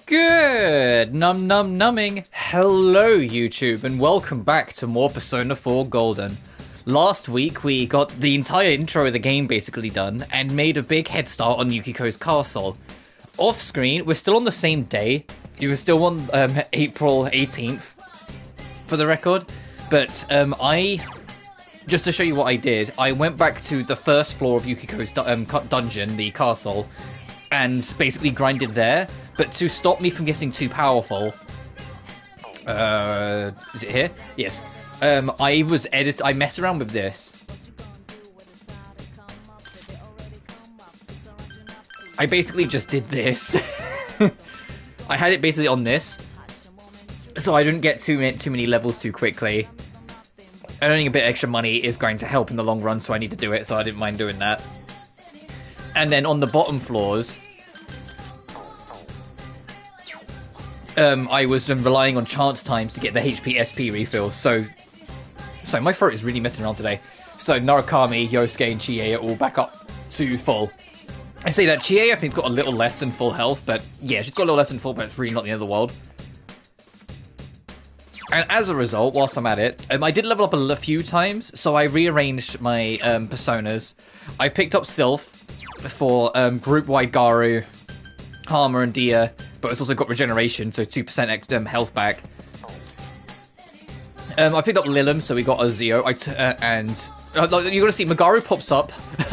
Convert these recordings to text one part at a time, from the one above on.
Good numbing. Hello YouTube and welcome back to more Persona 4 Golden. Last week we got the entire intro of the game basically done and made a big head start on Yukiko's castle. Off screen, we're still on the same day. It was still on April 18th for the record, but just to show you what I did, I went back to the first floor of Yukiko's dungeon, the castle, and basically grinded there. But to stop me from getting too powerful, is it here? Yes. I messed around with this. I basically just did this. I had it basically on this, so I didn't get too many levels too quickly. Earning a bit extra money is going to help in the long run, so I need to do it, so I didn't mind doing that. And then on the bottom floors, I was relying on chance times to get the HP SP refills, so my throat is really messing around today. So Narukami, Yosuke, and Chie are all back up to full. I say that Chie, I think, got a little less than full health, but yeah, she's got a little less than full, but it's really not the end of the world. And as a result, whilst I'm at it, I did level up a few times, so I rearranged my personas. I picked up Sylph for group-wide Garu, Harmer, and Dia, but it's also got regeneration, so 2% health back. I picked up Lilim, so we got a Zeo, and you're gonna see Magaru pops up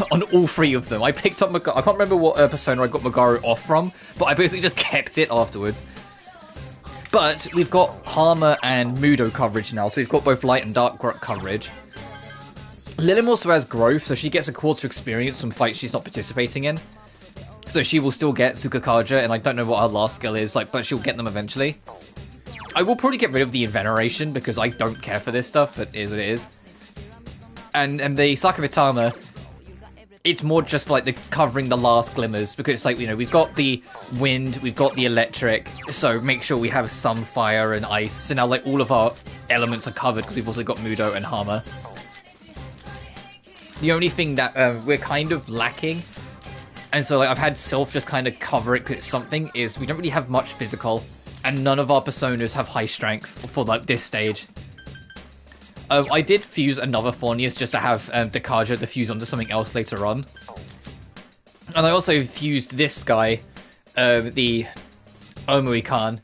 on all three of them. I picked up Magaru. I can't remember what persona I got Magaru off from, but I basically just kept it afterwards. But we've got Harmer and Mudo coverage now, so we've got both light and dark coverage. Lilim also has growth, so she gets a quarter experience from fights she's not participating in. So she will still get Tsukakaja, and I don't know what her last skill is, but she'll get them eventually. I will probably get rid of the Veneration, because I don't care for this stuff, but it is what it is. And the Sakamitama, it's more just like the covering the last glimmers, because it's like, you know, we've got the wind, we've got the electric, so make sure we have some fire and ice. So now, like, all of our elements are covered, because we've also got Mudo and Harmer. The only thing that we're kind of lacking, and so like I've had Sylph just kind of cover it because it's something, is we don't really have much physical, and none of our personas have high strength for like this stage. I did fuse another Fornius just to have Dekaja to fuse onto something else later on. And I also fused this guy, the Omui-kan,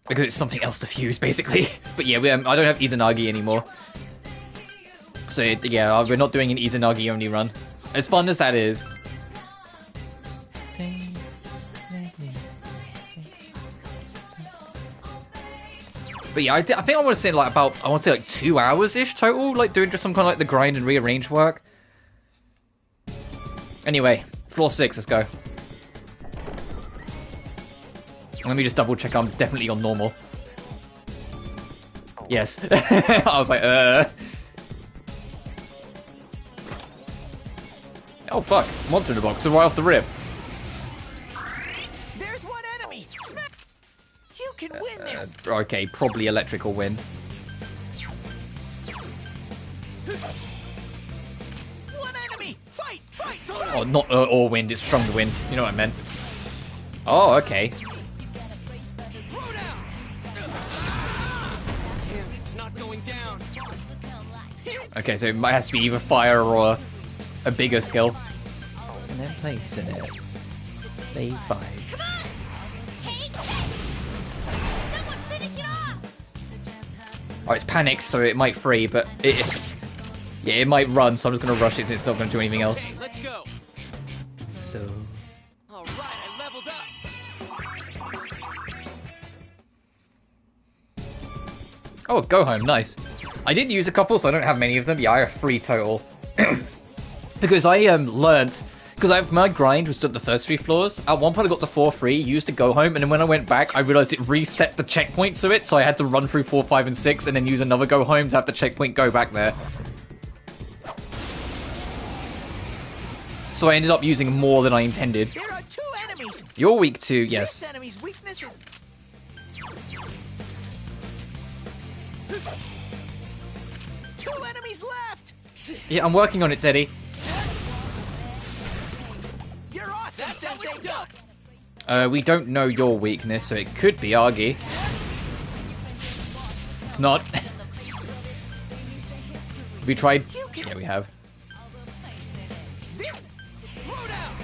because it's something else to fuse, basically. But yeah, I don't have Izanagi anymore. So yeah, we're not doing an Izanagi only run. As fun as that is. But yeah, I think I want to say like 2 hours-ish total, like doing just some kind of like the grind and rearrange work. Anyway, floor 6, let's go. Let me just double check I'm definitely on normal. Yes. I was like, Oh fuck, monster in the box, so right off the rip. There's one enemy! Smack! You can win this! Okay, probably electrical wind. One enemy! Fight! Fight! Fight! Oh, not or wind, it's strong wind. You know what I meant. Oh, okay. Damn, it's not going down. Okay, so it has to be either fire or a bigger skill. And then placing it. Play 5. Come on! Take someone finish it off! Oh, it's panicked, so it might free, but it might run, so I'm just gonna rush it since it's not gonna do anything else. Okay, let's go. So All right, I leveled up. oh, go home, nice. I did use a couple, so I don't have many of them. Yeah, I have 3 total. Because I learnt Because my grind was at the first 3 floors. At one point I got to 4-3, used to go home, and then when I went back, I realized it reset the checkpoints to it, so I had to run through 4, 5, and 6, and then use another go home to have the checkpoint go back there. So I ended up using more than I intended. There are 2 enemies. You're weak too, yes. This enemy's weakness is... Two enemies left. Yeah, I'm working on it, Teddy. You're awesome, Sensei Duck. We don't know your weakness, so it could be Argy. It's not. We tried. Yeah, we have. This. Throw down.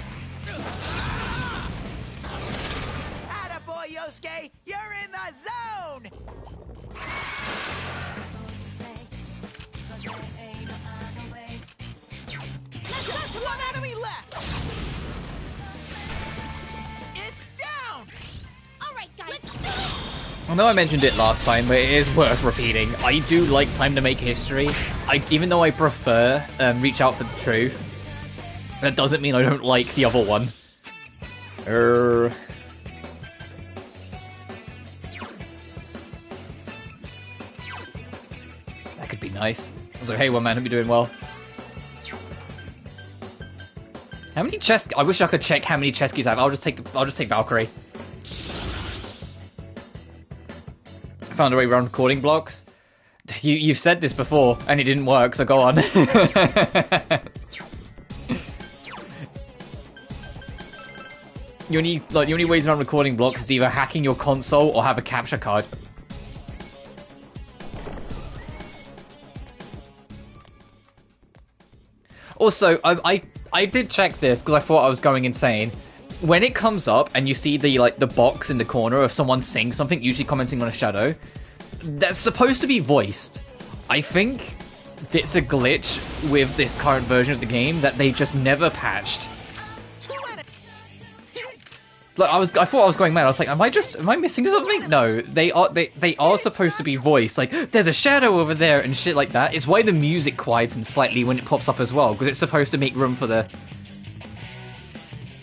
Attaboy, Yosuke. You're in the zone. Just 1 enemy left. It's down. All right, guys, let's do it. I know I mentioned it last time, but it is worth repeating. I do like Time to Make History. Even though I prefer Reach Out for the Truth, that doesn't mean I don't like the other one. That could be nice. So, hey, one man, hope you're doing well. How many chest? I wish I could check how many chest keys I have. I'll just take Valkyrie. I found a way around recording blocks. You've said this before, and it didn't work. So go on. The only ways around recording blocks is either hacking your console or have a capture card. Also, I did check this because I thought I was going insane. When it comes up and you see the box in the corner of someone saying something, usually commenting on a shadow, that's supposed to be voiced. I think it's a glitch with this current version of the game that they just never patched. Like I thought I was going mad. I was like, am I missing something? No, they are supposed to be voiced. Like, there's a shadow over there and shit like that. It's why the music quietens slightly when it pops up as well, because it's supposed to make room for the.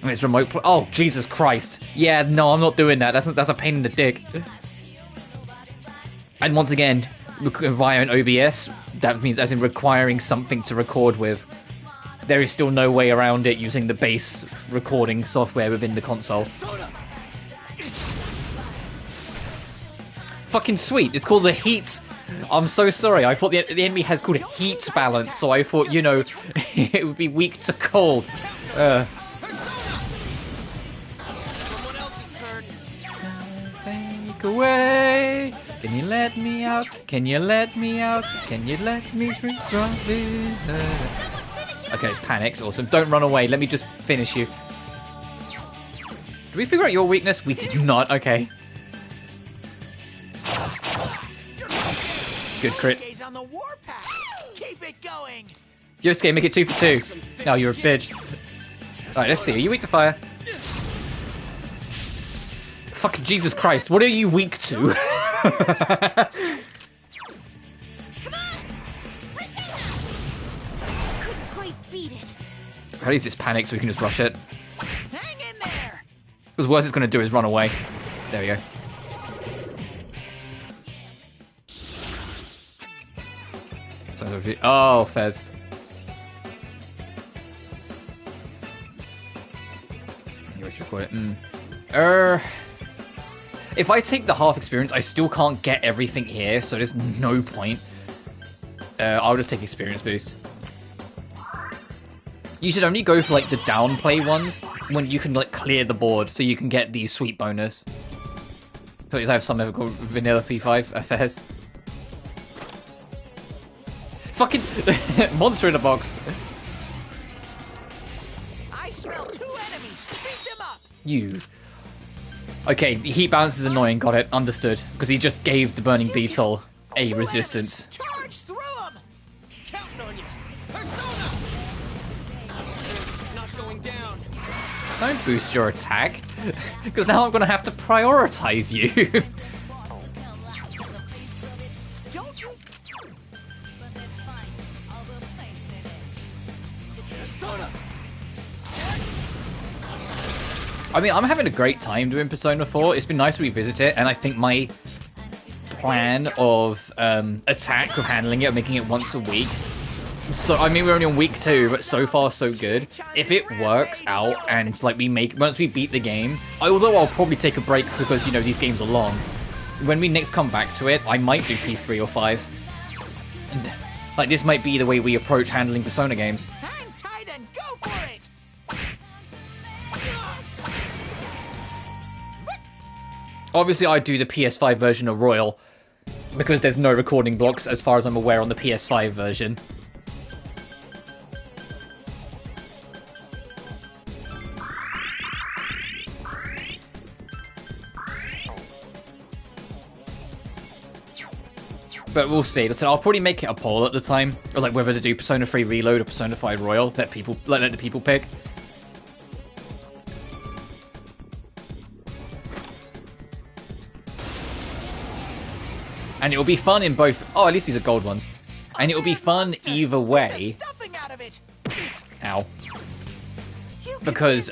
I mean, it's remote. Oh, Jesus Christ! Yeah, no, I'm not doing that. That's a pain in the dick. And once again, via an OBS, that means as in requiring something to record with. There is still no way around it using the base recording software within the console. Fucking sweet. It's called the heat. I'm so sorry. I thought the enemy has called heat balance, so I thought, it would be weak to cold. Take away. Can you let me out? Can you let me out? Can you let me free from this? Okay, it's panicked. Awesome. Don't run away. Let me just finish you. Did we figure out your weakness? We did not. Okay. Good crit. Yosuke, make it 2 for 2. No, you're a bitch. Alright, let's see. Are you weak to fire? Fucking Jesus Christ. What are you weak to? At least it's panicked so we can just rush it. Hang in there. Because worst it's going to do is run away. There we go. Oh, Fez. You wish you record it. If I take the half experience, I still can't get everything here, so there's no point. I'll just take experience boost. You should only go for the downplay ones when you can clear the board, so you can get the sweet bonus. So I have something called vanilla P5 affairs. Fucking monster in a box. I smell 2 enemies. Beat them up. You. Okay, the heat balance is annoying. Got it. Understood. Because he just gave the burning beetle a resistance. Charge through them. Counting on you. Persona. It's not going down. Don't boost your attack, because now I'm going to have to prioritize you. Don't you? Persona. I mean, I'm having a great time doing Persona 4. It's been nice to revisit it, and I think my plan of attack, of handling it, of making it once a week. So, I mean, we're only on week 2, but so far so good. If it works out and, like, once we beat the game, although I'll probably take a break because, you know, these games are long, when we next come back to it, I might do P3 or 5. And, like, this might be the way we approach handling Persona games. Hang tight and go for it! Obviously, I do the PS5 version of Royal, because there's no recording blocks, as far as I'm aware, on the PS5 version. But we'll see. So I'll probably make it a poll at the time, or like whether to do Persona 3 Reload or Persona 5 Royal. Let the people pick. And it will be fun in both. Oh, at least these are gold ones. And it will be fun either way. Ow. Because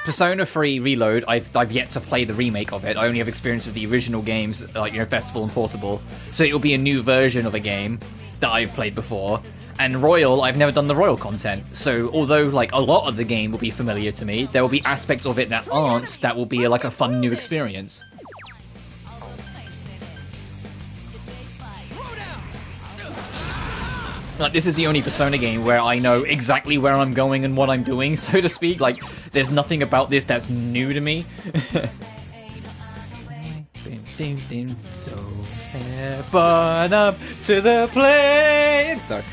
Persona 3 Reload, I've yet to play the remake of it. I only have experience with the original games, like, you know, Festival and Portable. So it'll be a new version of a game that I've played before. And Royal, I've never done the Royal content. So although, like, a lot of the game will be familiar to me, there will be aspects of it that aren't, that will be like a fun new experience. Like, this is the only Persona game where I know exactly where I'm going and what I'm doing, so to speak. Like, there's nothing about this that's new to me. So, burn up to the plane! Sorry.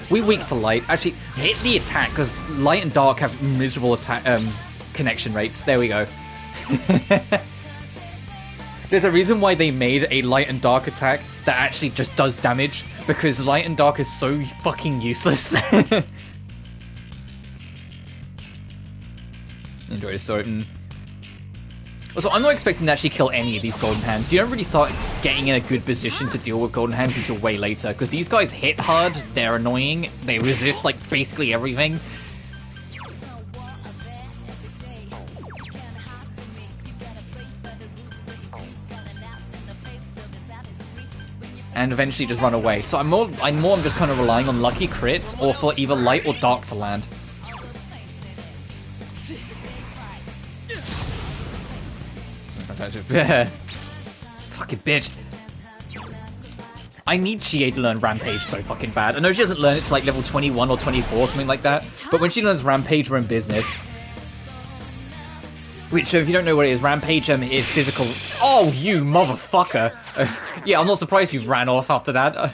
We weak to light. Actually, hit the attack, because light and dark have miserable attack connection rates. There we go. There's a reason why they made a light and dark attack that actually just does damage, because light and dark is so fucking useless. Enjoy the story. Also, I'm not expecting to actually kill any of these Golden Hands. You don't really start getting in a good position to deal with Golden Hands until way later, because these guys hit hard, they're annoying, they resist, like, basically everything. And eventually just run away. So I'm just kind of relying on lucky crits, or for either light or dark to land. Fucking bitch. I need Chie to learn Rampage so fucking bad. I know she doesn't learn it to like level 21 or 24, something like that. But when she learns Rampage, we're in business. Which, if you don't know what it is, Rampage is physical. Oh, you motherfucker! Yeah, I'm not surprised you ran off after that.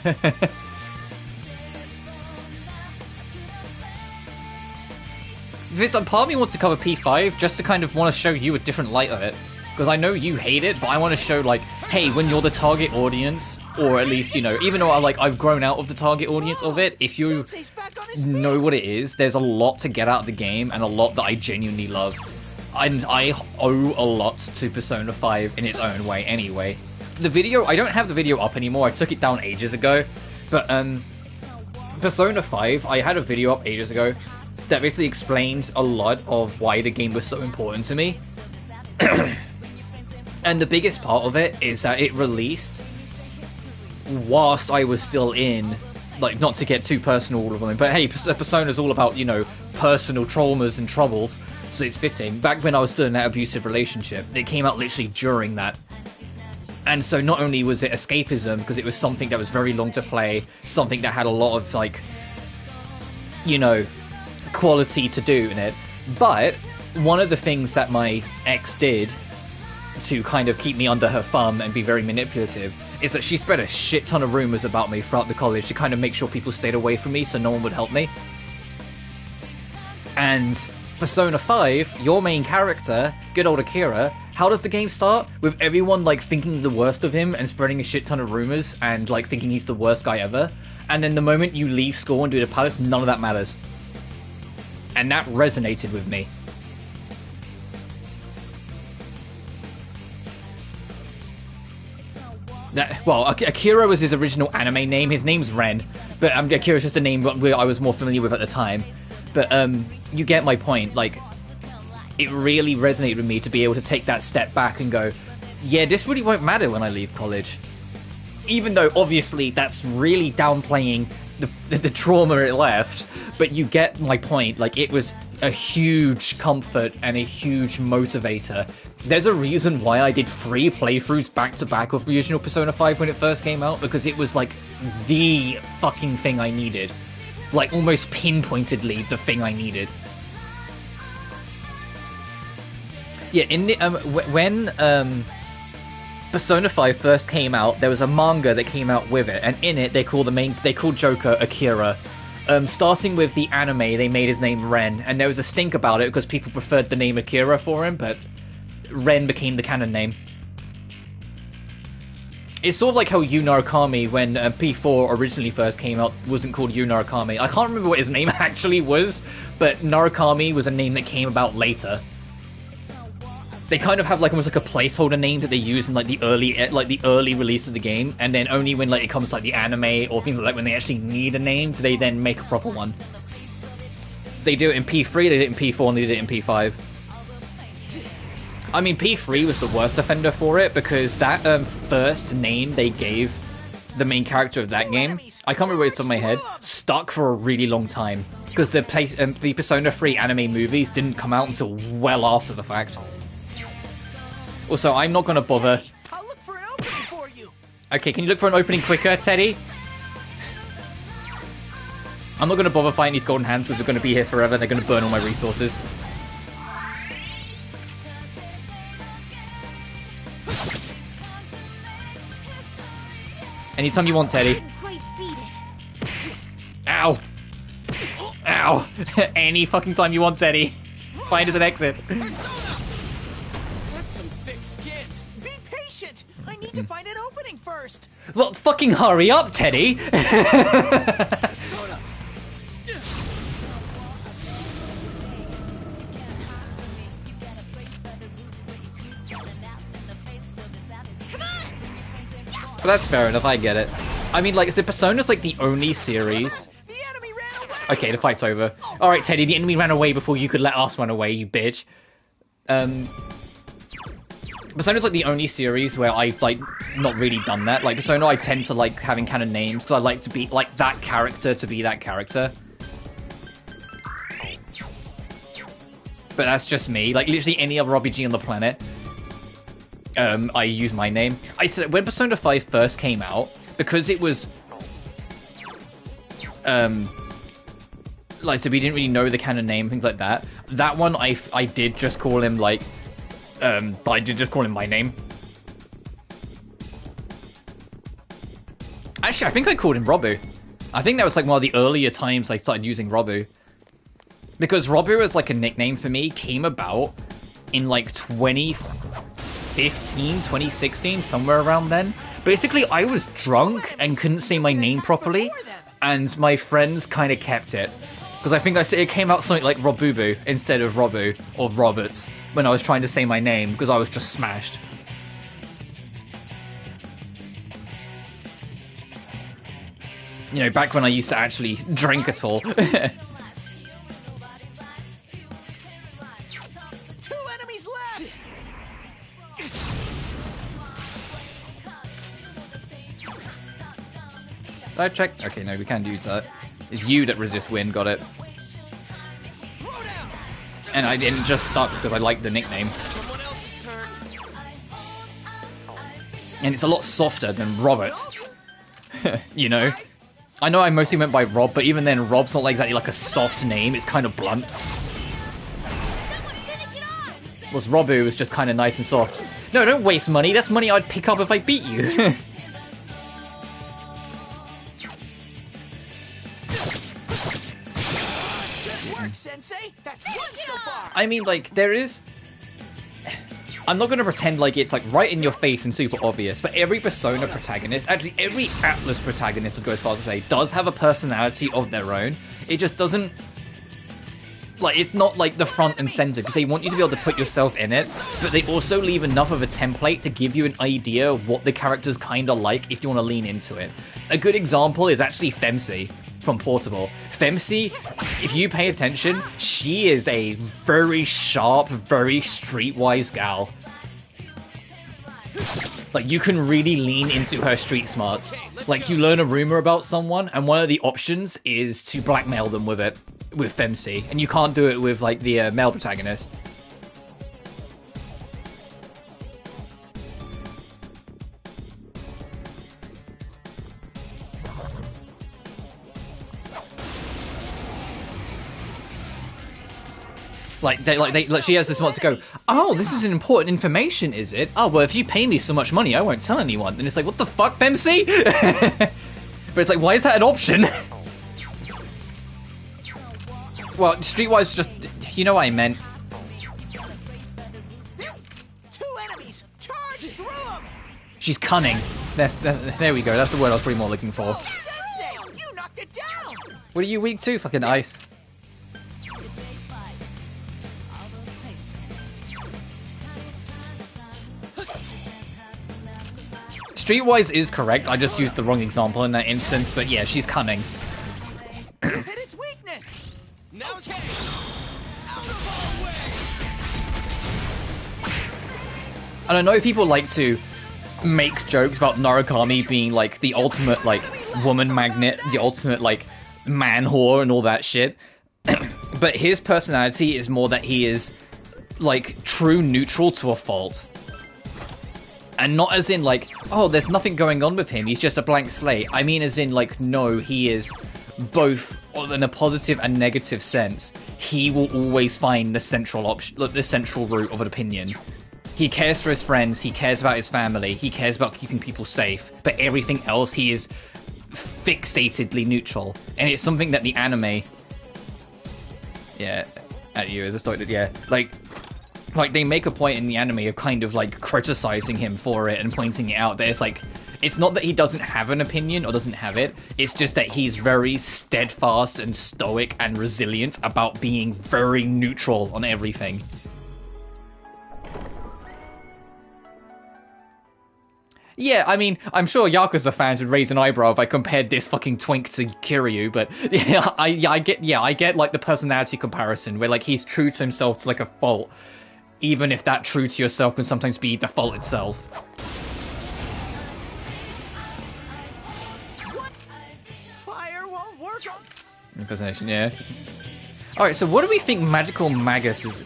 Part of me wants to cover P5 just to kind of want to show you a different light of it. Because I know you hate it, but I want to show, like, hey, when you're the target audience, or at least, you know, even though I've grown out of the target audience of it, if you know what it is, there's a lot to get out of the game, and a lot that I genuinely love. And I owe a lot to Persona 5 in its own way anyway. The video, I don't have the video up anymore, I took it down ages ago, but Persona 5, I had a video up ages ago that basically explained a lot of why the game was so important to me. And the biggest part of it is that it released whilst I was still in, like, not to get too personal all of them, but hey, Persona's all about, you know, personal traumas and troubles, so it's fitting. Back when I was still in that abusive relationship, it came out literally during that. And so not only was it escapism, because it was something that was very long to play, something that had a lot of, like, you know, quality to do in it, but one of the things that my ex did to kind of keep me under her thumb and be very manipulative is that she spread a shit ton of rumors about me throughout the college to kind of make sure people stayed away from me so no one would help me. And Persona 5, your main character, good old Akira, how does the game start? With everyone, like, thinking the worst of him and spreading a shit ton of rumors and, like, thinking he's the worst guy ever. And then the moment you leave school and do the palace, none of that matters. And that resonated with me. Well, Akira was his original anime name. His name's Ren, but Akira's just a name I was more familiar with at the time. But you get my point. Like, it really resonated with me to be able to take that step back and go, yeah, this really won't matter when I leave college. Even though, obviously, that's really downplaying the trauma it left. But you get my point. Like, it was a huge comfort and a huge motivator. There's a reason why I did 3 playthroughs back-to-back of the original Persona 5 when it first came out, because it was, like, the fucking thing I needed. Like, almost pinpointedly the thing I needed. Yeah, in the, when Persona 5 first came out, there was a manga that came out with it, and in it they called Joker Akira. Starting with the anime, they made his name Ren, and there was a stink about it because people preferred the name Akira for him, but Ren became the canon name. It's sort of like how Yu Narukami, when P4 originally first came out, wasn't called Yu Narukami. I can't remember what his name actually was, but Narukami was a name that came about later. They kind of have like almost like a placeholder name that they use in like the early release of the game, and then only when like it comes to like the anime or things like that, when they actually need a name, do they then make a proper one. They do it in P3, they did it in P4, and they did it in P5. I mean, P3 was the worst offender for it, because that first name they gave the main character of that game, I can't remember it's on my head, stuck for a really long time. Because the Persona 3 anime movies didn't come out until well after the fact. Also, I'm not going to bother. I'll look for an opening for you. Okay, can you look for an opening quicker, Teddy? I'm not going to bother fighting these golden hands because we're going to be here forever. They're going to burn all my resources. Anytime you want, Teddy. Ow! Ow! Any fucking time you want, Teddy. Find us an exit. Be patient. I need to find an opening first. Well, fucking hurry up, Teddy! But that's fair enough, I get it. I mean, like, so Persona's like the only series... The enemy ran away. Okay, the fight's over. Alright, Teddy, the enemy ran away before you could let us run away, you bitch. Persona's like the only series where I've, like, not really done that. Like, Persona, I tend to like having canon names, because I like to be, like, that character to be that character. But that's just me. Like, literally any other RPG on the planet, I use my name. I said, when Persona 5 first came out, because it was, like, so we didn't really know the canon name, things like that. That one, I did just call him, like, I did just call him my name. Actually, I think I called him Robu. I think that was, like, one of the earlier times I started using Robu. Because Robu as, like, a nickname for me came about in, like, 2015, 2016, somewhere around then. Basically, I was drunk and couldn't say my name properly, and my friends kind of kept it. Because I think it came out something like Robubu instead of Robu, or Roberts, when I was trying to say my name, because I was just smashed. You know, back when I used to actually drink at all. 2 enemies left. Did I check? Okay, no, we can't use that. It's you that resist wind, got it. And I didn't just stuck because I like the nickname. And it's a lot softer than Robert. You know? I know I mostly went by Rob, but even then, Rob's not like exactly like a soft name. It's kind of blunt. Whereas Robu was just kind of nice and soft. No, don't waste money. That's money I'd pick up if I beat you. Sensei, that's one so far. I mean, like, there is... I'm not going to pretend like it's, like, right in your face and super obvious, but every Persona protagonist, actually every Atlas protagonist, I'd go as far as to say, does have a personality of their own. It just doesn't... Like, it's not, like, the front and center, because they want you to be able to put yourself in it, but they also leave enough of a template to give you an idea of what the character's kind of like if you want to lean into it. A good example is actually Femsi from Portable. Femsi, if you pay attention, she is a very sharp, very streetwise gal. Like, you can really lean into her street smarts. Like, you learn a rumor about someone, and one of the options is to blackmail them with it, with Femsi. And you can't do it with, like, the male protagonist. Like she has this wants to go, oh, this is an important information, is it? Oh, well, if you pay me so much money, I won't tell anyone. And it's like, what the fuck, Femsi? But it's like, why is that an option? Well, Streetwise just, you know what I meant. There's 2 enemies. Charge through them. She's cunning. There we go. That's the word I was pretty more looking for. Oh, Sensei, you knocked it down. What are you weak to? Fucking ice. Streetwise is correct. I just used the wrong example in that instance, but yeah, she's cunning. Hit its weakness. Now it's out of our way. And I know people like to make jokes about Narukami being like the ultimate like woman magnet, the ultimate like man whore and all that shit. But his personality is more that he is like true neutral to a fault. And not as in like, oh, there's nothing going on with him, he's just a blank slate. I mean as in like, no, he is both in a positive and negative sense. He will always find the central option, the central root of an opinion. He cares for his friends, he cares about his family, he cares about keeping people safe, but everything else he is fixatedly neutral. And it's something that the anime... Yeah, at you as a story, yeah, like they make a point in the anime of kind of like criticizing him for it and pointing it out that it's like, it's not that he doesn't have an opinion or doesn't have it, it's just that he's very steadfast and stoic and resilient about being very neutral on everything. Yeah, I mean, I'm sure Yakuza fans would raise an eyebrow if I compared this fucking twink to Kiryu, but yeah, I get like the personality comparison where like he's true to himself to like a fault, even if that true to yourself can sometimes be the fault itself. Fire won't work on... Impersonation, yeah. Alright, so what do we think Magical Magus is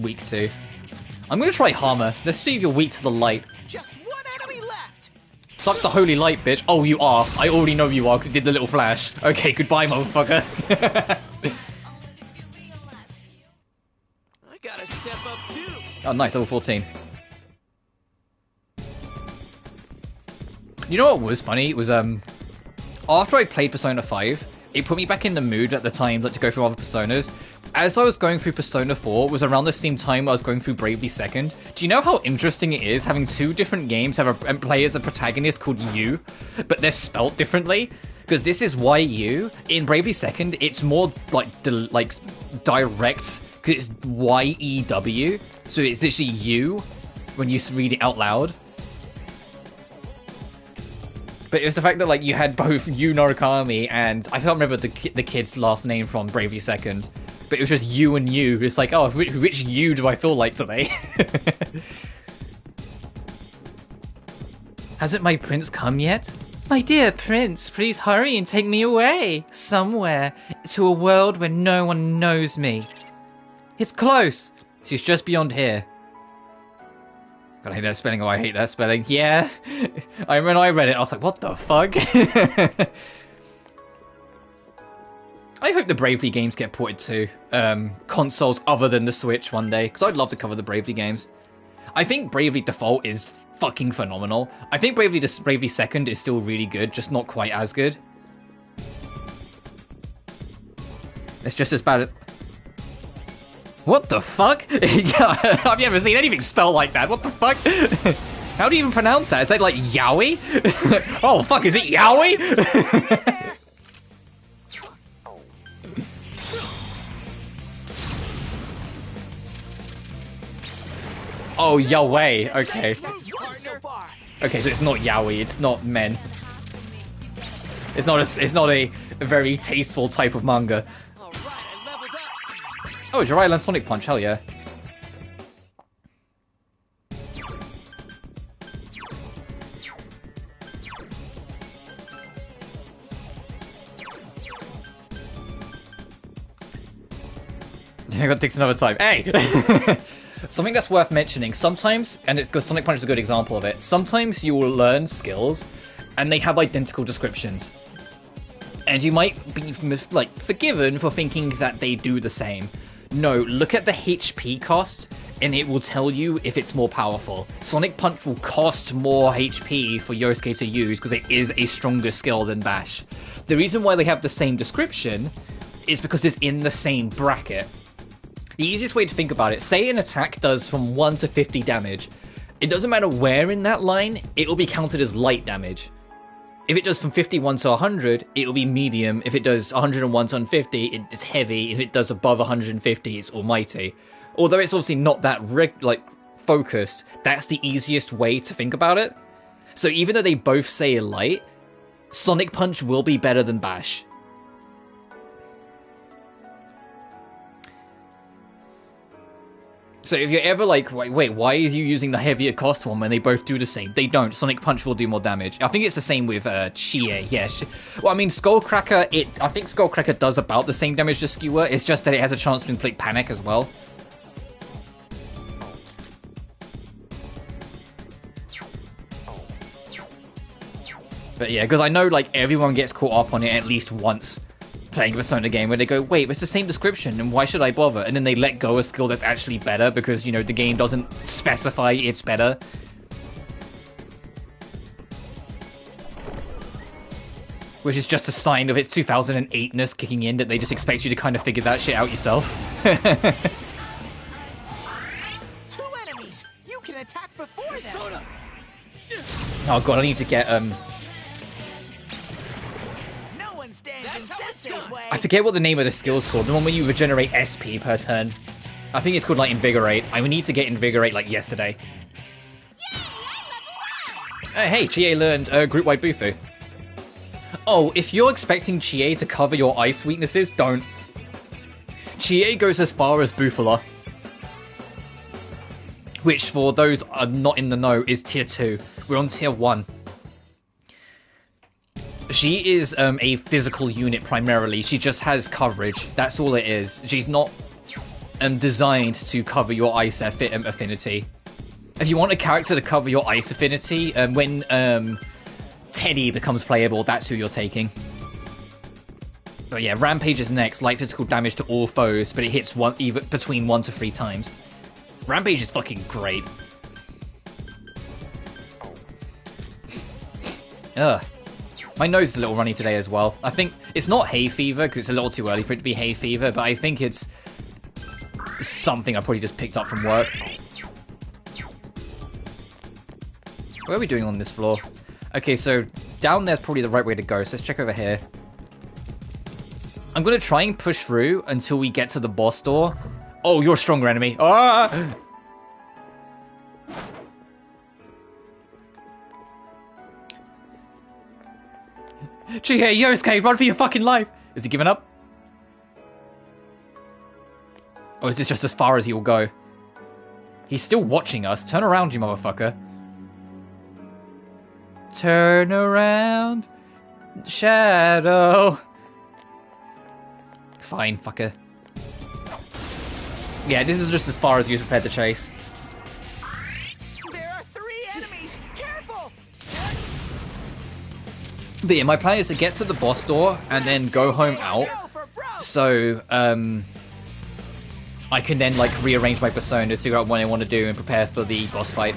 weak to? I'm gonna try Hama. Let's see if you're weak to the light. Just one enemy left. Suck the holy light, bitch. Oh, you are. I already know you are because it did the little flash. Okay, goodbye, motherfucker. I gotta step up too. Oh, nice, level 14. You know what was funny? It was, after I played Persona 5, it put me back in the mood at the time like, to go through other Personas. As I was going through Persona 4, it was around the same time I was going through Bravely Second. Do you know how interesting it is having two different games have a player as a protagonist called Yu, but they're spelt differently? Because this is YU. In Bravely Second, it's more like direct, because it's YEW, so it's literally U when you read it out loud. But it was the fact that like you had both Yu Narukami and I can't remember the kid's last name from Bravely Second, but it was just you and you. It's like, oh, which you do I feel like today? Hasn't my prince come yet? My dear prince, please hurry and take me away somewhere to a world where no one knows me. It's close. She's just beyond here. God, I hate that spelling. Oh, I hate that spelling. Yeah. When I read it, I was like, what the fuck? I hope the Bravely games get ported to consoles other than the Switch one day, because I'd love to cover the Bravely games. I think Bravely Default is fucking phenomenal. I think Bravely Second is still really good, just not quite as good. It's just as bad as... What the fuck? I've never seen anything spelled like that. What the fuck? How do you even pronounce that? Is that like Yowie? Oh fuck, is it Yowie? Oh, Yahweh. Okay. So far. Okay, so it's not Yowie, it's not men. It's not a very tasteful type of manga. All right, I leveled up. Oh, Jiraiya learned Sonic Punch. Hell yeah. I got takes another time. Hey! Something that's worth mentioning. Sometimes, and it's because Sonic Punch is a good example of it, sometimes you will learn skills and they have identical descriptions. And you might be, like, forgiven for thinking that they do the same. No, look at the HP cost and it will tell you if it's more powerful. Sonic Punch will cost more HP for Yosuke to use because it is a stronger skill than Bash. The reason why they have the same description is because it's in the same bracket. The easiest way to think about it, say an attack does from 1 to 50 damage. It doesn't matter where in that line, it will be counted as light damage. If it does from 51 to 100, it will be medium. If it does 101 to 150, it's heavy. If it does above 150, it's almighty. Although it's obviously not that focused, that's the easiest way to think about it. So even though they both say light, Sonic Punch will be better than Bash. So if you're ever like, wait, why are you using the heavier cost one when they both do the same? They don't. Sonic Punch will do more damage. I think it's the same with Chie. Yeah. Well, I mean, Skullcracker, I think Skullcracker does about the same damage as Skewer. It's just that it has a chance to inflict panic as well. But yeah, because I know like everyone gets caught up on it at least once playing a Persona game where they go, wait, it's the same description and why should I bother? And then they let go a skill that's actually better because, you know, the game doesn't specify it's better. Which is just a sign of its 2008-ness kicking in, that they just expect you to kind of figure that shit out yourself. 2 enemies. You can attack before them. Persona. Oh god, I need to get No one stands in Sensei's way. I forget what the name of the skill's called. The one where you regenerate SP per turn. I think it's called like Invigorate. I would need to get Invigorate like yesterday. Yay! I leveled up! Hey, Chie learned group-wide Bufu. Oh, if you're expecting Chie to cover your ice weaknesses, don't. Chie goes as far as Bufala. Which, for those are not in the know, is tier 2. We're on tier 1. She is a physical unit primarily. She just has coverage. That's all it is. She's not designed to cover your ice affinity. If you want a character to cover your ice affinity, when Teddy becomes playable, that's who you're taking. But yeah, Rampage is next. Light physical damage to all foes, but it hits either between 1 to 3 times. Rampage is fucking great. Ugh. My nose is a little runny today as well. I think it's not hay fever, because it's a little too early for it to be hay fever, but I think it's something I probably just picked up from work. What are we doing on this floor? Okay, so down there's probably the right way to go, so let's check over here. I'm going to try and push through until we get to the boss door. Oh, you're a stronger enemy. Ah! Chie, Yosuke, run for your fucking life! Is he giving up? Or is this just as far as he will go? He's still watching us. Turn around, you motherfucker. Turn around, Shadow. Fine, fucker. Yeah, this is just as far as you're prepared to chase. There are 3 enemies. Careful. But yeah, my plan is to get to the boss door and then go home out. Go for broke. So, I can then, like, rearrange my personas, figure out what I want to do, and prepare for the boss fight.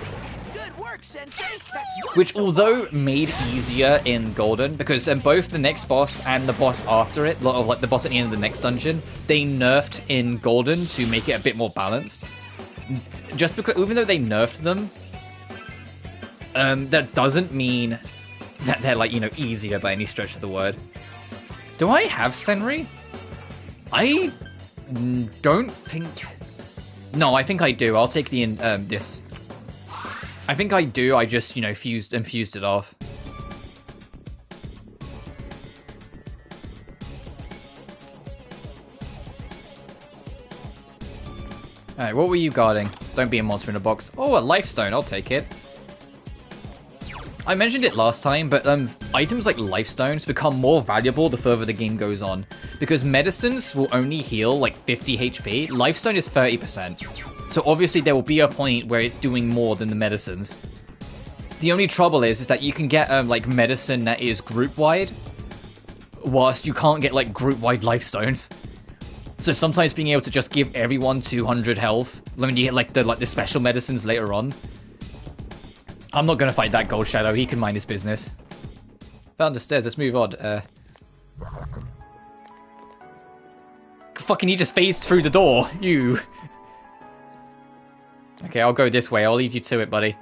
Good work, Sensei. That's one Which, so although far. made easier in Golden, because both the next boss and the boss after it, like the boss at the end of the next dungeon, they nerfed in Golden to make it a bit more balanced. Just because, even though they nerfed them, that doesn't mean that they're, like, you know, easier by any stretch of the word. Do I have Senri? I don't think... No, I think I do. I'll take the, this. I think I do. I just, you know, fused it off. Alright, what were you guarding? Don't be a monster in a box. Oh, a life stone. I'll take it. I mentioned it last time, but items like life stones become more valuable the further the game goes on. Because medicines will only heal like 50 HP. Life stone is 30%. So obviously there will be a point where it's doing more than the medicines. The only trouble is that you can get like medicine that is group-wide, whilst you can't get like group-wide life stones. So sometimes being able to just give everyone 200 health when you get like the special medicines later on. I'm not gonna fight that Gold Shadow. He can mind his business. Found the stairs. Let's move on. Fucking, he just phased through the door. You. Okay, I'll go this way. I'll leave you to it, buddy.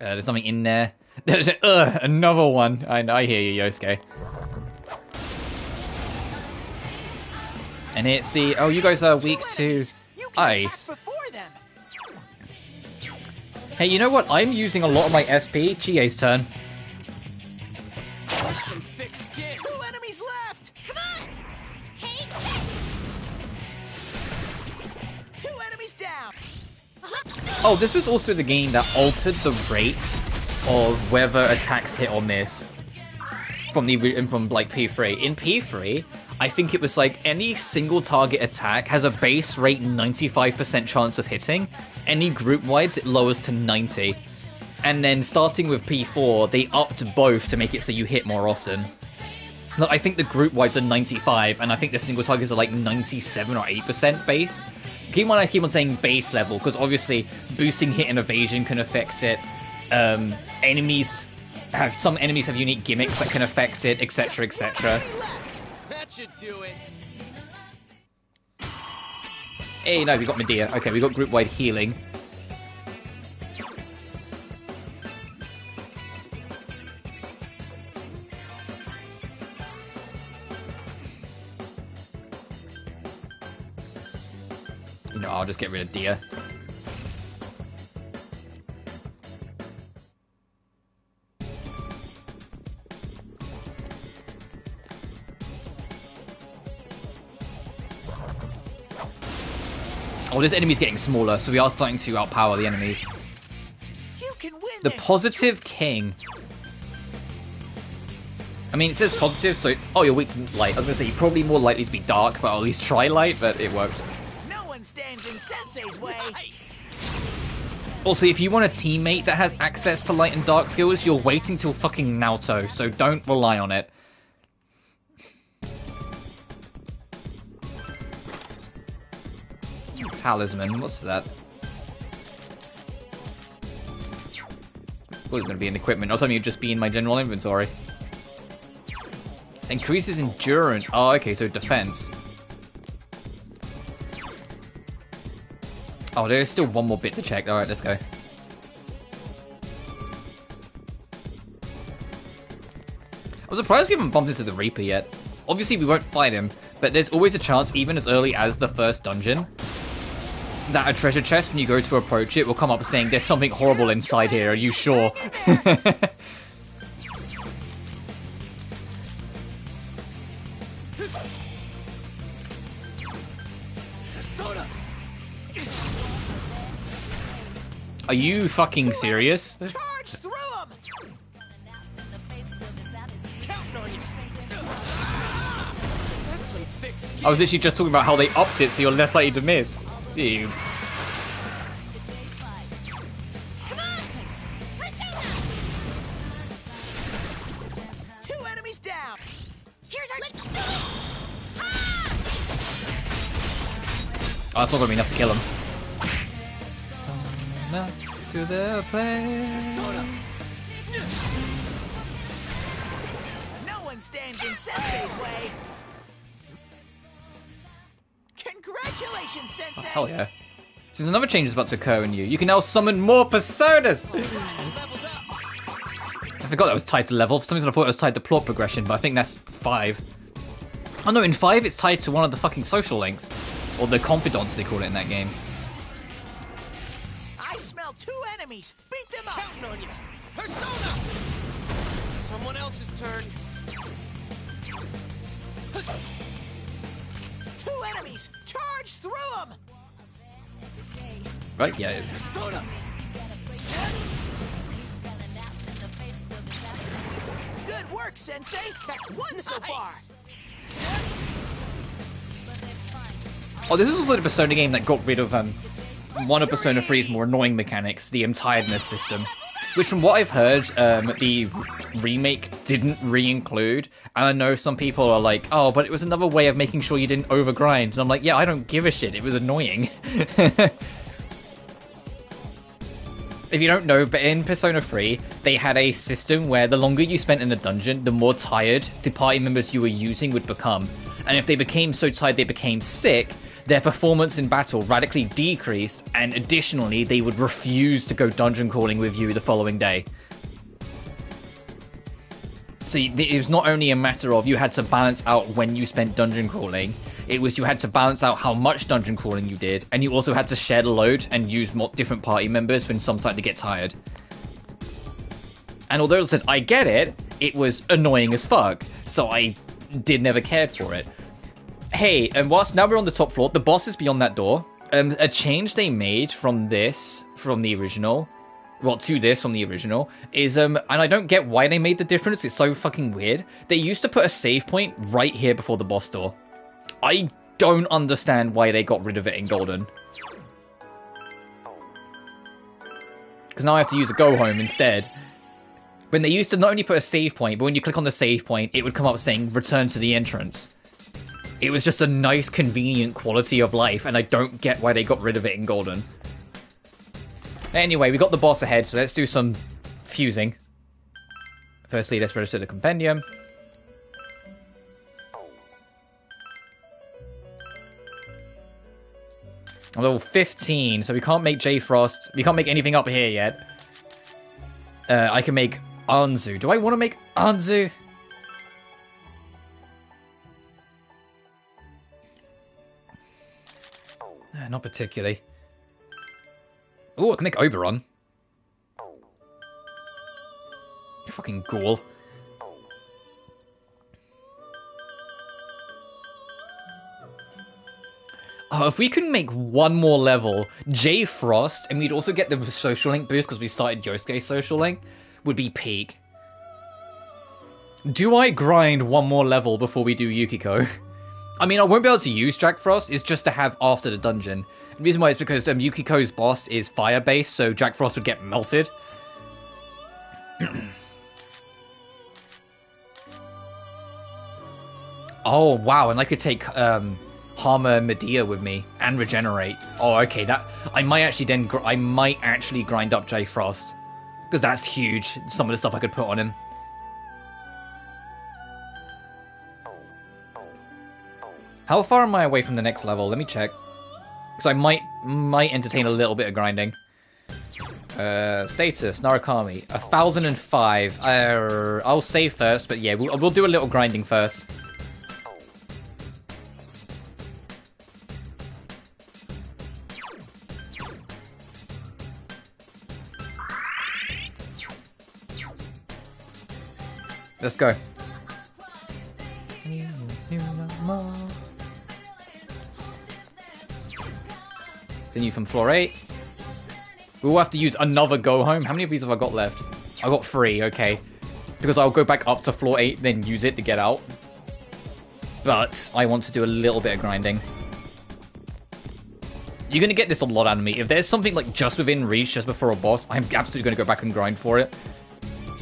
There's something in there. There's another one. I hear you, Yosuke. And it's the... Oh, you guys are weak to ice. Hey, you know what? I'm using a lot of my SP. Chie's turn. Some thick skin. 2 enemies left. Come on! Take this! 2 enemies down. Oh, this was also the game that altered the rate of whether attacks hit or miss from like P3. In P3, I think it was like any single target attack has a base rate 95% chance of hitting. Any group wides it lowers to 90. And then starting with P4, they upped both to make it so you hit more often. Look, I think the group wides are 95, and I think the single targets are like 97 or 8% base. I keep on saying base level, because obviously boosting hit and evasion can affect it. Some enemies have unique gimmicks that can affect it, etc, etc. That should do it. Hey, no, we got Medea. Okay, we got group-wide healing. No, I'll just get rid of Dia. Oh, this enemy's getting smaller, so we are starting to outpower the enemies. You can win The this. positive king. I mean, it says positive, so... Oh, you're weak to light. I was going to say, you're probably more likely to be dark, but I'll at least try light, but it worked. No one stands in Sensei's way. Nice. Also, if you want a teammate that has access to light and dark skills, you're waiting till fucking Naoto, so don't rely on it. Talisman, what's that? Well, it's going to be an equipment, or something would just be in my general inventory. Increases endurance. Oh, okay, so defense. Oh, there's still one more bit to check. Alright, let's go. I'm surprised we haven't bumped into the Reaper yet. Obviously, we won't fight him, but there's always a chance, even as early as the first dungeon, that a treasure chest, when you go to approach it, will come up saying, there's something horrible inside here, are you sure? Soda. Are you fucking serious? Charge through him. Counting on you. That's some thick skin. I was literally just talking about how they upped it so you're less likely to miss. Ew. Come on! Persona! 2 enemies down. Here's our... Let's go! Oh, that's not gonna be enough to kill him. To the place. Soda. No one stands in Sensei's way. Congratulations, Sensei. Hell yeah. Since another change is about to occur in you, you can now summon more personas! Leveled up. I forgot that was tied to level. For some reason I thought it was tied to plot progression, but I think that's 5. Oh no, in 5 it's tied to one of the fucking social links. Or the confidants they call it in that game. I smell 2 enemies. Beat them up. Counting on you. Persona. Someone else's turn. Two enemies! Charge through them! Right? Yeah. Soda! Good work, Sensei! That's one so far! Oh, this is also the Persona game that got rid of one of Persona 3's more annoying mechanics, the tiredness system. Which, from what I've heard, the remake didn't re-include. And I know some people are like, oh, but it was another way of making sure you didn't overgrind. And I'm like, yeah, I don't give a shit. It was annoying. If you don't know, but in Persona 3, they had a system where the longer you spent in a dungeon, the more tired the party members you were using would become. And if they became so tired they became sick, their performance in battle radically decreased, and additionally, they would refuse to go dungeon crawling with you the following day. So it was not only a matter of you had to balance out when you spent dungeon crawling, it was you had to balance out how much dungeon crawling you did, and you also had to share the load and use different party members when some started to get tired. And although I said I get it, it was annoying as fuck, so I never cared for it. Hey, and now we're on the top floor, the boss is beyond that door. A change they made from the original, to this from the original, is, and I don't get why they made the difference, it's so fucking weird. They used to put a save point right here before the boss door. I don't understand why they got rid of it in Golden. Because now I have to use a go home instead. When they used to not only put a save point, but when you click on the save point, it would come up saying return to the entrance. It was just a nice, convenient quality of life, and I don't get why they got rid of it in Golden. Anyway, we got the boss ahead, so let's do some fusing. Firstly, let's register the compendium. I'm level 15, so we can't make J Frost. We can't make anything up here yet. I can make Anzu. Do I want to make Anzu? Not particularly. Oh, I can make Oberon. You fucking ghoul. Oh, if we can make one more level, J Frost, and we'd also get the social link boost because we started Yosuke social link, would be peak. Do I grind one more level before we do Yukiko? I mean, I won't be able to use Jack Frost, it's just to have after the dungeon. The reason why is because Yukiko's boss is fire-based, so Jack Frost would get melted. Oh, wow, and I could take Harmer Medea with me and regenerate. Oh, okay, that I might actually grind up J Frost. Because that's huge, some of the stuff I could put on him. How far am I away from the next level? Let me check. Because I might entertain a little bit of grinding. Status, Narukami, 1005. I'll save first, but yeah, we'll do a little grinding first. Let's go. Continue from floor 8. We will have to use another go home. How many of these have I got left? I got 3, okay. Because I'll go back up to floor 8, then use it to get out. But I want to do a little bit of grinding. You're going to get this a lot out of me. If there's something like just within reach, just before a boss, I'm absolutely going to go back and grind for it.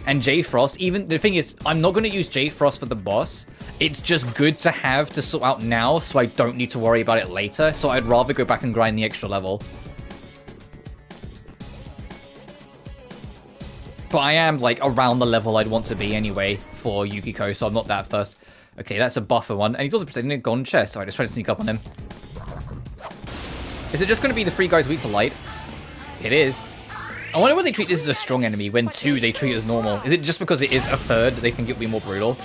And J Frost, even the thing is, I'm not going to use J Frost for the boss. It's just good to have to sort out now, so I don't need to worry about it later. So I'd rather go back and grind the extra level. But I am, like, around the level I'd want to be anyway for Yukiko, so I'm not that fussed. Okay, that's a buffer one. And he's also protecting a golden chest. Alright, let's try to sneak up on him. Is it just going to be the 3 guys weak to light? It is. I wonder why they treat this as a strong enemy when 2 they treat as normal. Is it just because it is a 3rd that they think it will be more brutal?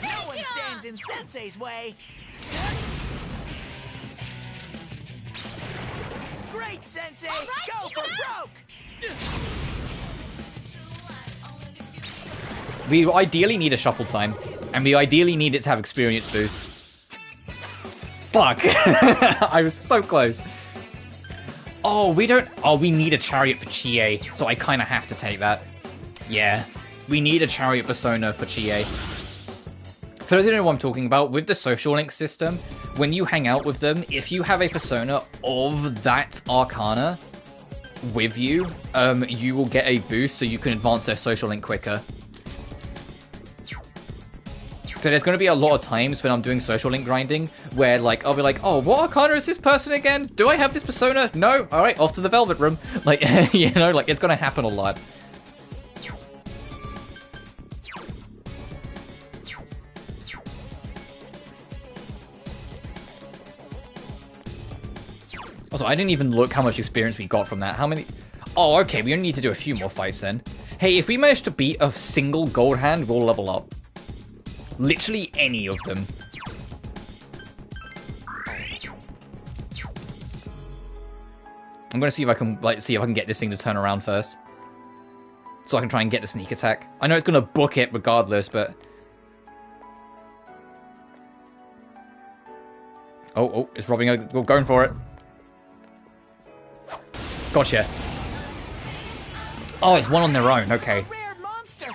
No one stands in Sensei's way. Great, Sensei! Go for broke! We ideally need a shuffle time. And we ideally need it to have experience boost. Fuck! I was so close. Oh, we don't... Oh, we need a chariot for Chie, so I kind of have to take that. Yeah. We need a chariot persona for Chie. For those who don't know what I'm talking about, with the social link system, when you hang out with them, if you have a persona of that Arcana with you, you will get a boost so you can advance their social link quicker. So there's going to be a lot of times when I'm doing social link grinding where, like, I'll be like, oh, what Arcana is this person again? Do I have this persona? No? Alright, off to the Velvet Room. Like, you know, like, it's going to happen a lot. Also, I didn't even look how much experience we got from that. How many... Oh, okay, we only need to do a few more fights then. Hey, if we manage to beat a single gold hand, we'll level up. Literally any of them. I'm gonna see if I can, like, get this thing to turn around first. So I can try and get the sneak attack. I know it's gonna book it regardless, but... Oh, it's robbing a... We're going for it. Gotcha. Oh, it's one on their own, okay. Rare monster.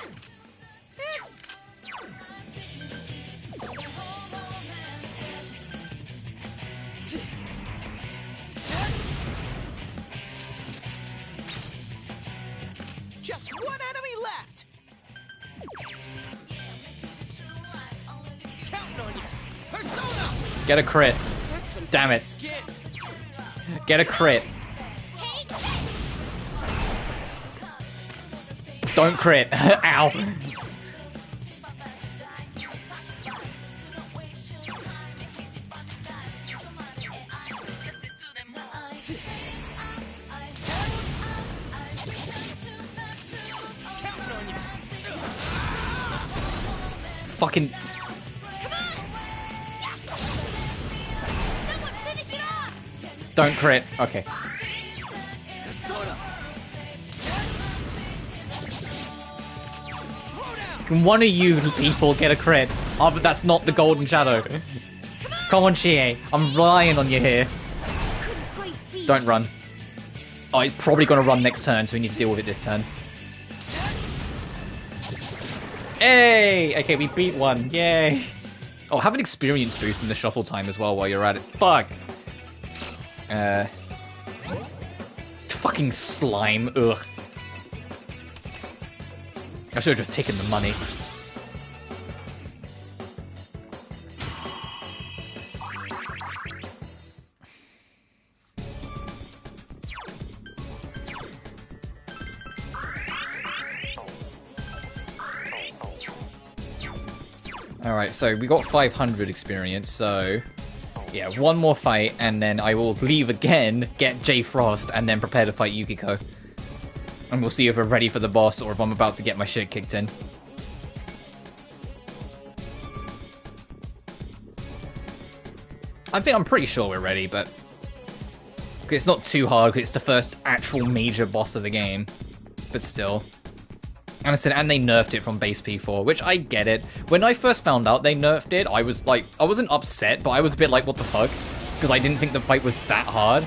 Just one enemy left. Counting on you. Persona. Get a crit. That's some Damn it. skin. Get a crit. Don't crit. Ow. Counting on you. Fucking... Someone finish it off! Don't crit. Okay. Persona. Throw down. Can one of you people get a crit? Oh, but that's not the golden shadow. Come on, Chie. I'm relying on you here. Couldn't quite beat. Don't run. Oh, he's probably going to run next turn, so we need to deal with it this turn. Hey! Okay, we beat one. Yay. Oh, have an experience boost in the shuffle time as well while you're at it. Fuck. Fucking slime. Ugh. I should have just taken the money. Alright, so we got 500 experience, so... Yeah, one more fight, and then I will leave again, get J Frost, and then prepare to fight Yukiko. And we'll see if we're ready for the boss, or if I'm about to get my shit kicked in. I'm pretty sure we're ready, but... It's not too hard, because it's the first actual major boss of the game. But still... And I said, and they nerfed it from base P4, which I get it. When I first found out they nerfed it, I was like, I wasn't upset, but I was a bit like, what the fuck? Because I didn't think the fight was that hard.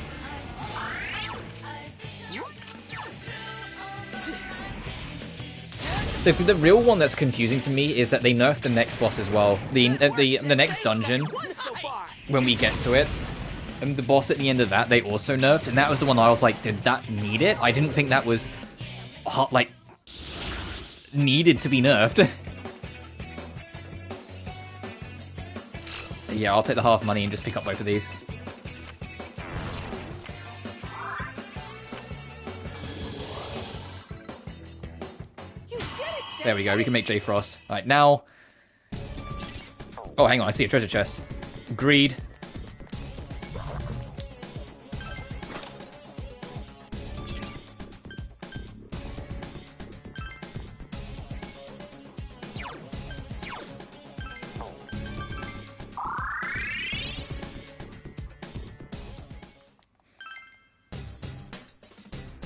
The real one that's confusing to me is that they nerfed the next boss as well. The next dungeon, One so far. when we get to it. And the boss at the end of that, they also nerfed. And that was the one I was like, did that need it? I didn't think that was, like... needed to be nerfed. Yeah, I'll take the half money and just pick up both of these. You did it, There we go, we can make J Frost. Alright, now... Oh, hang on, I see a treasure chest. Greed.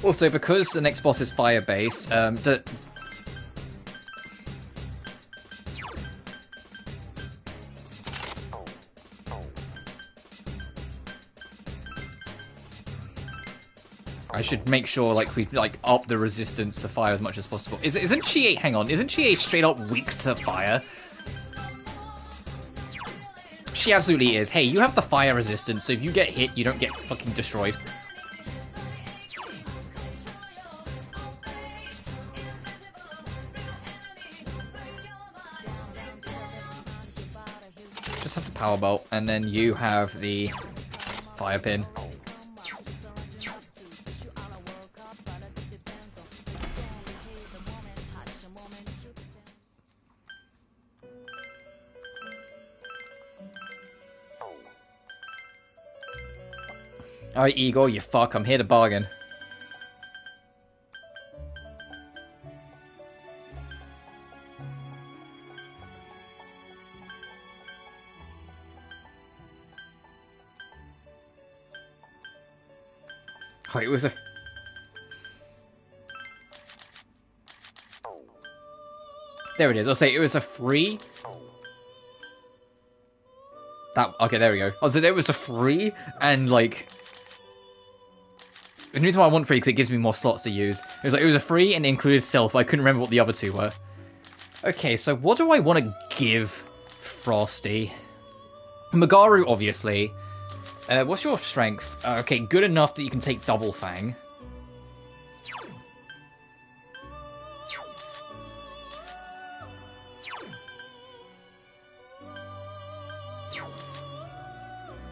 Also, because the next boss is fire-based, I should make sure like we like up the resistance to fire as much as possible. Isn't she a hang on? Isn't she a straight up weak to fire? She absolutely is. Hey, you have the fire resistance, so if you get hit, you don't get fucking destroyed. Just have the power bolt, and then you have the fire pin. Alright, Igor, you fuck. I'm here to bargain. Oh, it was a... There it is. I'll say it was a free... That... Okay, there we go. I'll say there was a free, and like... The reason why I want free, because it gives me more slots to use. It was a free and it included stealth, but I couldn't remember what the other two were. Okay, so what do I want to give Frosty? Magaru, obviously. What's your strength? Okay, good enough that you can take Double Fang.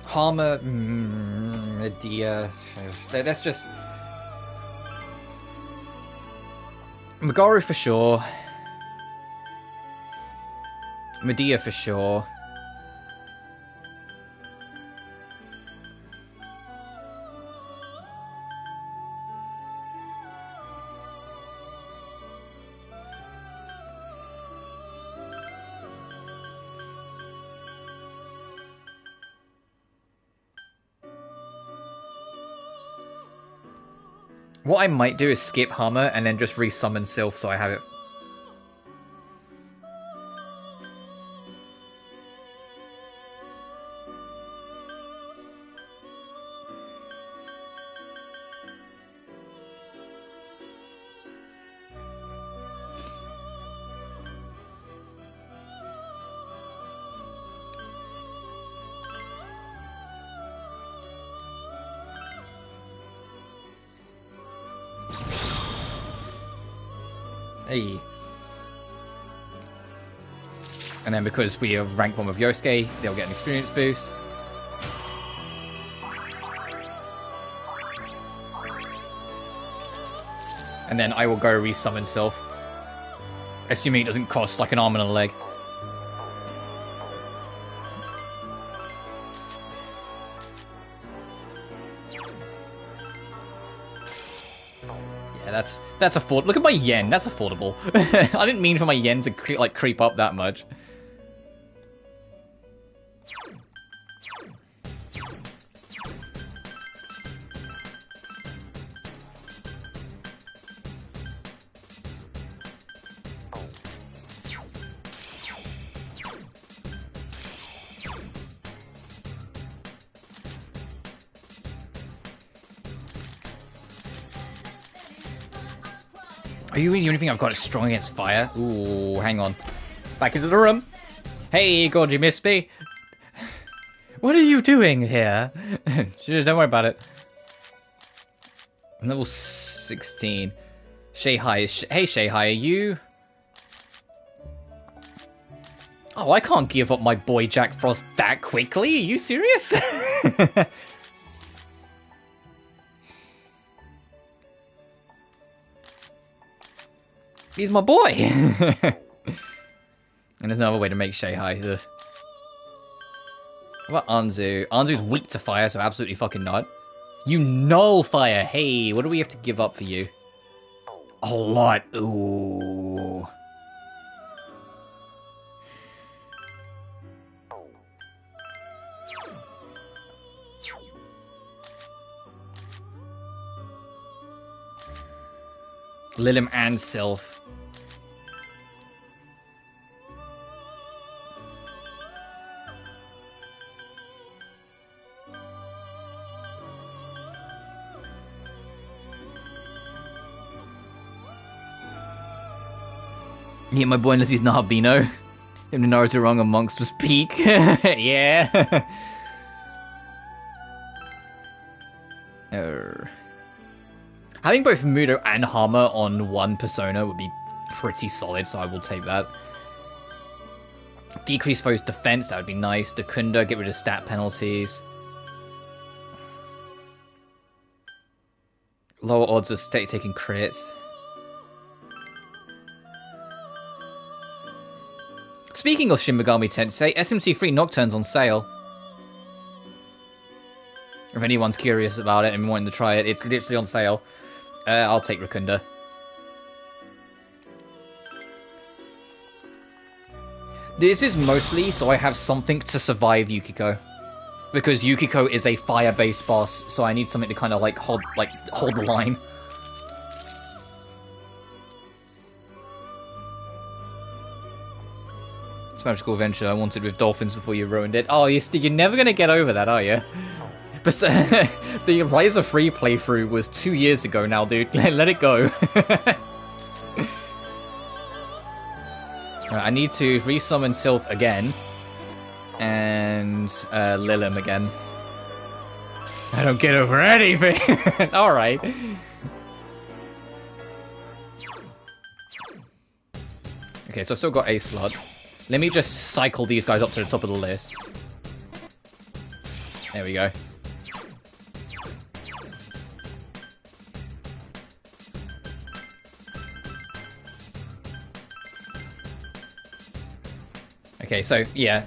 Harmer, Medea. That's just Magaru for sure. Medea for sure. What I might do is skip Hammer and then just resummon Sylph so I have it. Hey. And then because we have rank 1 with Yosuke, they'll get an experience boost. And then I will go resummon Sylph. Assuming it doesn't cost like an arm and a leg. That's affordable. Look at my yen. That's affordable. I didn't mean for my yen to creep up that much. Are you really the only thing I've got is strong against fire? Ooh, hang on. Back into the room. Hey, God, you missed me. What are you doing here? Just don't worry about it. I'm level 16. Shay-Hi. Hey, Shay-Hi, are you... Oh, I can't give up my boy Jack Frost that quickly. Are you serious? He's my boy! And there's no other way to make Shay-Hi. What about Anzu? Anzu's weak to fire, so absolutely fucking not. You null fire! Hey, what do we have to give up for you? A lot. Ooh. Lilim and Sylph. Yeah, my boy unless he's Nahabino. Him and Naruto wrong amongst was peak. Yeah. Having both Mudo and Hama on one persona would be pretty solid, so I will take that. Decrease foe's defense, that would be nice. Dakunda, get rid of stat penalties. Lower odds of taking crits. Speaking of Shin Megami Tensei, SMT3 Nocturne's on sale. If anyone's curious about it and wanting to try it, it's literally on sale. I'll take Rakunda. This is mostly so I have something to survive Yukiko. Because Yukiko is a fire-based boss, so I need something to kind of like hold the line. It's Magical Adventure I wanted with dolphins before you ruined it. Oh, you're never gonna get over that, are you? But the Rise of Free playthrough was 2 years ago now, dude. Let it go. I need to resummon Sylph again. And Lilim again. I don't get over anything. Alright. Okay, so I've still got a slot. Let me just cycle these guys up to the top of the list. There we go. Okay, so, yeah,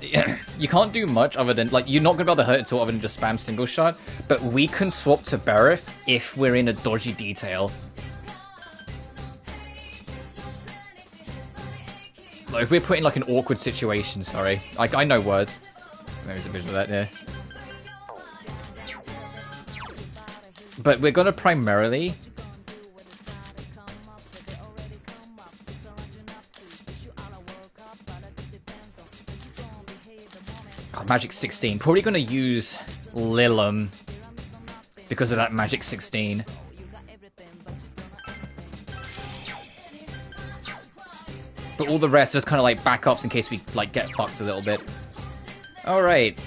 you can't do much other than, like, you're not going to be able to hurt it other than just spam single shot, but we can swap to Barith if we're in a dodgy detail. Like, if we're put in, like, an awkward situation, sorry. Like, I know words. There's a visual of that there. But we're going to primarily... Magic 16. Probably going to use Lilim because of that Magic 16. But all the rest is kind of like backups in case we like get fucked a little bit. All right.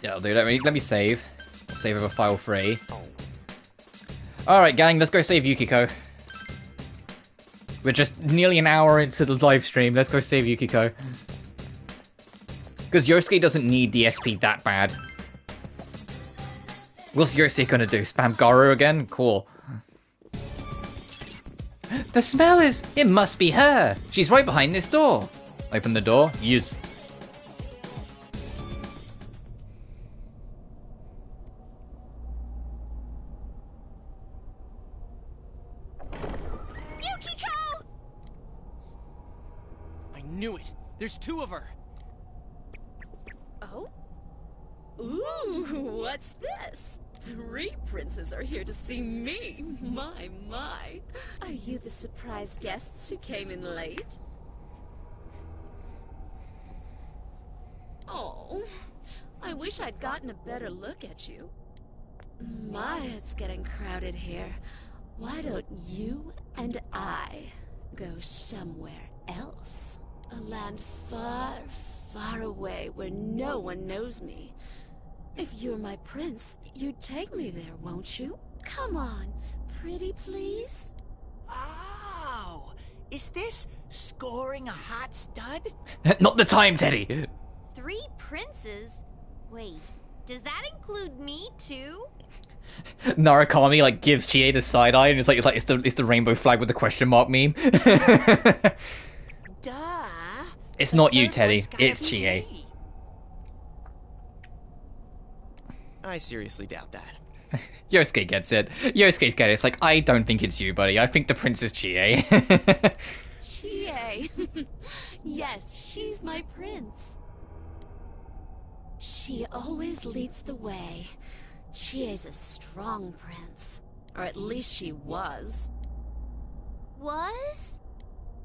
Yeah, I'll do that. Let me save. Save over file 3. Alright, gang, let's go save Yukiko. We're just nearly an hour into the live stream. Let's go save Yukiko. Because Yosuke doesn't need the SP that bad. What's Yosuke gonna do? Spam Garu again? Cool. The smell is... It must be her! She's right behind this door! Open the door? Use... Knew it. There's 2 of her. Oh? Ooh, what's this? 3 princes are here to see me. My. Are you the surprise guests who came in late? Oh, I wish I'd gotten a better look at you. My, it's getting crowded here. Why don't you and I go somewhere else? A land far, far away where no one knows me. If you're my prince, you'd take me there, won't you? Come on, pretty please? Oh, is this scoring a hot stud? Not the time, Teddy! 3 princes? Wait, does that include me too? Narukami like gives Chie the side eye and it's the rainbow flag with the question mark meme. Duh. It's not you, Teddy. It's Chie. I seriously doubt that. Yosuke gets it. Yosuke's get it. It's like, I don't think it's you, buddy. I think the prince is Chie. Chie. Yes, she's my prince. She always leads the way. Chie's a strong prince. Or at least she was. Was?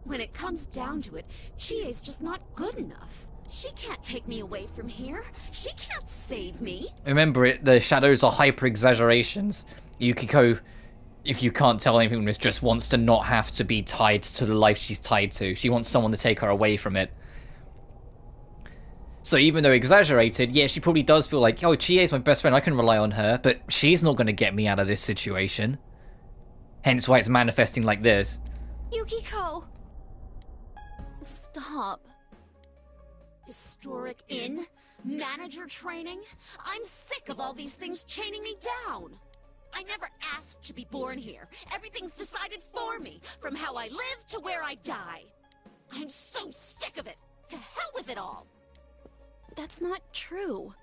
When it comes down to it, Chie's just not good enough. She can't take me away from here. She can't save me. Remember it, the shadows are hyper-exaggerations. Yukiko, if you can't tell anything from this, just wants to not have to be tied to the life she's tied to. She wants someone to take her away from it. So even though exaggerated, yeah, she probably does feel like, oh, Chie's my best friend, I can rely on her, but she's not going to get me out of this situation. Hence why it's manifesting like this. Yukiko! Stop. Historic inn? Manager training? I'm sick of all these things chaining me down. I never asked to be born here. Everything's decided for me, from how I live to where I die. I'm so sick of it. To hell with it all. That's not true.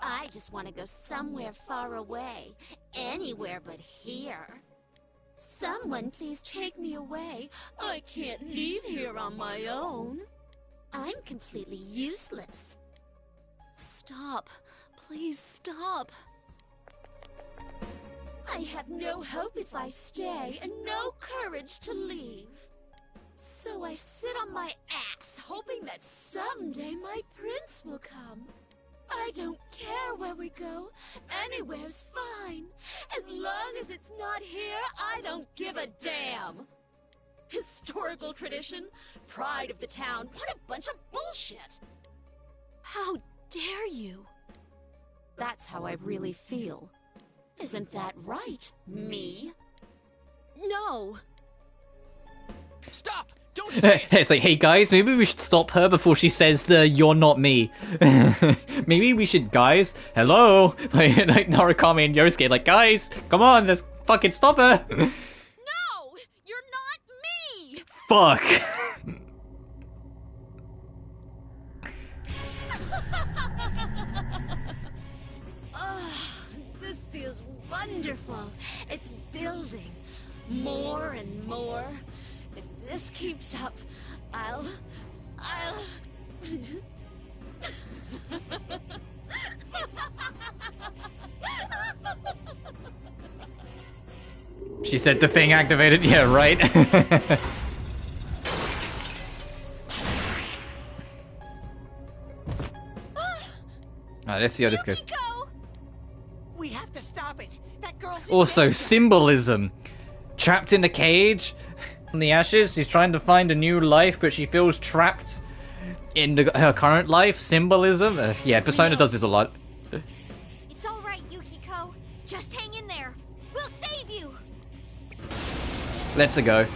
I just want to go somewhere far away. Anywhere but here. Someone please take me away. I can't leave here on my own. I'm completely useless. Stop. Please stop. I have no hope if I stay, and no courage to leave. So I sit on my ass, hoping that someday my prince will come. I don't care where we go. Anywhere's fine. As long as it's not here, I don't give a damn. Historical tradition, pride of the town, what a bunch of bullshit. How dare you? That's how I really feel. Isn't that right, me? No. Stop! Don't say it! It's like, hey guys, maybe we should stop her before she says the "you're not me." Maybe we should, guys. Hello, like Narukami and Yosuke, like, guys, come on, let's fucking stop her. No! You're not me! Fuck. This feels wonderful. It's building. More and more. If this keeps up, I'll... She said the thing activated. Yeah, right. Alright, let's see how this goes. Yukiko! We have to stop it. That girl's in Also, danger. symbolism. Trapped in a cage, in the ashes, she's trying to find a new life, but she feels trapped in her current life. Symbolism. Yeah, Persona does this a lot. It's all right, Yukiko. Just hang in there. We'll save you. Let's go.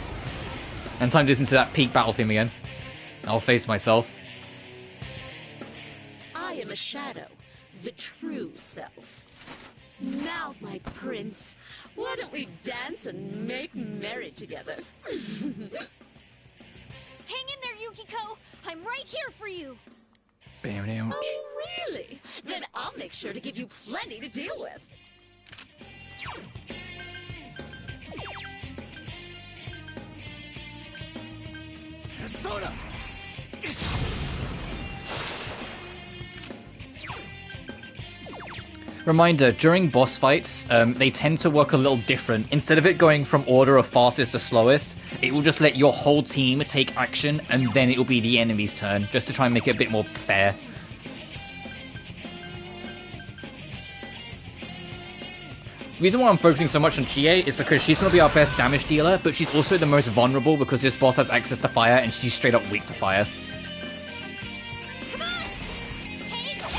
And time to listen to that peak battle theme again. I'll face myself. I am a shadow, the true self. Now, my prince, why don't we dance and make merry together? Hang in there, Yukiko. I'm right here for you. Bam. Oh, really? Then I'll make sure to give you plenty to deal with. Persona! Reminder, during boss fights, they tend to work a little different. Instead of it going from order of fastest to slowest, it will just let your whole team take action, and then it will be the enemy's turn, just to try and make it a bit more fair. The reason why I'm focusing so much on Chie is because she's going to be our best damage dealer, but she's also the most vulnerable because this boss has access to fire, and she's straight up weak to fire. Come on. Take this.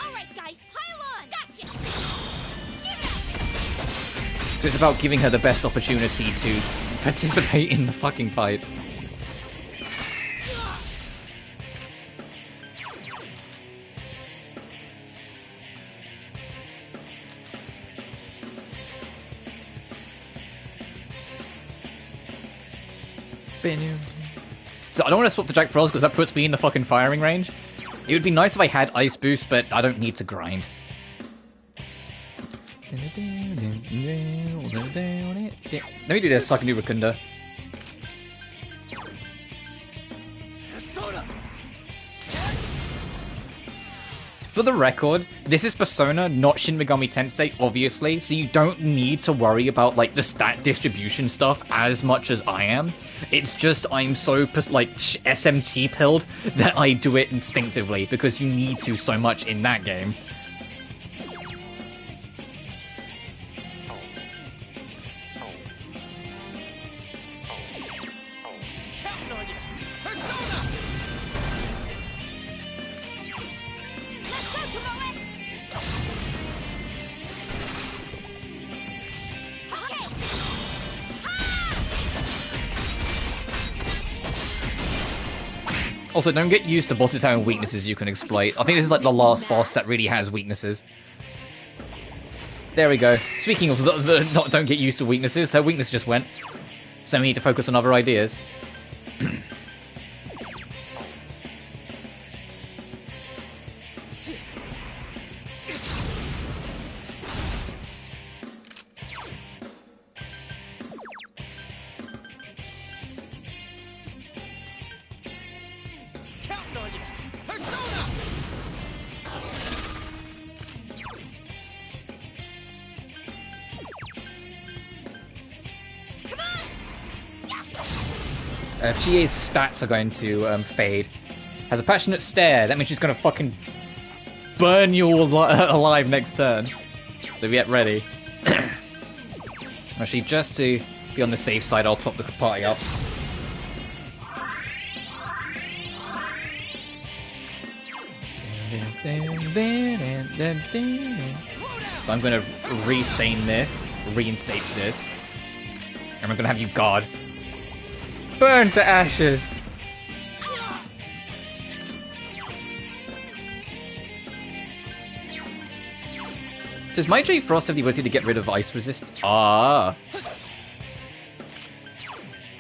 All right, guys, pile on. Gotcha. Give it up. So it's about giving her the best opportunity to participate in the fucking fight. So I don't want to swap to Jack Frost because that puts me in the fucking firing range. It would be nice if I had Ice Boost, but I don't need to grind. Let me do this so I can do Rakunda. Persona! I For the record, this is Persona, not Shin Megami Tensei, obviously, so you don't need to worry about, like, the stat distribution stuff as much as I am. It's just I'm so, like, SMT pilled that I do it instinctively, because you need to so much in that game. Counting on you. Persona! Let's go, Tomoe! Okay! Also, don't get used to bosses having weaknesses you can exploit. I think this is like the last boss that really has weaknesses. There we go. Speaking of don't get used to weaknesses, her weakness just went. So we need to focus on other ideas. Counting on you. Persona! Come on! GA's stats are going to fade. Has a passionate stare. That means she's going to fucking burn you all alive next turn. So get ready. Actually, just to be on the safe side, I'll top the party up. So I'm going to reinstate this, and I'm going to have you guard. Burn to ashes! Does my J Frost have the ability to get rid of ice resist? Ah.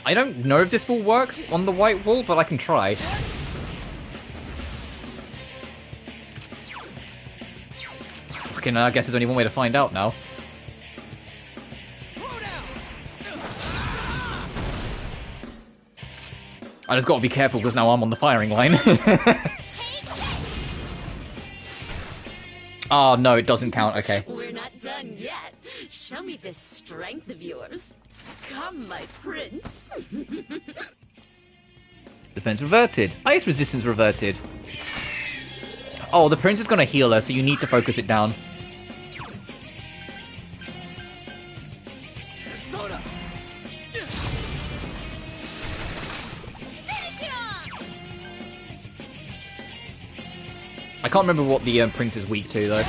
I don't know if this will work on the white wall, but I can try. Fucking, I guess there's only one way to find out now. I just gotta be careful because now I'm on the firing line. Oh no, it doesn't count, okay. We're not done yet. Show me this strength of yours. Come, my prince. Defense reverted. Ice resistance reverted. Oh, the prince is gonna heal her, so you need to focus it down. Persona! I can't remember what the prince is weak to, though.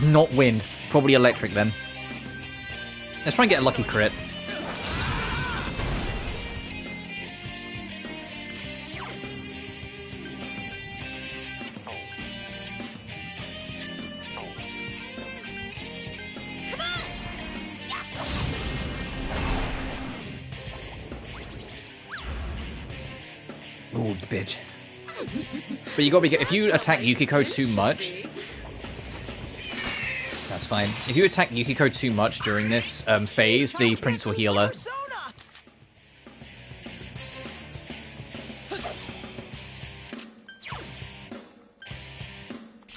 Not wind. Probably electric, then. Let's try and get a lucky crit. Ooh, bitch. But you gotta be if you attack Yukiko too much. That's fine. If you attack Yukiko too much during this phase, the prince will heal her. Persona!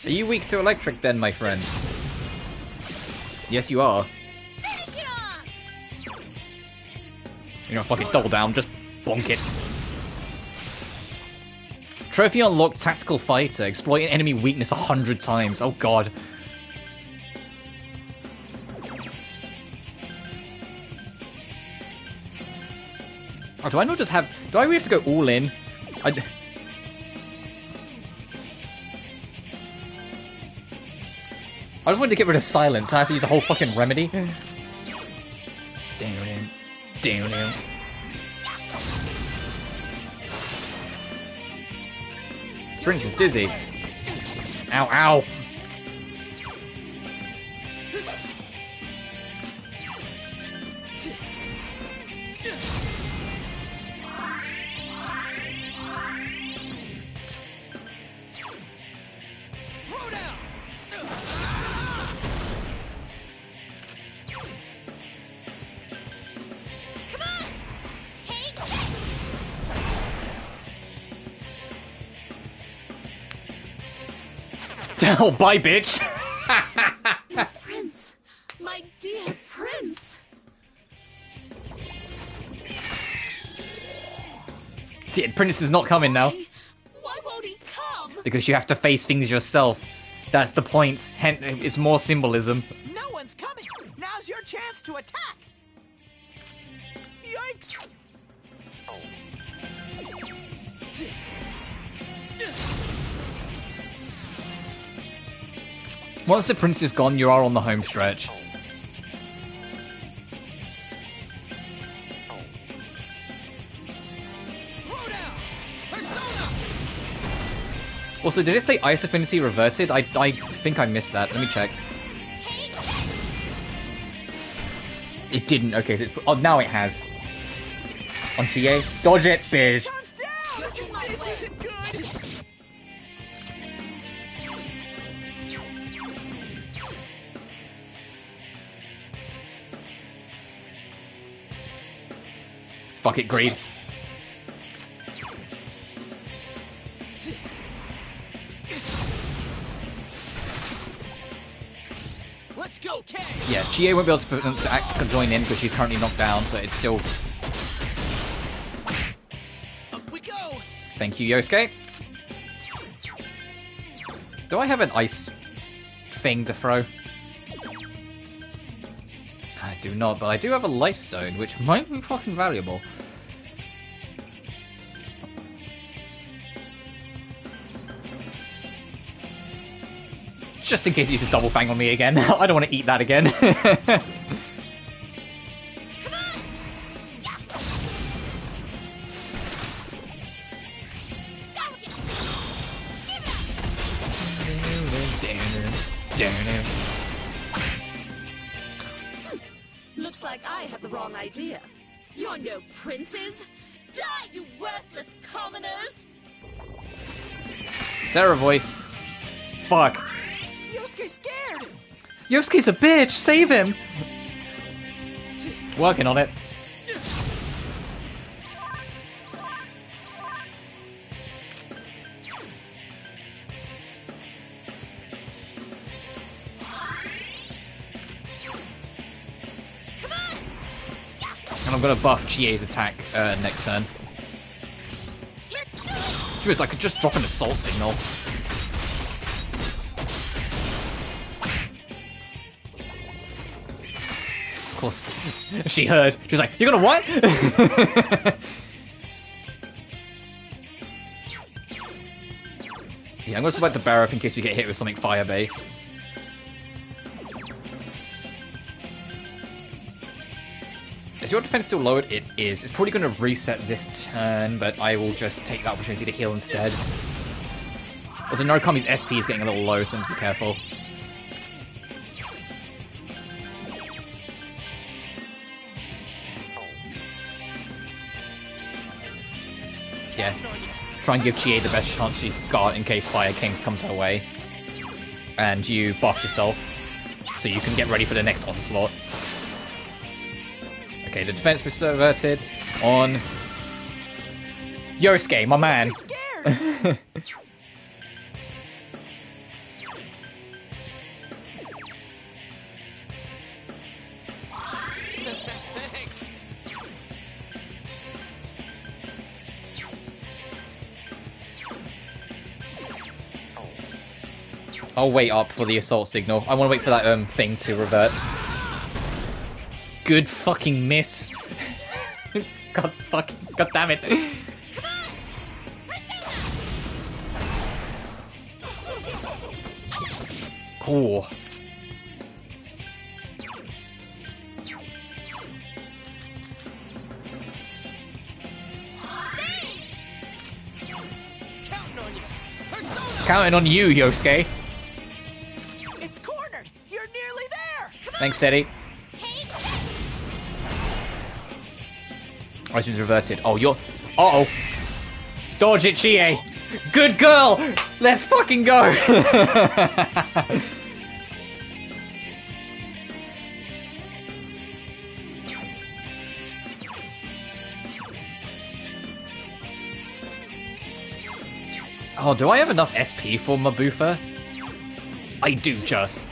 Are you weak to electric then, my friend? Yes, you are. You know, fucking double down, just bonk it. Trophy unlocked tactical fighter. Exploit an enemy weakness 100 times. Oh god. Oh, do I not just have... Do I really have to go all in? I just wanted to get rid of silence. I have to use a whole fucking remedy. Damn. Prince is dizzy. Ow, ow. Throw down! Come on! Take this! Oh, bye, bitch. Prince, my dear Prince. Prince is not coming now. Why won't he come? Because you have to face things yourself. That's the point. Hence, it's more symbolism. No one's coming. Now's your chance to attack. Yikes! Once the prince is gone, you are on the home stretch. Throw down! Persona! Also, did it say Ice Affinity reverted? I think I missed that. Let me check. It didn't. Okay, so it's... Oh, now it has. On GA. Dodge it, bitch! Guns down! This isn't good! Fuck it, greed. Let's go, K! Yeah, GA won't be able to join in because she's currently knocked down, so it's still... Up we go! Thank you, Yosuke. Do I have an ice thing to throw? I do not, but I do have a life stone, which might be fucking valuable. Just in case he uses double fang on me again. I don't want to eat that again. Looks like I had the wrong idea. You're no princes. Die, you worthless commoners! Terror voice. Fuck. Yosuke's scared! Yosuke's a bitch! Save him! Working on it. And I'm gonna buff GA's attack next turn. Dude, I could just drop an assault signal. Of course, she heard. She was like, "You're gonna what?" Yeah, I'm gonna select the Barrow in case we get hit with something fire-based. Is your defense still lowered? It is. It's probably going to reset this turn, but I will just take the opportunity to heal instead. Also, Narukami's SP is getting a little low, so I need to be careful. Yeah. Try and give Chie the best chance she's got in case Fire King comes her way. And you buff yourself, so you can get ready for the next onslaught. Okay, the defense was reverted on Yosuke, my man. Scared! Thanks! I'll wait up for the assault signal. I want to wait for that thing to revert. Good fucking miss. God damn it. Cool. Counting on you! Persona! Counting on you, Yosuke. It's cornered! You're nearly there! Thanks, Teddy. I should reverted. Oh, you're... Uh-oh. Dodge it, Chie. Good girl! Let's fucking go! Oh, do I have enough SP for Mabufa? I do just.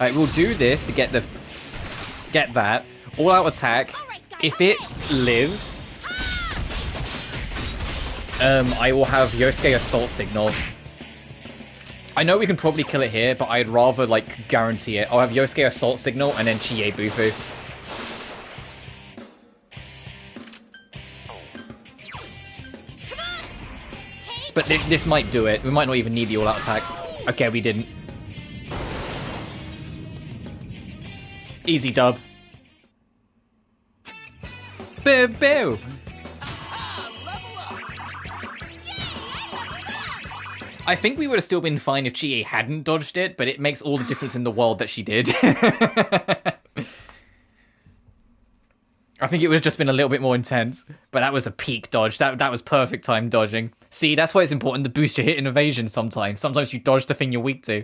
Alright, we'll do this to get that. All out attack. If it lives, I will have Yosuke Assault Signal. I know we can probably kill it here, but I'd rather, like, guarantee it. I'll have Yosuke Assault Signal and then Chie Bufu. But this might do it. We might not even need the all-out attack. Okay, we didn't. Easy dub. Boo boo! I think we would have still been fine if Chie hadn't dodged it, but it makes all the difference in the world that she did. I think it would have just been a little bit more intense, but that was a peak dodge. That was perfect time dodging. See, that's why it's important to boost your hit and evasion sometimes. Sometimes you dodge the thing you're weak to.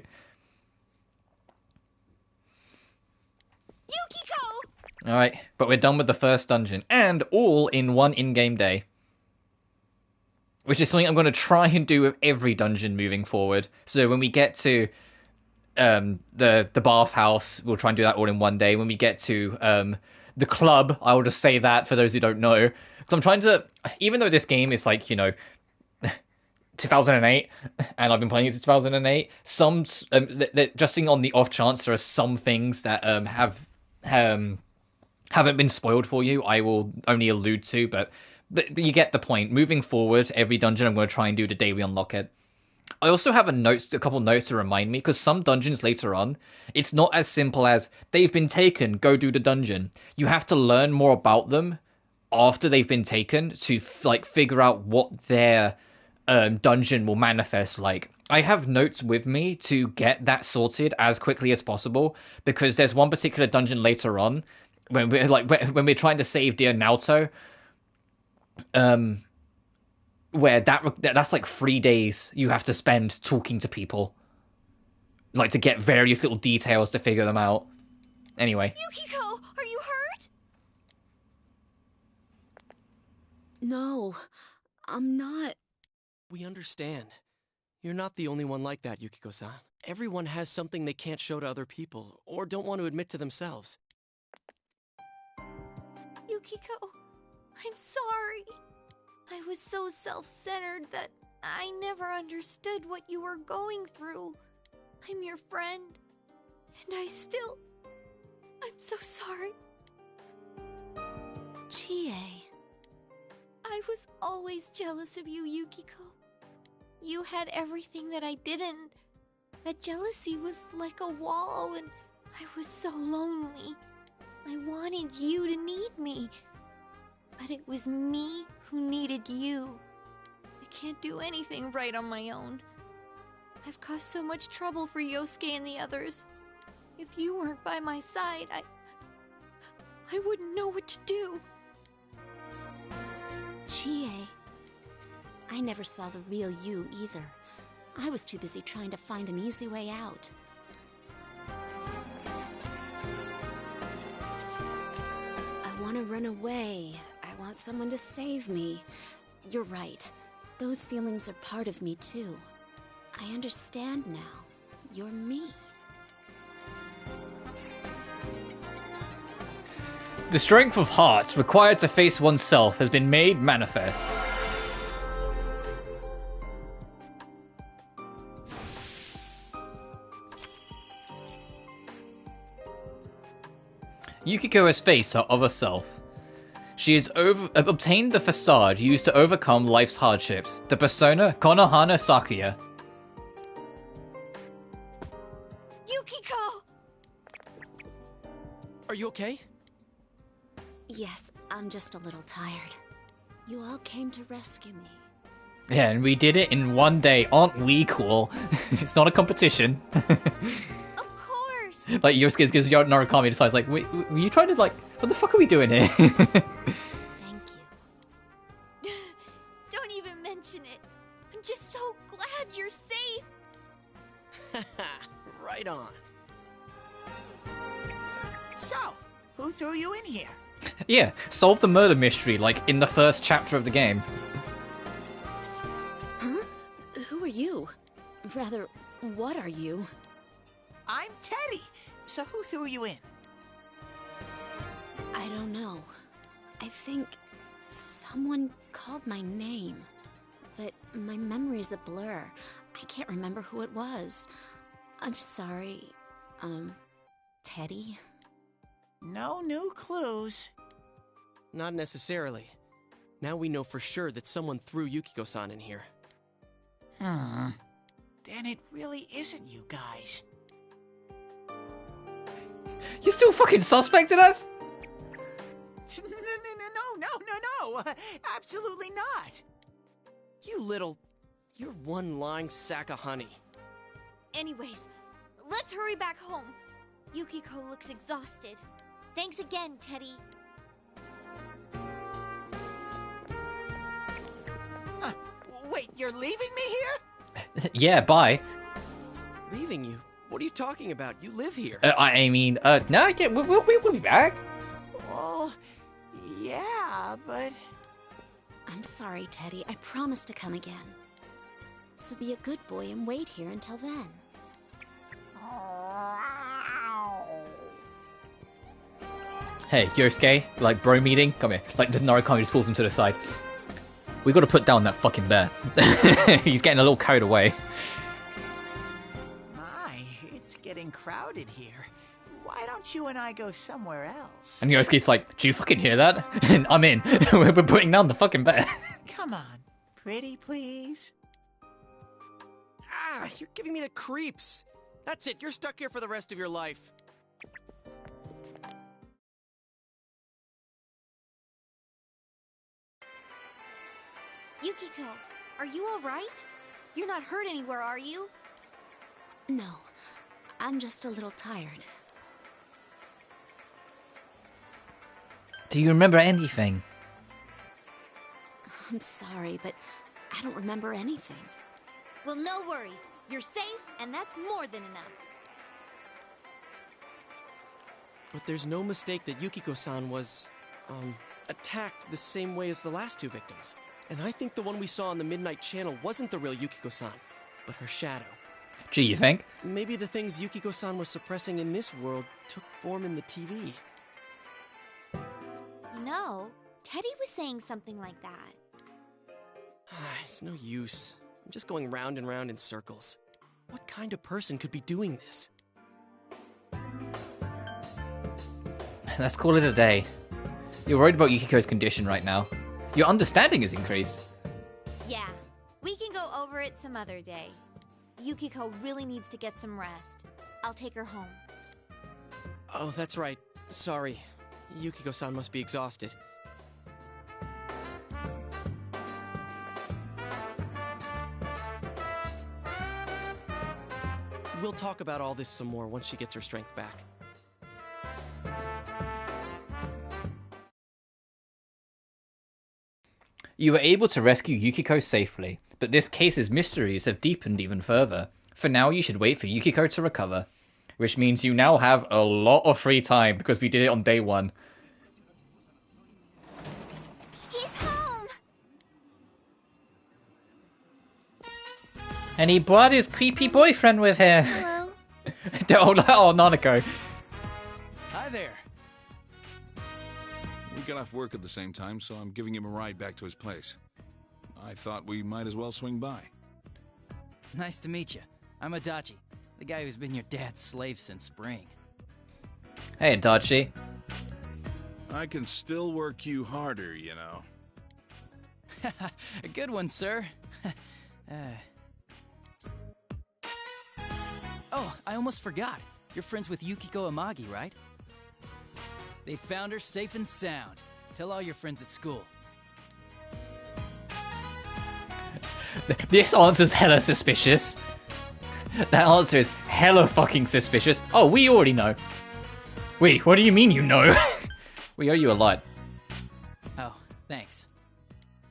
Yukiko! Alright, but we're done with the first dungeon, and all in one in-game day. Which is something I'm going to try and do with every dungeon moving forward. So when we get to the bathhouse, we'll try and do that all in one day. When we get to the club, I will just say that for those who don't know. Because I'm trying to, even though this game is like, 2008, and I've been playing it since 2008, just seeing on the off chance there are some things that haven't been spoiled for you, I will only allude to, but you get the point. Moving forward, every dungeon I'm going to try and do the day we unlock it. I also have a couple notes to remind me, because some dungeons later on, it's not as simple as, they've been taken, go do the dungeon. You have to learn more about them after they've been taken to figure out what their dungeon will manifest like. I have notes with me to get that sorted as quickly as possible, because there's one particular dungeon later on, when we're trying to save dear Naoto, where that's like 3 days you have to spend talking to people, like to get various little details to figure them out. Anyway. Yukiko, are you hurt? No, I'm not. We understand. You're not the only one like that, Yukiko-san. Everyone has something they can't show to other people, or don't want to admit to themselves. Yukiko, I'm sorry. I was so self-centered that I never understood what you were going through. I'm your friend, and I'm so sorry. Chie. I was always jealous of you, Yukiko. You had everything that I didn't. That jealousy was like a wall, and I was so lonely. I wanted you to need me, but it was me who needed you. I can't do anything right on my own. I've caused so much trouble for Yosuke and the others. If you weren't by my side, I wouldn't know what to do. Chie. I never saw the real you either. I was too busy trying to find an easy way out. I want to run away. I want someone to save me. You're right. Those feelings are part of me too. I understand now. You're me. The strength of heart required to face oneself has been made manifest. Yukiko has faced her other self. She has obtained the facade used to overcome life's hardships, the persona Konohana Sakuya. Yukiko! Are you okay? Yes, I'm just a little tired. You all came to rescue me. Yeah, and we did it in one day. Aren't we cool? It's not a competition. Of course! Like, Yosuke gives Narukami decides, like, wait, were you trying to, like, what the fuck are we doing here? Thank you. Don't even mention it. I'm just so glad you're safe. Right on. So, who threw you in here? Yeah, solve the murder mystery, like, in the first chapter of the game. Huh? Who are you? Rather, what are you? I'm Teddy. So who threw you in? I don't know. I think someone called my name, but my memory's a blur. I can't remember who it was. I'm sorry, Teddy? No new clues. Not necessarily. Now we know for sure that someone threw Yukiko-san in here. Then it really isn't you guys. You still fucking suspected us? No. Absolutely not. You're one lying sack of honey. Anyways, let's hurry back home. Yukiko looks exhausted. Thanks again, Teddy. Wait, you're leaving me here? Yeah, bye. Leaving you? What are you talking about? You live here. I mean, no, yeah, we'll be back. Well, yeah, but... I'm sorry, Teddy. I promise to come again. So be a good boy and wait here until then. Hey, Yosuke, like bro meeting, come here. Like, does Narukami just pulls him to the side. We gotta put down that fucking bear. He's getting a little carried away. My, it's getting crowded here. Why don't you and I go somewhere else? And Yosuke's like, do you fucking hear that? And I'm in. We're putting down the fucking bear. Come on, pretty please. Ah, you're giving me the creeps. That's it. You're stuck here for the rest of your life. Yukiko, are you alright? You're not hurt anywhere, are you? No, I'm just a little tired. Do you remember anything? I'm sorry, but I don't remember anything. Well, no worries. You're safe, and that's more than enough. But there's no mistake that Yukiko-san was, attacked the same way as the last two victims. And I think the one we saw on the Midnight Channel wasn't the real Yukiko-san, but her shadow. Gee, you think? Maybe the things Yukiko-san was suppressing in this world took form in the TV. No, Teddy was saying something like that. It's no use. I'm just going round and round in circles. What kind of person could be doing this? Let's call it a day. You're worried about Yukiko's condition right now. Your understanding has increased. Yeah, we can go over it some other day. Yukiko really needs to get some rest. I'll take her home. Oh, that's right. Sorry. Yukiko-san must be exhausted. We'll talk about all this some more once she gets her strength back. You were able to rescue Yukiko safely, but this case's mysteries have deepened even further. For now, you should wait for Yukiko to recover. Which means you now have a lot of free time, because we did it on day one. He's home! And he brought his creepy boyfriend with him. Hello? Oh, Nanako. Hi there. We got off work at the same time, so I'm giving him a ride back to his place. I thought we might as well swing by. Nice to meet you. I'm Adachi, the guy who's been your dad's slave since spring. Hey, Adachi. I can still work you harder, you know. A good one, sir. Oh, I almost forgot. You're friends with Yukiko Amagi, right? They found her safe and sound. Tell all your friends at school. This answer's hella suspicious. That answer is hella fucking suspicious. Oh, we already know. Wait, what do you mean you know? We owe you a lot. Oh, thanks.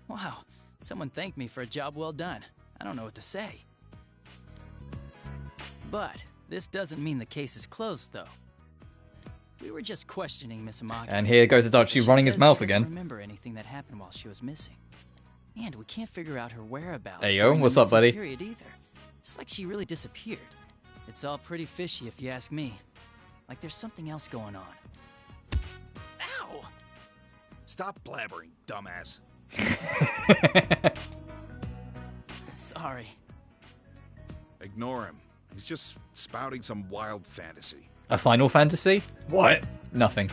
Wow, someone thanked me for a job well done. I don't know what to say. But this doesn't mean the case is closed, though. We were just questioning Miss Amagi. And here goes Adachi running his mouth She again. doesn't remember anything that happened while she was missing. And we can't figure out her whereabouts. Hey, yo, during the what's up, missing buddy? period either. It's like she really disappeared. It's all pretty fishy if you ask me. Like there's something else going on. Ow! Stop blabbering, dumbass. Sorry. Ignore him. He's just spouting some wild fantasy. A Final Fantasy? What? Nothing.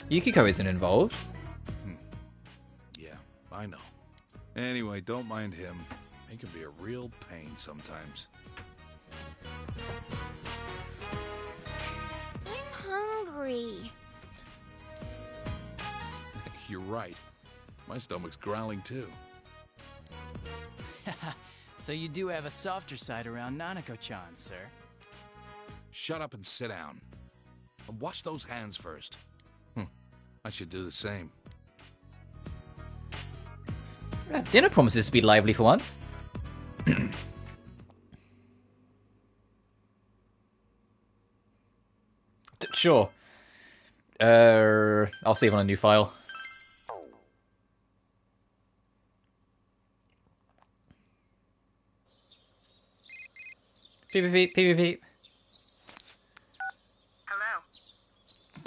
Yukiko isn't involved. Yeah, I know. Anyway, don't mind him. He can be a real pain sometimes. I'm hungry. You're right. My stomach's growling too. So you do have a softer side around Nanako-chan, sir. Shut up and sit down. And wash those hands first. I should do the same. Dinner promises to be lively for once. Sure. I'll save on a new file. Beep, beep, beep, beep, beep. Hello.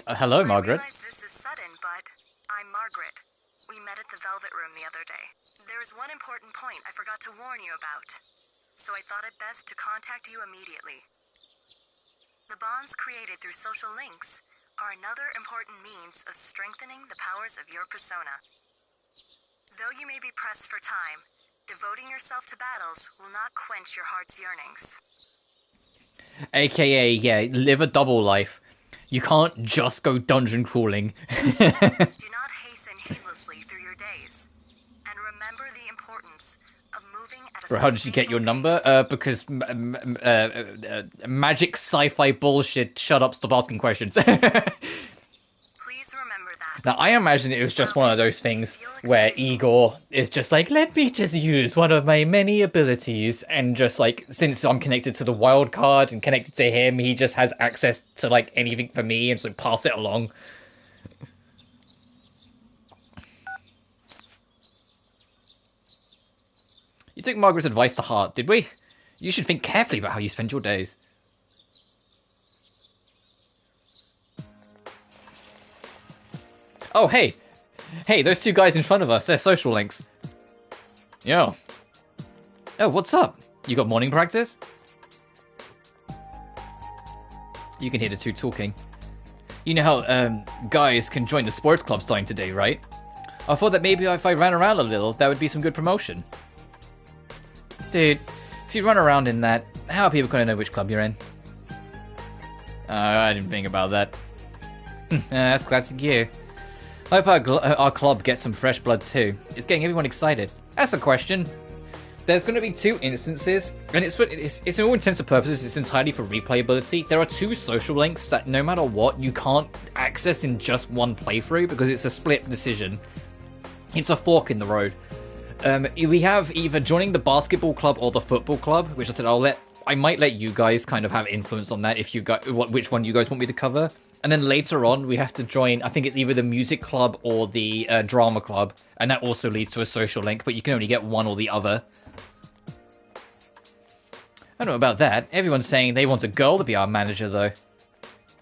Hello, Margaret. I realize this is sudden, but I'm Margaret. We met at the Velvet Room the other day. There is one important point I forgot to warn you about, so I thought it best to contact you immediately. The bonds created through social links are another important means of strengthening the powers of your persona. Though you may be pressed for time, devoting yourself to battles will not quench your heart's yearnings. AKA, yeah, live a double life. You can't just go dungeon crawling. Do not hasten heedlessly through your days, and remember the importance of moving at a How did you get your number? Because magic sci-fi bullshit. Shut up, stop asking questions. Please remember that. Now, I imagine it was just one of those things where Igor is just like, let me just use one of my many abilities, and just like, since I'm connected to the wild card and connected to him, he just has access to like anything for me, and so pass it along. You took Margaret's advice to heart, did we? You should think carefully about how you spend your days. Oh, hey! Hey, those two guys in front of us, they're social links. Yo. Oh, what's up? You got morning practice? You can hear the two talking. You know how, guys can join the sports club starting today, right? I thought that maybe if I ran around a little, that would be some good promotion. Dude, if you run around in that, how are people going to know which club you're in? I didn't think about that. That's classic you. I hope our club gets some fresh blood too. It's getting everyone excited. That's a question. There's going to be two instances, and it's in all intents and purposes, it's entirely for replayability. There are two social links that no matter what, you can't access in just one playthrough because it's a split decision. It's a fork in the road. We have either joining the basketball club or the football club, which I said I might let you guys kind of have influence on that if you got which one you guys want me to cover. And then later on, we have to join, I think it's either the music club or the drama club, and that also leads to a social link, but you can only get one or the other. I don't know about that. Everyone's saying they want a girl to be our manager, though.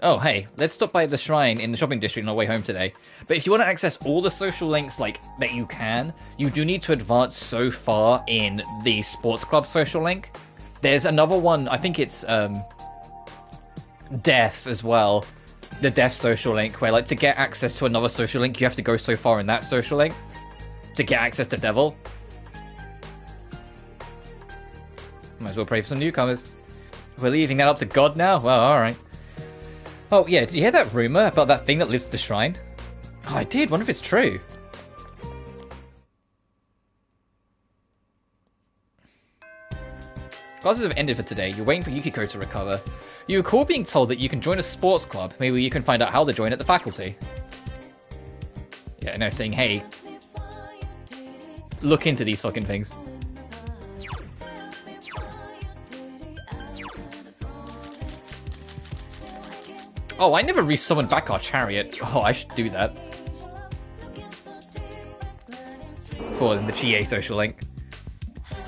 Oh, hey, let's stop by the shrine in the shopping district on our way home today. But if you want to access all the social links that you can, you do need to advance so far in the sports club social link. There's another one, I think it's Deaf as well. The Deaf social link, where to get access to another social link, you have to go so far in that social link to get access to Devil. Might as well pray for some newcomers. We're leaving that up to God now? Well, alright. Oh, yeah, did you hear that rumor about that thing that lives at the shrine? Oh, I did. Wonder if it's true. Classes have ended for today. You're waiting for Yukiko to recover. You recall being told that you can join a sports club. Maybe you can find out how to join at the faculty. Yeah, no, saying, hey, look into these fucking things. Oh, I never resummoned back our chariot. Oh, I should do that. For the GA social link.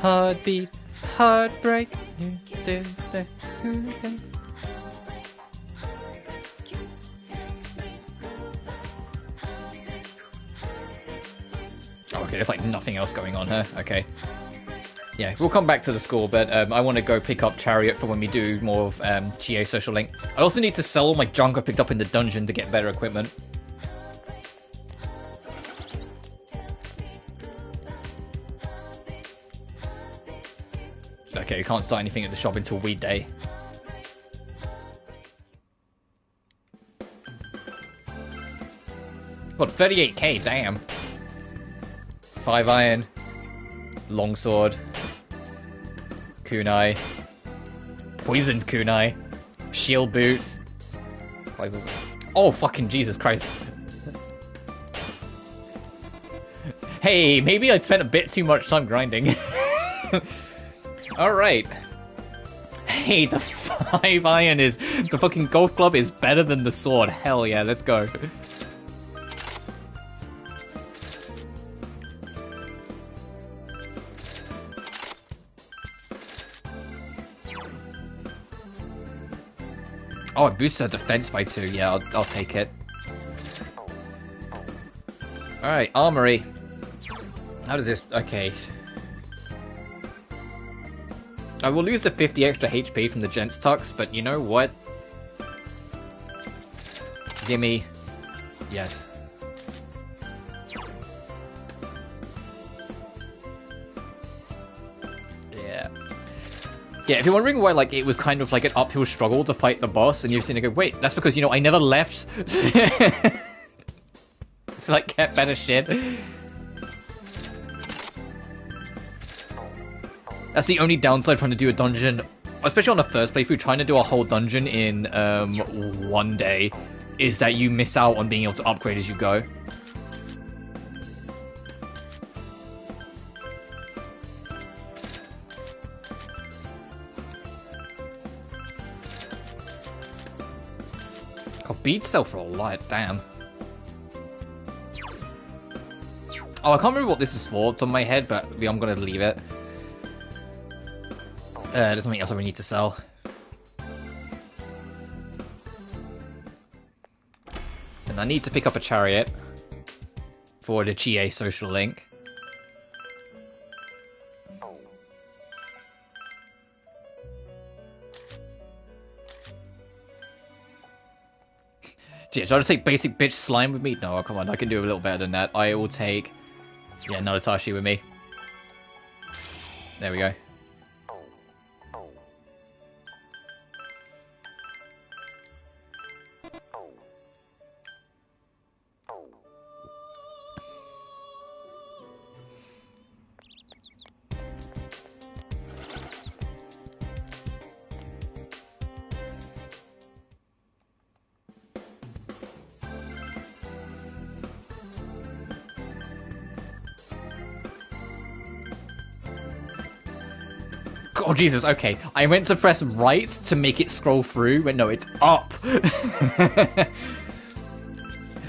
Heartbeat, heartbreak. Okay, there's like nothing else going on here. Okay. Yeah, we'll come back to the score, but I want to go pick up Chariot for when we do more of GA Social Link. I also need to sell all my junk I picked up in the dungeon to get better equipment. Okay, we can't start anything at the shop until weed day. Got 38k, damn. 5 iron, longsword, kunai, poisoned kunai, shield boots. Oh, fucking Jesus Christ. Hey, maybe I'd spent a bit too much time grinding. Alright. Hey, the 5 iron is... The fucking golf club is better than the sword. Hell yeah, let's go. Oh, it boosts her defense by 2. Yeah, I'll take it. Alright, armory. How does this... Okay. I will lose the 50 extra HP from the Gents Tux, but you know what? Gimme. Yes. Yeah. Yeah, if you're wondering why, like, it was kind of like an uphill struggle to fight the boss, and you're sitting there go, wait, that's because, you know, I never left. It's like, get better shit. That's the only downside from to do a dungeon, especially on the first playthrough, trying to do a whole dungeon in one day, is that you miss out on being able to upgrade as you go. God, beads sell for a lot, damn. Oh, I can't remember what this is for, it's on my head, but I'm gonna leave it. There's something else I need to sell. And I need to pick up a chariot for the GA Social Link. Yeah, should I just take basic bitch slime with me? No, come on, I can do a little better than that. I will take... Yeah, Narutashi with me. There we go. Oh, Jesus, okay. I went to press right to make it scroll through, but no, it's up. That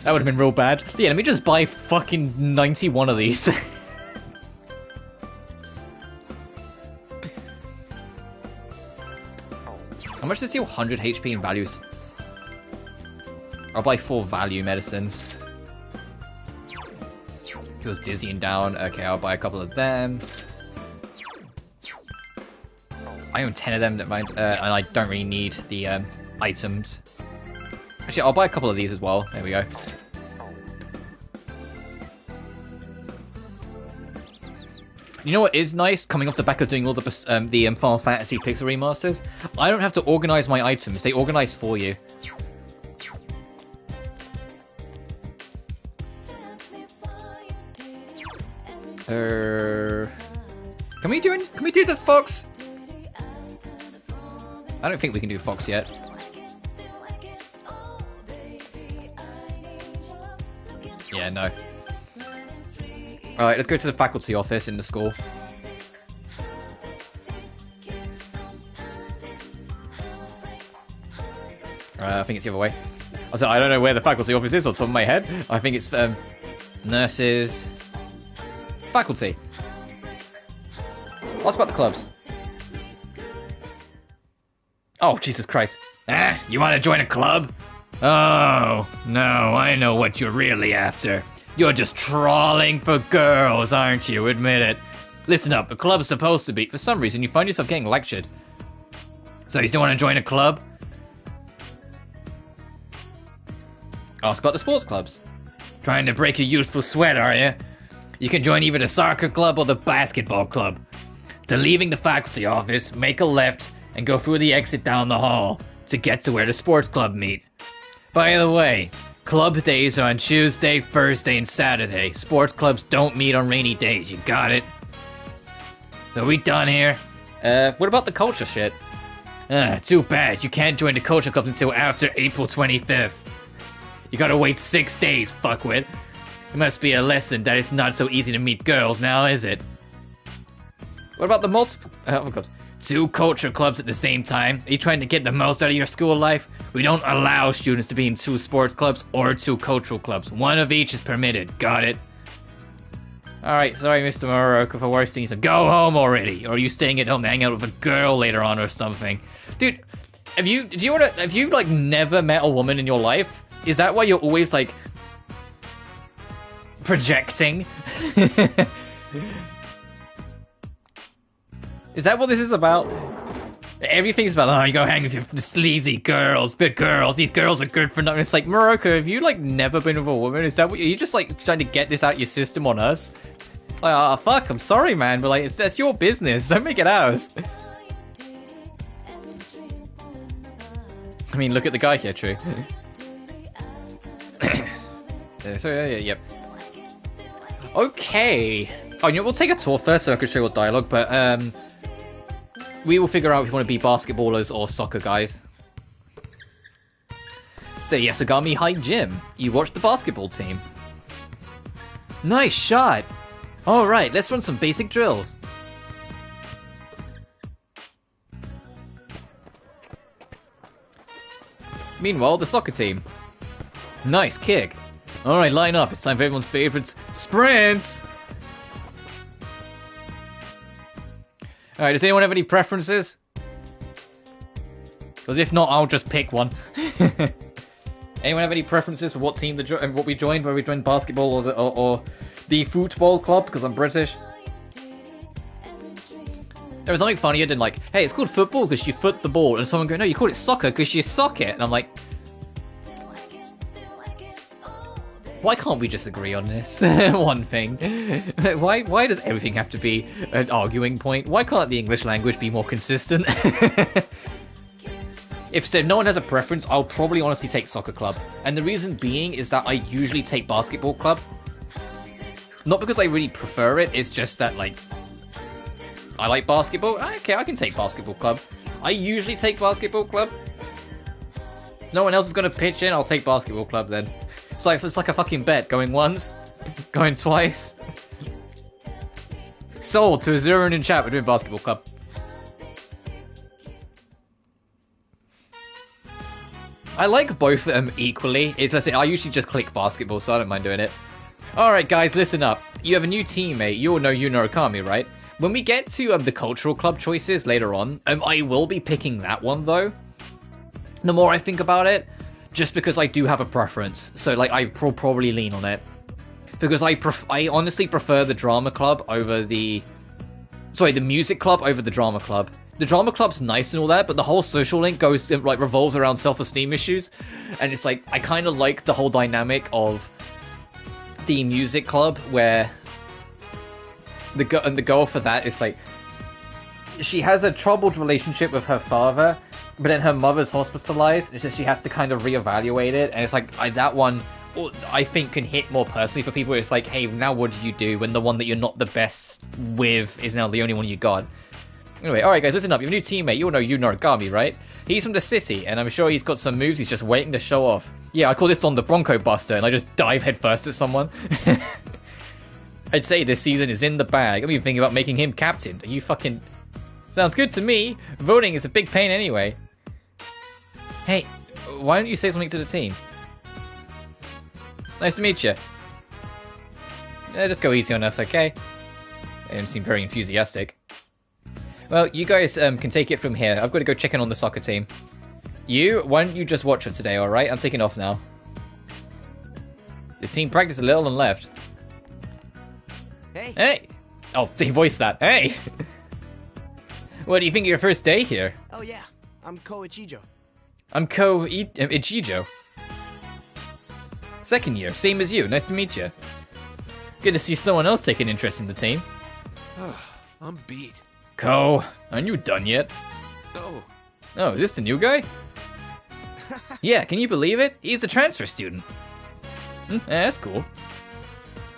would have been real bad. Yeah, let me just buy fucking 91 of these. How much does heal 100 HP in values? I'll buy 4 value medicines. Feels dizzy and down. Okay, I'll buy a couple of them. I own 10 of them, and I don't really need the items. Actually, I'll buy a couple of these as well. There we go. You know what is nice? Coming off the back of doing all the Final Fantasy Pixel remasters, I don't have to organize my items. They organize for you. Can we do the fox? I don't think we can do fox yet. Yeah, no. Alright, let's go to the faculty office in the school. I think it's the other way. I don't know where the faculty office is on top of my head. I think it's nurses... Faculty. Ask about the clubs. Oh, Jesus Christ. You want to join a club? Oh, no, I know what you're really after. You're just trawling for girls, aren't you? Admit it. Listen up, a club's supposed to be. For some reason, you find yourself getting lectured. So you still want to join a club? Ask about the sports clubs. Trying to break your youthful sweat, are you? You can join either the soccer club or the basketball club. To leaving the faculty office, make a left and go through the exit down the hall to get to where the sports club meet. By the way, club days are on Tuesday, Thursday, and Saturday. Sports clubs don't meet on rainy days, you got it? So we done here? What about the culture shit? Too bad, you can't join the culture clubs until after April 25th. You gotta wait 6 days, fuckwit. It must be a lesson that it's not so easy to meet girls now, is it? What about the multiple... oh, God. 2 culture clubs at the same time? Are you trying to get the most out of your school life? We don't allow students to be in 2 sports clubs or 2 cultural clubs. 1 of each is permitted. Got it? Alright, sorry Mr. Morocco for wasting you. So go home already. Or are you staying at home to hang out with a girl later on or something? Dude, have you like never met a woman in your life? Is that why you're always like projecting? Is that what this is about? Everything's about, oh, you go hang with your sleazy girls. These girls are good for nothing. It's like, Morocco, have you like never been with a woman? Is that what, are you just like trying to get this out your system on us? Like, oh fuck, I'm sorry man, but like, that's your business. Don't make it ours. I mean, look at the guy here, true. So yep. Okay. Oh, you know, we'll take a tour first so I can show you what dialogue, but we will figure out if you want to be basketballers or soccer guys. The Yasogami High Gym. You watch the basketball team. Nice shot. Alright, let's run some basic drills. Meanwhile, the soccer team. Nice kick. Alright, line up. It's time for everyone's favorites. Sprints! Alright, does anyone have any preferences? Because if not, I'll just pick one. Anyone have any preferences for what team what we joined? Whether we joined basketball or the football club? Because I'm British. There was something funnier than like, hey, it's called football because you foot the ball. And someone go, no, you call it soccer because you sock it. And I'm like... why can't we just agree on this? One thing. Why does everything have to be an arguing point? Why can't the English language be more consistent? If no one has a preference, I'll probably honestly take soccer club. And the reason being is that I usually take basketball club. Not because I really prefer it, it's just that, like, I like basketball. Okay, I can take basketball club. I usually take basketball club. No one else is going to pitch in, I'll take basketball club then. It's like a fucking bet. Going once, going twice. Sold to Azura in chat. We're doing basketball club. I like both of them equally. Let's say I usually just click basketball, so I don't mind doing it. Alright guys, listen up. You have a new teammate. You all know Yuno Okami, right? When we get to the cultural club choices later on, I will be picking that one though. The more I think about it, just because I do have a preference. So like I probably lean on it. Because I honestly prefer the drama club over the music club over the drama club. The drama club's nice and all that, but the whole social link revolves around self-esteem issues. And it's like, I kind of like the whole dynamic of the music club where the girl for that is like, she has a troubled relationship with her father, but then her mother's hospitalized, and so she has to kind of reevaluate it. And it's like, that one, I think, can hit more personally for people. It's like, hey, now what do you do when the one that you're not the best with is now the only one you got? Anyway, alright guys, listen up. You have a new teammate. You all know Noragami, right? He's from the city, and I'm sure he's got some moves he's just waiting to show off. Yeah, I call this on the Bronco Buster, and I just dive headfirst at someone. I'd say this season is in the bag. I'm even thinking about making him captain. Are you fucking... Sounds good to me. Voting is a big pain anyway. Hey, why don't you say something to the team? Nice to meet you. Yeah, just go easy on us, okay? They didn't seem very enthusiastic. Well, you guys can take it from here. I've got to go check in on the soccer team. Why don't you just watch it today, alright? I'm taking off now. The team practiced a little and left. Hey. Hey! Oh, they voiced that. Hey! What do you think of your first day here? Oh yeah, I'm Ko Ichijo. I'm Ko Ichijo. Second year, same as you. Nice to meet you. Good to see someone else take an interest in the team. I'm beat. Ko, aren't you done yet? Oh. Oh, is this the new guy? Yeah, can you believe it? He's a transfer student. Yeah, that's cool.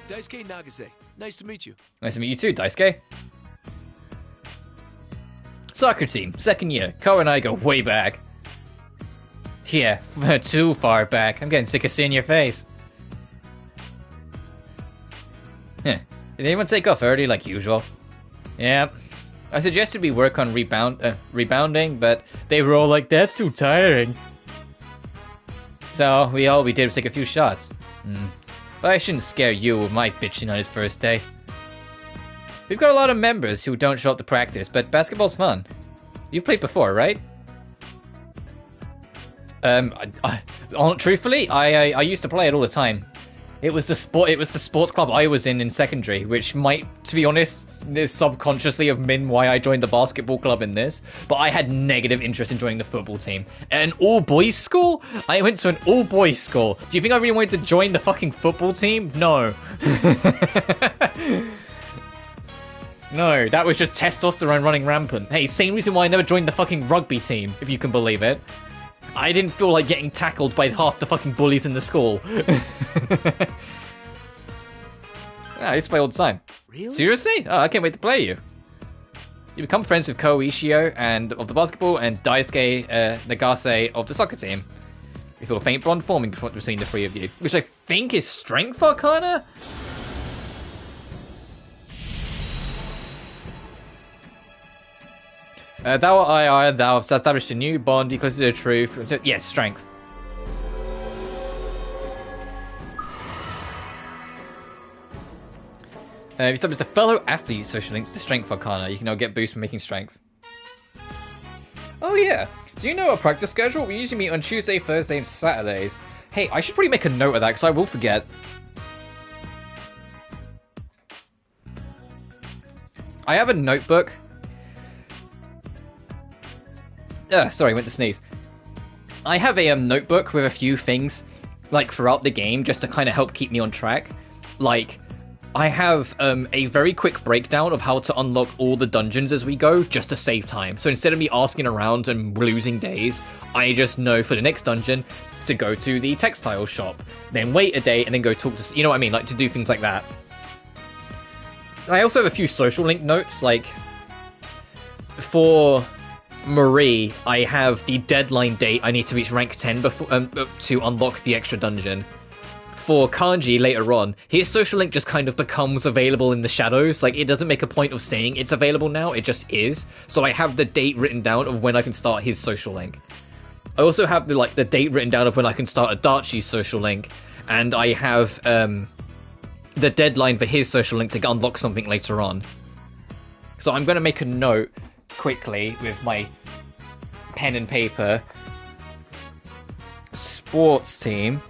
Daisuke Nagase, nice to meet you. Nice to meet you too, Daisuke. Soccer team, second year. Ko and I go way back. Yeah, too far back. I'm getting sick of seeing your face. Did anyone take off early like usual? Yeah. I suggested we work on rebounding, but they were all like, that's too tiring. So, all we did was take a few shots. But I shouldn't scare you with my bitching on his first day. We've got a lot of members who don't show up to practice, but basketball's fun. You've played before, right? Truthfully, I used to play it all the time. It was the sports club I was in secondary, which might, to be honest, subconsciously have been why I joined the basketball club in this. But I had negative interest in joining the football team. An all-boys school? I went to an all-boys school. Do you think I really wanted to join the fucking football team? No. No, that was just testosterone running rampant. Hey, same reason why I never joined the fucking rugby team, if you can believe it. I didn't feel like getting tackled by half the fucking bullies in the school. I used to play all the time. Really? Seriously? Oh, I can't wait to play you. You become friends with Ko Ishio and of the basketball and Daisuke Nagase of the soccer team. You feel a faint bond forming between the three of you, which I think is Strength Arcana? Thou have established a new bond because of the truth. Yes, Strength. If you establish a fellow athlete social links to Strength Arcana, you can now get boost from making Strength. Oh yeah, do you know our practice schedule? We usually meet on Tuesday, Thursday, and Saturdays. Hey, I should probably make a note of that because I will forget. I have a notebook. Sorry, I went to sneeze. I have a notebook with a few things, like, throughout the game, just to kind of help keep me on track. Like, I have a very quick breakdown of how to unlock all the dungeons as we go, just to save time. So instead of me asking around and losing days, I just know for the next dungeon to go to the textile shop, then wait a day, and then go talk to... You know what I mean? Like, to do things like that. I also have a few social link notes, like, for Marie, I have the deadline date I need to reach rank 10 before to unlock the extra dungeon. For Kanji later on, his social link just kind of becomes available in the shadows. Like, it doesn't make a point of saying it's available now, it just is. So I have the date written down of when I can start his social link. I also have the date written down of when I can start Adachi's social link, and I have the deadline for his social link to unlock something later on. So I'm going to make a note quickly with my pen and paper. Sports team.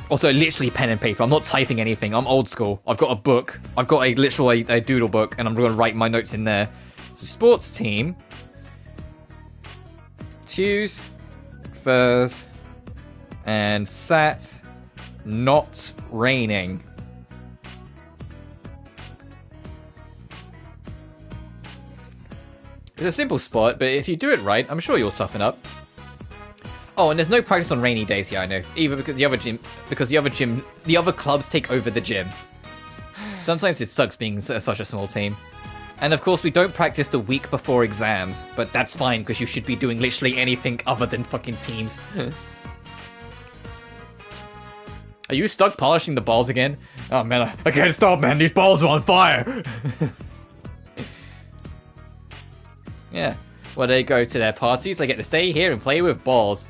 Also, literally pen and paper. I'm not typing anything. I'm old school. I've got a book. I've got a doodle book, and I'm going to write my notes in there. So, sports team. Tues, Thurs, and Sat. Not raining. It's a simple spot, but if you do it right, I'm sure you'll toughen up. Oh, and there's no practice on rainy days here, I know. Either because the other clubs take over the gym. Sometimes it sucks being such a small team. And of course, we don't practice the week before exams, but that's fine because you should be doing literally anything other than fucking teams. Are you stuck polishing the balls again? Oh man, I can't stop, man. These balls are on fire. Yeah. Well, they go to their parties. They get to stay here and play with balls.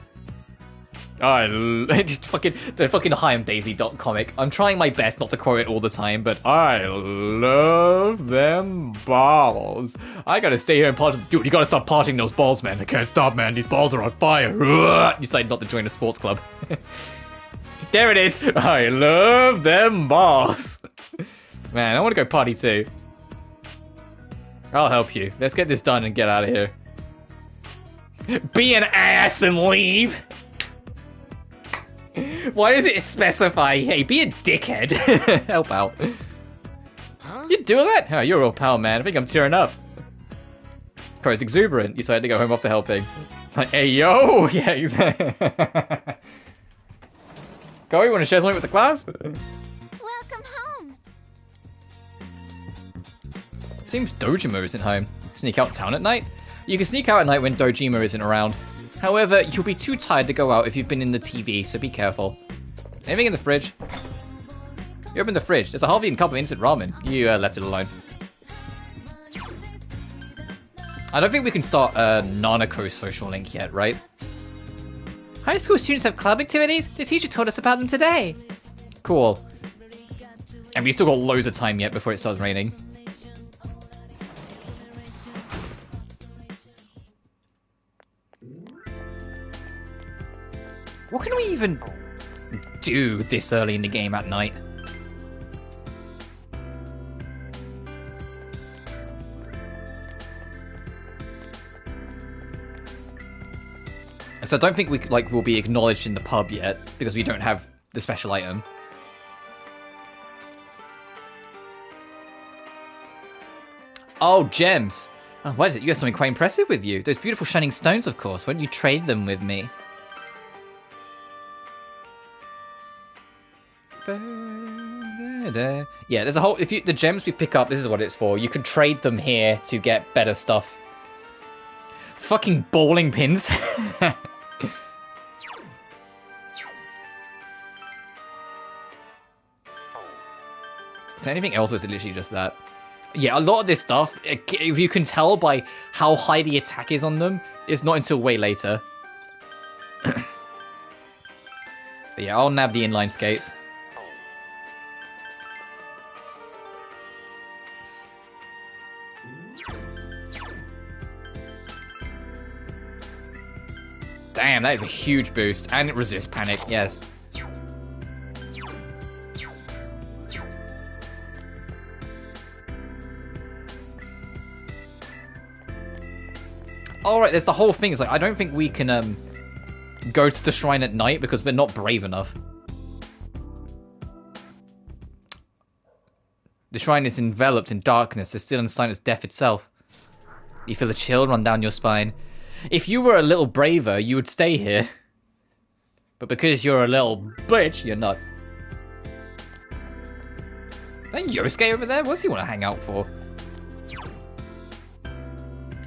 Just fucking the fucking Hi, I'm Daisy comic. I'm trying my best not to quote it all the time, but I love them balls. I gotta stay here and polish. Dude, you gotta stop polishing those balls, man. I can't stop, man. These balls are on fire. You decided not to join a sports club. There it is. I love them balls. Man, I want to go party too. I'll help you. Let's get this done and get out of here. Be an ass and leave. Why does it specify, hey, be a dickhead? Help out. Huh? You do that? Oh, you're a real pal, man. I think I'm tearing up. Crow's exuberant. You decided to go home after helping. Like, hey, yo! Yeah, exactly. Go, you want to share something with the class? Welcome home. Seems Dojima isn't home. Sneak out town at night? You can sneak out at night when Dojima isn't around. However, you'll be too tired to go out if you've been in the TV, so be careful. Anything in the fridge? You opened the fridge. There's a half-eaten cup of instant ramen. You left it alone. I don't think we can start Nanako's social link yet, right? High school students have club activities? The teacher told us about them today. Cool. And we still got loads of time yet before it starts raining. What can we even do this early in the game at night? So I don't think we will be acknowledged in the pub yet because we don't have the special item. Oh, gems. Oh, what is it? You have something quite impressive with you. Those beautiful shining stones, of course. Why don't you trade them with me? Yeah, there's a whole. The gems we pick up, this is what it's for. You can trade them here to get better stuff. Fucking bowling pins. Is there anything else, or is it literally just that? Yeah, a lot of this stuff, if you can tell by how high the attack is on them, it's not until way later. But yeah, I'll nab the inline skates. Damn, that is a huge boost. And it resists panic, yes. Alright, there's the whole thing. It's like, I don't think we can go to the shrine at night because we're not brave enough. The shrine is enveloped in darkness, as still and silent as death itself. You feel a chill run down your spine. If you were a little braver, you would stay here. But because you're a little bitch, you're not. Is that Yosuke over there? What does he want to hang out for?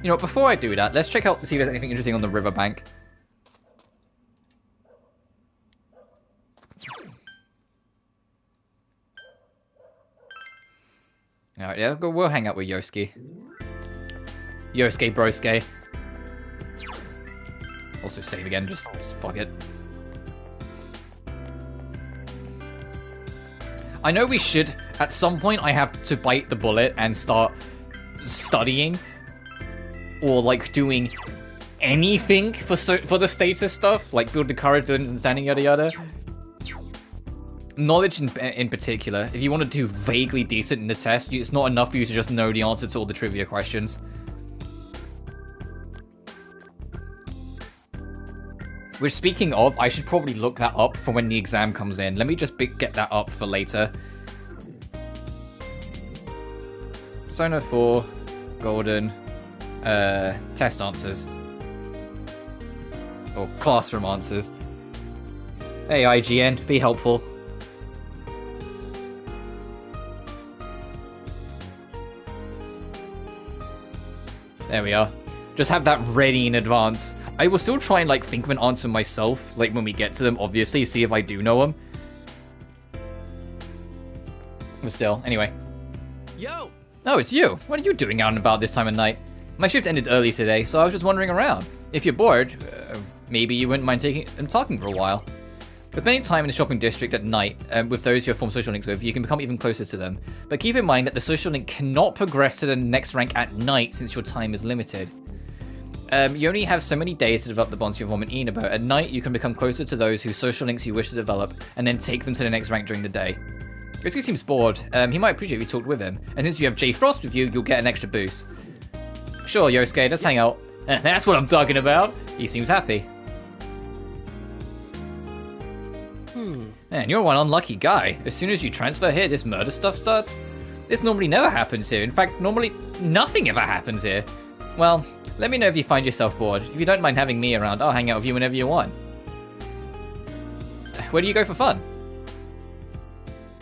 You know what, before I do that, let's check out to see if there's anything interesting on the riverbank. Alright, yeah, we'll hang out with Yosuke. Yosuke brosuke. Also save again, just fuck it. I know we should, at some point I have to bite the bullet and start studying. Or like doing anything for the status stuff. Like build the courage, understanding, yada yada. Knowledge in particular, if you want to do vaguely decent in the test, it's not enough for you to just know the answer to all the trivia questions. Which, speaking of, I should probably look that up for when the exam comes in. Let me just get that up for later. Persona 4, Golden, test answers. Or classroom answers. Hey IGN, be helpful. There we are. Just have that ready in advance. I will still try and like think of an answer myself, like when we get to them, obviously, see if I do know them. But still, anyway. Yo! Oh, it's you. What are you doing out and about this time of night? My shift ended early today, so I was just wandering around. If you're bored, Maybe you wouldn't mind taking and talking for a while. With spending time in the shopping district at night with those you have formed social links with, you can become even closer to them. But keep in mind that the social link cannot progress to the next rank at night since your time is limited. You only have so many days to develop the bonds you form in Inaba. At night, you can become closer to those whose social links you wish to develop, and then take them to the next rank during the day. Yosuke seems bored. He might appreciate if you talked with him, and since you have J Frost with you, you'll get an extra boost. Sure, Yosuke, let's hang out. That's what I'm talking about. He seems happy. Man, you're one unlucky guy. As soon as you transfer here, this murder stuff starts? This normally never happens here. In fact, normally nothing ever happens here. Well, let me know if you find yourself bored. If you don't mind having me around, I'll hang out with you whenever you want. Where do you go for fun?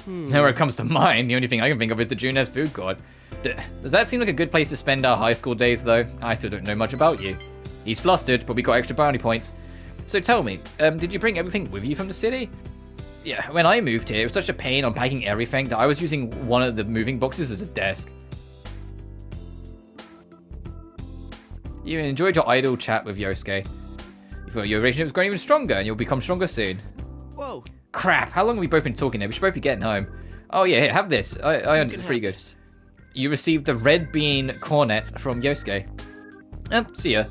Nowhere it comes to mind. The only thing I can think of is the Junes food court. Does that seem like a good place to spend our high school days, though? I still don't know much about you. He's flustered, but we got extra brownie points. So tell me, did you bring everything with you from the city? Yeah, when I moved here, it was such a pain unpacking everything that I was using one of the moving boxes as a desk. You enjoyed your idle chat with Yosuke. You feel your relationship was growing even stronger, and you'll become stronger soon. Whoa. Crap, how long have we both been talking here? We should both be getting home. Oh yeah, here, have this. I understand, it's pretty good. This. You received the red bean cornet from Yosuke. See ya.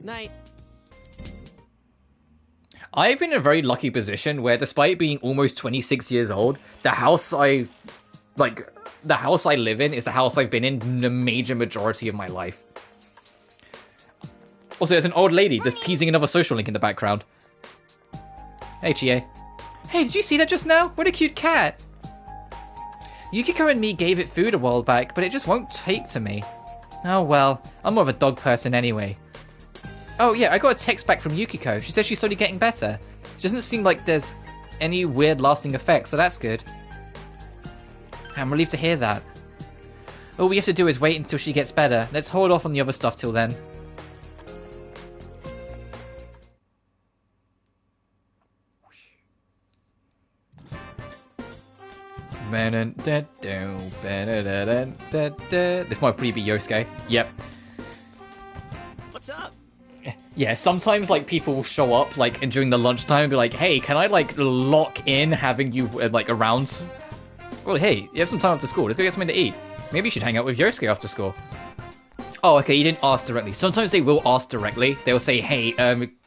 Night. I've been in a very lucky position where, despite being almost 26 years old, the house I live in is the house I've been in the major majority of my life. Also, there's an old lady just teasing another social link in the background. Hey, Chie. Hey, did you see that just now? What a cute cat. Yukiko and me gave it food a while back, but it just won't take to me. Oh well, I'm more of a dog person anyway. Oh yeah, I got a text back from Yukiko. She says she's slowly getting better. It doesn't seem like there's any weird lasting effects, so that's good. I'm relieved to hear that. All we have to do is wait until she gets better. Let's hold off on the other stuff till then. This might probably be Yosuke. Yep. What's up? Yeah, sometimes like people will show up like and during the lunchtime and be like, "Hey, can I like lock in having you like around?" Well, hey, you have some time after school. Let's go get something to eat. Maybe you should hang out with Yosuke after school. Oh, okay, you didn't ask directly. Sometimes they will ask directly. They'll say, "Hey,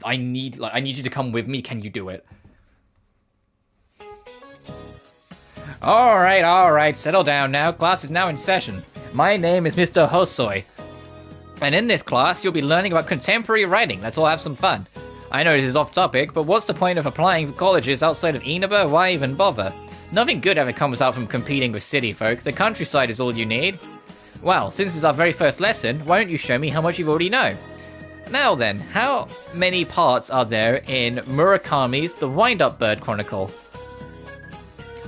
I need you to come with me. Can you do it?" All right, settle down now. Class is now in session. My name is Mr. Hosoi. And in this class, you'll be learning about contemporary writing. Let's all have some fun. I know this is off topic, but what's the point of applying for colleges outside of Inaba? Why even bother? Nothing good ever comes out from competing with city folk. The countryside is all you need. Well, since it's our very first lesson, why don't you show me how much you've already know? Now then, how many parts are there in Murakami's The Wind-Up Bird Chronicle?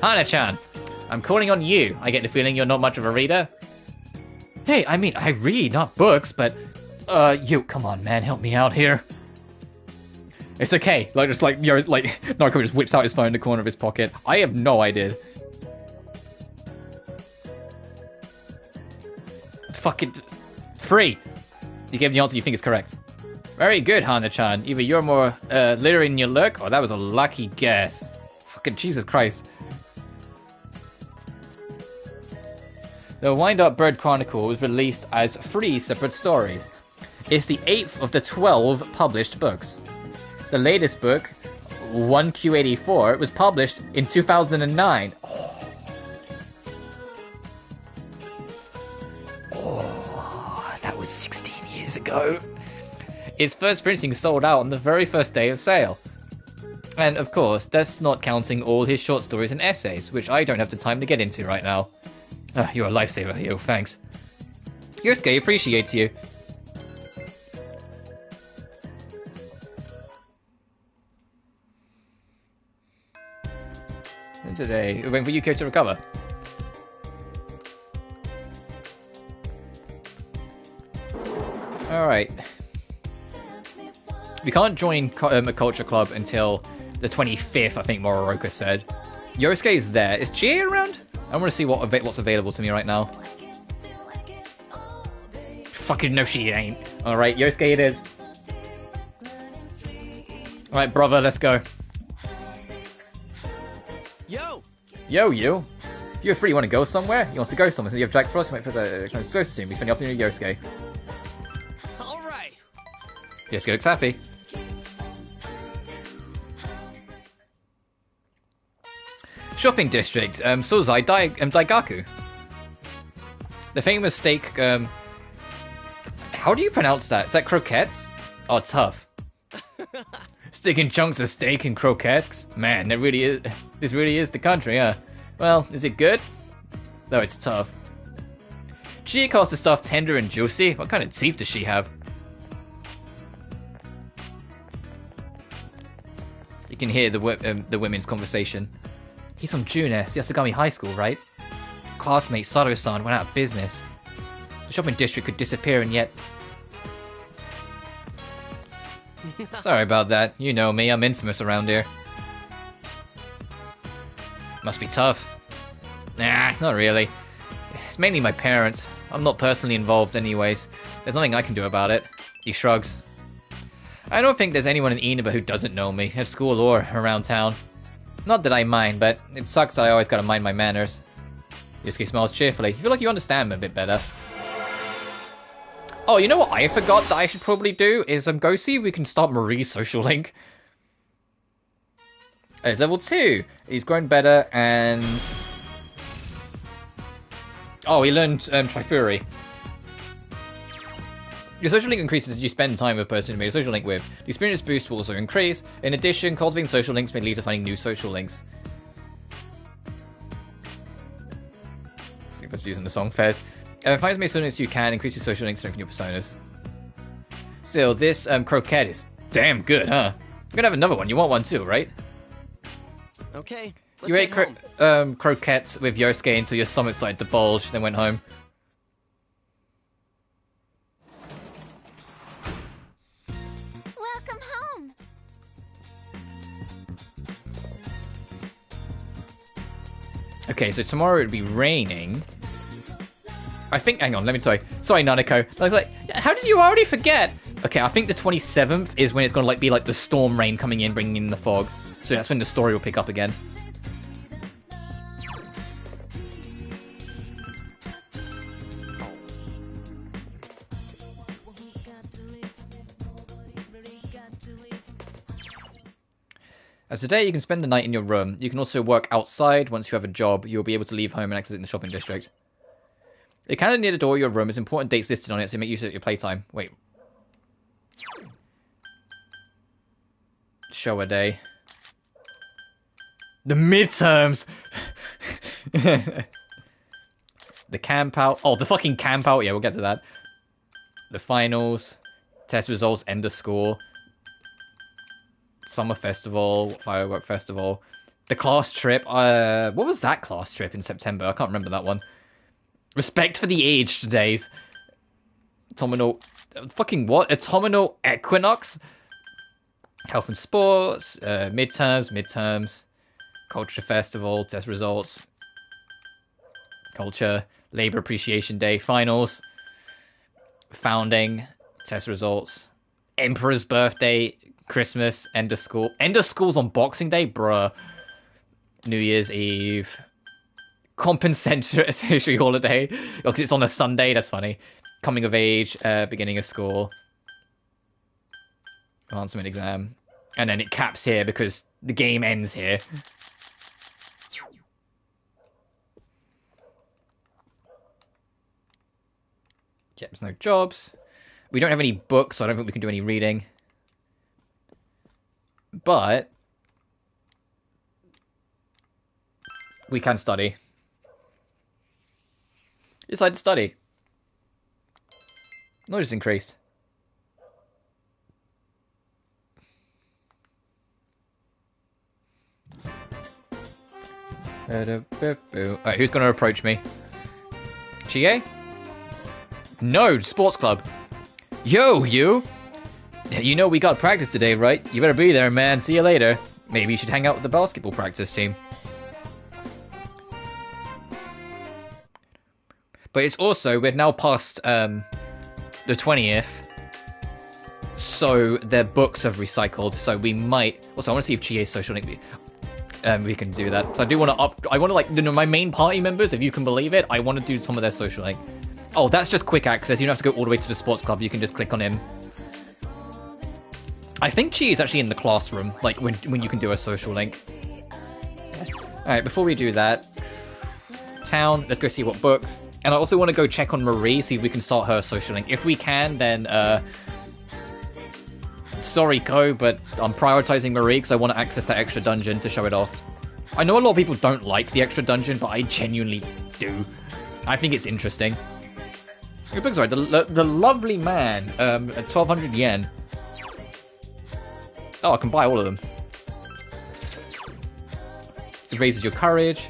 Hana-chan, I'm calling on you. I get the feeling you're not much of a reader. Hey, I mean, I read, not books, but... come on, man, help me out here. It's okay. Narco just whips out his phone in the corner of his pocket. I have no idea. Fucking... Free! You gave the answer you think is correct. Very good, Hana-chan. Either you're more, literary in your look, or that was a lucky guess. Fucking Jesus Christ. The Wind-Up Bird Chronicle was released as 3 separate stories. It's the 8th of the 12 published books. The latest book, 1Q84, was published in 2009. Oh, that was 16 years ago. Its first printing sold out on the very first day of sale. And of course, that's not counting all his short stories and essays, which I don't have the time to get into right now. You're a lifesaver, yo, thanks. Yosuke appreciates you. And today, we're waiting for Yukiko to recover. Alright. We can't join a culture club until the 25th, I think Mororoka said. Yosuke is there. Is Chie around? I want to see what's available to me right now. Fucking no, she ain't. Alright, Yosuke it is. Alright, brother, let's go. Yo! Yo, you. If you're free, you want to go somewhere? You want to go somewhere? Since you have Jack Frost, you might put a close soon. We spend the afternoon at Yosuke. Alright! Yosuke looks happy. Shopping district, Sozai Daigaku. The famous steak, how do you pronounce that? Is that croquettes? Oh, tough. Sticking chunks of steak and croquettes? Man, this really is the country, huh? Well, is it good? Though it's tough. She calls the stuff tender and juicy. What kind of teeth does she have? You can hear the women's conversation. He's from June-S, Yasugami High School, right? His classmate Sato-san went out of business. The shopping district could disappear and yet... Sorry about that. You know me, I'm infamous around here. Must be tough. Nah, not really. It's mainly my parents. I'm not personally involved anyways. There's nothing I can do about it. He shrugs. I don't think there's anyone in Inaba who doesn't know me, at school or around town. Not that I mind, but it sucks that I always gotta mind my manners. Yusuke smiles cheerfully. You feel like you understand me a bit better. Oh, you know what I forgot that I should probably do? Is go see if we can start Marie's social link. It's level 2. He's grown better and... Oh, he learned Trifuri. Your social link increases as you spend time with a person you made a social link with. The experience boost will also increase. In addition, cultivating social links may lead to finding new social links. Let's see if it's using the song Fez. Find as many social links you can, increase your social links, strengthen your personas. Still, this croquette is damn good, huh? You're gonna have another one. You want one too, right? Okay. You ate croquettes with Yosuke until your stomach started to bulge, then went home. Welcome home. Okay, so tomorrow it'd be raining. I think, hang on, let me tell you. Sorry, Nanako. I was like, how did you already forget? Okay, I think the 27th is when it's gonna be like the storm rain coming in, bringing in the fog. So that's when the story will pick up again. As today, you can spend the night in your room. You can also work outside. Once you have a job, you'll be able to leave home and exit in the shopping district. The calendar near the door of your room has important dates listed on it, so make use of your playtime. Wait. Show a day. The midterms! The camp out. Oh, the fucking camp out. Yeah, we'll get to that. The finals. Test results. End of school. Summer festival. Firework festival. The class trip. What was that class trip in September? I can't remember that one. Respect for the aged days. Autumnal... Fucking what? Autumnal equinox? Health and sports. Midterms. Culture festival. Test results. Culture. Labor appreciation day. Finals. Founding. Test results. Emperor's birthday. Christmas. End of school. End of school's on Boxing Day? Bruh. New Year's Eve. Compensatory holiday. Because it's on a Sunday, that's funny. Coming of age, beginning of school. Advancement exam. And then it caps here because the game ends here. Yep, there's no jobs. We don't have any books, so I don't think we can do any reading. But we can study. Decide to study. Knowledge is increased. Alright, who's gonna approach me? Chie? No, sports club. Yo, you! You know we got practice today, right? You better be there, man. See you later. Maybe you should hang out with the basketball practice team. But it's also, we're now past the 20th. so their books have recycled. So we might. Also, I want to see if Chie's social link. We can do that. So I do want to I want to, like, you know, my main party members, if you can believe it, I want to do some of their social link. Oh, that's just quick access. You don't have to go all the way to the sports club. You can just click on him. I think Chi is actually in the classroom, like when you can do a social link. Alright, before we do that, town, let's go see what books. And I also want to go check on Marie, see if we can start her social link. If we can, then, sorry, Ko, but I'm prioritizing Marie because I want to access that extra dungeon to show it off. I know a lot of people don't like the extra dungeon, but I genuinely do. I think it's interesting. Your books are the lovely man, at 1,200 yen. Oh, I can buy all of them. It raises your courage.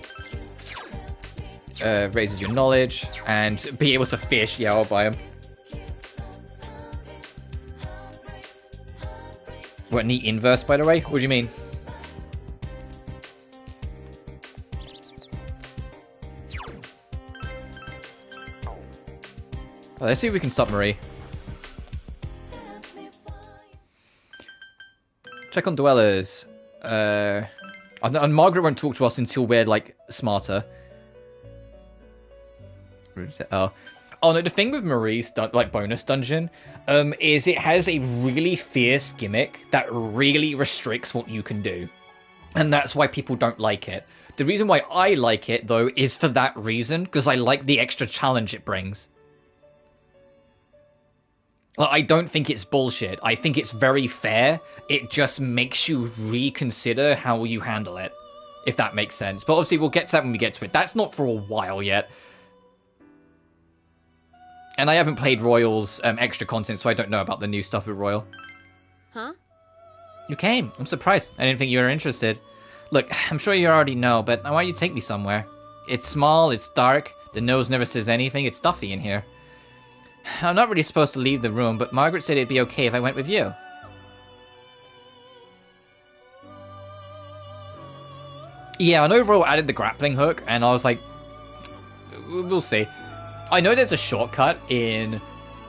Raises your knowledge. And be able to fish. Yeah, I'll buy them. What, neat inverse, by the way? What do you mean? Well, let's see if we can stop Marie. Check on dwellers. And Margaret won't talk to us until we're, like, smarter. Oh no, the thing with Marie's bonus dungeon is it has a really fierce gimmick that really restricts what you can do. And that's why people don't like it. The reason why I like it, though, is for that reason, because I like the extra challenge it brings. I don't think it's bullshit. I think it's very fair. It just makes you reconsider how you handle it, if that makes sense. But obviously, we'll get to that when we get to it. That's not for a while yet. And I haven't played Royal's extra content, so I don't know about the new stuff with Royal. Huh? You came. I'm surprised. I didn't think you were interested. Look, I'm sure you already know, but why don't you take me somewhere? It's small, it's dark, the nose never says anything, it's stuffy in here. I'm not really supposed to leave the room, but Margaret said it'd be okay if I went with you. Yeah, and overall added the grappling hook, and I was like, we'll see. I know there's a shortcut in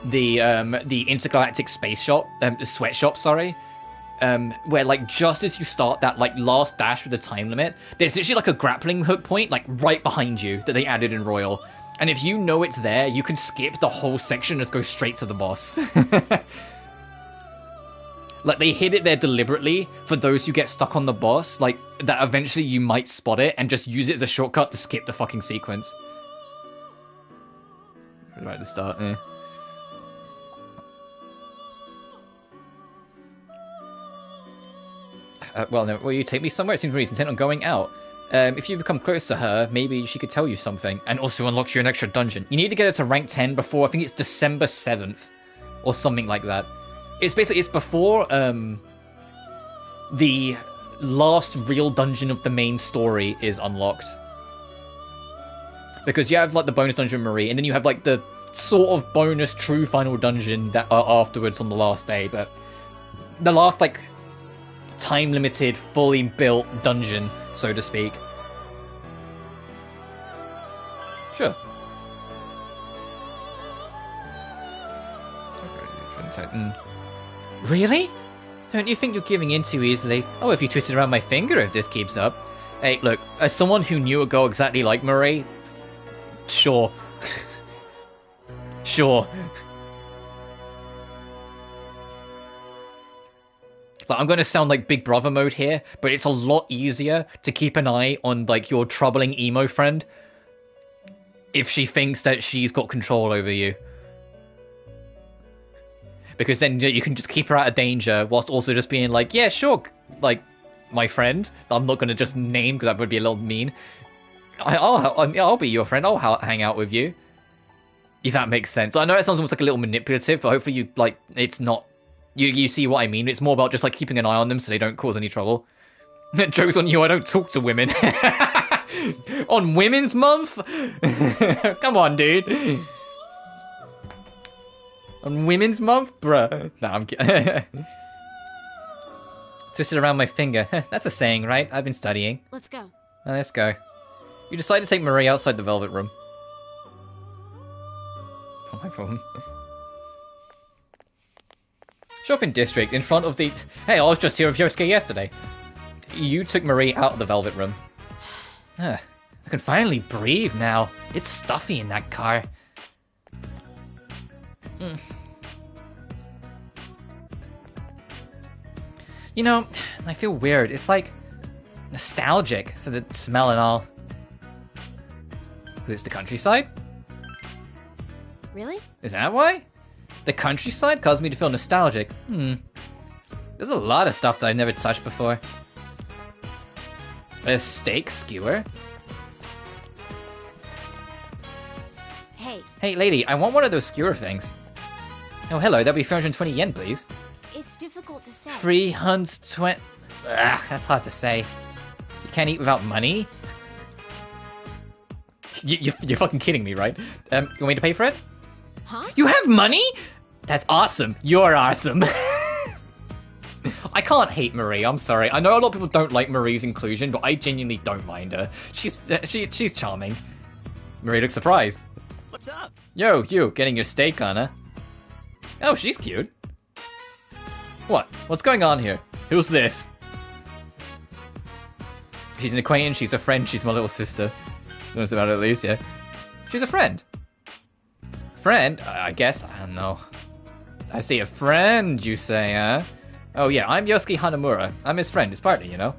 the intergalactic space shop, sweatshop, sorry, where, like, just as you start that, like, last dash with the time limit, there's literally, like, a grappling hook point, like, right behind you that they added in Royal. And if you know it's there, you can skip the whole section and just go straight to the boss. Like, they hid it there deliberately for those who get stuck on the boss, like, that eventually you might spot it and just use it as a shortcut to skip the fucking sequence. Right at the start, yeah. Well, no, will you take me somewhere? It seems really intent on going out. If you become close to her, maybe she could tell you something, and also unlocks you an extra dungeon. You need to get her to rank 10 before, I think it's December 7th, or something like that. It's before, the last real dungeon of the main story is unlocked. Because you have, like, the bonus dungeon Marie, and then you have, like, the sort of bonus true final dungeon that are afterwards on the last day, but the last, like, time-limited, fully built dungeon, so to speak. Sure. Really? Don't you think you're giving in too easily? Oh, if you twist it around my finger if this keeps up. Hey, look, as someone who knew a girl exactly like Marie, sure. Sure. Like, I'm going to sound like Big Brother mode here, but it's a lot easier to keep an eye on, like, your troubling emo friend if she thinks that she's got control over you. Because then you can just keep her out of danger whilst also just being like, yeah, sure, like, my friend. I'm not going to just name because that would be a little mean. I'll be your friend. I'll hang out with you. If that makes sense. I know it sounds almost like a little manipulative, but hopefully you, like, it's not... You see what I mean? It's more about just, like, keeping an eye on them so they don't cause any trouble. Joke's on you, I don't talk to women. On Women's Month? Come on, dude. On Women's Month? Bruh. Nah, I'm kidding. Twisted around my finger. That's a saying, right? I've been studying. Let's go. Let's go. You decide to take Marie outside the Velvet Room. Not my problem. Shopping district in front of the... Hey, I was just here with Yosuke yesterday. You took Marie out of the Velvet Room. I can finally breathe now. It's stuffy in that car. You know, I feel weird. It's like nostalgic for the smell and all. It's the countryside? Really? Is that why? The countryside caused me to feel nostalgic. There's a lot of stuff that I've never touched before. A steak skewer? Hey. Hey, lady, I want one of those skewer things. Oh, hello, that'll be 320 yen, please. It's difficult to say. 320... that's hard to say. You can't eat without money? You're fucking kidding me, right? You want me to pay for it? Huh? You have money? That's awesome. You're awesome. I can't hate Marie, I'm sorry. I know a lot of people don't like Marie's inclusion, but I genuinely don't mind her. She's charming. Marie looks surprised. What's up? Yo, you, getting your steak on, huh? Oh, she's cute. What? What's going on here? Who's this? She's an acquaintance, she's a friend, she's my little sister. Knows about it at least, yeah. She's a friend. Friend? I guess, I don't know. I see a friend, you say, huh? Oh yeah, I'm Yosuke Hanamura. I'm his friend, his partner, you know?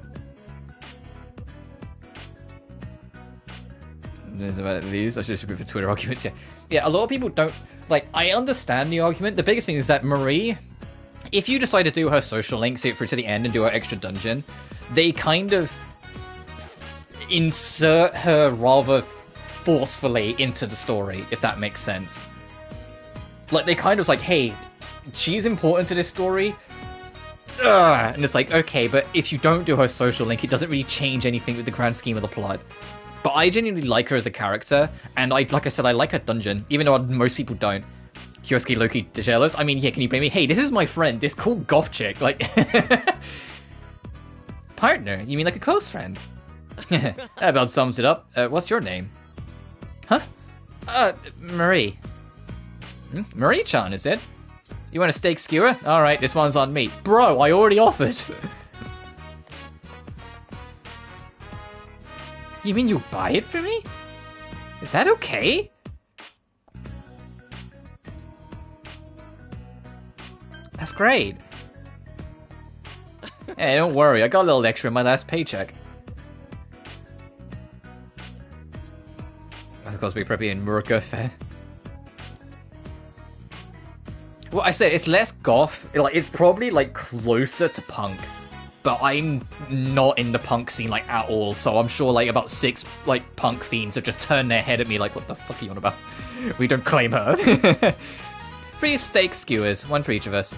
Knows about it at least. I should just go for Twitter arguments, yeah. Yeah, a lot of people don't... Like, I understand the argument. The biggest thing is that Marie... If you decide to do her social link, see it through to the end and do her extra dungeon, they kind of insert her rather forcefully into the story, if that makes sense. Like, they kind of like, hey, she's important to this story, and it's like, okay, but if you don't do her social link, it doesn't really change anything with the grand scheme of the plot. But I genuinely like her as a character, and like I said, I like her dungeon, even though most people don't. Kyosuke Loki jealous? I mean, yeah, can you blame me? Hey, this is my friend, this cool goth chick, like... Partner? You mean like a close friend? That about sums it up. What's your name? Huh? Marie. Marie-chan, is it? You want a steak skewer? Alright, this one's on me. Bro, I already offered! You mean you buy it for me? Is that okay? That's great. Hey, don't worry, I got a little extra in my last paycheck. That's supposed to be probably in Muroko's fan. Well, I said it's less goth. Like, it's probably like closer to punk, but I'm not in the punk scene like at all. So I'm sure like about 6 like punk fiends have just turned their head at me like, "What the fuck are you on about? We don't claim her." 3 steak skewers, 1 for each of us.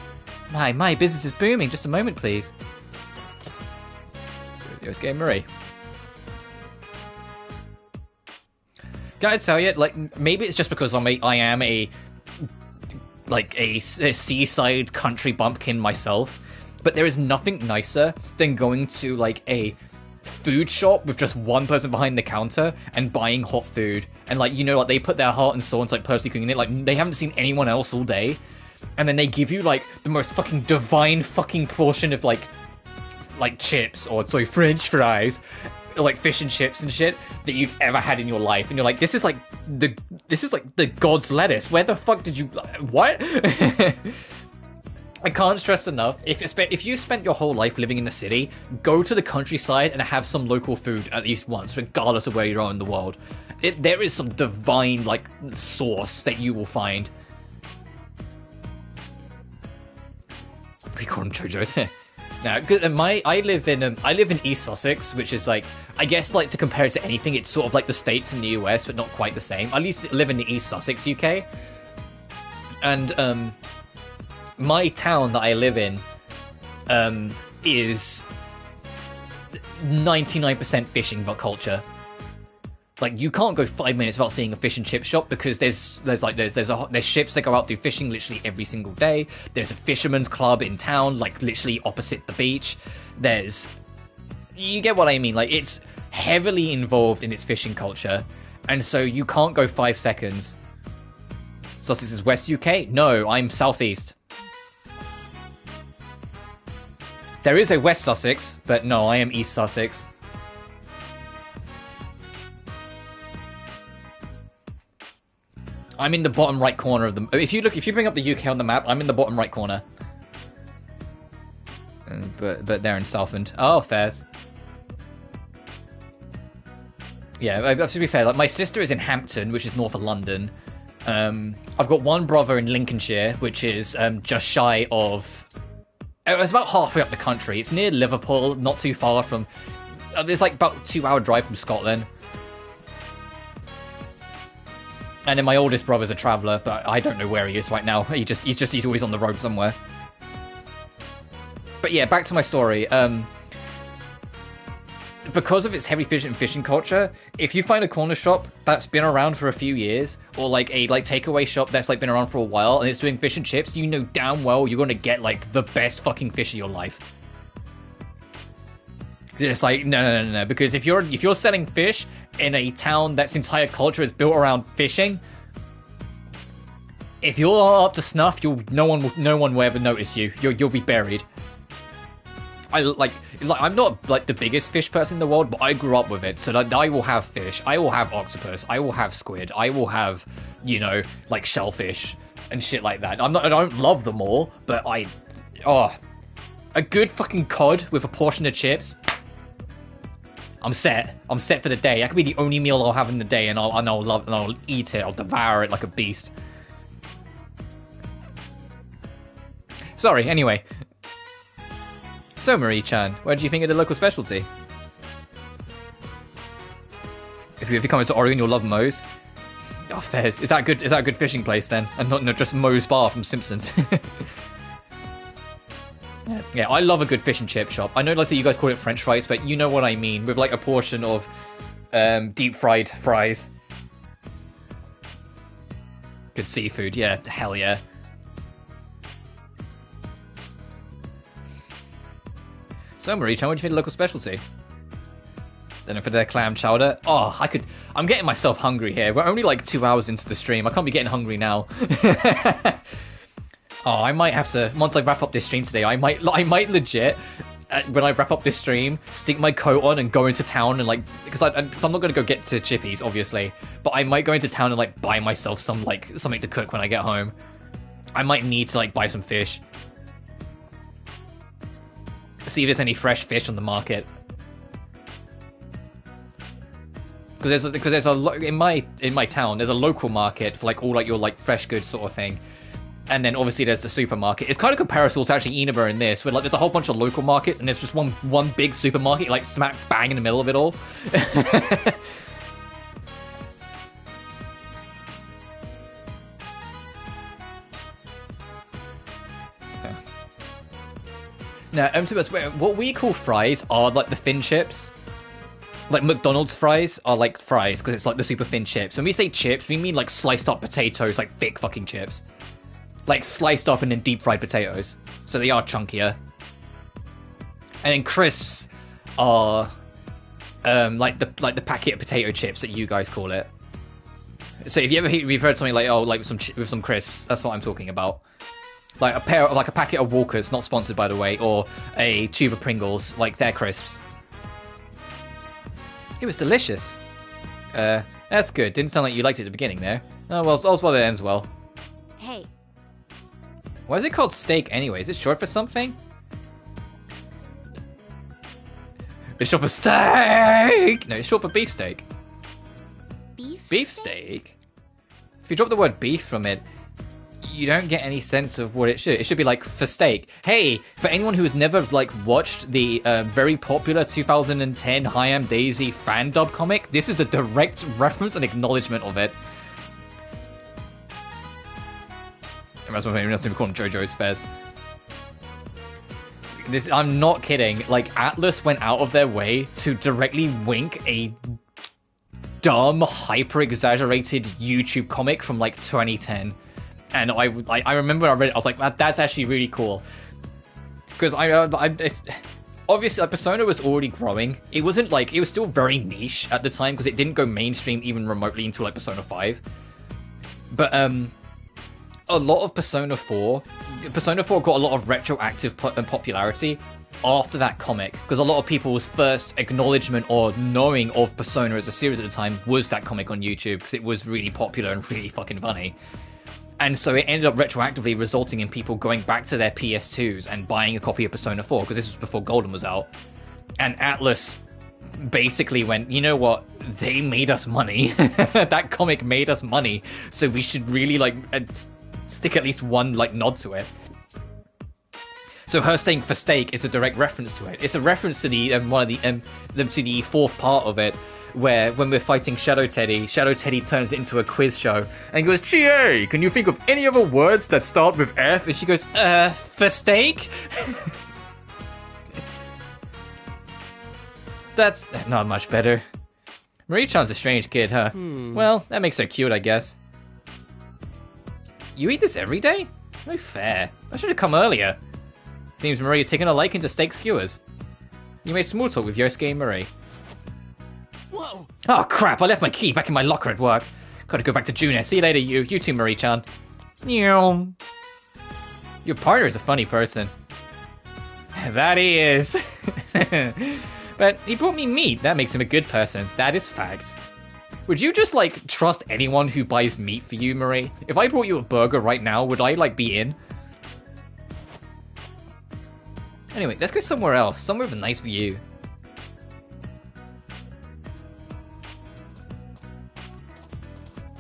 My business is booming. Just a moment, please. So, let's get Marie. Can I tell you, like, maybe it's just because I am a seaside country bumpkin myself, but there is nothing nicer than going to, like, a food shop with just one person behind the counter and buying hot food. And, like, you know, like, they put their heart and soul into, like, personally cooking it. Like, they haven't seen anyone else all day. And then they give you, like, the most fucking divine fucking portion of, like chips, or, sorry, French fries, like fish and chips and shit that you've ever had in your life, and you're like, this is like the god's lettuce. Where the fuck did you... What? I can't stress enough, if you spent your whole life living in the city, go to the countryside and have some local food at least once, regardless of where you are in the world. There is some divine, like, sauce that you will find. We call them JoJo's. Now, I live in East Sussex, which is like, I guess, like, to compare it to anything, it's sort of like the States and the US, but not quite the same. I at least live in the East Sussex, UK. And my town that I live in is 99% fishing culture. Like, you can't go 5 minutes without seeing a fish and chip shop, because there's ships that go out do fishing literally every single day. There's a fisherman's club in town, like, literally opposite the beach. You get what I mean? Like, it's heavily involved in its fishing culture, and so you can't go 5 seconds. So this is West UK? No, I'm Southeast. There is a West Sussex, but no, I am East Sussex. I'm in the bottom right corner of the... If you bring up the UK on the map, I'm in the bottom right corner. But they're in Southend. Oh, fairs. Yeah, to be fair, like my sister is in Hampton, which is north of London. I've got one brother in Lincolnshire, which is just shy of... It's about halfway up the country. It's near Liverpool, not too far from... It's like about a 2-hour drive from Scotland. And then my oldest brother's a traveller, but I don't know where he is right now. He's always on the road somewhere. But yeah, back to my story. Because of its heavy fishing culture, if you find a corner shop that's been around for a few years, or like a takeaway shop that's like been around for a while and it's doing fish and chips, you know damn well you're gonna get like the best fucking fish of your life. It's like no, because if you're selling fish in a town that's entire culture is built around fishing, if you're up to snuff, no one will ever notice you. You'll be buried. I'm not like the biggest fish person in the world, but I grew up with it, so that I will have fish, I will have octopus, I will have squid, I will have, like shellfish and shit like that. I don't love them all, but a good fucking cod with a portion of chips. I'm set for the day. That could be the only meal I'll have in the day, and I'll eat it. I'll devour it like a beast. Sorry. Anyway. So, Marie-chan, what do you think of the local specialty? If you come into Oregon, you'll love Moe's. Oh, Fez. Is that a good fishing place then? And not just Moe's Bar from Simpsons. Yeah, I love a good fish and chip shop. I know, like, you guys call it French fries, but you know what I mean. With, like, a portion of deep fried fries. Good seafood, yeah. Hell yeah. So, Marie-chan, what do you think of the local specialty? Then for their clam chowder. Oh, I'm getting myself hungry here. We're only like 2 hours into the stream. I can't be getting hungry now. Oh, I might have to, once I wrap up this stream today, I might legit, when I wrap up this stream, stick my coat on and go into town and like, because I'm not going to go get to Chippy's, obviously, but I might go into town and like buy myself some, like, something to cook when I get home. I might need to like buy some fish. See if there's any fresh fish on the market. Because there's in my town there's a local market for like all like your like fresh goods sort of thing, and then obviously there's the supermarket. It's kind of comparable to actually Inaba in this, where like there's a whole bunch of local markets and there's just one big supermarket like smack bang in the middle of it all. Now, to us, what we call fries are like the thin chips. Like McDonald's fries are like fries because it's like the super thin chips. When we say chips, we mean like sliced up potatoes, like thick fucking chips. Like sliced up and then deep fried potatoes. So they are chunkier. And then crisps are like the packet of potato chips that you guys call it. So if you've heard something like with some crisps, that's what I'm talking about. Like a packet of Walkers, not sponsored by the way, or a tube of Pringles, like their crisps. It was delicious. That's good. Didn't sound like you liked it at the beginning there. Oh well, all's well that ends well. Hey. Why is it called steak anyway? Is it short for something? It's short for steak! No, it's short for beefsteak. Beefsteak? If you drop the word beef from it, you don't get any sense of what it should. It should be like for steak. Hey, for anyone who has never like watched the very popular 2010 Hi Am Daisy fan dub comic, this is a direct reference and acknowledgement of it. That's what I'm calling JoJo's Fez. I'm not kidding. Like Atlas went out of their way to directly wink a dumb, hyper-exaggerated YouTube comic from like 2010. And I remember when I read it, I was like, that's actually really cool. Because obviously, Persona was already growing. It wasn't like, it was still very niche at the time because it didn't go mainstream even remotely until like Persona 5. But a lot of Persona 4 Persona 4 got a lot of retroactive popularity after that comic, because a lot of people's first acknowledgement or knowing of Persona as a series at the time was that comic on YouTube, because it was really popular and really fucking funny. And so it ended up retroactively resulting in people going back to their PS2s and buying a copy of Persona 4, because this was before Golden was out. And Atlas basically went, you know what, they made us money. That comic made us money, so we should really, like, stick at least one, like, nod to it. So her saying for steak is a direct reference to it. It's a reference to the to the fourth part of it, where when we're fighting Shadow Teddy turns it into a quiz show and goes, "Chie, can you think of any other words that start with F?" And she goes, for steak? That's not much better. Marie-chan's a strange kid, huh? Well, that makes her cute, I guess. You eat this every day? No fair. I should have come earlier. Seems Marie is taking a liking to steak skewers. You made small talk with Yosuke and Marie. Whoa! Oh crap, I left my key back in my locker at work. Gotta go back to Junior. See you later, you too, Marie-chan. Your partner is a funny person. That he is. But he brought me meat. That makes him a good person. That is fact. Would you just, like, trust anyone who buys meat for you, Marie? If I brought you a burger right now, would I, like, be in? Anyway, let's go somewhere else. Somewhere with a nice view.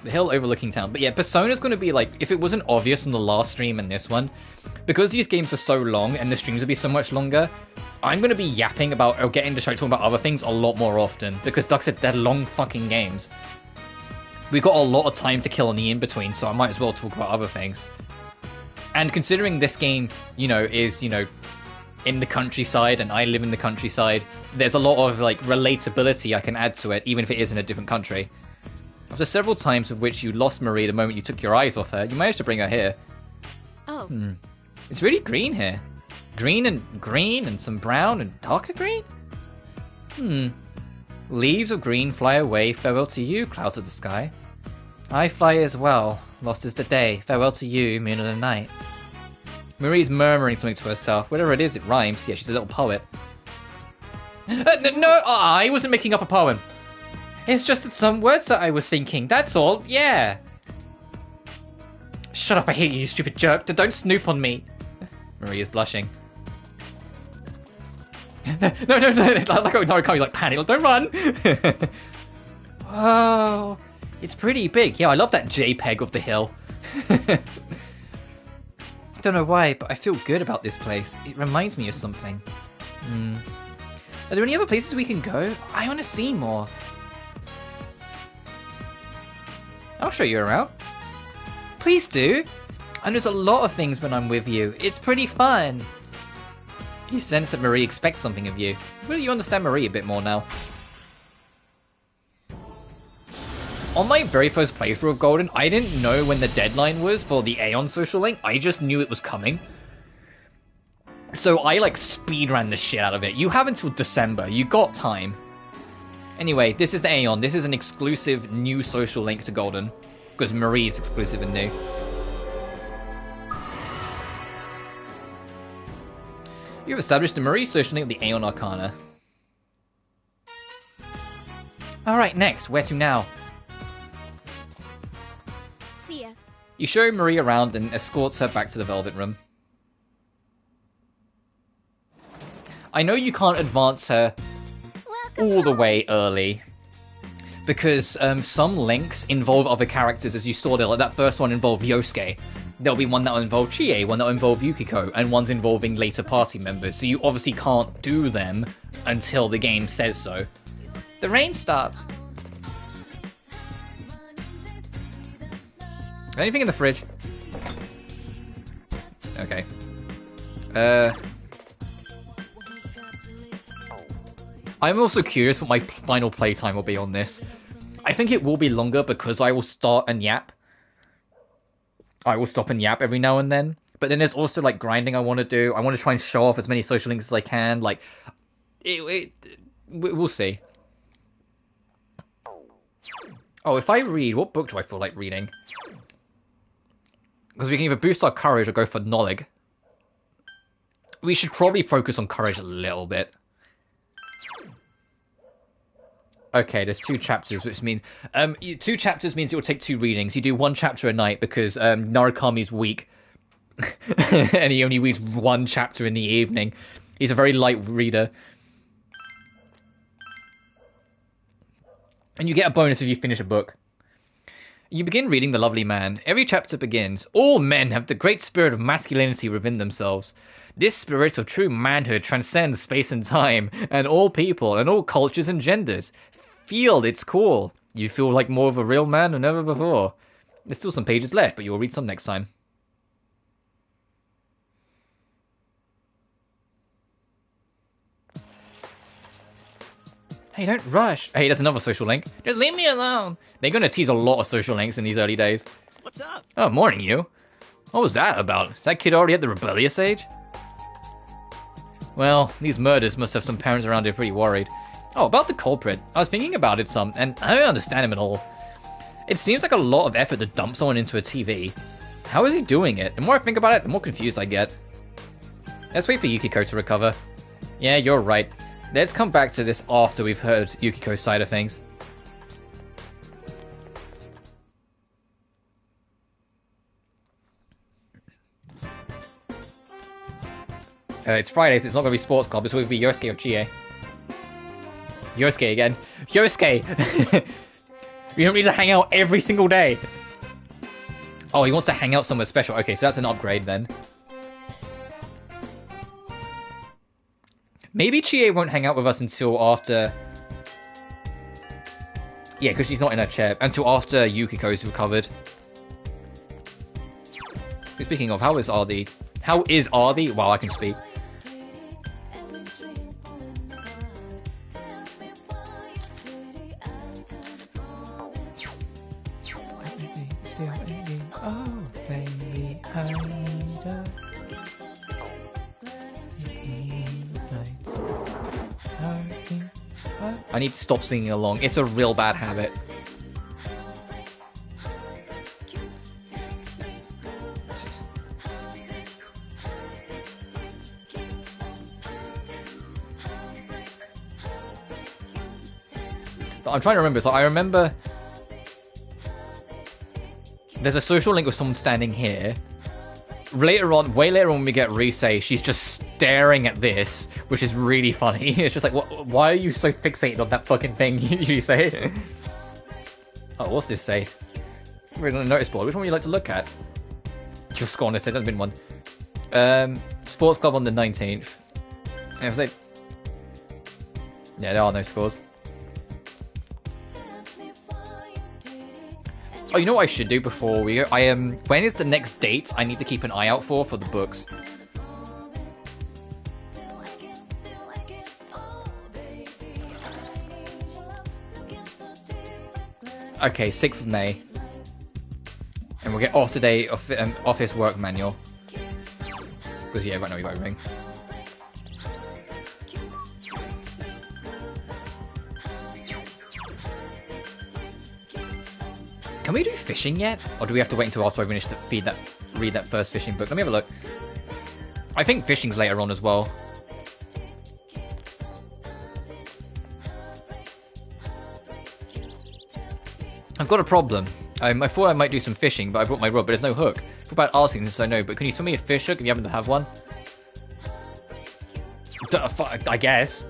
The hill overlooking town. But yeah, Persona's going to be like, if it wasn't obvious on the last stream and this one, because these games are so long and the streams will be so much longer, I'm going to be yapping about, or getting distracted talking about other things a lot more often. Because like I said, they're long fucking games. We've got a lot of time to kill in the in-between, so I might as well talk about other things. And considering this game, you know, is, you know, in the countryside and I live in the countryside, there's a lot of, like, relatability I can add to it, even if it is in a different country. After several times of which you lost Marie the moment you took your eyes off her, you managed to bring her here. Oh. It's really green here. Green and some brown and darker green? Leaves of green fly away, farewell to you, clouds of the sky. I fly as well, lost is the day, farewell to you, moon of the night. Marie's murmuring something to herself. Whatever it is, it rhymes. Yeah, she's a little poet. No, I wasn't making up a poem. It's just some words that I was thinking, that's all, yeah. Shut up, I hate you, you stupid jerk. Don't snoop on me. Marie is blushing. No, like I can't be like panic, like, don't run. Whoa, it's pretty big. Yeah, I love that JPEG of the hill. Don't know why, but I feel good about this place. It reminds me of something. Are there any other places we can go? I want to see more. I'll show you around. Please do. And there's a lot of things when I'm with you. It's pretty fun. You sense that Marie expects something of you. I feel you understand Marie a bit more now. On my very first playthrough of Golden, I didn't know when the deadline was for the Aeon social link. I just knew it was coming. So I, like, speedran the shit out of it. You have until December. You got time. Anyway, this is the Aeon. This is an exclusive new social link to Golden. Because Marie is exclusive and new. You've established the Marie social link of the Aeon Arcana. Alright, next. Where to now? See ya. You show Marie around and escorts her back to the Velvet Room. I know you can't advance her all the way early. Because some links involve other characters, as you saw there. Like that first one involved Yosuke. There'll be one that will involve Chie, one that will involve Yukiko, and one's involving later party members. So you obviously can't do them until the game says so. The rain stopped. Anything in the fridge? Okay. I'm also curious what my final playtime will be on this. I think it will be longer because I will start and yap. I will stop and yap every now and then. But then there's also, like, grinding I want to do. I want to try and show off as many social links as I can. Like, we'll see. Oh, if I read, what book do I feel like reading? Because we can either boost our courage or go for knowledge. We should probably focus on courage a little bit. Okay, there's 2 chapters, which mean 2 chapters means it will take 2 readings. You do 1 chapter a night because Narukami's weak, and he only reads 1 chapter in the evening. He's a very light reader, and you get a bonus if you finish a book. You begin reading The Lovely Man. Every chapter begins. All men have the great spirit of masculinity within themselves. This spirit of true manhood transcends space and time, and all people, and all cultures and genders. Feel its call. You feel like more of a real man than ever before. There's still some pages left, but you'll read some next time. Hey, don't rush. Hey, there's another social link. Just leave me alone. They're going to tease a lot of social links in these early days. What's up? Oh, morning, you. What was that about? Is that kid already at the rebellious age? Well, these murders must have some parents around here pretty worried. Oh, about the culprit. I was thinking about it some, and I don't understand him at all. It seems like a lot of effort to dump someone into a TV. How is he doing it? The more I think about it, the more confused I get. Let's wait for Yukiko to recover. Yeah, you're right. Let's come back to this after we've heard Yukiko's side of things. It's Friday, so it's not going to be Sports Club. It's going to be Yosuke or Chie. Yosuke again. Yosuke! You don't need to hang out every single day. Oh, he wants to hang out somewhere special. Okay, so that's an upgrade then. Maybe Chie won't hang out with us until after... Yeah, because she's not in her chair. Until after Yukiko's recovered. Speaking of, how is Ardi? How is Ardi? Wow, I can speak. I need to stop singing along. It's a real bad habit. But I'm trying to remember. So I remember there's a social link with someone standing here. Later on, way later on when we get Risei, she's just staring at this, which is really funny. It's just like, why are you so fixated on that fucking thing, you say? Oh, what's this say? We're on a notice board. Which one would you like to look at? Your score on it, there's been one. Sports Club on the 19th. Yeah, it was like... Yeah, there are no scores. Oh, you know what I should do before we go? When is the next date I need to keep an eye out for the books? Okay, 6th of May. And we'll get off today office work manual. Because yeah, right now we got a ring. Can we do fishing yet? Or do we have to wait until after I finish to read that first fishing book? Let me have a look. I think fishing's later on as well. I've got a problem. I thought I might do some fishing, but I brought my rod, but there's no hook. What about asking since I know, but can you tell me a fish hook if you happen to have one? I guess.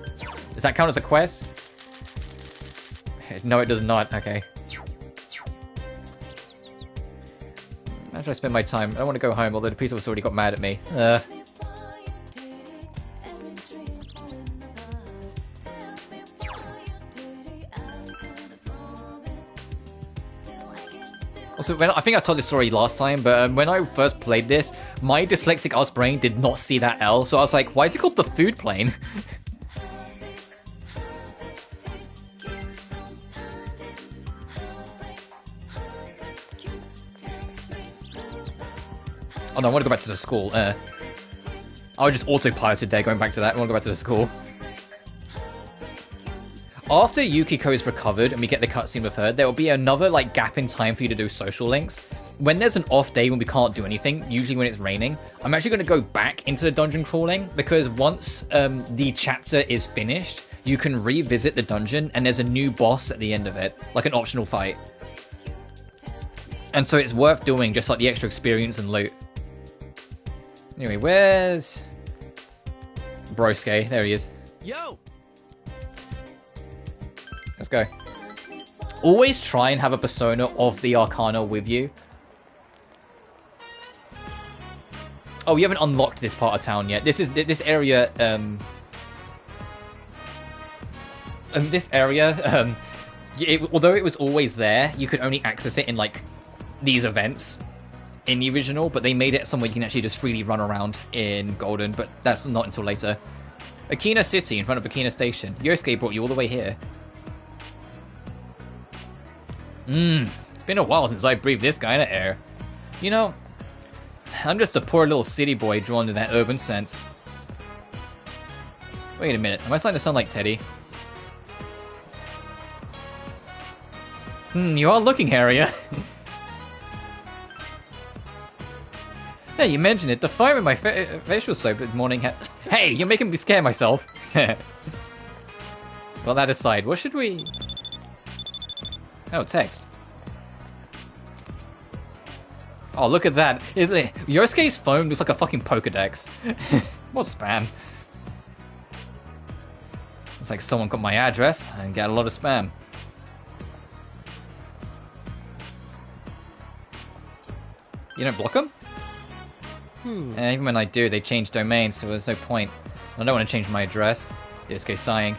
Does that count as a quest? No, it does not. Okay. How should I spend my time? I don't want to go home, although the police officer already got mad at me. Also, I think I told this story last time, but when I first played this, my dyslexic ass brain did not see that L, so I was like, why is it called the food plane? Oh no, I want to go back to the school. I was just autopiloted there, going back to that. I want to go back to the school. after Yukiko is recovered and we get the cutscene with her, there will be another like gap in time for you to do social links. When there's an off day when we can't do anything, usually when it's raining, I'm actually going to go back into the dungeon crawling, because once the chapter is finished, you can revisit the dungeon and there's a new boss at the end of it, like an optional fight. And so it's worth doing, just like the extra experience and loot. Anyway, where's BlueSky? There he is. Yo! Let's go. Always try and have a persona of the Arcana with you. Oh, you haven't unlocked this part of town yet. This area. Although it was always there, you could only access it in like these events in the original, but they made it somewhere you can actually just freely run around in Golden. But that's not until later. Akina City, in front of Akina Station. Yosuke brought you all the way here. It's been a while since I breathed this kind of air. You know, I'm just a poor little city boy drawn to that urban scent. Wait a minute, am I starting to sound like Teddy? You are looking hairier. Hey, you mentioned it. The fire in my facial soap this morning had... Hey, you're making me scare myself. Well, that aside, what should we... Oh, text. Oh, look at that. Yosuke's phone looks like a fucking Pokedex. What spam? It's like someone got my address and got a lot of spam. You don't block them? Even when I do, they change domains, so there's no point. I don't want to change my address. Yosuke sighing.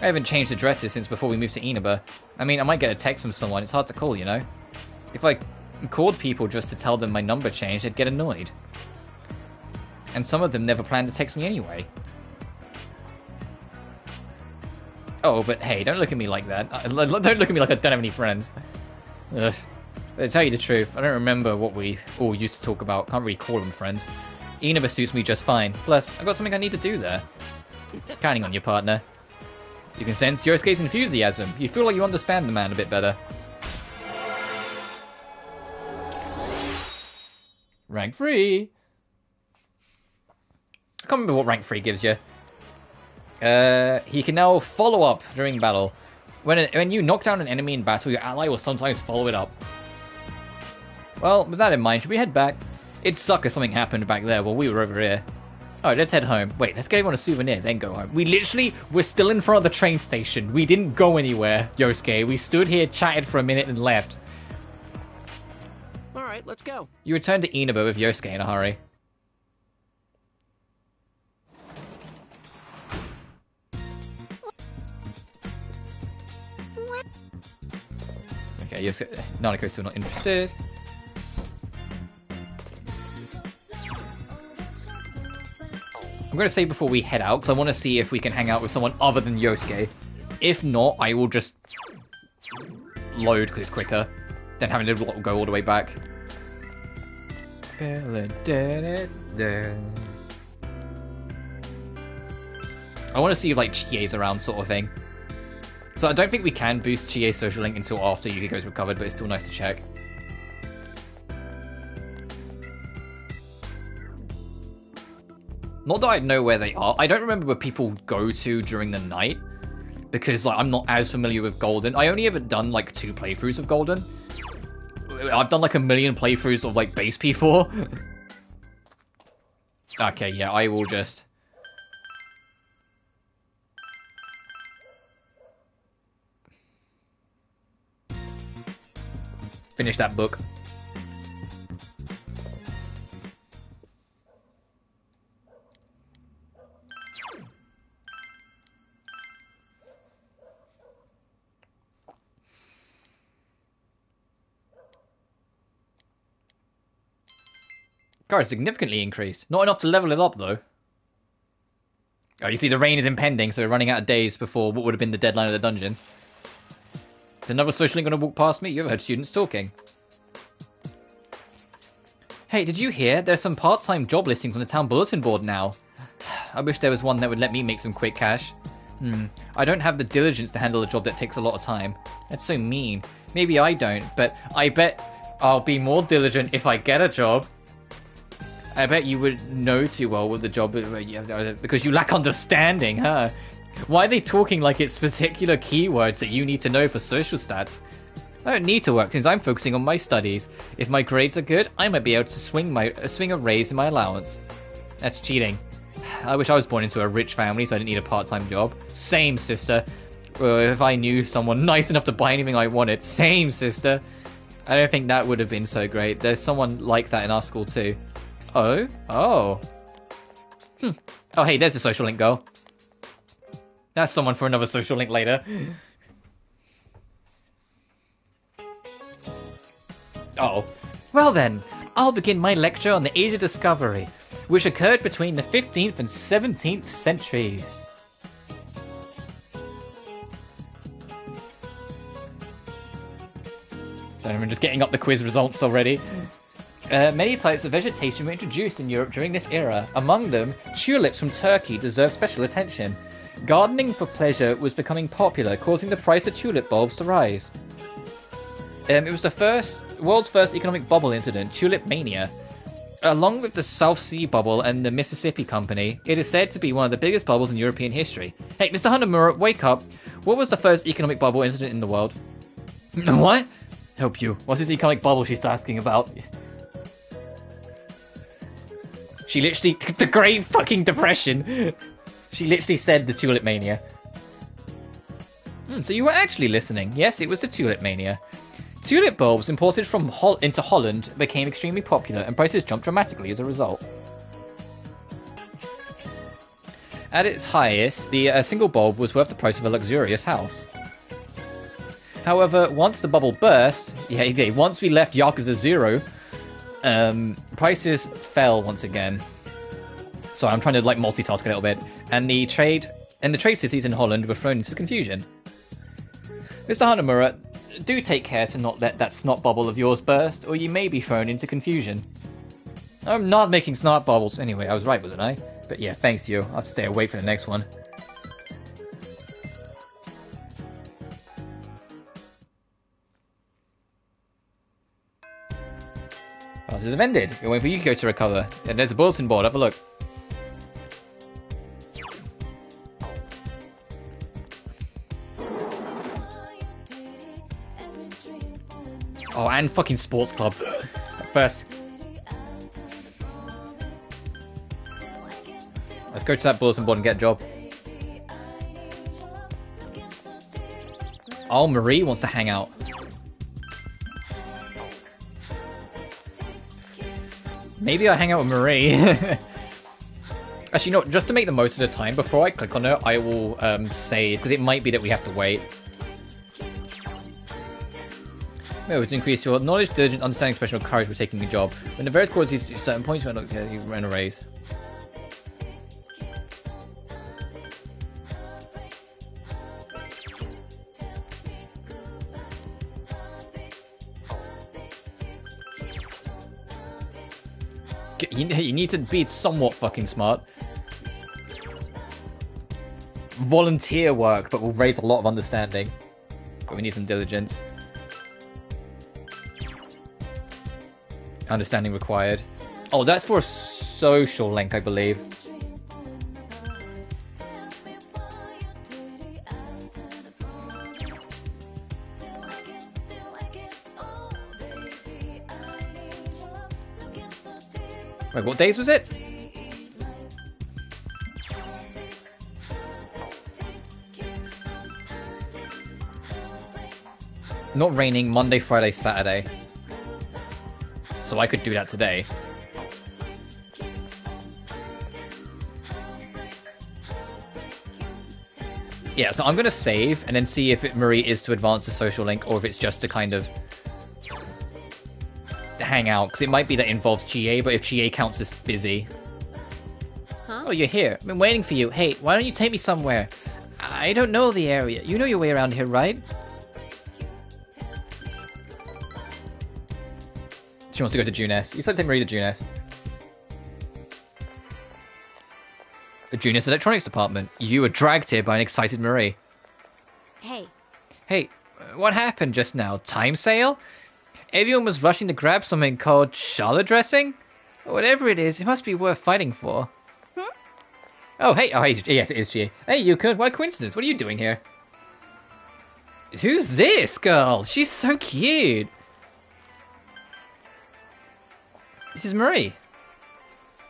I haven't changed addresses since before we moved to Inaba. I mean, I might get a text from someone. It's hard to call, you know? If I called people just to tell them my number changed, they'd get annoyed. And some of them never planned to text me anyway. Oh, but hey, don't look at me like that. Don't look at me like I don't have any friends. Ugh. To tell you the truth, I don't remember what we all used to talk about. Can't really call them friends. Inaba suits me just fine. Plus, I've got something I need to do there. Counting on your partner. You can sense Yosuke's enthusiasm. You feel like you understand the man a bit better. Rank 3. I can't remember what rank 3 gives you. He can now follow up during battle. When you knock down an enemy in battle, your ally will sometimes follow it up. Well, with that in mind, should we head back? It'd suck if something happened back there while we were over here. Alright, let's head home. Wait, let's get everyone a souvenir, then go home. We're still in front of the train station. We didn't go anywhere, Yosuke. We stood here, chatted for a minute, and left. Alright, let's go. You returned to Inaba with Yosuke in a hurry. Okay, Yosuke... Naniko's still not interested. I'm going to say before we head out, because I want to see if we can hang out with someone other than Yosuke. If not, I will just load, because it's quicker than having to go all the way back. I want to see if, like, Chie's around, sort of thing. So I don't think we can boost Chie's social link until after Yukiko's recovered, but it's still nice to check. Not that I know where they are. I don't remember where people go to during the night, because like I'm not as familiar with Golden. I only ever done like 2 playthroughs of Golden. I've done like 1,000,000 playthroughs of like base P4. Okay, yeah, I will just... finish that book. Car significantly increased. Not enough to level it up, though. Oh, you see, the rain is impending, so we're running out of days before what would have been the deadline of the dungeon. Is another social link going to walk past me? You ever heard students talking? Hey, did you hear? There's some part-time job listings on the town bulletin board now. I wish there was one that would let me make some quick cash. I don't have the diligence to handle a job that takes a lot of time. That's so mean. Maybe I don't, but I bet I'll be more diligent if I get a job. I bet you would know too well what the job is because you lack understanding, huh? Why are they talking like it's particular keywords that you need to know for social stats? I don't need to work since I'm focusing on my studies. If my grades are good, I might be able to swing a raise in my allowance. That's cheating. I wish I was born into a rich family so I didn't need a part-time job. Same, sister. If I knew someone nice enough to buy anything I wanted. Same, sister. I don't think that would have been so great. There's someone like that in our school too. Oh? Oh. Oh, hey, there's a social link girl. That's someone for another social link later. Oh. Well then, I'll begin my lecture on the Age of Discovery, which occurred between the 15th and 17th centuries. So I'm just getting up the quiz results already. Many types of vegetation were introduced in Europe during this era. Among them, tulips from Turkey deserve special attention. Gardening for pleasure was becoming popular, causing the price of tulip bulbs to rise. It was the world's first economic bubble incident, tulip mania. Along with the South Sea bubble and the Mississippi Company, it is said to be one of the biggest bubbles in European history. Hey, Mr. Hanamura, wake up. What was the first economic bubble incident in the world? What? Help you. What's this economic bubble she's asking about? She literally... The Great fucking Depression. She literally said the Tulip Mania. So you were actually listening. Yes, it was the Tulip Mania. Tulip bulbs imported from into Holland became extremely popular and prices jumped dramatically as a result. At its highest, the single bulb was worth the price of a luxurious house. However, once the bubble burst, once we left Yakuza 0, prices fell once again. Sorry, I'm trying to like multitask a little bit. And the trade cities in Holland were thrown into confusion. Mr. Hanamura, do take care to not let that snot bubble of yours burst, or you may be thrown into confusion. I'm not making snot bubbles. Anyway, I was right, wasn't I? But yeah, thanks you. I'll have to stay awake for the next one. Classes have ended. We're waiting for Yukiko to recover. And there's a bulletin board. Have a look. Oh, and fucking sports club. First. Let's go to that bulletin board and get a job. Oh, Marie wants to hang out. Maybe I'll hang out with Marie. Actually, no, just to make the most of the time, before I click on her, I will save, because it might be that we have to wait. No, to increase your knowledge, diligence, understanding, special courage for taking a job. When the various qualities at certain points, you earn a raise. You need to be somewhat fucking smart. Volunteer work, but will raise a lot of understanding. But we need some diligence. Understanding required. Oh, that's for a social link, I believe. Wait, what days was it? Not raining, Monday, Friday, Saturday. So I could do that today. Yeah, so I'm going to save and then see if Marie is to advance the social link or if it's just to kind of hang out. Because it might be that involves GA, but if GA counts as busy. Huh? Oh, you're here. I've been waiting for you. Hey, why don't you take me somewhere? I don't know the area. You know your way around here, right? She wants to go to Junes. You said to take Marie to Junes. The Junior's Electronics Department. You were dragged here by an excited Marie. Hey, Hey, what happened just now? Time sale? Everyone was rushing to grab something called Charlotte dressing? Whatever it is, it must be worth fighting for. Oh, hey, yes, it is G. Hey, Yuka, what a coincidence. What are you doing here? Who's this girl? She's so cute. This is Marie.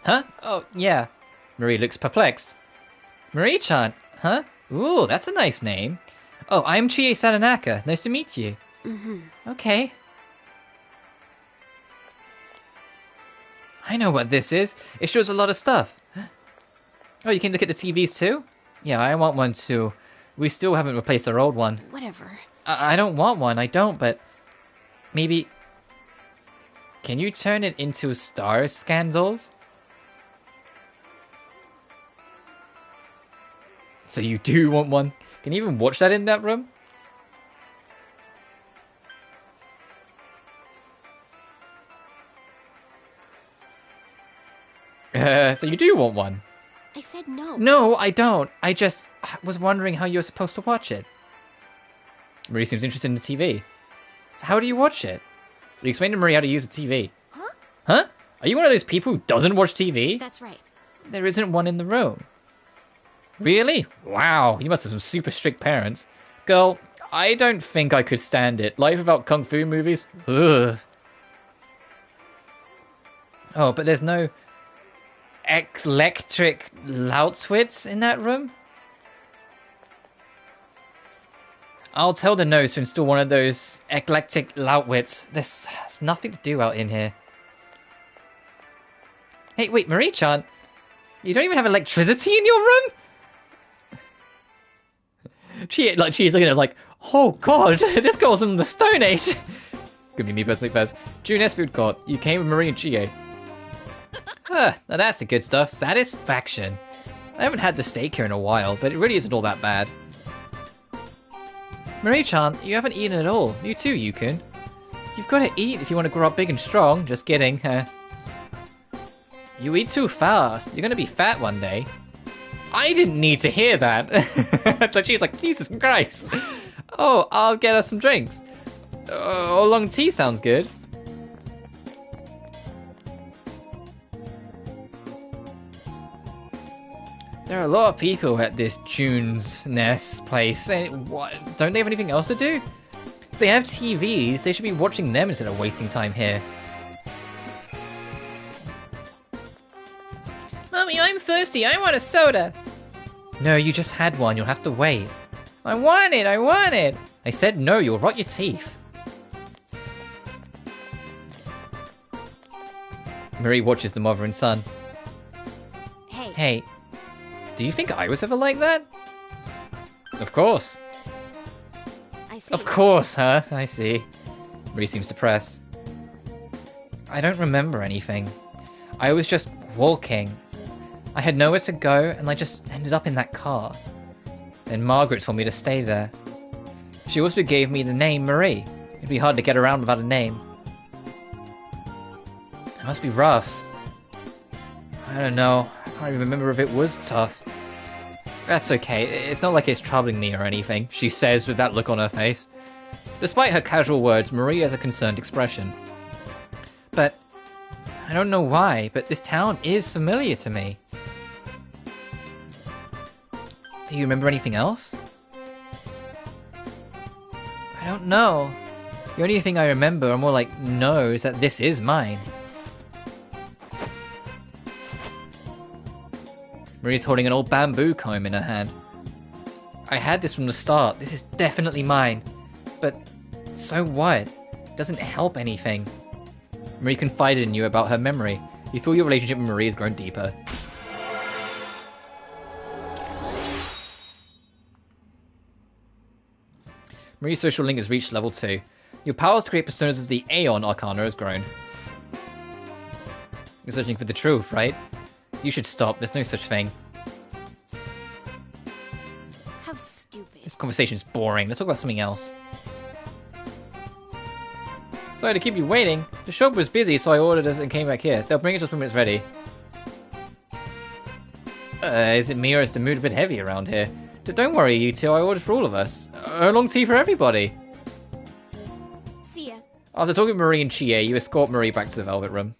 Huh? Oh, yeah. Marie looks perplexed. Marie-chan, huh? Ooh, that's a nice name. Oh, I'm Chie Sadanaka. Nice to meet you. Okay. I know what this is. It shows a lot of stuff. Oh, you can look at the TVs too? Yeah, I want one too. We still haven't replaced our old one. whatever. I don't want one, I don't, but... Maybe... Can you turn it into star scandals? So you do want one? Can you even watch that in that room? So you do want one? I said no. No, I don't. I just was wondering how you're supposed to watch it. Marie seems interested in the TV. So how do you watch it? You explain to Marie how to use the TV. Huh? Huh? Are you one of those people who doesn't watch TV? That's right. There isn't one in the room. Really? Wow, you must have some super strict parents. Girl, I don't think I could stand it. Life without kung fu movies? Ugh. Oh, but there's no... electric Lautwitz in that room? I'll tell the nose to install one of those eclectic Lautwitz. There's nothing to do out in here. Hey, wait, Marie-chan? You don't even have electricity in your room? She's looking at it like, oh god, this girl's in the Stone Age. Could be me personally first. June S. Food Court. You came with Marie and Chie. Now that's the good stuff. Satisfaction. I haven't had the steak here in a while, but it really isn't all that bad. Marie-chan, you haven't eaten at all. You too, Yukun. You've got to eat if you want to grow up big and strong. Just kidding. You eat too fast. You're going to be fat one day. I didn't need to hear that. But she's like, Jesus Christ. Oh, I'll get us some drinks. Oolong tea sounds good. There are a lot of people at this June's Nest place. And what, don't they have anything else to do? If they have TVs, they should be watching them instead of wasting time here. Mommy, I'm thirsty. I want a soda. No, you just had one. You'll have to wait. I want it. I want it. I said no. You'll rot your teeth. Marie watches the mother and son. Hey. Hey. Do you think I was ever like that? Of course. I see. Of course, huh? I see. Marie seems depressed. I don't remember anything. I was just walking. I had nowhere to go, and I just ended up in that car. Then Margaret told me to stay there. She also gave me the name Marie. It'd be hard to get around without a name. It must be rough. I don't know. I can't even remember if it was tough. That's okay. It's not like it's troubling me or anything, she says with that look on her face. Despite her casual words, Marie has a concerned expression. But I don't know why, but this town is familiar to me. Do you remember anything else? I don't know. The only thing I remember, or more like know, is that this is mine. Marie's holding an old bamboo comb in her hand. I had this from the start. This is definitely mine. But so what? It doesn't help anything. Marie confided in you about her memory. You feel your relationship with Marie has grown deeper. Marie's social link has reached level 2. Your powers to create personas of the Aeon Arcana has grown. You're searching for the truth, right? You should stop. There's no such thing. How stupid. This conversation is boring. Let's talk about something else. Sorry to keep you waiting. The shop was busy, so I ordered us and came back here. They'll bring it to us when it's ready. Is it me or is the mood a bit heavy around here? Don't worry, you two. I ordered for all of us. A long tea for everybody. See ya. After talking to Marie and Chie, you escort Marie back to the Velvet Room.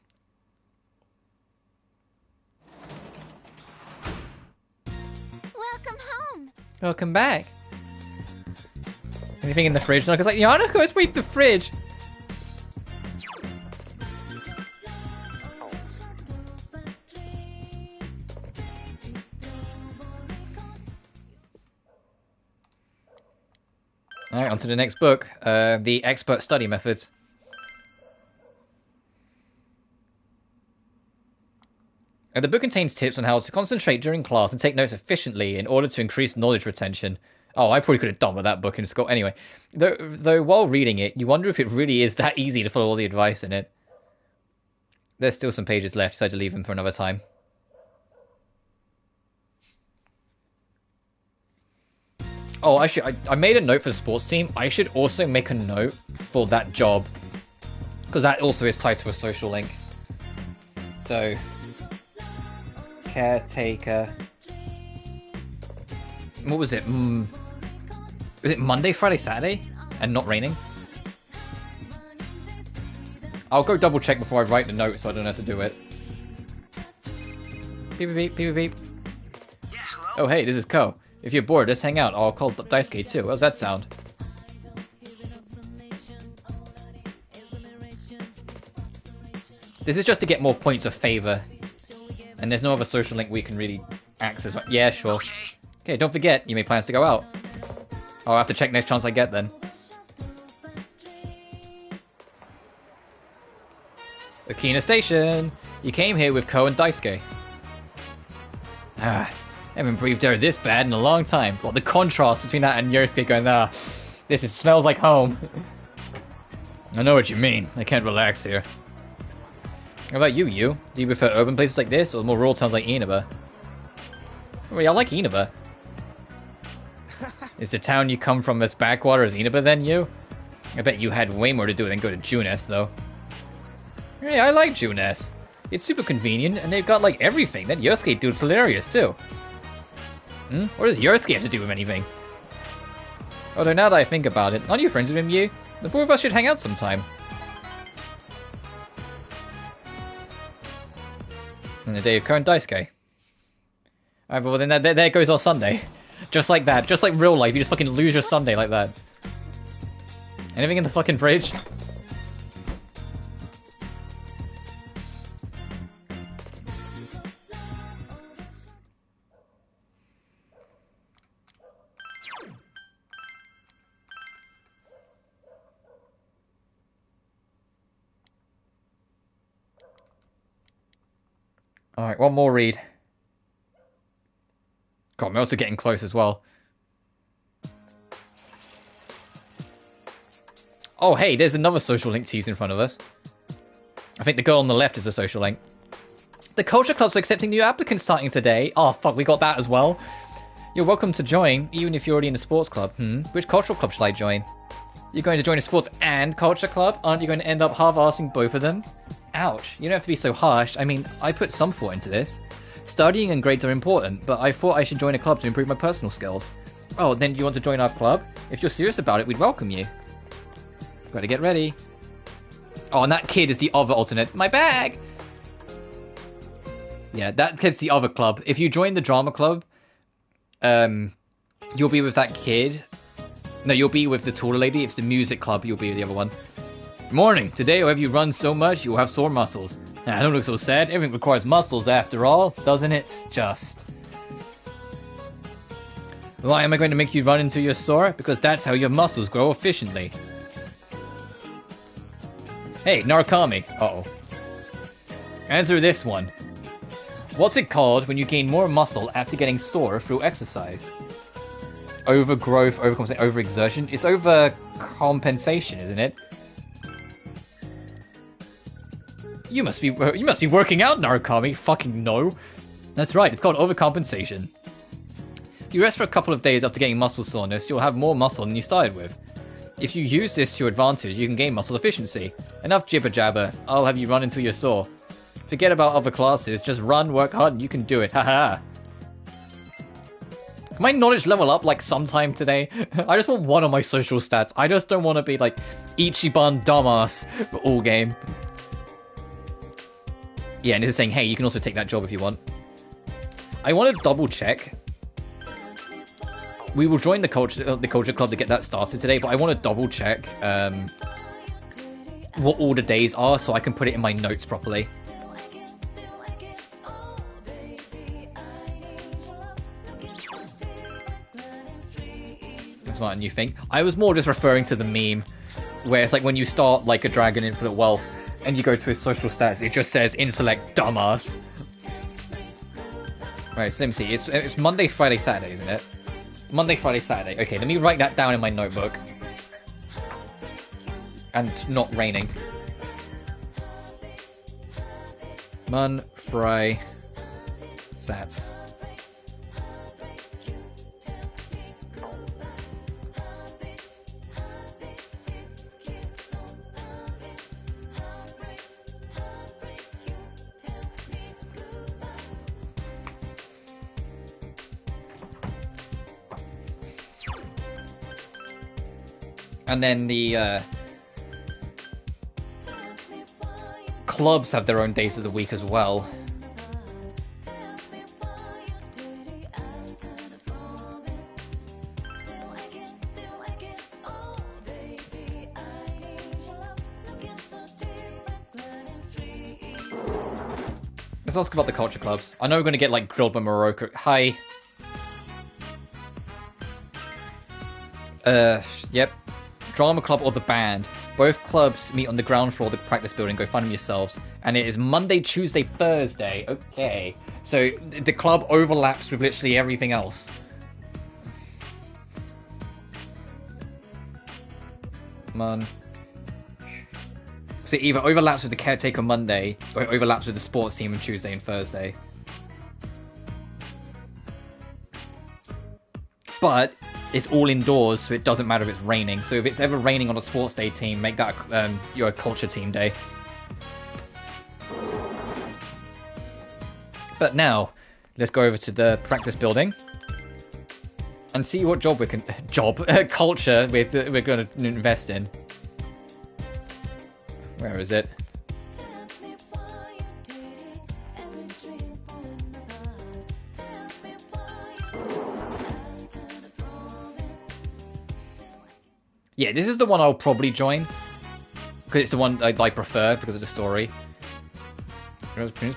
Welcome home. Welcome back. Anything in the fridge? Nanako's like, yeah, Nanako, let's read the fridge. Alright, on to the next book. The Expert Study Methods. The book contains tips on how to concentrate during class and take notes efficiently in order to increase knowledge retention. Oh, I probably could have done with that book in school. Anyway, though while reading it, you wonder if it really is that easy to follow all the advice in it. There's still some pages left, so I had to leave them for another time. Oh, I made a note for the sports team. I should also make a note for that job, because that also is tied to a social link. So, caretaker. What was it? Was it Monday, Friday, Saturday, and not raining? I'll go double check before I write the note, so I don't have to do it. Beep beep beep beep beep. Yeah, hello? Oh hey, this is Ko. If you're bored, let's hang out. I'll call Daisuke too. How's that sound? This is just to get more points of favor. And there's no other social link we can really access. Yeah, sure. Okay, don't forget, you made plans to go out. I'll have to check next chance I get then. Okina Station! You came here with Ko and Daisuke. Ah, I haven't breathed air this bad in a long time. Well, the contrast between that and Yosuke going, smells like home. I know what you mean. I can't relax here. How about you, Yu? Do you prefer urban places like this, or more rural towns like Inaba? Oh, yeah, I like Inaba. Is the town you come from as backwater as Inaba then, Yu? I bet you had way more to do than go to Junes, though. Hey, I like Junes. It's super convenient, and they've got, like, everything. That Yosuke dude's hilarious, too. What does Yosuke have to do with anything? Although now that I think about it, aren't you friends with him, Yu? The four of us should hang out sometime. And the day of current Daisuke. Alright, well then there goes our Sunday. Just like that. Just like real life, you just fucking lose your Sunday like that. Anything in the fucking fridge? Alright, one more read. God, I'm also getting close as well. Oh, hey, there's another social link tease in front of us. I think the girl on the left is a social link. The Culture Club's accepting new applicants starting today. Oh, fuck, we got that as well. You're welcome to join, even if you're already in the sports club. Which cultural club should I join? You're going to join a sports and culture club? Aren't you going to end up half-arsing both of them? Ouch, you don't have to be so harsh. I mean, I put some thought into this. Studying and grades are important, but I thought I should join a club to improve my personal skills. Oh, then you want to join our club? If you're serious about it, we'd welcome you. Gotta get ready. Oh, and that kid is the other alternate. My bag! Yeah, that kid's the other club. If you join the drama club, you'll be with that kid. No, you'll be with the taller lady. If it's the music club, you'll be with the other one. Morning. Today, have you run so much, you'll have sore muscles. Nah, don't look so sad. Everything requires muscles after all, doesn't it? Just. Why am I going to make you run until you're sore? Because that's how your muscles grow efficiently. Hey, Narukami. Uh-oh. Answer this one. What's it called when you gain more muscle after getting sore through exercise? Overgrowth, overexertion? It's overcompensation, isn't it? You must be working out, Narukami. Fucking no. That's right, it's called overcompensation. If you rest for a couple of days after getting muscle soreness, you'll have more muscle than you started with. If you use this to your advantage, you can gain muscle efficiency. Enough jibber jabber. I'll have you run until you're sore. Forget about other classes. Just run, work hard, and you can do it. Haha. Can my knowledge level up like sometime today? I just want 1 on my social stats. I just don't want to be like Ichiban dumbass all game. Yeah, and this is saying, hey, you can also take that job if you want. I want to double check. We will join the culture club to get that started today, but I want to double check what all the days are so I can put it in my notes properly. That's not a new thing. I was more just referring to the meme where it's like when you start like a Dragon Infinite Wealth and you go to his social stats, it just says intellect dumbass. Right, so let me see. It's Monday, Friday, Saturday, isn't it? Monday, Friday, Saturday. Okay, let me write that down in my notebook. And not raining. Mon, Fry, Sat. And then the clubs have their own days of the week as well. Let's ask about the culture clubs. I know we're going to get like grilled by Morocco. Hi. Yep. Drama club or the band. Both clubs meet on the ground floor of the practice building. Go find them yourselves. And it is Monday, Tuesday, Thursday. Okay. So the club overlaps with literally everything else. Come on. So it either overlaps with the caretaker Monday, or it overlaps with the sports team on Tuesday and Thursday. But it's all indoors, so it doesn't matter if it's raining. So if it's ever raining on a sports day team, make that your culture team day. But now, let's go over to the practice building and see what job we can culture we're going to invest in. Where is it? Yeah, this is the one I'll probably join. Because it's the one I prefer because of the story.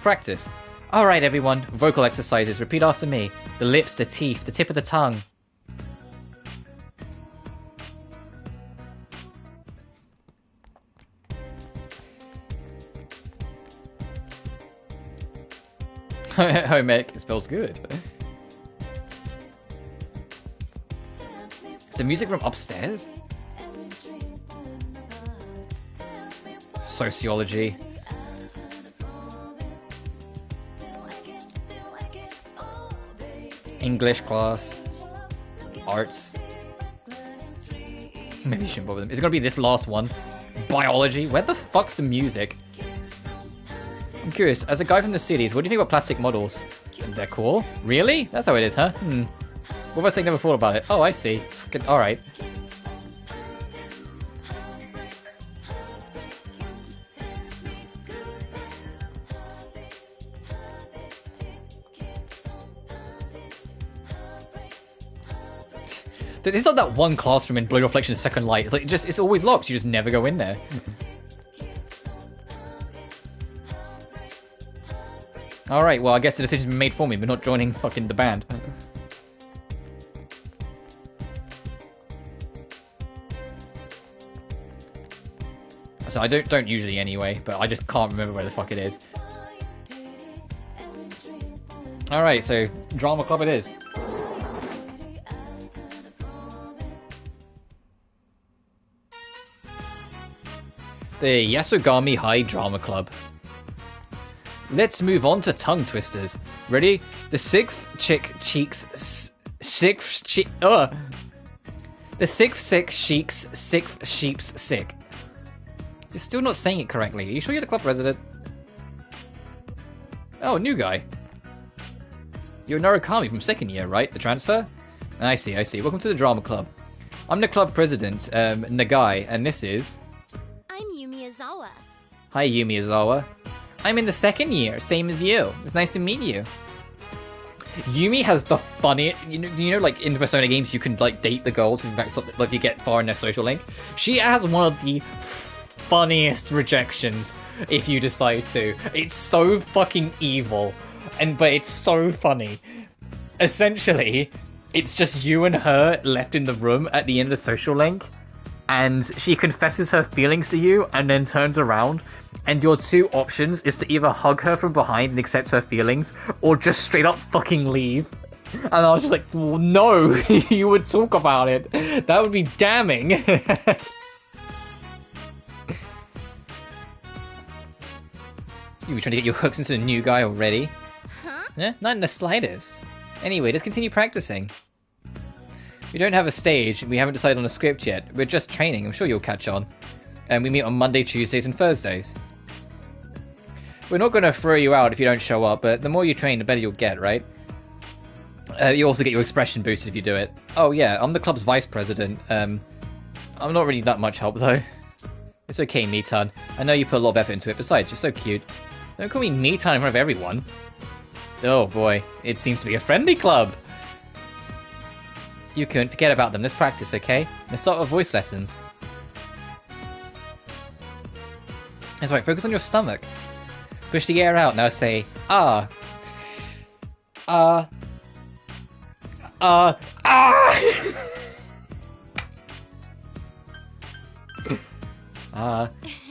Practice. Alright everyone, vocal exercises. Repeat after me. The lips, the teeth, the tip of the tongue. Home ec, it smells good. Is the music from upstairs? Sociology. English class. Arts. Maybe you shouldn't bother them. Is it gonna be this last one? Biology? Where the fuck's the music? I'm curious, as a guy from the cities, what do you think about plastic models? They're cool? Really? That's how it is, huh? What if I never thought about it? Oh, I see. Alright. There's not that one classroom in Blue Reflection Second Light. It's like it's always locked. You just never go in there. Alright, well I guess the decision's been made for me. We're not joining fucking the band. So I don't usually anyway, but I just can't remember where the fuck it is. Alright, so drama club it is. The Yasogami High Drama Club. Let's move on to tongue twisters. Ready? The sixth chick cheeks The sixth sick sheik's sixth sheep's sick. You're still not saying it correctly. Are you sure you're the club president? Oh, new guy. You're Narukami from second year, right? The transfer? I see, I see. Welcome to the drama club. I'm the club president, Nagai, and this is... I'm Yumi Azawa. Hi, Yumi Azawa. I'm in the second year, same as you. It's nice to meet you. Yumi has the funniest... You know, like, in Persona games, you can, like, date the girls, in fact, like, you get far in their social link. She has one of the funniest rejections, if you decide to. It's so fucking evil, but it's so funny. Essentially, it's just you and her left in the room at the end of the social link, and she confesses her feelings to you and then turns around, and your two options is to either hug her from behind and accept her feelings, or just straight up fucking leave. And I was just like, well, no, you would talk about it. That would be damning. You were trying to get your hooks into the new guy already? Huh? Yeah, not in the slightest. Anyway, let's continue practicing. We don't have a stage, and we haven't decided on a script yet. We're just training, I'm sure you'll catch on. And we meet on Monday, Tuesdays, and Thursdays. We're not going to throw you out if you don't show up, but the more you train, the better you'll get, right? You also get your expression boosted if you do it. Oh yeah, I'm the club's vice president. I'm not really that much help, though. It's okay, Nitan. I know you put a lot of effort into it. Besides, you're so cute. Don't call me Nitan in front of everyone. Oh boy, it seems to be a friendly club. You couldn't forget about them. Let's practice, okay? Let's start with voice lessons. That's right, focus on your stomach. Push the air out. Now say, ah. Ah.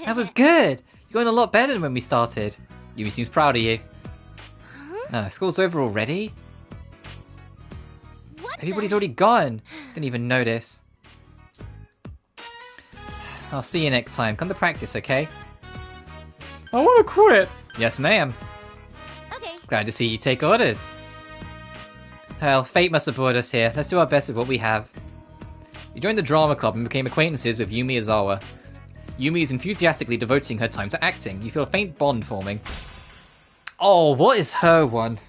That was good. You're going a lot better than when we started. Yumi seems proud of you. School's over already? What Everybody's already gone. Didn't even notice. I'll see you next time. Come to practice, okay? I want to quit. Yes, ma'am. Okay. Glad to see you take orders. Hell, fate must have brought us here. Let's do our best with what we have. You joined the drama club and became acquaintances with Yumi Azawa. Yumi is enthusiastically devoting her time to acting. You feel a faint bond forming. Oh, what is her one?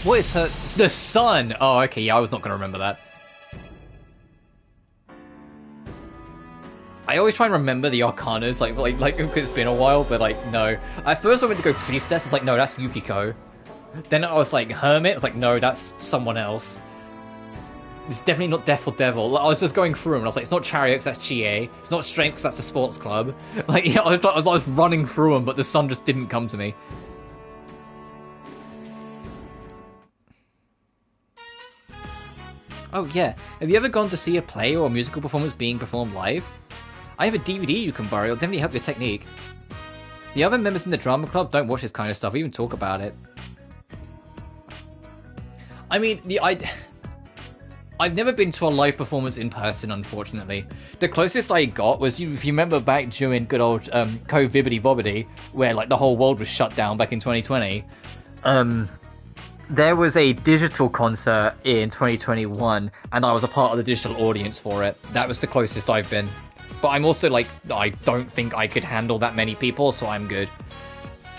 What is her... The sun! Oh, okay, yeah, I was not going to remember that. I always try and remember the arcanas, like it's been a while, but like, no. At first I went to go priestess, it's like, no, that's Yukiko. Then I was like, hermit, it's like, no, that's someone else. It's definitely not Death or Devil. I was just going through them, and I was like, it's not Chariot, because that's Chie. It's not Strength, because that's the sports club. Like, yeah, I was running through them, but the sun just didn't come to me. Oh yeah, have you ever gone to see a play or a musical performance being performed live? I have a DVD you can borrow, it'll definitely help your technique. The other members in the drama club don't watch this kind of stuff or even talk about it. I mean, I've never been to a live performance in person, unfortunately. The closest I got was, if you remember back during good old COVID-bobbity, where like the whole world was shut down back in 2020. There was a digital concert in 2021, and I was a part of the digital audience for it. That was the closest I've been. But I'm also like, I don't think I could handle that many people, so I'm good.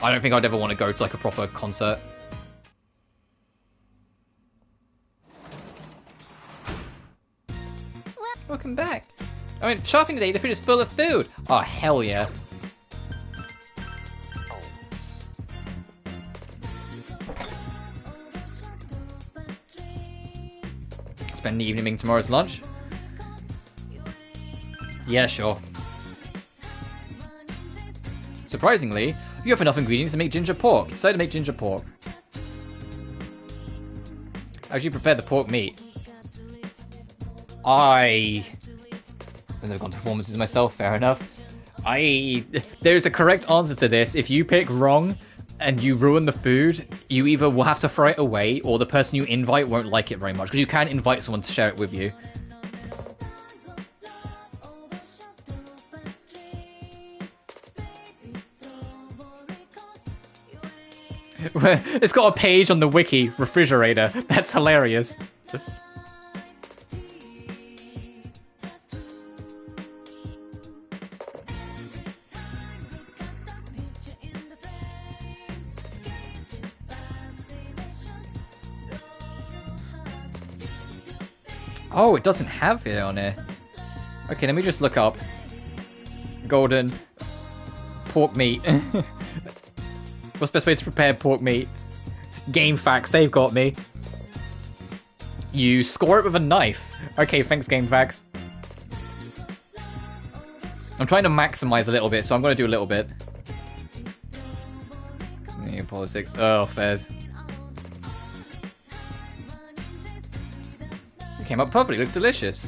I don't think I'd ever want to go to like a proper concert. Welcome back. I went shopping today, the fridge is full of food. Oh, hell yeah. Spend the evening making tomorrow's lunch? Yeah, sure. Surprisingly, you have enough ingredients to make ginger pork. Decided to make ginger pork. How do you prepare the pork meat? I've never gone to performances myself, fair enough. There's a correct answer to this. If you pick wrong and you ruin the food, you either will have to throw it away or the person you invite won't like it very much, because you can invite someone to share it with you. It's got a page on the wiki, refrigerator. That's hilarious. Oh, it doesn't have it on here. Okay, let me just look up. Golden pork meat. What's the best way to prepare pork meat? Game Facts, they've got me. You score it with a knife. Okay, thanks, Game Facts. I'm trying to maximize a little bit, so I'm going to do a little bit. Yeah, politics. Oh, fairs. It came up perfectly. Looks delicious.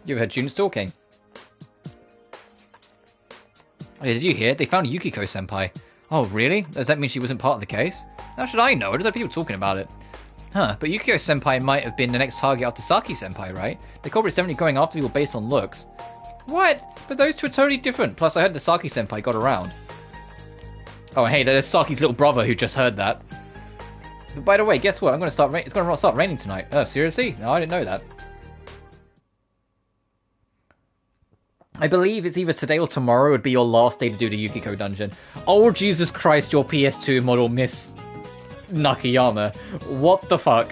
You've heard June stalking. Oh, did you hear? They found Yukiko-senpai. Oh, really? Does that mean she wasn't part of the case? How should I know? There's other people talking about it. Huh, but Yukiko-senpai might have been the next target after Saki-senpai, right? The culprit's definitely going after people based on looks. What? But those two are totally different. Plus, I heard the Saki-senpai got around. Oh, hey, there's Saki's little brother who just heard that. But by the way, guess what? It's going to start raining tonight. Oh, seriously? No, I didn't know that. I believe it's either today or tomorrow would be your last day to do the Yukiko dungeon. Oh, Jesus Christ, your PS2 model, Miss Nakayama. What the fuck?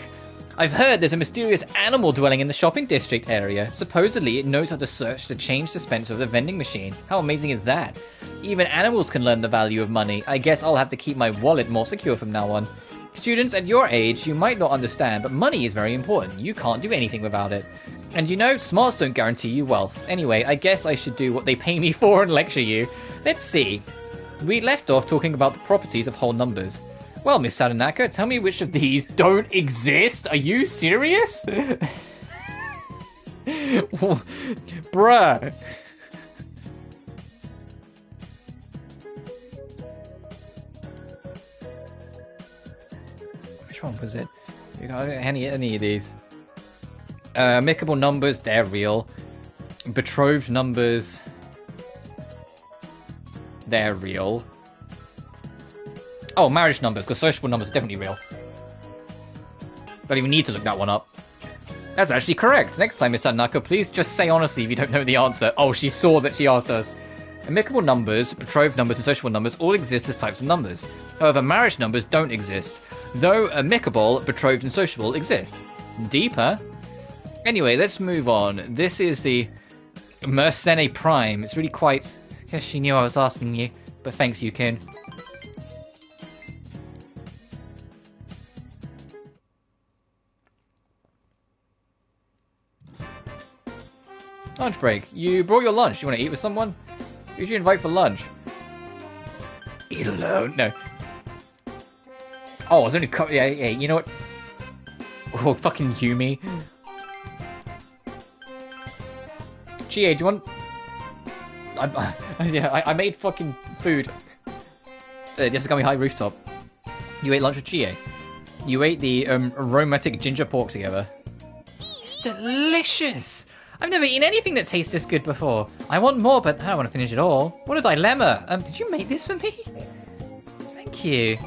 I've heard there's a mysterious animal dwelling in the shopping district area. Supposedly, it knows how to search the change dispenser of the vending machines. How amazing is that? Even animals can learn the value of money. I guess I'll have to keep my wallet more secure from now on. Students, at your age, you might not understand, but money is very important. You can't do anything without it. And you know, smarts don't guarantee you wealth. Anyway, I guess I should do what they pay me for and lecture you. Let's see. We left off talking about the properties of whole numbers. Well, Miss Sadanaka, tell me which of these don't exist? Are you serious? Bruh. Which one was it? You got any of these? Amicable numbers, they're real. Betrothed numbers, they're real. Oh, marriage numbers, because sociable numbers are definitely real. Don't even need to look that one up. That's actually correct. Next time, Miss Sanaka, please just say honestly if you don't know the answer. Oh, she saw that she asked us. Amicable numbers, betrothed numbers, and sociable numbers all exist as types of numbers. However, marriage numbers don't exist. Though amicable, betrothed, and sociable exist. Deeper. Anyway, let's move on. This is the Mersenne Prime. It's really quite... Yes, she knew I was asking you, but thanks, Yukin. Lunch break. You brought your lunch. You want to eat with someone? Who did you invite for lunch? Eat alone? No. Oh, I was only... Yeah, you know what? Oh, fucking Yumi. Chie, do you want... I made fucking food. This is gonna be high rooftop. You ate lunch with Chie. You ate the aromatic ginger pork together. It's delicious! I've never eaten anything that tastes this good before. I want more, but I don't want to finish it all. What a dilemma! Did you make this for me? Thank you.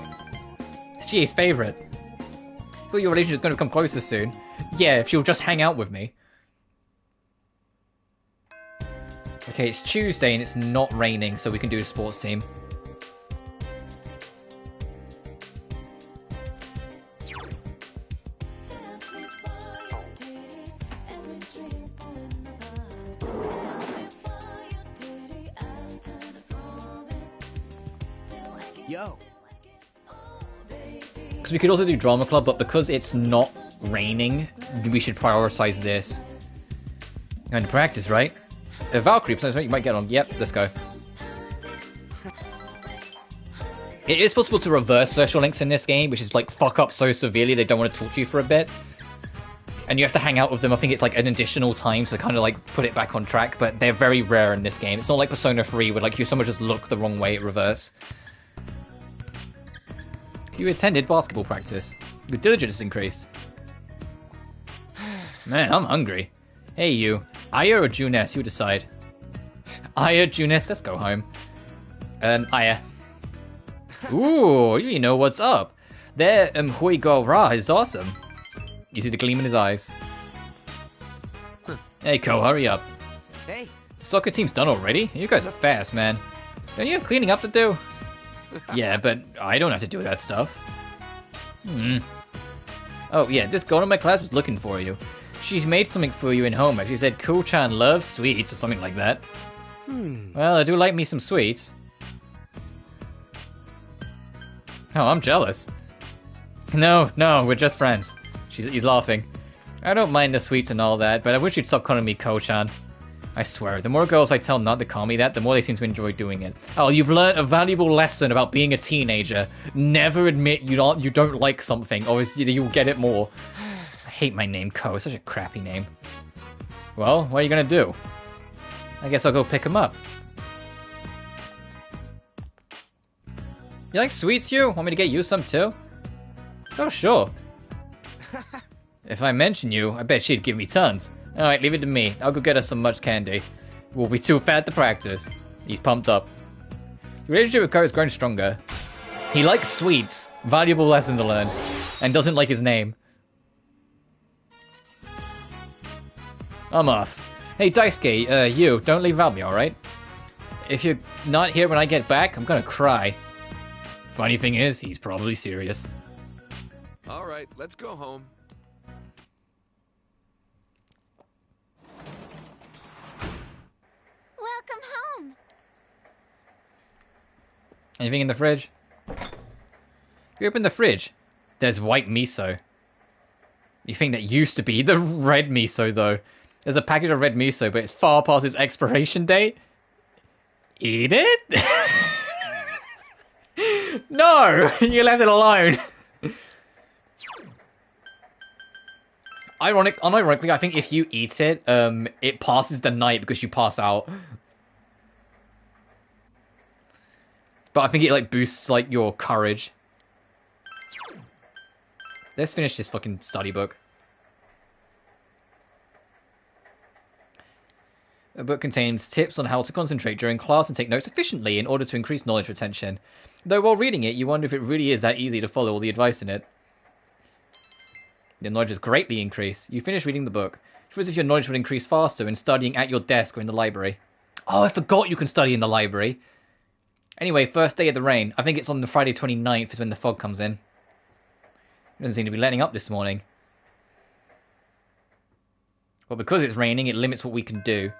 It's Chie's favourite. I feel your relationship's going to come closer soon. Yeah, if she'll just hang out with me. Okay, it's Tuesday and it's not raining, so we can do the sports team. Yo. Because we could also do drama club, but because it's not raining, we should prioritize this. Going to practice, right? Valkyrie, you might get on. Yep, let's go. It is possible to reverse social links in this game, which is like fuck up so severely they don't want to talk to you for a bit. And you have to hang out with them. I think it's like an additional time to kind of like put it back on track, but they're very rare in this game. It's not like Persona 3 where like someone just look the wrong way at reverse. You attended basketball practice. Your diligence increased. Man, I'm hungry. Hey you, Aya or Junes, you decide. Aya, Junes, let's go home. Aya. Ooh, you know what's up. There, Huigo Ra is awesome. You see the gleam in his eyes. Hey, Ko, hurry up. Hey. Soccer team's done already? You guys are fast, man. Don't you have cleaning up to do? Yeah, but I don't have to do that stuff. Oh, yeah, this girl in my class was looking for you. She's made something for you in homework. She said Ko-chan loves sweets or something like that. Well, I do like me some sweets. Oh, I'm jealous. No, we're just friends. He's laughing. I don't mind the sweets and all that, but I wish you'd stop calling me Ko-chan. I swear, the more girls I tell not to call me that, the more they seem to enjoy doing it. Oh, you've learned a valuable lesson about being a teenager. Never admit you don't like something, or you'll get it more. I hate my name, Ko. It's such a crappy name. Well, what are you gonna do? I guess I'll go pick him up. You like sweets, you? Want me to get you some too? Oh, sure. If I mention you, I bet she'd give me tons. Alright, leave it to me. I'll go get us some much candy. We'll be too fat to practice. He's pumped up. Your relationship with Ko is growing stronger. He likes sweets. Valuable lesson to learn. And doesn't like his name. I'm off. Hey, Daisuke, you, don't leave without me, alright? If you're not here when I get back, I'm gonna cry. Funny thing is, he's probably serious. Alright, let's go home. Welcome home. Anything in the fridge? You open the fridge. There's white miso. You think that used to be the red miso, though. There's a package of red miso, but it's far past its expiration date. Eat it? No! You left it alone. Unironically, I think if you eat it, it passes the night because you pass out. But I think it, like, boosts, like, your courage. Let's finish this fucking study book. The book contains tips on how to concentrate during class and take notes efficiently in order to increase knowledge retention. Though while reading it, you wonder if it really is that easy to follow all the advice in it. Your knowledge has greatly increased. You finish reading the book. You feel as if your knowledge would increase faster when studying at your desk or in the library. Oh, I forgot you can study in the library. Anyway, first day of the rain. I think it's on the Friday 29th is when the fog comes in. It doesn't seem to be letting up this morning. Well, because it's raining, it limits what we can do.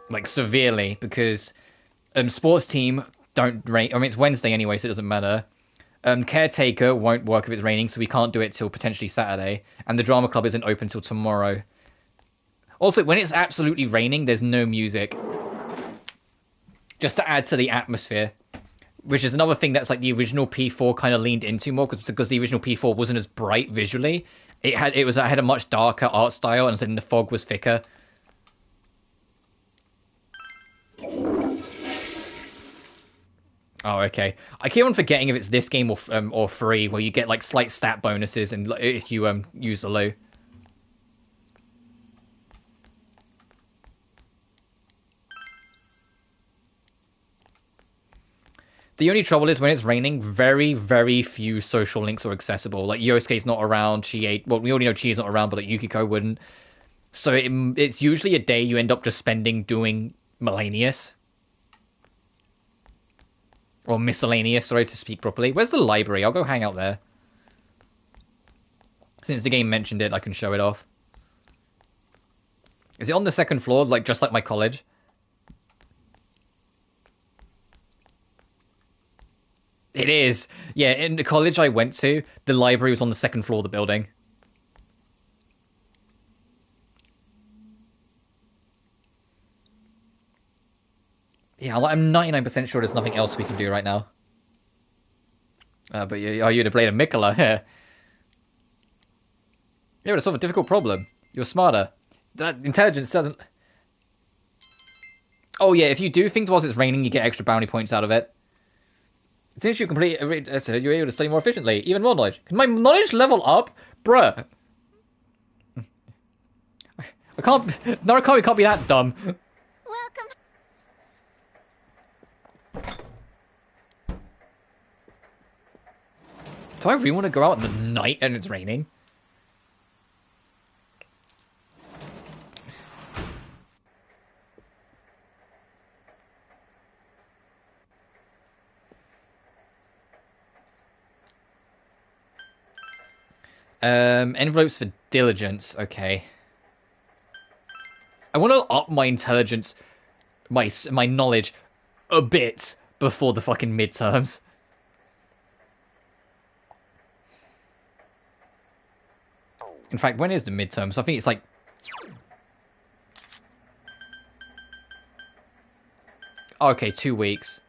Like, severely, because sports team don't rain. I mean, it's Wednesday anyway, so it doesn't matter. Caretaker won't work if it's raining, so we can't do it till potentially Saturday. And the drama club isn't open till tomorrow. Also, when it's absolutely raining, there's no music. Just to add to the atmosphere. Which is another thing that's like the original P4 kind of leaned into more, because the original P4 wasn't as bright visually. It had a much darker art style, and then the fog was thicker. Oh, okay. I keep on forgetting if it's this game or free, where you get like slight stat bonuses and if you use the loo. The only trouble is when it's raining, very, very few social links are accessible. Like Yosuke's not around. Well, we already know Chi's not around, but like Yukiko wouldn't. So it's usually a day you end up just spending doing Millennius. Or miscellaneous, sorry to speak properly. Where's the library? I'll go hang out there. Since the game mentioned it, I can show it off. Is it on the second floor, like just like my college? It is. Yeah, in the college I went to, the library was on the second floor of the building. Yeah, I'm 99% sure there's nothing else we can do right now. But you'd have played a Mikola, yeah. You would have solved a difficult problem. You're smarter. That intelligence doesn't... Oh yeah, if you do things whilst it's raining, you get extra bounty points out of it. Since you complete you're able to study more efficiently. Even more knowledge. Can my knowledge level up? Bruh. I can't... Narukami can't be that dumb. Welcome. Do I really want to go out in the night and it's raining? Envelopes for diligence. Okay. I want to up my intelligence, my knowledge, a bit before the fucking midterms. In fact, when is the midterms? I think it's like... Okay, 2 weeks.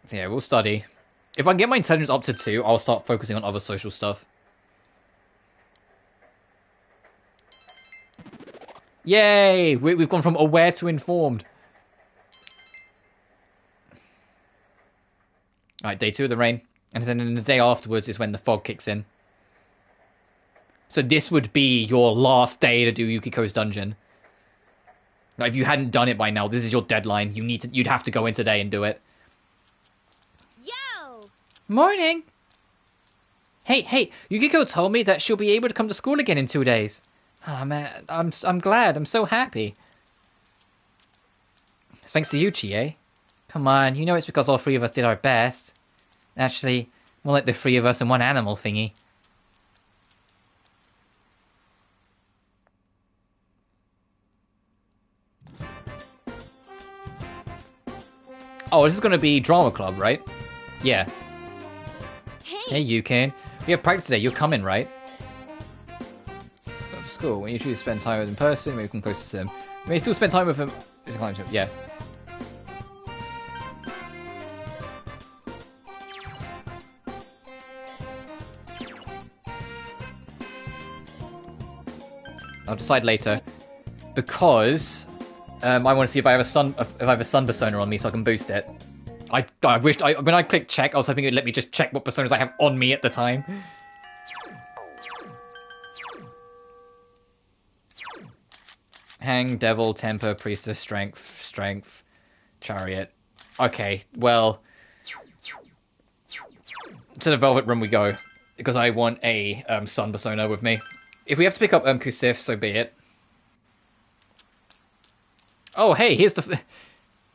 So yeah, we'll study. If I can get my intelligence up to 2, I'll start focusing on other social stuff. Yay! We've gone from aware to informed. Alright, day 2 of the rain. And then the day afterwards is when the fog kicks in. So this would be your last day to do Yukiko's dungeon. Like, if you hadn't done it by now, this is your deadline. You'd have to go in today and do it. Yo! Morning! Hey, Yukiko told me that she'll be able to come to school again in 2 days. Oh man, I'm glad. I'm so happy. It's thanks to you, Chie. Come on, you know it's because all 3 of us did our best. Actually, more like the 3 of us and 1 animal thingy. Oh, this is going to be drama club, right? Yeah. Hey, Yukin. We have practice today. You're coming, right? Go to school. When you choose to spend time with him in person, maybe come closer to him. Maybe still spend time with him. Yeah. I'll decide later, because I want to see if I have a sun persona on me so I can boost it. I wished when I clicked check, I was hoping it would let me just check what personas I have on me at the time. Hang, devil, temper, priestess, strength, chariot. Okay, well, to the velvet room we go, because I want a sun persona with me. If we have to pick up Kusif, so be it. Oh, hey, here's the...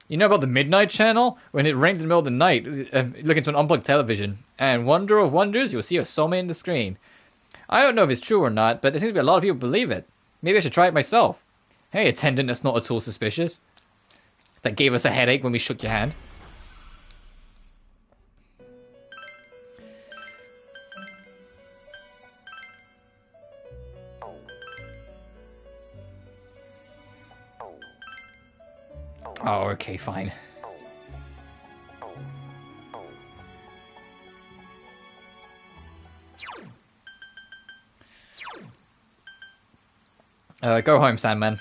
You know about the Midnight Channel? When it rains in the middle of the night, look into an unplugged television. And wonder of wonders, you'll see a soulmate in the screen. I don't know if it's true or not, but there seems to be a lot of people believe it. Maybe I should try it myself. Hey, attendant that's not at all suspicious. That gave us a headache when we shook your hand. Oh, okay, fine. Go home, Sandman.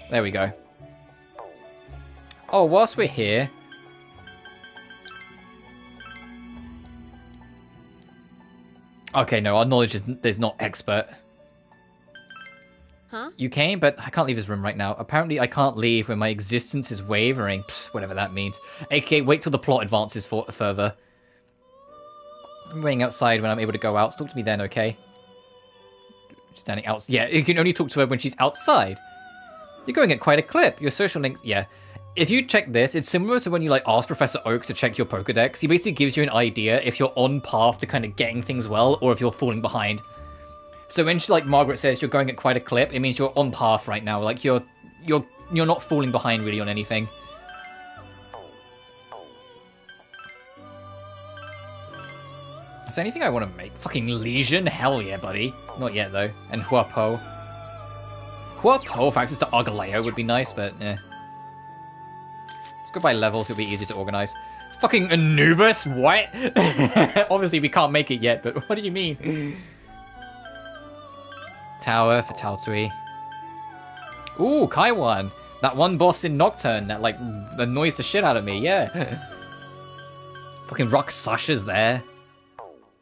There we go. Oh, whilst we're here... Okay, no, our knowledge is not expert. Huh? You came, but I can't leave this room right now. Apparently, I can't leave when my existence is wavering. Pfft, whatever that means. AKA, wait till the plot advances further. I'm waiting outside when I'm able to go out. Talk to me then, okay? Standing out. Yeah, you can only talk to her when she's outside. You're going at quite a clip. Your social links... Yeah. If you check this, it's similar to when you, like, ask Professor Oak to check your Pokedex. He basically gives you an idea if you're on path to kind of getting things well, or if you're falling behind. So when, like, Margaret says you're going at quite a clip, it means you're on path right now. Like, you're not falling behind, really, on anything. Is there anything I want to make? Fucking Legion? Hell yeah, buddy. Not yet, though. And Huapo. Huapo, for access to Argaleo would be nice, but, eh. Go by levels, it'll be easier to organize. Fucking Anubis? What? Obviously, we can't make it yet, but what do you mean? Tower for Tautui. Ooh, Kaiwan. That one boss in Nocturne that, like, annoys the shit out of me, yeah. Fucking Rock Sasha's there.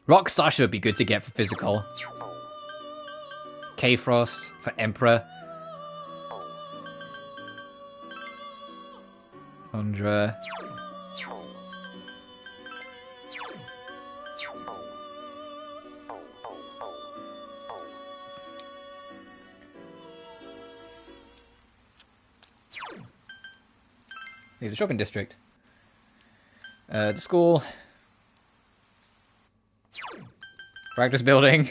Rock Sasha would be good to get for physical. K-Frost for Emperor. Andra. Leave the shopping district. The school. Practice building.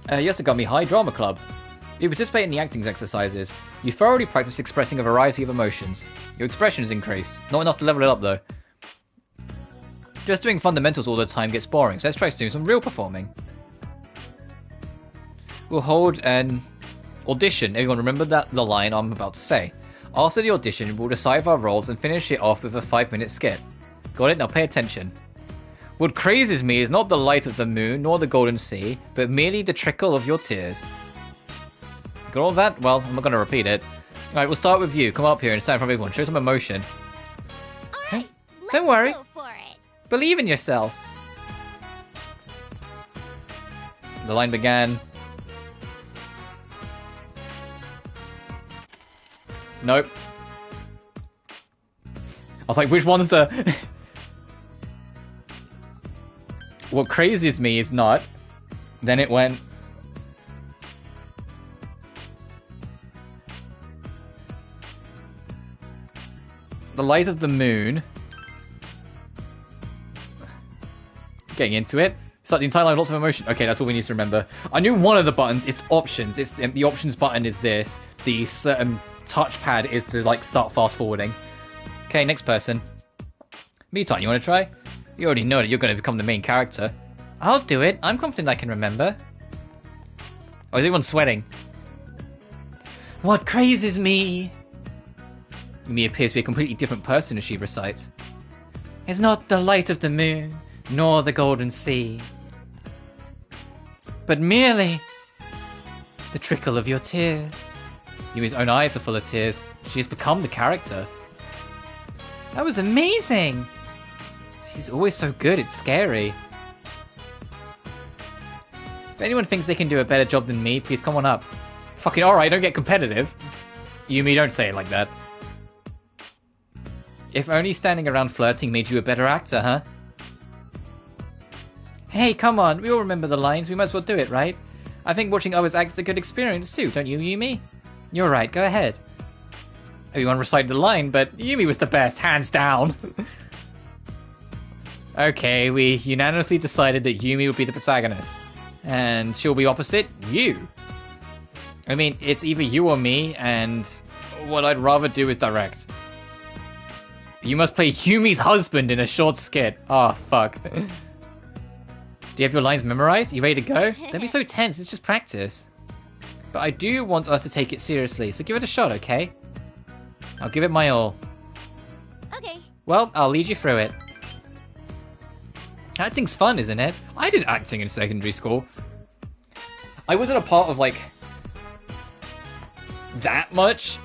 Yasugami High Drama Club. You participate in the acting exercises. You thoroughly practice expressing a variety of emotions. Your expression is increased. Not enough to level it up though. Just doing fundamentals all the time gets boring, so let's try doing some real performing. We'll hold an audition. Everyone remember the line I'm about to say. After the audition, we'll decide our roles and finish it off with a 5-minute skit. Got it? Now pay attention. What crazes me is not the light of the moon nor the golden sea, but merely the trickle of your tears. Got all that? Well, I'm not going to repeat it. Alright, we'll start with you. Come up here and stand in front of everyone. Show some emotion. Alright, Don't worry. Go for it. Believe in yourself. The line began. Nope. I was like, which one's the... What crazes me is not. Then it went. The light of the moon. Getting into it. Start the entire line with lots of emotion. Okay, that's all we need to remember. I knew one of the buttons. It's options. It's the options button is this. The touchpad is to like start fast forwarding. Okay, next person. Meantime, you want to try? You already know that you're going to become the main character. I'll do it. I'm confident I can remember. Oh, is anyone sweating? What crazes me? Me appears to be a completely different person as she recites. It's not the light of the moon, nor the golden sea, but merely the trickle of your tears. Yumi's own eyes are full of tears. She has become the character. That was amazing! She's always so good, it's scary. If anyone thinks they can do a better job than me, please come on up. Fucking alright, don't get competitive. Yumi, don't say it like that. If only standing around flirting made you a better actor, huh? Hey, come on, we all remember the lines, we might as well do it, right? I think watching others act is a good experience too, don't you, Yumi? You're right, go ahead. Everyone recited the line, but Yumi was the best, hands down. Okay, we unanimously decided that Yumi would be the protagonist. And she'll be opposite you. I mean, it's either you or me, and what I'd rather do is direct. You must play Yumi's husband in a short skit. Oh, fuck. Do you have your lines memorized? You ready to go? Don't be so tense, it's just practice. But I do want us to take it seriously, so give it a shot, okay? I'll give it my all. Okay. Well, I'll lead you through it. Acting's fun, isn't it? I did acting in secondary school. I wasn't a part of, like, that much.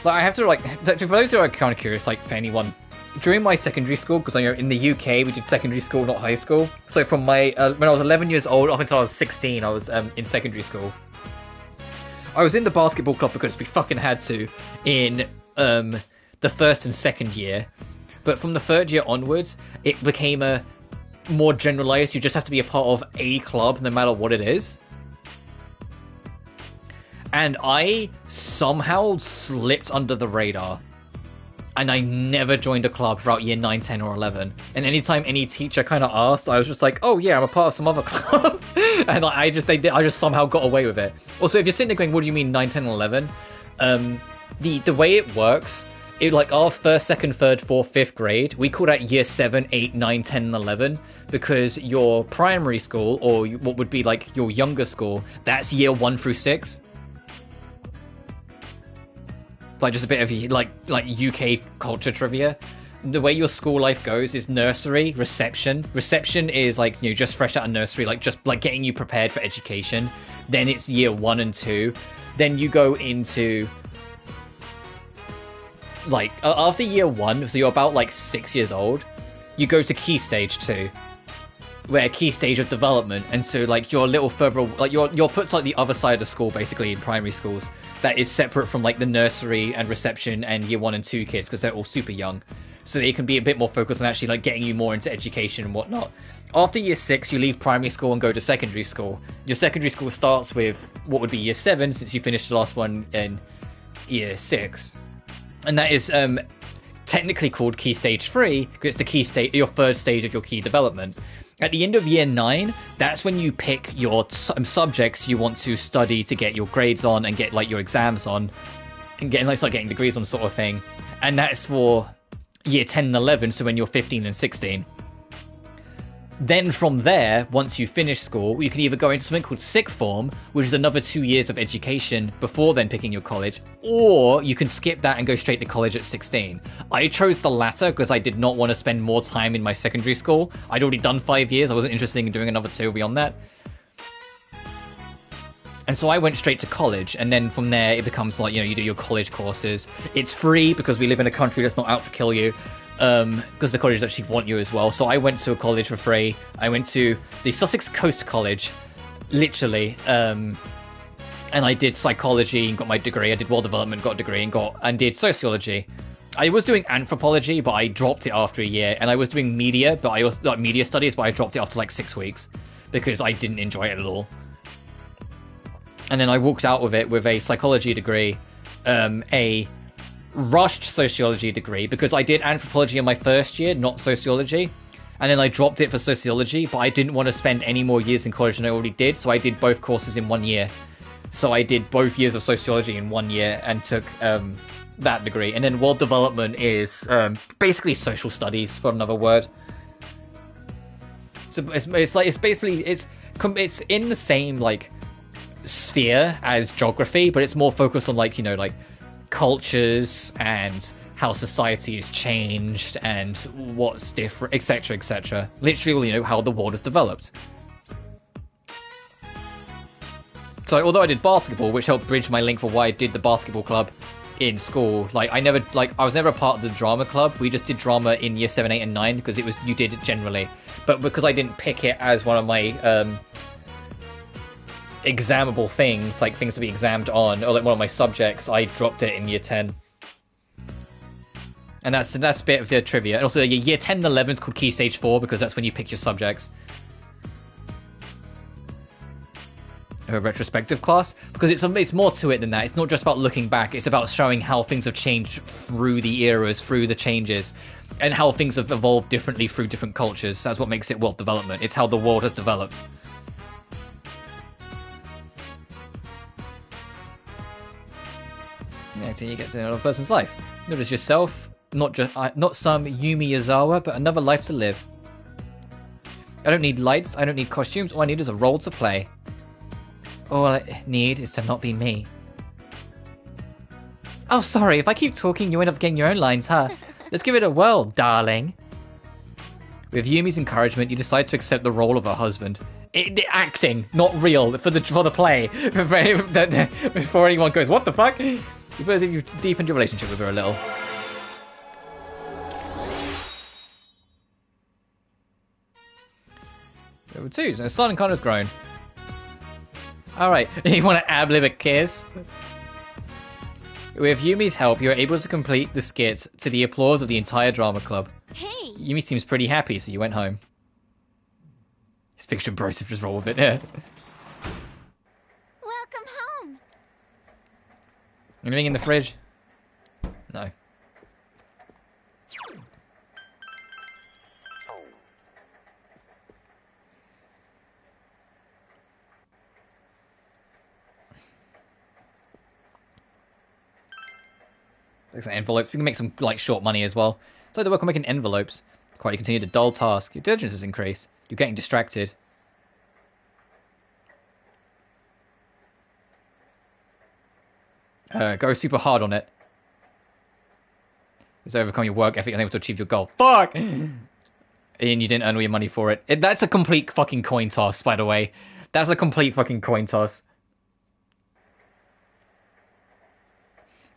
Like, I have to, like, for those who are kind of curious, like, for anyone, during my secondary school, because I know in the UK we did secondary school, not high school. So from my, when I was 11 years old up until I was 16, I was in secondary school. I was in the basketball club because we fucking had to in the first and second year. But from the third year onwards, it became a more generalized, you just have to be a part of a club no matter what it is. And I somehow slipped under the radar. And I never joined a club throughout year 9, 10, or 11. And anytime any teacher kind of asked, I was just like, oh yeah, I'm a part of some other club. And like, I just somehow got away with it. Also, if you're sitting there going, what do you mean 9, 10, and 11? The way it works, like our first, second, third, fourth, fifth grade, we call that year 7, 8, 9, 10, and 11. Because your primary school, or what would be like your younger school, that's year 1 through 6. Like just a bit of like UK culture trivia. The way your school life goes is nursery, reception. Reception is like, you know, just fresh out of nursery, like just like getting you prepared for education. Then it's year 1 and 2. Then you go into like after year 1, so you're about like 6 years old, you go to key stage 2. Where key stage of development, and so like you're a little further, like you're put to like the other side of school basically in primary schools that is separate from like the nursery and reception and year 1 and 2 kids because they're all super young. so they can be a bit more focused on actually like getting you more into education and whatnot. After year 6, you leave primary school and go to secondary school. Your secondary school starts with what would be year 7, since you finished the last one in year 6, and that is technically called Key Stage 3 because it's the key stage, your third stage of your key development. At the end of year 9, that's when you pick your subjects you want to study to get your grades on and get like your exams on and start getting degrees on, sort of thing. And that's for year 10 and 11, so when you're 15 and 16. Then from there, once you finish school, you can either go into something called sixth form, which is another 2 years of education before then picking your college, or you can skip that and go straight to college at 16. I chose the latter because I did not want to spend more time in my secondary school. I'd already done 5 years. I wasn't interested in doing another 2 beyond that. And so I went straight to college, and then from there it becomes like, you do your college courses. It's free because we live in a country that's not out to kill you. Because the colleges actually want you as well. So I went to a college for free. I went to the Sussex Coast College, literally, and I did psychology and got my degree. I did world development, got a degree, and did sociology. I was doing anthropology, but I dropped it after a year, and I was doing media, but I was like media studies, but I dropped it after like 6 weeks because I didn't enjoy it at all. And then I walked out with it with a psychology degree, a rushed sociology degree, because I did anthropology in my first year, not sociology, and then I dropped it for sociology, but I didn't want to spend any more years in college than I already did, so I did both courses in 1 year. So I did both years of sociology in 1 year and took that degree. And then world development is basically social studies, for another word. So it's in the same like sphere as geography, but it's more focused on like cultures and how society has changed and what's different, etc., etc. Literally, how the world has developed. So although I did basketball, which helped bridge my link for why I did the basketball club in school, I was never a part of the drama club. We just did drama in year 7, 8 and 9 because you did it generally. But because I didn't pick it as one of my examable things, like things to be examined on, or like one of my subjects, I dropped it in year 10. And that's a bit of the trivia. And also year 10 and 11 is called Key Stage 4 because that's when you pick your subjects. A retrospective class, because it's more to it than that. It's not just about looking back, it's about showing how things have changed through the eras, through the changes, and how things have evolved differently through different cultures. That's what makes it world development. It's how the world has developed. Until you get to another person's life, not just yourself, not some Yumi Yazawa, but another life to live. I don't need lights, I don't need costumes, all I need is a role to play. All I need is to not be me. Oh, sorry, if I keep talking, you end up getting your own lines, huh? Let's give it a whirl, darling. With Yumi's encouragement, you decide to accept the role of her husband. The acting, not real, for the play. Before anyone goes, what the fuck? You feel as if you've deepened your relationship with her a little. Number 2, so Son Connor's grown. Alright, you want to ad-lib a kiss? With Yumi's help, you're able to complete the skits to the applause of the entire drama club. Hey! Yumi seems pretty happy, so you went home. His fiction bros have just roll with it, yeah. Welcome home! Anything in the fridge? No. Looks like envelopes. We can make some short money as well. So the work on making envelopes. Quite, you continue the dull task. Your diligence has increased. You're getting distracted. Go super hard on it. It's overcome your work ethic and able to achieve your goal. Fuck! And you didn't earn all your money for it. That's a complete fucking coin toss, by the way. That's a complete fucking coin toss.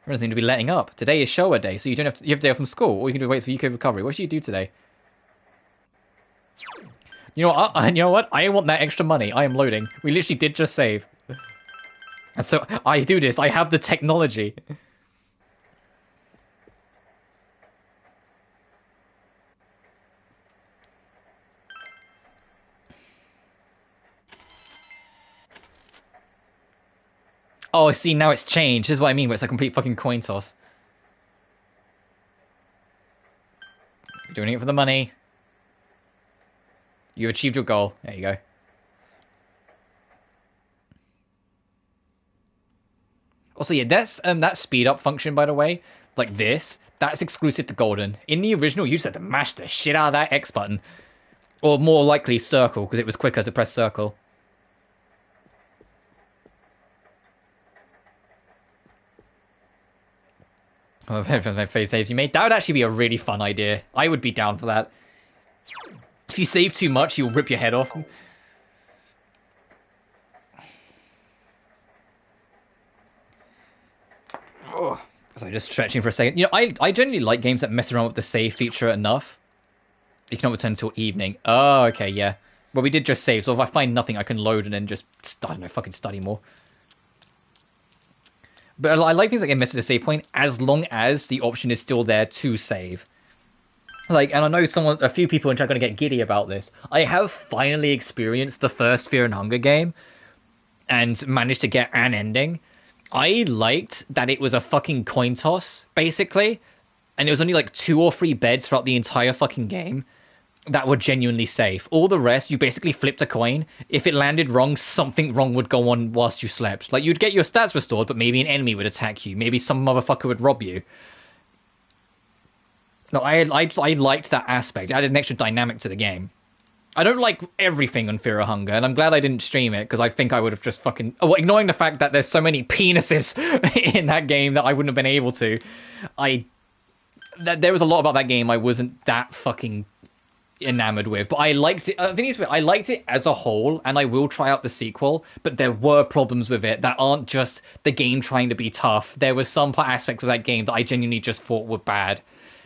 Everyone seems to be letting up. Today is Showa Day, so you have a day off from school. All you can do is wait for Yukiko recovery. What should you do today? You know what? I want that extra money. I am loading. We literally did just save. And so I do this. I have the technology. Oh, see, now it's changed. This is what I mean, where it's a complete fucking coin toss. Doing it for the money. You've achieved your goal. There you go. Also, yeah, that's that speed up function, by the way, like this, that's exclusive to Golden. In the original, you just had to mash the shit out of that X button. Or more likely circle, because it was quicker to press circle. Oh, my face saves you made. That would actually be a really fun idea. I would be down for that. If you save too much, you'll rip your head off. Oh, so just stretching for a second. You know, I generally like games that mess around with the save feature enough. You cannot return until evening. Oh, okay, yeah. Well, we did just save, so if I find nothing, I can load and then just, I don't know, fucking study more. But I like things like a mess with the save point, as long as the option is still there to save. Like, and I know a few people are going to get giddy about this. I have finally experienced the first Fear and Hunger game, and managed to get an ending. I liked that it was a fucking coin toss, basically. And it was only like 2 or 3 beds throughout the entire fucking game that were genuinely safe. All the rest, you basically flipped a coin. If it landed wrong, something wrong would go on whilst you slept. Like, you'd get your stats restored, but maybe an enemy would attack you. Maybe some motherfucker would rob you. No, I liked that aspect. It added an extra dynamic to the game. I don't like everything on Fear of Hunger, and I'm glad I didn't stream it, because I think I would have just fucking... Oh, ignoring the fact that there's so many penises in that game that I wouldn't have been able to. There was a lot about that game I wasn't that fucking enamored with, but I liked it. I think I liked it as a whole, and I will try out the sequel, but there were problems with it that aren't just the game trying to be tough. There was some aspects of that game that I genuinely just thought were bad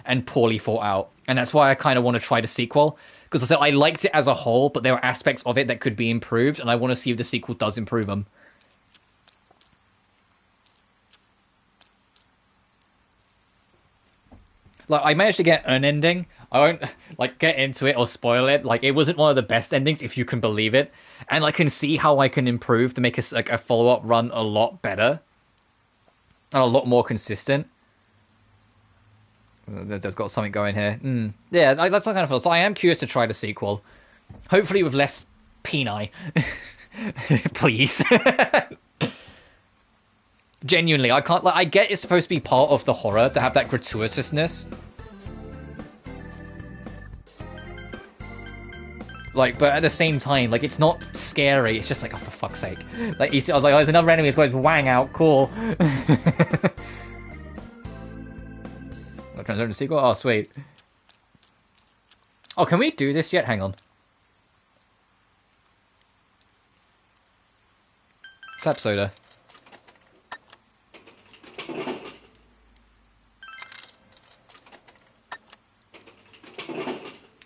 and poorly thought out, and that's why I kind of want to try the sequel. Because I said I liked it as a whole, but there were aspects of it that could be improved, and I want to see if the sequel does improve them. Like, I managed to get an ending. I won't, like, get into it or spoil it. Like, it wasn't one of the best endings, if you can believe it. And I can see how I can improve to make a follow-up run a lot better. And a lot more consistent. There's got something going here. Yeah, that's not kind of feel. So I am curious to try the sequel. Hopefully with less peni. Please. Genuinely, I can't... Like, I get it's supposed to be part of the horror, to have that gratuitousness. Like, but at the same time, like, it's not scary. It's just like, oh, for fuck's sake. Like, you see, I was like, oh, there's another enemy that's going to wang out. Cool. Transform the sequel? Oh, sweet. Oh, can we do this yet? Hang on. Tap soda.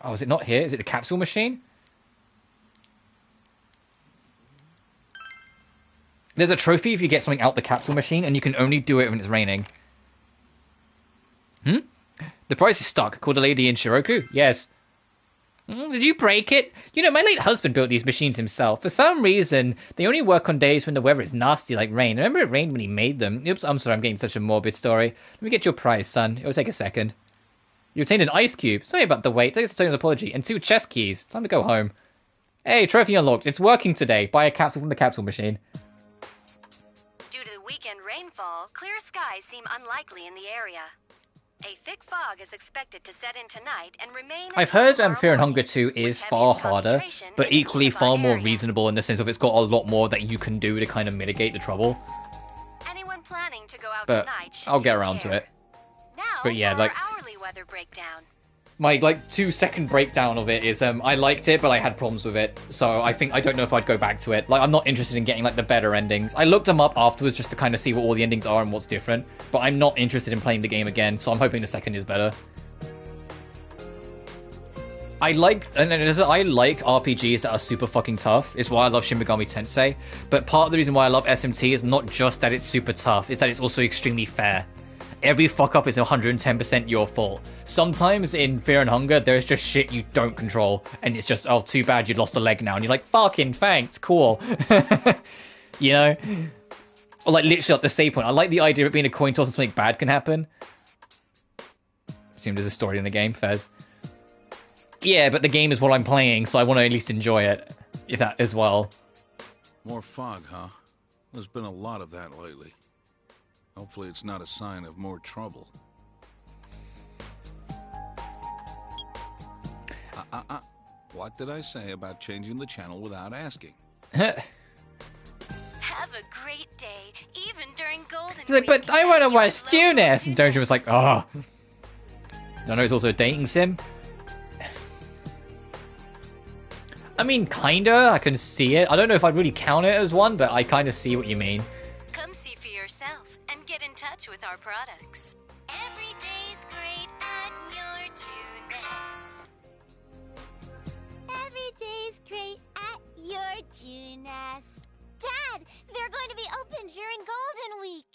Oh, is it not here? Is it the capsule machine? There's a trophy if you get something out the capsule machine, and you can only do it when it's raining. The price is stuck. Called a lady in Shiroku? Yes. Did you break it? You know, my late husband built these machines himself. For some reason, they only work on days when the weather is nasty like rain. Remember it rained when he made them? Oops, I'm sorry, I'm getting such a morbid story. Let me get your prize, son. It'll take a second. You obtained an ice cube. Sorry about the wait. Take a apology. And 2 chess keys. Time to go home. Hey, trophy unlocked. It's working today. Buy a capsule from the capsule machine. Due to the weekend rainfall, clear skies seem unlikely in the area. A thick fog is expected to set in tonight and remain. I've heard Fear and Hunger 2 is far harder, but equally far more reasonable in the sense of it's got a lot more that you can do to kind of mitigate the trouble. Anyone planning to go out but tonight should I'll get around to it. Now, but yeah, like hourly weather breakdown. My 2-second breakdown of it is I liked it, but I had problems with it. So I don't know if I'd go back to it. Like, I'm not interested in getting the better endings. I looked them up afterwards just to kind of see what all the endings are and what's different. But I'm not interested in playing the game again, so I'm hoping the second is better. I like RPGs that are super fucking tough. It's why I love Shin Megami Tensei. But part of the reason why I love SMT is not just that it's super tough, it's that it's also extremely fair. Every fuck up is 110% your fault. Sometimes in Fear and Hunger, there's just shit you don't control. And it's just, oh, too bad you lost a leg now. And you're like, fucking thanks, cool. You know? Or like literally at the save point. I like the idea of it being a coin toss and something bad can happen. Assume there's a story in the game, Fez. Yeah, but the game is what I'm playing, so I want to at least enjoy it. If that as well. More fog, huh? There's been a lot of that lately. Hopefully it's not a sign of more trouble. What did I say about changing the channel without asking? Have a great day, even during Golden He's like, Week. but I want to watch Tuness. And Doja was like, oh. I know it's also a dating sim. I mean, kinda. I can see it. I don't know if I'd really count it as one, but I kind of see what you mean. Come see for yourself and get in touch with our products. Every day's great at your Tunes. Every day's great at your Tunes. Dad, they're going to be open during Golden Week.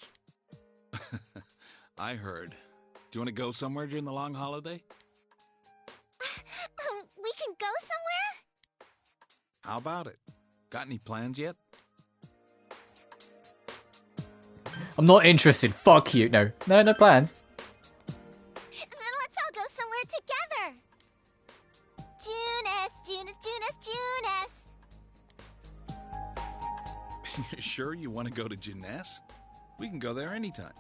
I heard. Do you want to go somewhere during the long holiday? We can go somewhere? How about it? Got any plans yet? I'm not interested. Fuck you. No plans. Then let's all go somewhere together. Tunes. You sure you want to go to Jeunesse? We can go there anytime.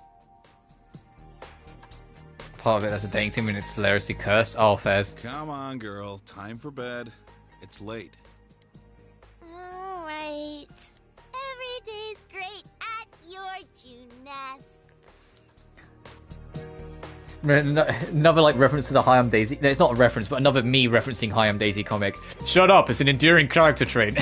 Part of it, that's a dating sim and it's hilariously cursed. Oh, Fez. Come on, girl. Time for bed. It's late. Alright. Every day's great at your Tunes. Another like reference to the Hi I'm Daisy. No, it's not a reference, but another me referencing Hi I'm Daisy comic. Shut up! It's an endearing character trait.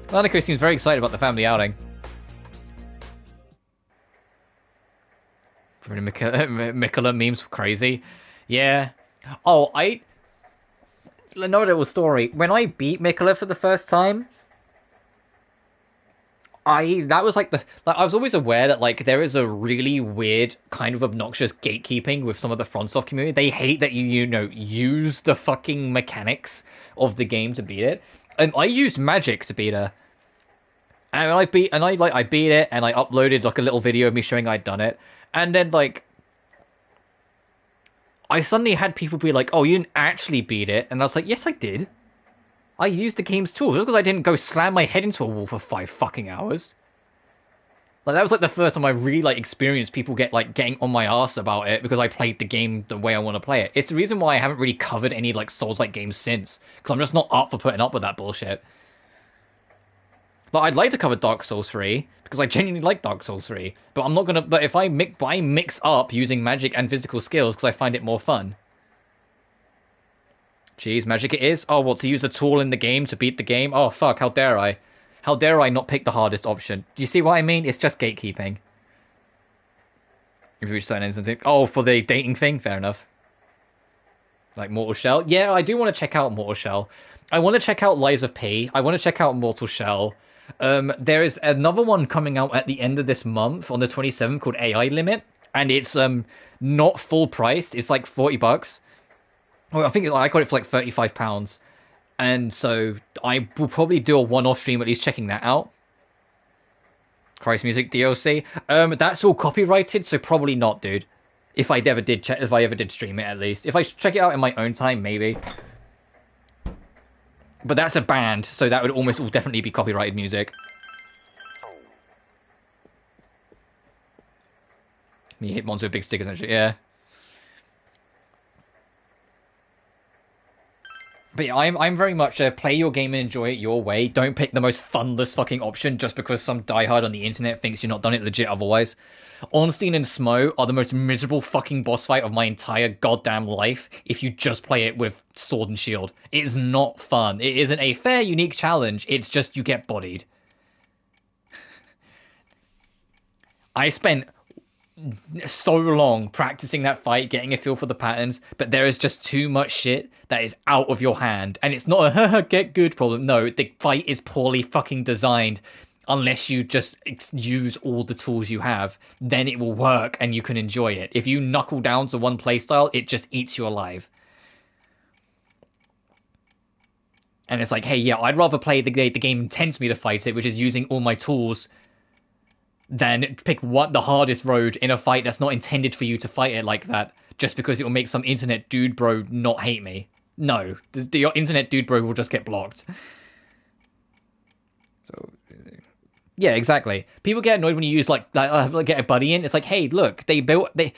Lanako seems very excited about the family outing. Mikola memes were crazy. Yeah. Oh, another little story. When I beat Mikola for the first time, that was like I was always aware that like there is a really weird kind of obnoxious gatekeeping with some of the FromSoft community. They hate that you use the fucking mechanics of the game to beat it. I used magic to beat her. And I beat it and I uploaded like a little video of me showing I'd done it. And then like I suddenly had people be like, "Oh, you didn't actually beat it." And I was like, "Yes, I did. I used the game's tools. Just because I didn't go slam my head into a wall for 5 fucking hours." Like that was like the first time I really like experienced people getting on my ass about it because I played the game the way I want to play it. It's the reason why I haven't really covered any like Souls-like games since, because I'm just not up for putting up with that bullshit. Like I'd like to cover Dark Souls 3 because I genuinely like Dark Souls 3, but I'm not gonna. But if I mix up using magic and physical skills because I find it more fun. Jeez, magic it is. Oh, what, to use a tool in the game to beat the game? Oh fuck, how dare I? How dare I not pick the hardest option? Do you see what I mean? It's just gatekeeping. If you certain instances, oh, for the dating thing, fair enough. Like Mortal Shell, yeah, I do want to check out Mortal Shell. I want to check out Lies of P. I want to check out Mortal Shell. There is another one coming out at the end of this month on the 27th called AI Limit, and it's not full priced. It's like $40. Well, I think I got it for like £35. And so I will probably do a one-off stream at least checking that out. Christ Music DLC. That's all copyrighted, so probably not, dude. If I ever did stream it, at least. If I check it out in my own time, maybe. But that's a band, so that would almost all definitely be copyrighted music. You hit monster with big stickers and shit, yeah. But yeah, I'm very much play your game and enjoy it your way. Don't pick the most funless fucking option just because some diehard on the internet thinks you're not done it legit otherwise. Ornstein and Smo are the most miserable fucking boss fight of my entire goddamn life if you just play it with sword and shield. It is not fun. It isn't a fair, unique challenge. It's just you get bodied. I spent so long practicing that fight, getting a feel for the patterns, but there is just too much shit that is out of your hand. And it's not a get good problem. No, the fight is poorly fucking designed. Unless you just use all the tools you have, then it will work and you can enjoy it. If you knuckle down to one playstyle, it just eats you alive. And it's like, hey, yeah, I'd rather play the game intends me to fight it, which is using all my tools, than pick the hardest road in a fight that's not intended for you to fight it like that, just because it will make some internet dude bro not hate me. No, the internet dude bro will just get blocked. So, yeah, exactly. People get annoyed when you use get a buddy in. It's like, hey, look, the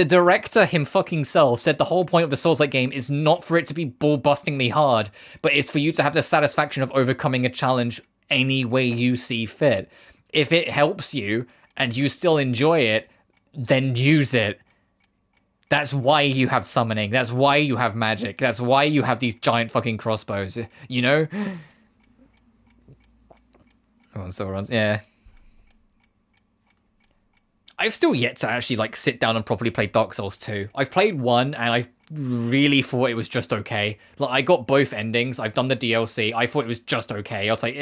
director him fucking self said the whole point of the Souls-like game is not for it to be ball-bustingly hard, but it's for you to have the satisfaction of overcoming a challenge any way you see fit. If it helps you and you still enjoy it, then use it. That's why you have summoning. That's why you have magic. That's why you have these giant fucking crossbows. You know? Yeah. I've still yet to actually sit down and properly play Dark Souls 2. I've played 1 and I really thought it was just okay. I got both endings. I've done the DLC. I thought it was just okay. I was like,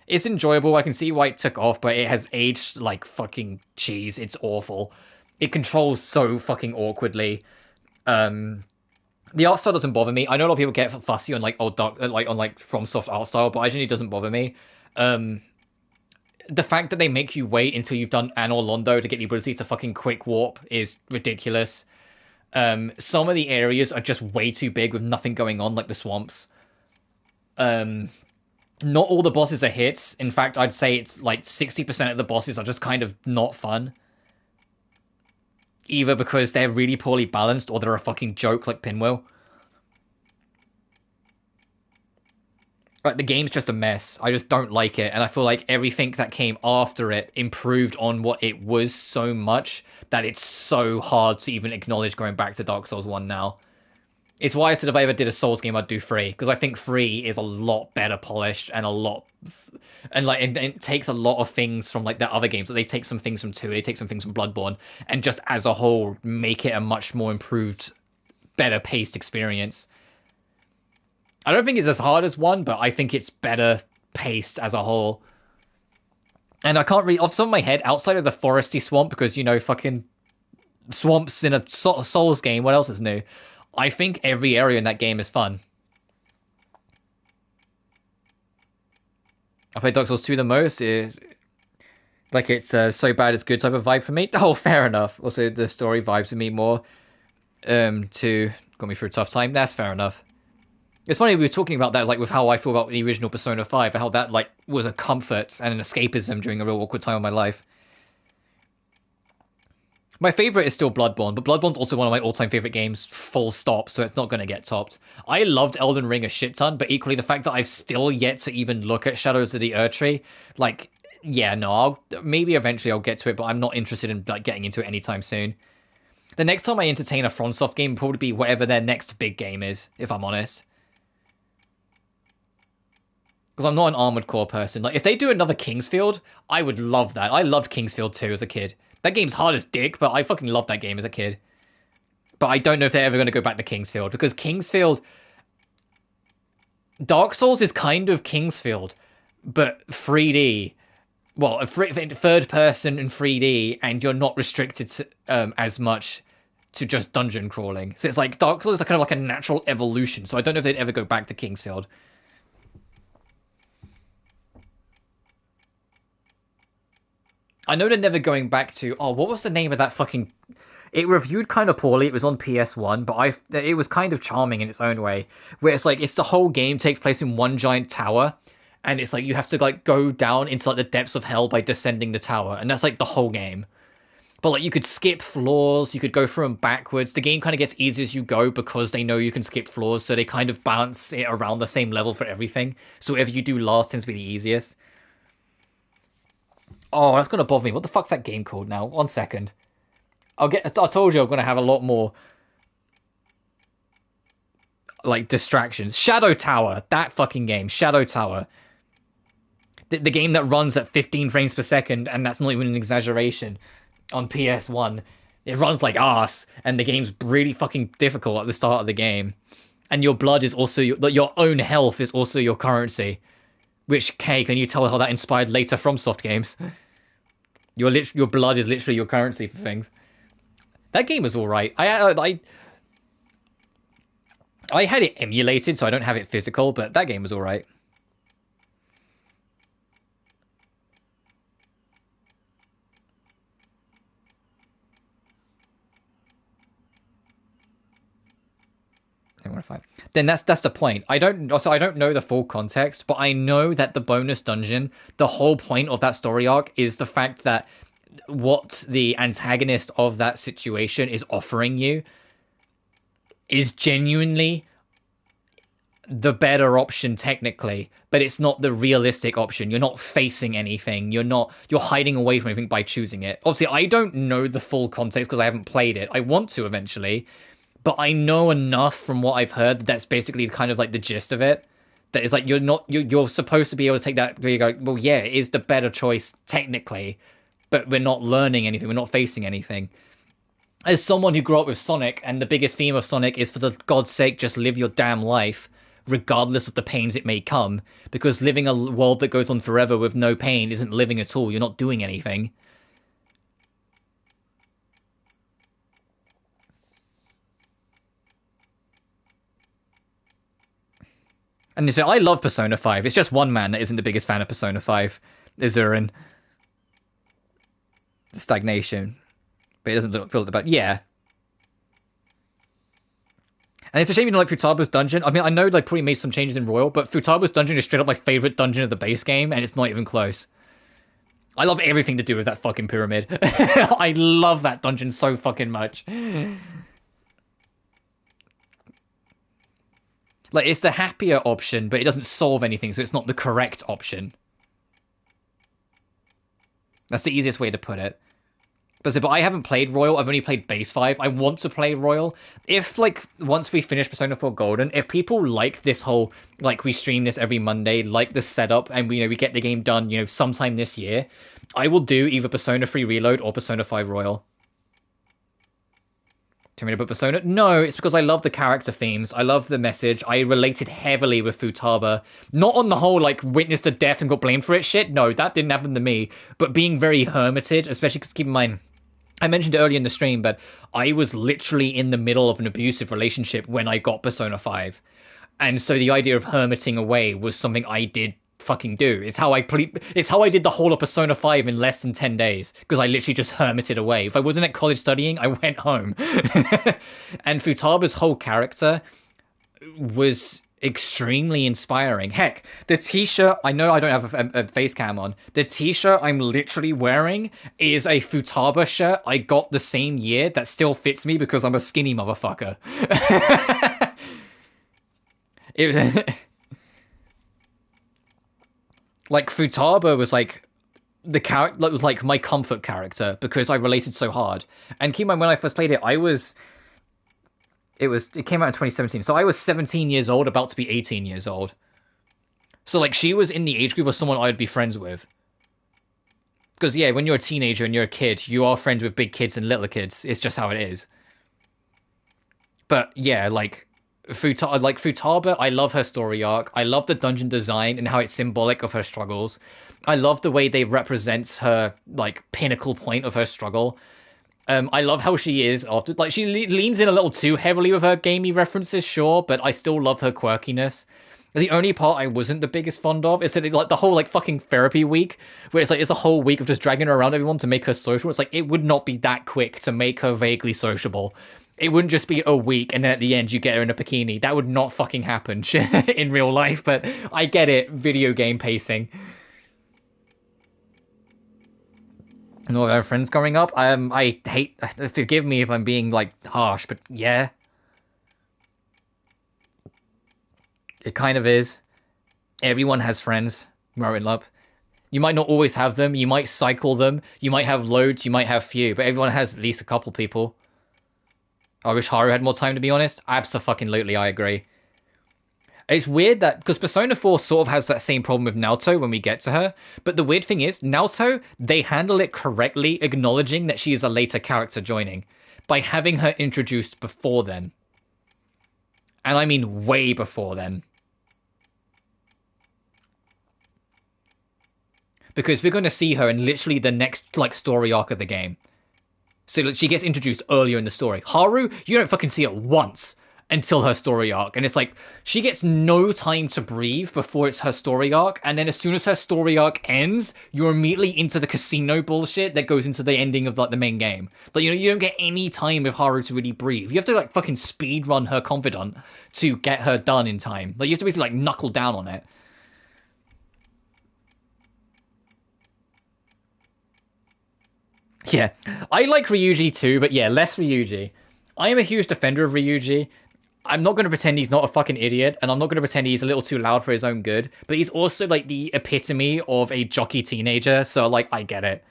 it's enjoyable. I can see why it took off, but it has aged like fucking cheese. It's awful. It controls so fucking awkwardly. The art style doesn't bother me. I know a lot of people get fussy on FromSoft art style, but actually it doesn't bother me. The fact that they make you wait until you've done Anor Londo to get the ability to fucking quick warp is ridiculous. Some of the areas are just way too big with nothing going on, like the swamps. Not all the bosses are hits. In fact, I'd say it's like 60% of the bosses are just kind of not fun. Either because they're really poorly balanced or they're a fucking joke like Pinwheel. Like, the game's just a mess. I just don't like it. And I feel like everything that came after it improved on what it was so much that it's so hard to even acknowledge going back to Dark Souls 1 now. It's why I said if I ever did a Souls game, I'd do 3. Because I think 3 is a lot better polished and a lot... And it takes a lot of things from the other games. They take some things from 2, they take some things from Bloodborne, and just as a whole make it a much more improved, better paced experience. I don't think it's as hard as 1, but I think it's better paced as a whole. And I can't really, off the top of my head, outside of the foresty swamp, because, fucking swamps in a Souls game, what else is new? I think every area in that game is fun. I played Dark Souls 2 the most. It's so bad it's good type of vibe for me. Oh, fair enough. Also, the story vibes with me more. 2 got me through a tough time. That's fair enough. It's funny, we were talking about that, with how I feel about the original Persona 5, and how that, was a comfort and an escapism during a real awkward time in my life. My favourite is still Bloodborne, but Bloodborne's also one of my all-time favourite games, full stop, so it's not going to get topped. I loved Elden Ring a shit ton, but equally the fact that I've still yet to even look at Shadows of the Erdtree, yeah, no, maybe eventually I'll get to it, but I'm not interested in, getting into it anytime soon. The next time I entertain a FromSoft game will probably be whatever their next big game is, if I'm honest. Because I'm not an Armored Core person. If they do another Kingsfield, I would love that. I loved Kingsfield 2 as a kid. That game's hard as dick, but I fucking loved that game as a kid. But I don't know if they're ever going to go back to Kingsfield, because Kingsfield... Dark Souls is kind of Kingsfield, but 3D. Well, third person in 3D, and you're not restricted to, as much to just dungeon crawling. So it's Dark Souls is kind of a natural evolution, so I don't know if they'd ever go back to Kingsfield. I know they're never going back to... Oh, what was the name of that fucking... It reviewed kind of poorly. It was on PS1, but it was kind of charming in its own way. Where it's the whole game takes place in one giant tower, and it's you have to go down into the depths of hell by descending the tower, and that's the whole game. But you could skip floors, you could go through them backwards. The game kind of gets easier as you go because they know you can skip floors, so they kind of balance it around the same level for everything. So whatever you do last tends to be the easiest. Oh, that's gonna bother me. What the fuck's that game called now? 1 second. I told you I'm gonna have a lot more distractions. Shadow Tower. That fucking game. Shadow Tower. The game that runs at 15 frames per second, and that's not even an exaggeration, on PS1. It runs like arse, and the game's really fucking difficult at the start of the game. And your blood is also... Your own health is also your currency. Which, can you tell how that inspired later FromSoft games? Your blood is literally your currency for things. That game was alright. I had it emulated, so I don't have it physical, but that game was alright. Then that's the point. I don't know the full context, but I know that the bonus dungeon, the whole point of that story arc is the fact that what the antagonist of that situation is offering you is genuinely the better option technically, but it's not the realistic option. You're not facing anything. You're hiding away from anything by choosing it. Obviously, I don't know the full context because I haven't played it. I want to eventually, but I know enough from what I've heard that that's basically kind of like the gist of it. That is like you're supposed to be able to take that where you go, well, yeah, it is the better choice technically, but we're not learning anything. We're not facing anything. As someone who grew up with Sonic, and the biggest theme of Sonic is, for the God's sake, just live your damn life, regardless of the pains it may come, because living a world that goes on forever with no pain isn't living at all. You're not doing anything. And so I love Persona 5. It's just one man that isn't the biggest fan of Persona 5. Izurin. Stagnation. But it doesn't feel about... Yeah. And it's a shame you don't like Futaba's dungeon. I mean, I know they probably made some changes in Royal, but Futaba's dungeon is straight up my favorite dungeon of the base game, and it's not even close. I love everything to do with that fucking pyramid. I love that dungeon so fucking much. Like, it's the happier option, but it doesn't solve anything, so it's not the correct option. That's the easiest way to put it. But I haven't played Royal, I've only played Base 5. I want to play Royal. If, like, once we finish Persona 4 Golden, if people like this whole, like, we stream this every Monday, like the setup, and we get the game done, sometime this year, I will do either Persona 3 Reload or Persona 5 Royal. Do you want me to put Persona? No, it's because I love the character themes. I love the message. I related heavily with Futaba. Not on the whole, like, witnessed to death and got blamed for it shit. No, that didn't happen to me. But being very hermited, especially because, keep in mind, I mentioned it earlier in the stream, but I was literally in the middle of an abusive relationship when I got Persona 5. And so the idea of hermiting away was something I did fucking do. It's how I did the whole of Persona 5 in less than 10 days, because I literally just hermited away. If I wasn't at college studying, I went home. And Futaba's whole character was extremely inspiring. Heck, the t-shirt, I know I don't have a face cam on, the t-shirt I'm literally wearing is a Futaba shirt I got the same year that still fits me because I'm a skinny motherfucker. Like, Futaba was like the character that was like my comfort character because I related so hard. And keep in mind, when I first played it, it came out in 2017, so I was 17 years old, about to be 18 years old. So, like, she was in the age group of someone I'd be friends with. Because, yeah, when you're a teenager and you're a kid, you are friends with big kids and little kids. It's just how it is. But, yeah, like Futaba, I love her story arc. I love the dungeon design and how it's symbolic of her struggles. I love the way they represent her, like, pinnacle point of her struggle. I love how she is after, like, she leans in a little too heavily with her gamey references, sure, but I still love her quirkiness. The only part I wasn't the biggest fond of is that like the whole like fucking therapy week, where it's like it's a whole week of just dragging her around everyone to make her social. It's like it would not be that quick to make her vaguely sociable. It wouldn't just be a week and then at the end you get her in a bikini. That would not fucking happen in real life, but I get it, video game pacing. And all our friends growing up, I hate, forgive me if I'm being, like, harsh, but yeah. It kind of is. Everyone has friends growing up. You might not always have them, you might cycle them, you might have loads, you might have few, but everyone has at least a couple people. I wish Haru had more time, to be honest. Abso-fucking-lutely, I agree. It's weird that, because Persona 4 sort of has that same problem with Naoto when we get to her, but the weird thing is, Naoto, they handle it correctly, acknowledging that she is a later character joining, by having her introduced before then. And I mean way before then. Because we're going to see her in literally the next, like, story arc of the game. So she gets introduced earlier in the story. Haru, you don't fucking see her once. until her story arc. And it's like, she gets no time to breathe before it's her story arc. And then as soon as her story arc ends, you're immediately into the casino bullshit that goes into the ending of like the main game. Like, you know, you don't get any time with Haru to really breathe. You have to like fucking speed run her confidant to get her done in time. Like, you have to basically like knuckle down on it. Yeah, I like Ryuji too, but yeah, less Ryuji. I am a huge defender of Ryuji. I'm not going to pretend he's not a fucking idiot, and I'm not going to pretend he's a little too loud for his own good, but he's also, like, the epitome of a jockey teenager, so, like, I get it.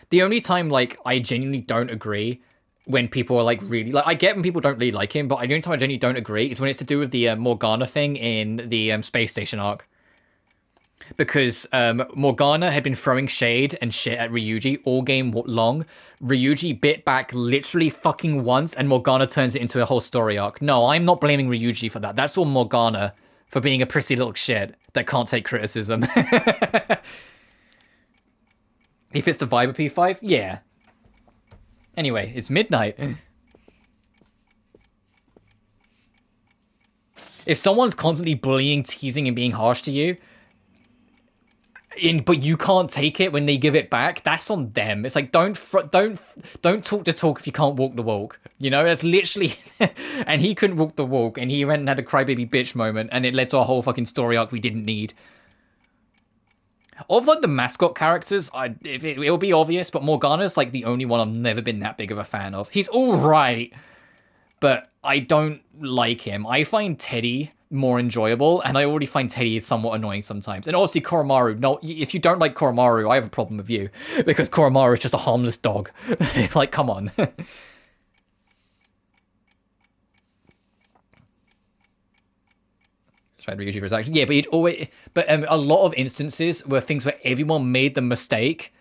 The only time, like, I genuinely don't agree when people are, like, really... Like, I get when people don't really like him, but the only time I genuinely don't agree is when it's to do with the Morgana thing in the Space Station arc. Because Morgana had been throwing shade and shit at Ryuji all game long. Ryuji bit back literally fucking once, and Morgana turns it into a whole story arc. No, I'm not blaming Ryuji for that. That's all Morgana for being a prissy little shit that can't take criticism. He fits the vibe of P5? Yeah. Anyway, it's midnight. If someone's constantly bullying, teasing, and being harsh to you, but you can't take it when they give it back, that's on them. It's like, don't talk the talk if you can't walk the walk. You know, that's literally... And he couldn't walk the walk, and he went and had a crybaby bitch moment, and it led to a whole fucking story arc we didn't need. Of, like, the mascot characters, it'll be obvious, but Morgana's, like, the only one I've never been that big of a fan of. He's alright, but I don't like him. I find Teddy more enjoyable, and I already find Teddy somewhat annoying sometimes. And obviously Koromaru, no, if you don't like Koromaru, I have a problem with you, because Koromaru is just a harmless dog. Like, come on. Tried Ryuji for his action. Yeah, but a lot of instances were things where everyone made the mistake,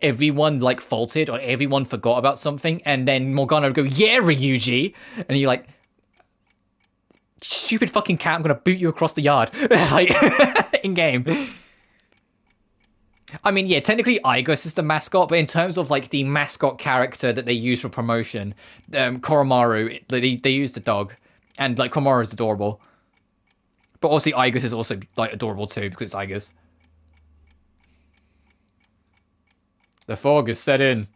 everyone, like, faulted, or everyone forgot about something, and then Morgana would go, yeah, Ryuji! And you're like, stupid fucking cat, I'm gonna boot you across the yard. Like, in game. I mean, yeah, technically Igus is the mascot, but in terms of, like, the mascot character that they use for promotion, Koromaru, they use the dog, and, like, Koromaru is adorable. But obviously Igus is also, like, adorable too, because it's Igus. The fog is set in.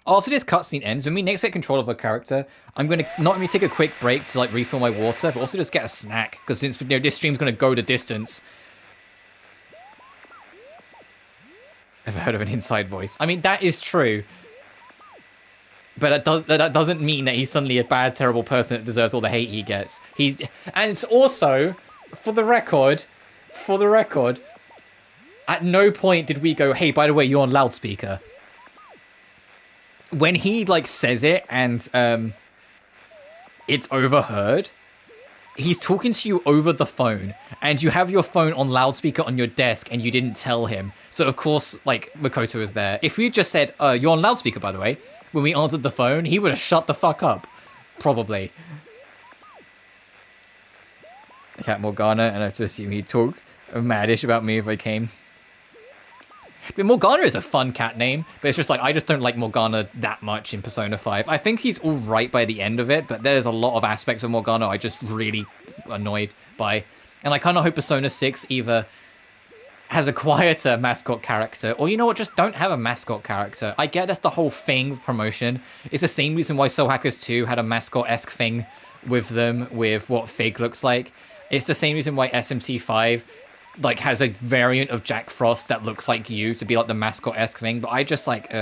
After this cutscene ends, when we next get control of our character, I'm going to not only take a quick break to, like, refill my water, but also just get a snack, because since, you know, this stream's going to go the distance. Ever heard of an inside voice? I mean, that is true. But that doesn't mean that he's suddenly a bad, terrible person that deserves all the hate he gets. And it's also, for the record, at no point did we go, hey, by the way, you're on loudspeaker. When he, like, says it and it's overheard, he's talking to you over the phone, and you have your phone on loudspeaker on your desk, and you didn't tell him. So, of course, like, Makoto is there. If we just said, you're on loudspeaker, by the way, when we answered the phone, he would have shut the fuck up. Probably. Cat Morgana, and I have to assume he'd talk maddish about me if I came. But Morgana is a fun cat name, but it's just like, I just don't like Morgana that much in Persona 5. I think he's alright by the end of it, but there's a lot of aspects of Morgana I just really annoyed by. And I kind of hope Persona 6 either has a quieter mascot character, or you know what, just don't have a mascot character. I get that's the whole thing with promotion. It's the same reason why Soul Hackers 2 had a mascot-esque thing with them, with what Fig looks like. It's the same reason why SMT5 like has a variant of Jack Frost that looks like you to be like the mascot-esque thing, but I just like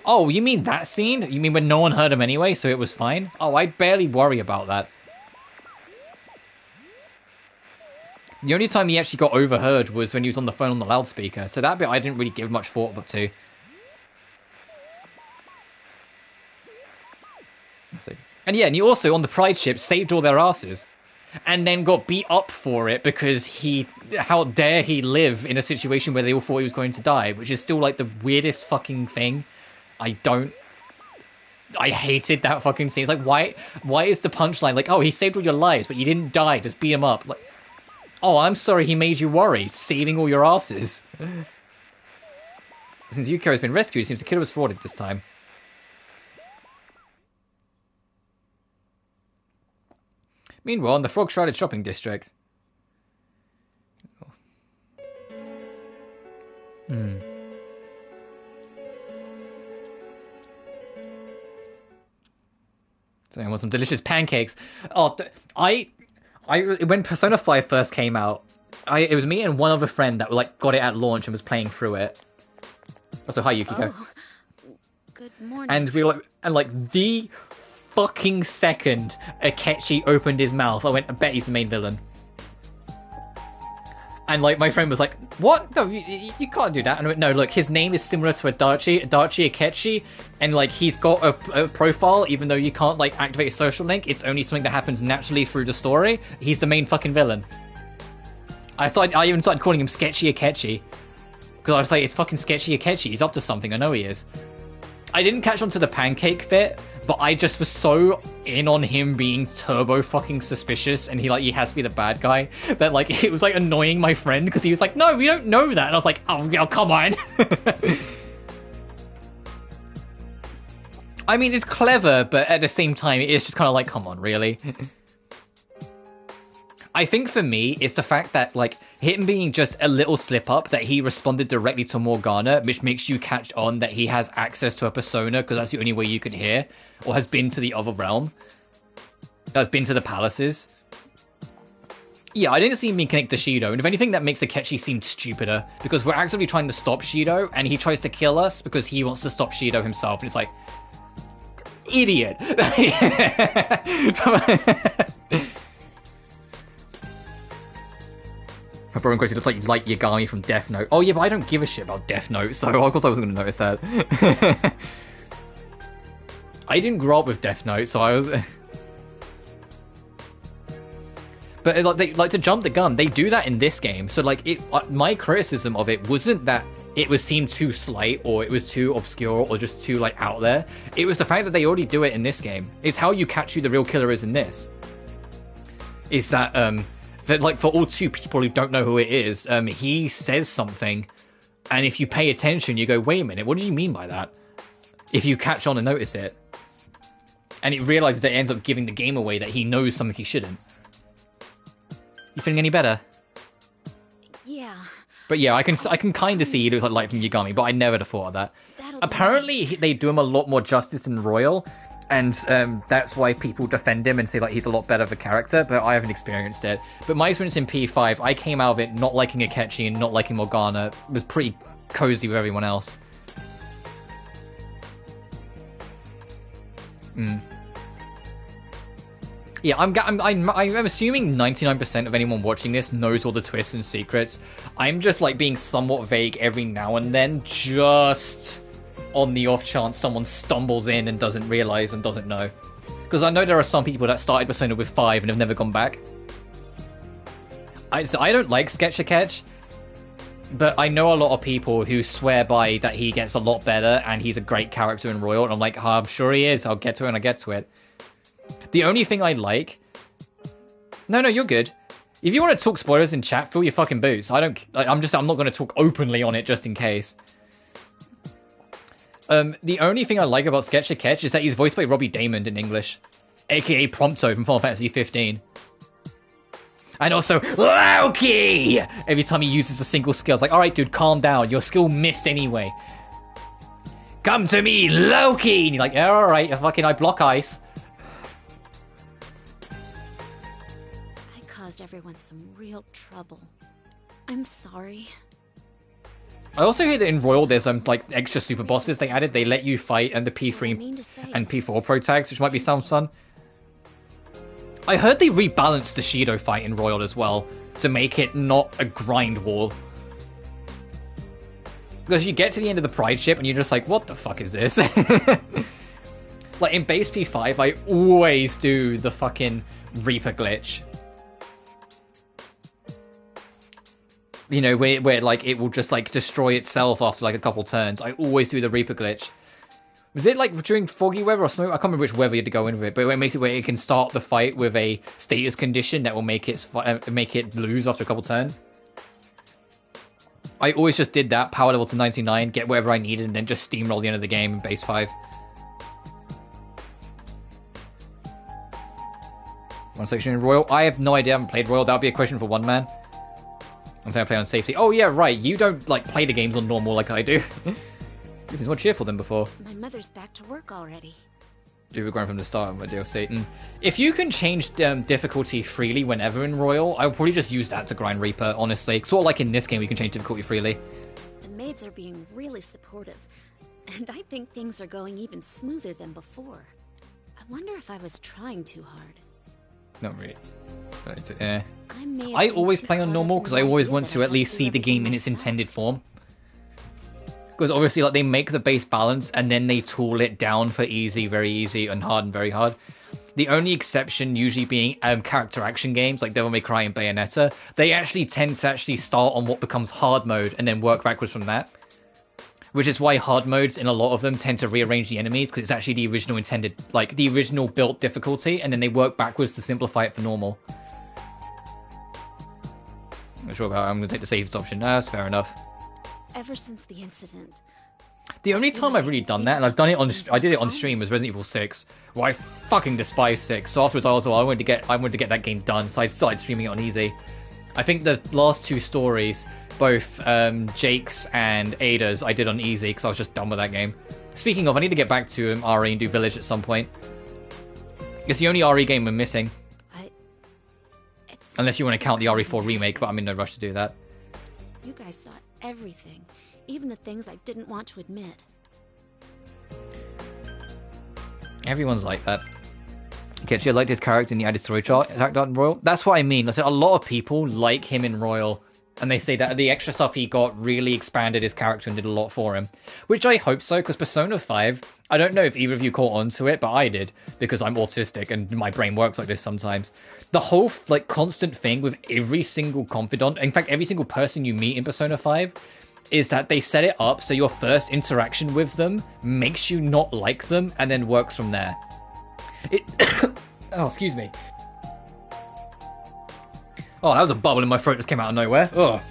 Oh, you mean that scene? You mean when no one heard him anyway, so it was fine? Oh, I barely worry about that. The only time he actually got overheard was when he was on the phone on the loudspeaker, so that bit I didn't really give much thought to. Let's see. And yeah, and he also, on the Pride ship, saved all their asses. And then got beat up for it because how dare he live in a situation where they all thought he was going to die, which is still, like, the weirdest fucking thing. I hated that fucking scene. It's like, why is the punchline like, oh, he saved all your lives, but you didn't die, just beat him up. Like, oh, I'm sorry he made you worry, saving all your asses. Since Yukiko has been rescued, it seems the killer was thwarted this time. Meanwhile, in the fog-shrouded shopping district. So I want some delicious pancakes. Oh, when Persona 5 first came out, it was me and one other friend that like got it at launch and was playing through it. Also, hi Yukiko. Oh, good morning. And we were like the fucking second Akechi opened his mouth, I went, I bet he's the main villain. And like my friend was like, "What? No, you can't do that." And I went, "No, look, his name is similar to Adachi Akechi, and like he's got a profile, even though you can't like activate a social link. It's only something that happens naturally through the story. He's the main fucking villain." I even started calling him Sketchy Akechi because I was like, "It's fucking Sketchy Akechi. He's up to something. I know he is." I didn't catch on to the pancake bit, but I just was so in on him being turbo fucking suspicious, and he has to be the bad guy, that like it was like annoying my friend because he was like, "No, we don't know that," and I was like, "Oh, come on." I mean, it's clever, but at the same time, it's just kind of like, come on, really? I think for me, it's the fact that, like, him being just a little slip-up, that he responded directly to Morgana, which makes you catch on that he has access to a persona, because that's the only way you can hear, or has been to the other realm, has been to the palaces. Yeah, I didn't see him being connected to Shido, and if anything, that makes Akechi seem stupider, because we're actively trying to stop Shido, and he tries to kill us because he wants to stop Shido himself, and it's like, idiot! My brother in question just like Yagami from Death Note. Oh yeah, but I don't give a shit about Death Note, so of course I wasn't going to notice that. I didn't grow up with Death Note, so I was... But like to jump the gun, they do that in this game. So like my criticism of it wasn't that it was seemed too slight or it was too obscure or just too like out there. It was the fact that they already do it in this game. It's how you catch who the real killer is in this. Is that like for all two people who don't know who it is, he says something, and if you pay attention, you go, "Wait a minute, what do you mean by that?" If you catch on and notice it, and it realizes that it ends up giving the game away that he knows something he shouldn't. You feeling any better? Yeah. But yeah, I can kind of see he looks like Light from Yagami, but I never would have thought of that. Apparently, they do him a lot more justice in Royal, and that's why people defend him and say like he's a lot better of a character, but I haven't experienced it. But my experience in P5, I came out of it not liking Akechi and not liking Morgana. It was pretty cozy with everyone else. Yeah, I'm assuming 99% of anyone watching this knows all the twists and secrets. I'm just like being somewhat vague every now and then, just on the off chance someone stumbles in and doesn't realize and doesn't know. Because I know there are some people that started Persona with 5 and have never gone back. I don't like Sketch, but I know a lot of people who swear by that he gets a lot better and he's a great character in Royal, and I'm like, I'm sure he is, I'll get to it when I get to it. The only thing I like... No, you're good. If you want to talk spoilers in chat, fill your fucking boots. I'm not going to talk openly on it just in case. The only thing I like about Sketch is that he's voiced by Robbie Daymond in English, aka Prompto from Final Fantasy 15. And also, Loki! Every time he uses a single skill, it's like, alright dude, calm down, your skill missed anyway. Come to me, Loki! And you're like, yeah, alright, I block ice. I caused everyone some real trouble. I'm sorry. I also hear that in Royal there's like extra super bosses they added. They let you fight and the P3 and P4 pro tags, which might be some fun. I heard they rebalanced the Shido fight in Royal as well to make it not a grind wall. Because you get to the end of the Pride ship and you're just like, what the fuck is this? Like in base P5, I always do the fucking Reaper glitch. You know, where like it will just like destroy itself after like a couple turns. I always do the Reaper glitch. Was it like during foggy weather or snow? I can't remember which weather you had to go in with it, but it makes it where it can start the fight with a status condition that will make it lose after a couple turns. I always just did that, power level to 99, get whatever I needed, and then just steamroll the end of the game in base 5. One section in Royal. I have no idea. I haven't played Royal. That would be a question for one man. I'm going to play on safety. Oh yeah, right. You don't like play the games on normal like I do. This is more cheerful than before. My mother's back to work already. We were going from the start of my DLC. And if you can change difficulty freely whenever in Royal, I would probably just use that to grind Reaper, honestly. Sort of like in this game, we can change difficulty freely. The maids are being really supportive, and I think things are going even smoother than before. I wonder if I was trying too hard. Not really. But, I always play on normal because I always want to at least see the game in its intended form. Because obviously, like, they make the base balance and then they tool it down for easy, very easy, and hard and very hard. The only exception usually being character action games like Devil May Cry and Bayonetta. They actually tend to start on what becomes hard mode and then work backwards from that. Which is why hard modes in a lot of them tend to rearrange the enemies because it's actually the original intended, like the original built difficulty, and then they work backwards to simplify it for normal. I'm not sure about I'm going to take the safest option. No, that's fair enough. Ever since the incident, the only time I've really done that, and I've done it on, I did it on stream, was Resident Evil 6, where I fucking despise 6. So afterwards, I wanted to get that game done, so I started streaming it on easy. I think the last 2 stories, both Jake's and Ada's, I did on easy because I was just done with that game. Speaking of, I need to get back to RE and do Village at some point. It's the only RE game we're missing. Unless you want to count the RE4 remake, but I'm in no rush to do that. You guys saw everything, even the things I didn't want to admit. Everyone's like that. Ketchy, I liked his character in the added story chart attacked on Royal. That's what I mean. A lot of people like him in Royal, and they say that the extra stuff he got really expanded his character and did a lot for him. Which I hope so, because Persona 5, I don't know if either of you caught on to it, but I did, because I'm autistic and my brain works like this sometimes. The whole constant thing with every single confidant, in fact every single person you meet in Persona 5, is that they set it up so your first interaction with them makes you not like them and then works from there. Oh, excuse me. Oh, that was a bubble in my throat that came out of nowhere. Oh.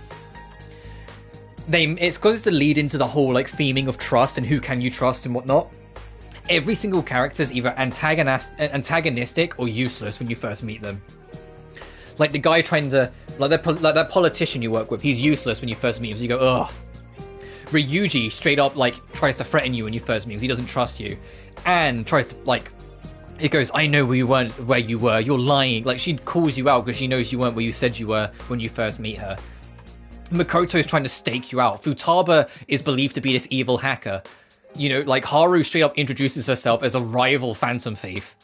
It's because it's the lead into the whole theming of trust and who can you trust and whatnot. Every single character is either antagonistic or useless when you first meet them. Like the guy trying to, like that politician you work with, he's useless when you first meet him. So you go, ugh. Ryuji straight up tries to threaten you when you first meet him because he doesn't trust you, and tries to it goes, I know you weren't where you were. You're lying. She calls you out because she knows you weren't where you said you were when you first meet her. Makoto's trying to stake you out. Futaba is believed to be this evil hacker. Haru straight up introduces herself as a rival phantom thief.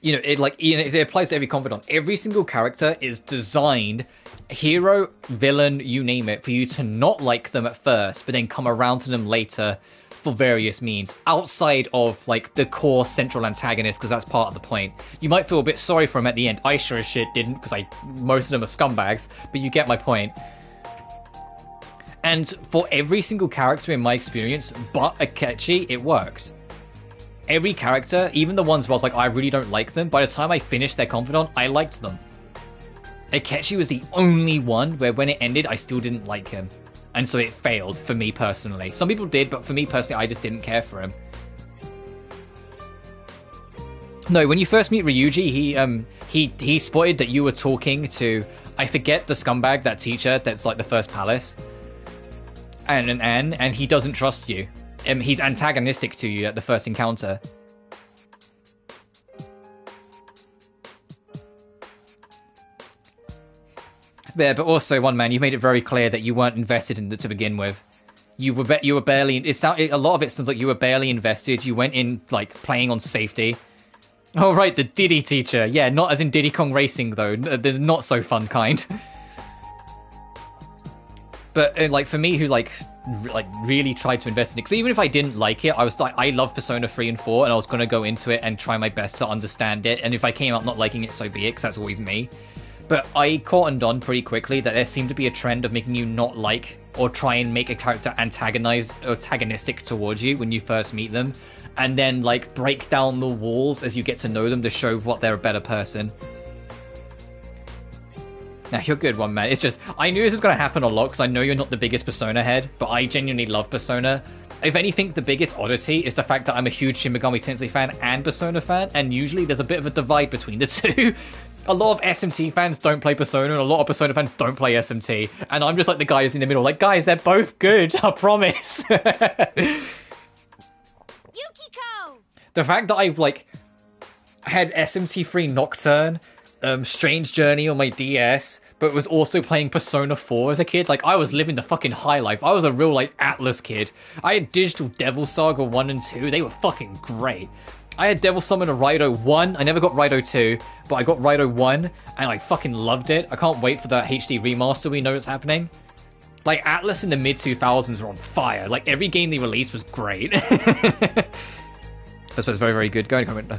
It applies to every confidant. Every single character is designed, hero, villain, you name it, for you to not like them at first, but then come around to them later for various means, outside of the core central antagonist, because that's part of the point. You might feel a bit sorry for him at the end. I sure as shit didn't, because most of them are scumbags, but you get my point. And for every single character in my experience, but Akechi, it works. Every character, even the ones where I was I really don't like them, by the time I finished their confidant, I liked them. Akechi was the only one where when it ended, I still didn't like him. And so it failed for me personally. Some people did, but for me personally, I just didn't care for him. No, when you first meet Ryuji, he spotted that you were talking to, I forget the scumbag, that teacher that's the first palace. And he doesn't trust you. He's antagonistic to you at the first encounter. Yeah, but also, one man, you made it very clear that you weren't invested in it to begin with. You were barely. A lot of it sounds like you were barely invested. You went in playing on safety. Oh right, the Diddy teacher. Yeah, not as in Diddy Kong Racing though. The not so fun kind. But for me, who really tried to invest in it, because even if I didn't like it, I was I love Persona 3 and 4, and I was gonna go into it and try my best to understand it. And if I came out not liking it, so be it, because that's always me. But I caught on pretty quickly that there seemed to be a trend of making you not like or try and make a character antagonistic towards you when you first meet them, and then break down the walls as you get to know them to show what they're a better person. Nah, you're good one, man. It's just, I knew this was going to happen a lot because I know you're not the biggest Persona head, but I genuinely love Persona. If anything, the biggest oddity is the fact that I'm a huge Shin Megami Tensei fan and Persona fan, and usually there's a bit of a divide between the two. A lot of SMT fans don't play Persona, and a lot of Persona fans don't play SMT. And I'm just like the guys in the middle, like, guys, they're both good, I promise. Yukiko! The fact that I've, like, had SMT3 Nocturne, Strange Journey on my DS, but was also playing Persona 4 as a kid. Like, I was living the fucking high life. I was a real, like, Atlas kid. I had Digital Devil Saga 1 and 2. They were fucking great. I had Devil Summoner Raido 1. I never got Raido 2, but I got Raido 1, and I fucking loved it. I can't wait for the HD remaster we know it's happening. Like, Atlas in the mid-2000s were on fire. Like, every game they released was great. This was very, very good. Go and comment.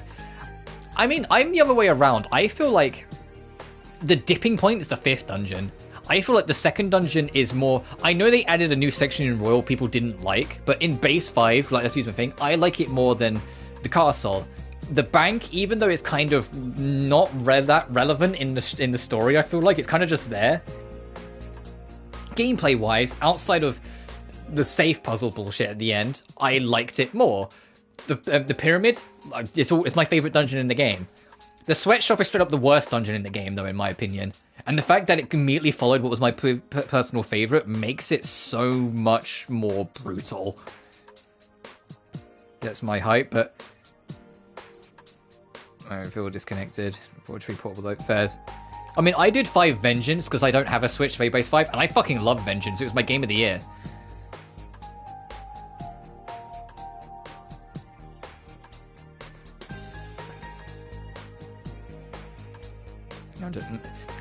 I mean, I'm the other way around. I feel like the dipping point is the 5th dungeon. I feel like the 2nd dungeon is more... I know they added a new section in Royal people didn't like, but in base 5, like, excuse my thing, I like it more than the castle. The bank, even though it's kind of not that relevant in the story, I feel like it's kind of just there. Gameplay-wise, outside of the safe puzzle bullshit at the end, I liked it more. The pyramid, it's my favorite dungeon in the game. The sweatshop is straight up the worst dungeon in the game, though, in my opinion. And the fact that it immediately followed what was my personal favorite makes it so much more brutal. That's my hype, but I feel disconnected. Poetry portable fairs. I mean, I did 5 Vengeance because I don't have a Switch for base 5, and I fucking love Vengeance. It was my game of the year.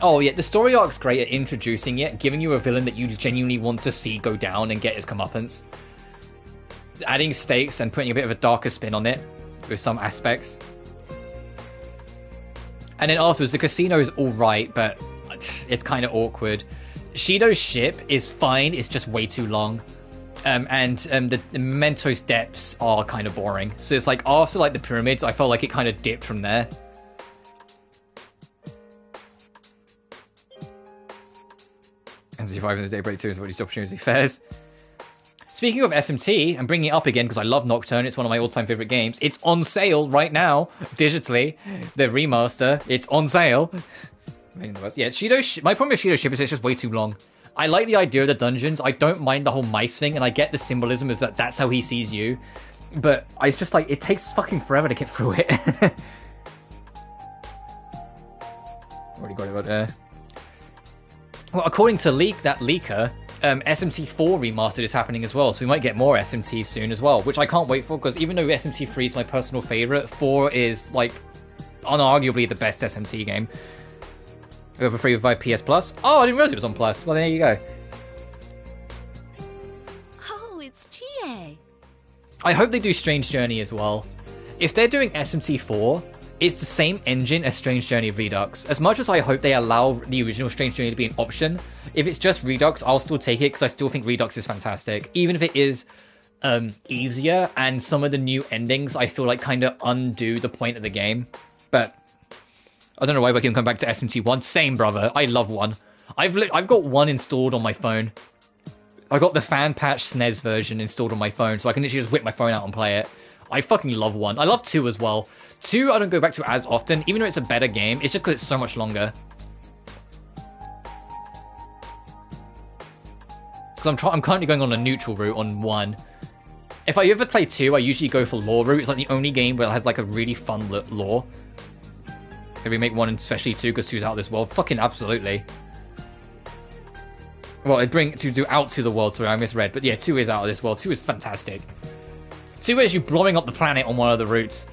Oh yeah, the story arc's great at introducing it, giving you a villain that you genuinely want to see go down and get his comeuppance. Adding stakes and putting a bit of a darker spin on it with some aspects. And then afterwards, the casino is alright, but it's kind of awkward. Shido's ship is fine, it's just way too long. The Memento's depths are kind of boring. So it's like, after like the pyramids, I felt like it kind of dipped from there. And surviving the Daybreak 2 is what these opportunity fairs. Speaking of SMT, I'm bringing it up again because I love Nocturne. It's one of my all-time favorite games. It's on sale right now, digitally. The remaster, it's on sale. Yeah, my problem with Shido's ship is it's just way too long. I like the idea of the dungeons. I don't mind the whole mice thing, and I get the symbolism of that's how he sees you. But it's just like, it takes fucking forever to get through it. Already got it right there. Well, according to leaker, SMT4 Remastered is happening as well, so we might get more SMT soon as well, which I can't wait for, because even though SMT3 is my personal favourite, 4 is, like, unarguably the best SMT game. Over free with PS Plus. Oh, I didn't realise it was on Plus. Well, there you go. Oh, it's TA. I hope they do Strange Journey as well. If they're doing SMT4, it's the same engine as Strange Journey Redux. As much as I hope they allow the original Strange Journey to be an option, if it's just Redux, I'll still take it because I still think Redux is fantastic. Even if it is easier, and some of the new endings I feel like kind of undo the point of the game. But I don't know why we can come back to SMT1. Same, brother. I love 1. I've got 1 installed on my phone. I got the fan patch SNES version installed on my phone, so I can literally just whip my phone out and play it. I fucking love 1. I love 2 as well. 2 I don't go back to as often, even though it's a better game. It's just because it's so much longer. Because I'm currently going on a neutral route on 1. If I ever play 2, I usually go for lore route. It's like the only game where it has like a really fun lore. If we make 1 and especially 2 because 2's out of this world, fucking absolutely. Well, I bring to out to the world, sorry, I misread. But yeah, 2 is out of this world. 2 is fantastic. 2 is you blowing up the planet on one of the routes.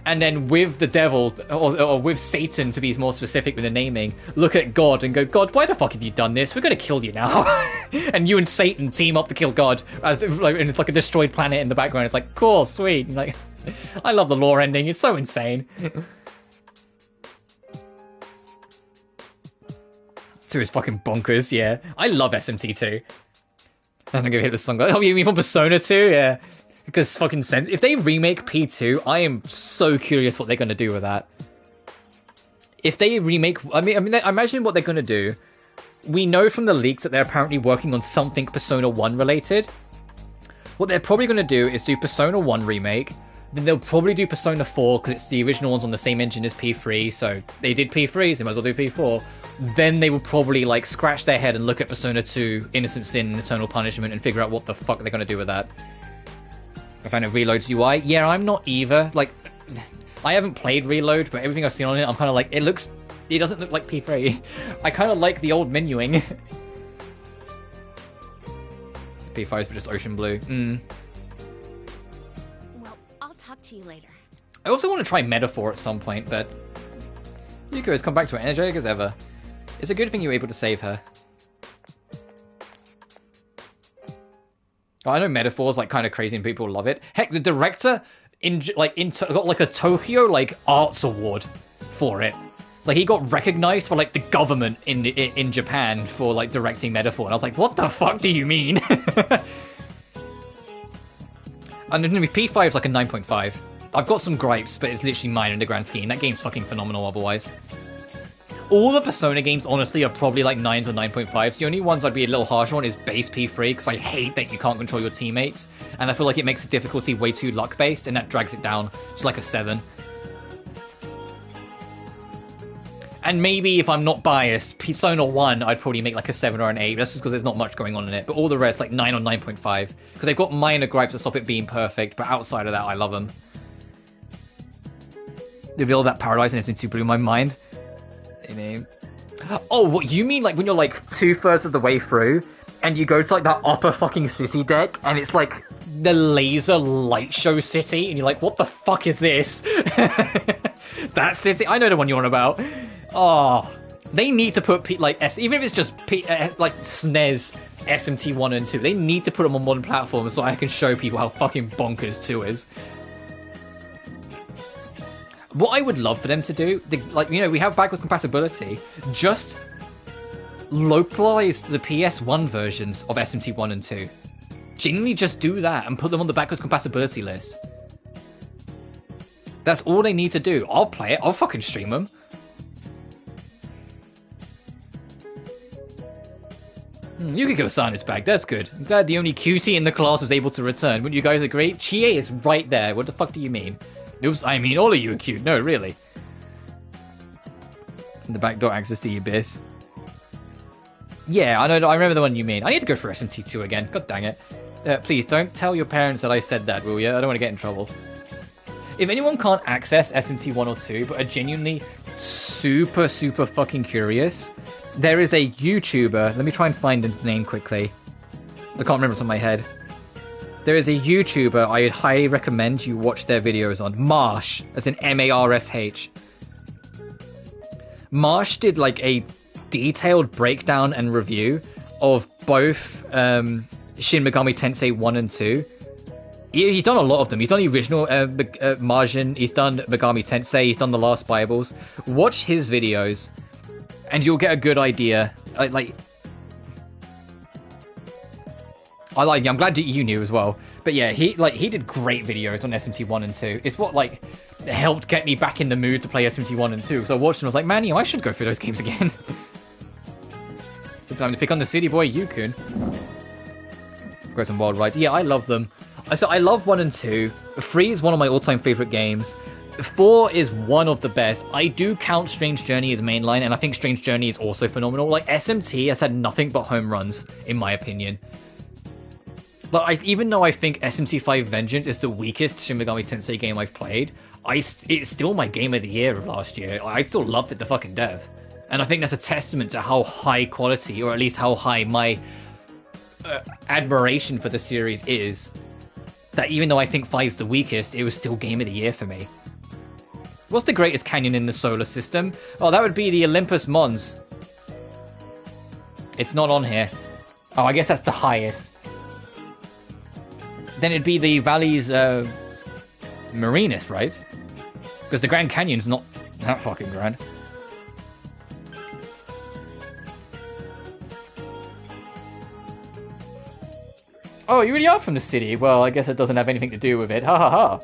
And then with the devil, or with Satan, to be more specific with the naming, look at God and go, God, why the fuck have you done this? We're going to kill you now. And you and Satan team up to kill God. And it's like a destroyed planet in the background. It's like, cool, sweet. And like, I love the lore ending. It's so insane. 2 is fucking bonkers, yeah. I love SMT 2. I'm gonna go hit the song. Oh, you mean from Persona 2? Yeah. Because fucking if they remake P2, I am so curious what they're gonna do with that. if they remake, I mean, I imagine what they're gonna do. We know from the leaks that they're apparently working on something Persona 1 related. What they're probably gonna do is do Persona 1 remake. Then they'll probably do Persona 4 because it's the original one's on the same engine as P3. So they did P3, so they might as well do P4. Then they will probably like scratch their head and look at Persona 2, Innocent Sin, and Eternal Punishment, and figure out what the fuck they're gonna do with that. I find it Reload's UI. Yeah, I'm not either. Like, I haven't played Reload, but everything I've seen on it, I'm kind of like, it doesn't look like P3. I kind of like the old menuing. P5 is just ocean blue. Well, I'll talk to you later. I also want to try Metaphor at some point, but Yukiko has come back to her energetic as ever. It's a good thing you were able to save her. I know Metaphor's like kind of crazy and people love it. Heck, the director got like a Tokyo like arts award for it. Like he got recognized for like the government in Japan for like directing Metaphor, and I was like, what the fuck do you mean? And P5 is like a 9.5. I've got some gripes, but it's literally minor in the grand scheme. That game's fucking phenomenal otherwise. All the Persona games, honestly, are probably like 9s or 9.5s. The only ones I'd be a little harsher on is base P3, because I hate that you can't control your teammates. And I feel like it makes the difficulty way too luck-based, and that drags it down to like a 7. And maybe, if I'm not biased, Persona 1, I'd probably make like a 7 or an 8. That's just because there's not much going on in it. But all the rest, like 9 or 9.5. Because they've got minor gripes that stop it being perfect, but outside of that, I love them. The reveal that Paradise and everything blew my mind. Oh, what you mean like when you're like 2/3 of the way through and you go to like that upper fucking city deck and it's like the laser light show city and you're like, what the fuck is this? That city? I know the one you're on about. Oh, they need to put even if it's just like SNES SMT 1 and 2, they need to put them on modern platforms so I can show people how fucking bonkers 2 is. What I would love for them to do, we have backwards compatibility, just localize the PS1 versions of SMT 1 and 2. Genuinely just do that and put them on the backwards compatibility list. That's all they need to do. I'll play it. I'll fucking stream them. Yukiko-san is back. That's good. I'm glad the only cutie in the class was able to return. Wouldn't you guys agree? Chie is right there. What the fuck do you mean? Oops, I mean all of you are cute. No, really. The backdoor access to the abyss. Yeah, I know. I remember the one you mean. I need to go for SMT2 again. God dang it. Please, don't tell your parents that I said that, will you? I don't want to get in trouble. If anyone can't access SMT 1 or 2, but are genuinely super fucking curious, there is a YouTuber. Let me try and find his name quickly. I can't remember it on my head. There is a YouTuber I would highly recommend you watch their videos on. Marsh, as in M-A-R-S-H. Marsh did like a detailed breakdown and review of both Shin Megami Tensei 1 and 2. He's done a lot of them. He's done the original Margin, he's done Megami Tensei, he's done The Last Bibles. Watch his videos, and you'll get a good idea. I'm glad that you knew as well. But yeah, he did great videos on SMT 1 and 2. It's what helped get me back in the mood to play SMT 1 and 2. So I watched and I was like, man, I should go through those games again. Good time to pick on the city boy, Yukun. Go some wild rides. Yeah, I love them. So I love 1 and 2. 3 is one of my all-time favorite games. 4 is one of the best. I do count Strange Journey as mainline, and I think Strange Journey is also phenomenal. Like, SMT has had nothing but home runs, in my opinion. Even though I think SMT5 Vengeance is the weakest Shin Megami Tensei game I've played, it's still my game of the year of last year. I still loved it to fucking death. And I think that's a testament to how high quality, or at least how high my admiration for the series is. That even though I think 5's the weakest, it was still game of the year for me. What's the greatest canyon in the solar system? Oh, that would be the Olympus Mons. It's not on here. Oh, I guess that's the highest. Then it'd be the Valleys Marinus, right? Because the Grand Canyon's not that fucking grand. Oh, you really are from the city? Well, I guess it doesn't have anything to do with it. Ha ha ha.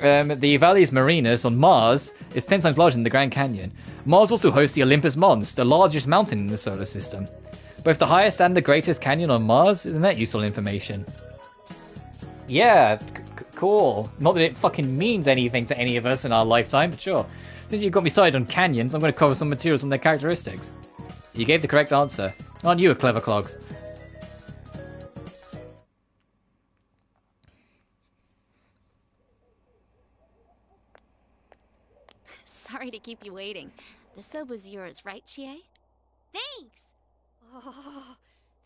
The Valles Marinas on Mars is 10 times larger than the Grand Canyon. Mars also hosts the Olympus Mons, the largest mountain in the solar system. Both the highest and the greatest canyon on Mars. Isn't that useful information? Yeah, cool. Not that it fucking means anything to any of us in our lifetime, but sure. Since you've got me started on canyons, I'm going to cover some materials on their characteristics. You gave the correct answer. Aren't you a clever clogs? Sorry to keep you waiting. The soap was yours, right, Chie? Thanks! Oh,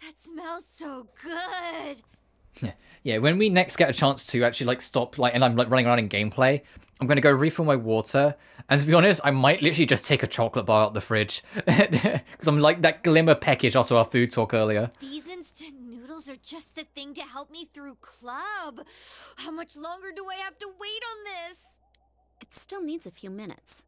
that smells so good! Yeah, when we next get a chance to actually like stop like and I'm like running around in gameplay, I'm gonna go refill my water. And to be honest, I might literally just take a chocolate bar out the fridge. Because I'm like that glimmer peckish after our food talk earlier. These instant noodles are just the thing to help me through club. How much longer do I have to wait on this? It still needs a few minutes.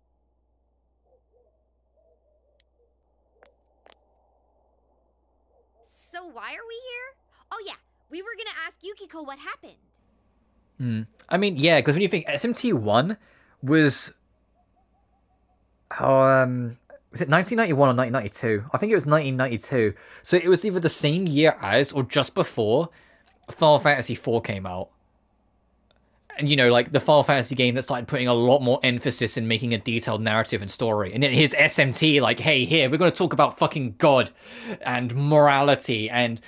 So why are we here? Oh yeah, we were gonna ask Yukiko what happened. I mean, yeah, because when you think SMT1 was was it 1991 or 1992? I think it was 1992. So it was either the same year as or just before Final Fantasy IV came out. And, you know, like, the Final Fantasy game that started putting a lot more emphasis in making a detailed narrative and story. And then here's SMT, like, hey, here, we're going to talk about fucking God and morality and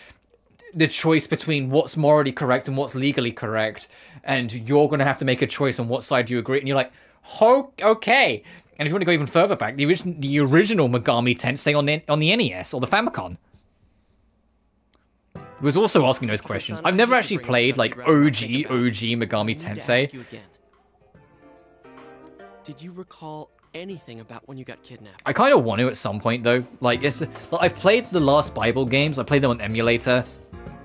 the choice between what's morally correct and what's legally correct. And you're going to have to make a choice on what side you agree. And you're like, okay. And if you want to go even further back, the original Megami Tensei on the NES or the Famicom was also asking those questions. I've never actually played like OG Megami Tensei. Did you recall anything about when you got kidnapped? I kind of want to at some point though. Like I've played the Last Bible games. I played them on emulator,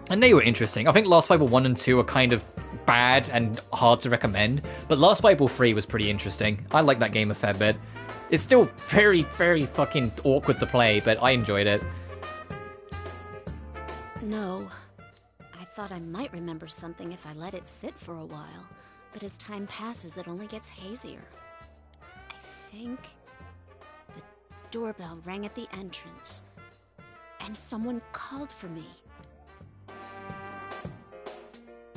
and they were interesting. I think Last Bible 1 and 2 are kind of bad and hard to recommend, but Last Bible 3 was pretty interesting. I like that game a fair bit. It's still very, very fucking awkward to play, but I enjoyed it. No. I thought I might remember something if I let it sit for a while, but as time passes, it only gets hazier. I think the doorbell rang at the entrance, and someone called for me.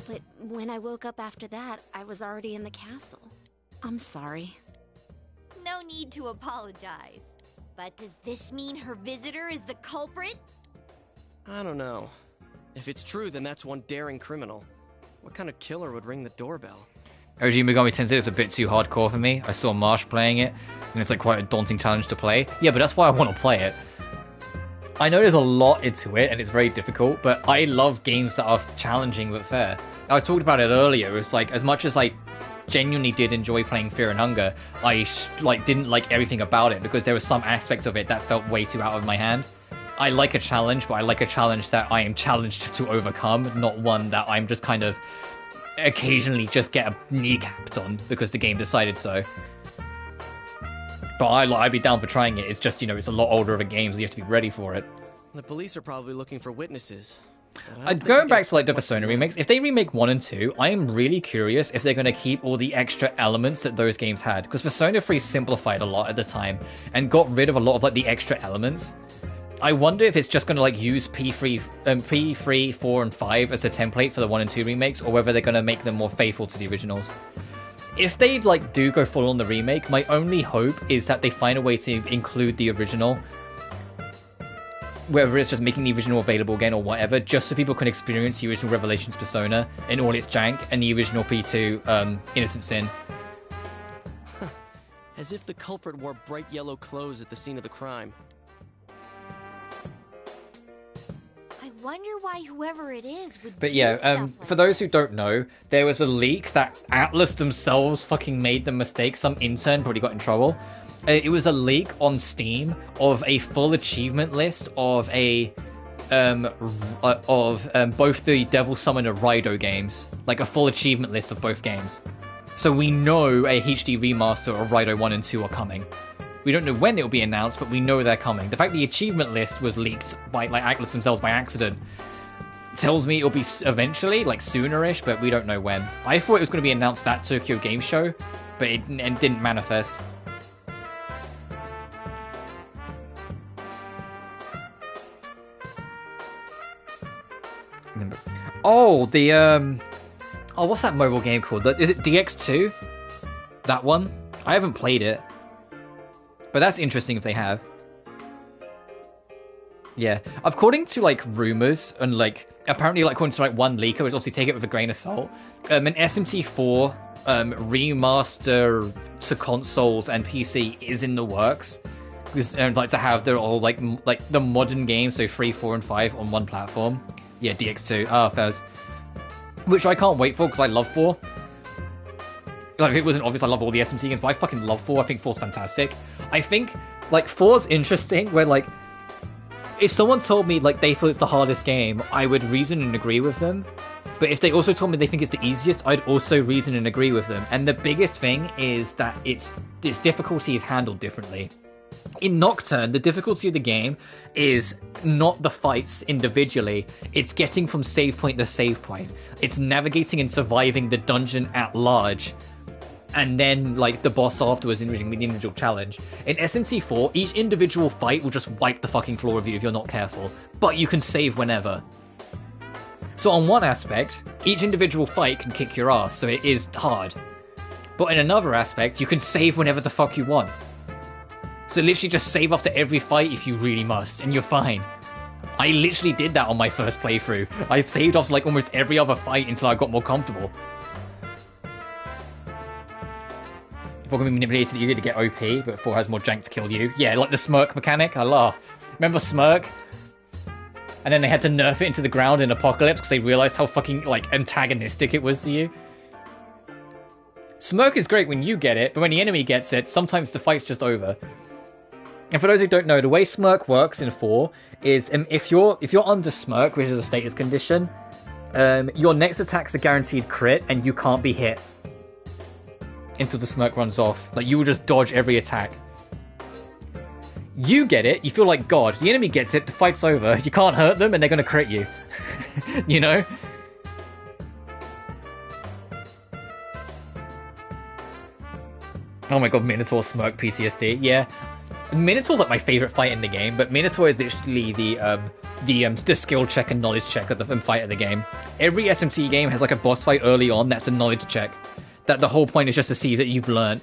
But when I woke up after that, I was already in the castle. I'm sorry. No need to apologize. But does this mean her visitor is the culprit? I don't know. If it's true, then that's one daring criminal. What kind of killer would ring the doorbell? OG Megami Tensei is a bit too hardcore for me. I saw Marsh playing it, and it's like quite a daunting challenge to play. Yeah, but that's why I want to play it. I know there's a lot into it, and it's very difficult, but I love games that are challenging but fair. I talked about it earlier. It's like, as much as I genuinely did enjoy playing Fear and Hunger, I didn't like everything about it because there were some aspects of it that felt way too out of my hand. I like a challenge, but I like a challenge that I am challenged to overcome, not one that I'm just kind of occasionally just get kneecapped on because the game decided so. But I'd be down for trying it. It's just, you know, it's a lot older of a game, so you have to be ready for it. The police are probably looking for witnesses. Going back to like the Persona remakes, if they remake 1 and 2, I am really curious if they're going to keep all the extra elements that those games had. Because Persona 3 simplified a lot at the time and got rid of a lot of like the extra elements. I wonder if it's just going to like use P3, 4, and 5 as the template for the 1 and 2 remakes, or whether they're going to make them more faithful to the originals. If they like do go full on the remake, my only hope is that they find a way to include the original, whether it's just making the original available again or whatever, just so people can experience the original Revelations Persona in all its jank and the original P2 Innocent Sin. As if the culprit wore bright yellow clothes at the scene of the crime. I wonder why whoever it is would But do yeah, stuff like for those who this. don't know, there was a leak that Atlas themselves fucking made the mistake. Some intern probably got in trouble. It was a leak on Steam of a full achievement list of both the Devil Summoner Raido games, like a full achievement list of both games. So we know a HD remaster of Raido 1 and 2 are coming. We don't know when it will be announced, but we know they're coming. The fact the achievement list was leaked by like Atlas themselves by accident tells me it'll be eventually, like soonerish, but we don't know when. I thought it was going to be announced at Tokyo Game Show, but it didn't manifest. Oh, the oh, what's that mobile game called? Is it DX2? That one? I haven't played it, but that's interesting if they have. Yeah, according to like rumors and like apparently like according to like one leaker, which obviously take it with a grain of salt, an SMT4 remaster to consoles and PC is in the works. Because like to have their all like the modern games, so 3, 4, and 5 on one platform. Yeah, DX2. Ah, Fez. Which I can't wait for because I love 4. Like, if it wasn't obvious, I love all the SMT games, but I fucking love 4. I think 4's fantastic. I think, like, 4's interesting, where, like, if someone told me, like, they feel it's the hardest game, I would reason and agree with them. But if they also told me they think it's the easiest, I'd also reason and agree with them. And the biggest thing is that its difficulty is handled differently. In Nocturne, the difficulty of the game is not the fights individually, it's getting from save point to save point. It's navigating and surviving the dungeon at large, and then, like, the boss afterwards in the individual challenge. In SMT4, each individual fight will just wipe the fucking floor of you if you're not careful, but you can save whenever. So on one aspect, each individual fight can kick your ass, so it is hard. But in another aspect, you can save whenever the fuck you want. So literally just save after every fight if you really must, and you're fine. I literally did that on my first playthrough. I saved after like almost every other fight until I got more comfortable. If we're going to be manipulated easier to get OP, but 4 has more jank to kill you. Yeah, like the smirk mechanic, I laugh. Remember smirk? And then they had to nerf it into the ground in Apocalypse because they realized how fucking like antagonistic it was to you. Smirk is great when you get it, but when the enemy gets it, sometimes the fight's just over. And for those who don't know, the way Smirk works in 4 is if you're under Smirk, which is a status condition, your next attack's a guaranteed crit, and you can't be hit until the Smirk runs off. Like, you will just dodge every attack. You get it, you feel like God. The enemy gets it, the fight's over. You can't hurt them, and they're going to crit you. You know? Oh my god, Minotaur Smirk PTSD. Yeah. Minotaur's like my favorite fight in the game, but Minotaur is literally the skill check and knowledge check of the fight of the game. Every SMT game has like a boss fight early on that's a knowledge check. That the whole point is just to see that you've learned.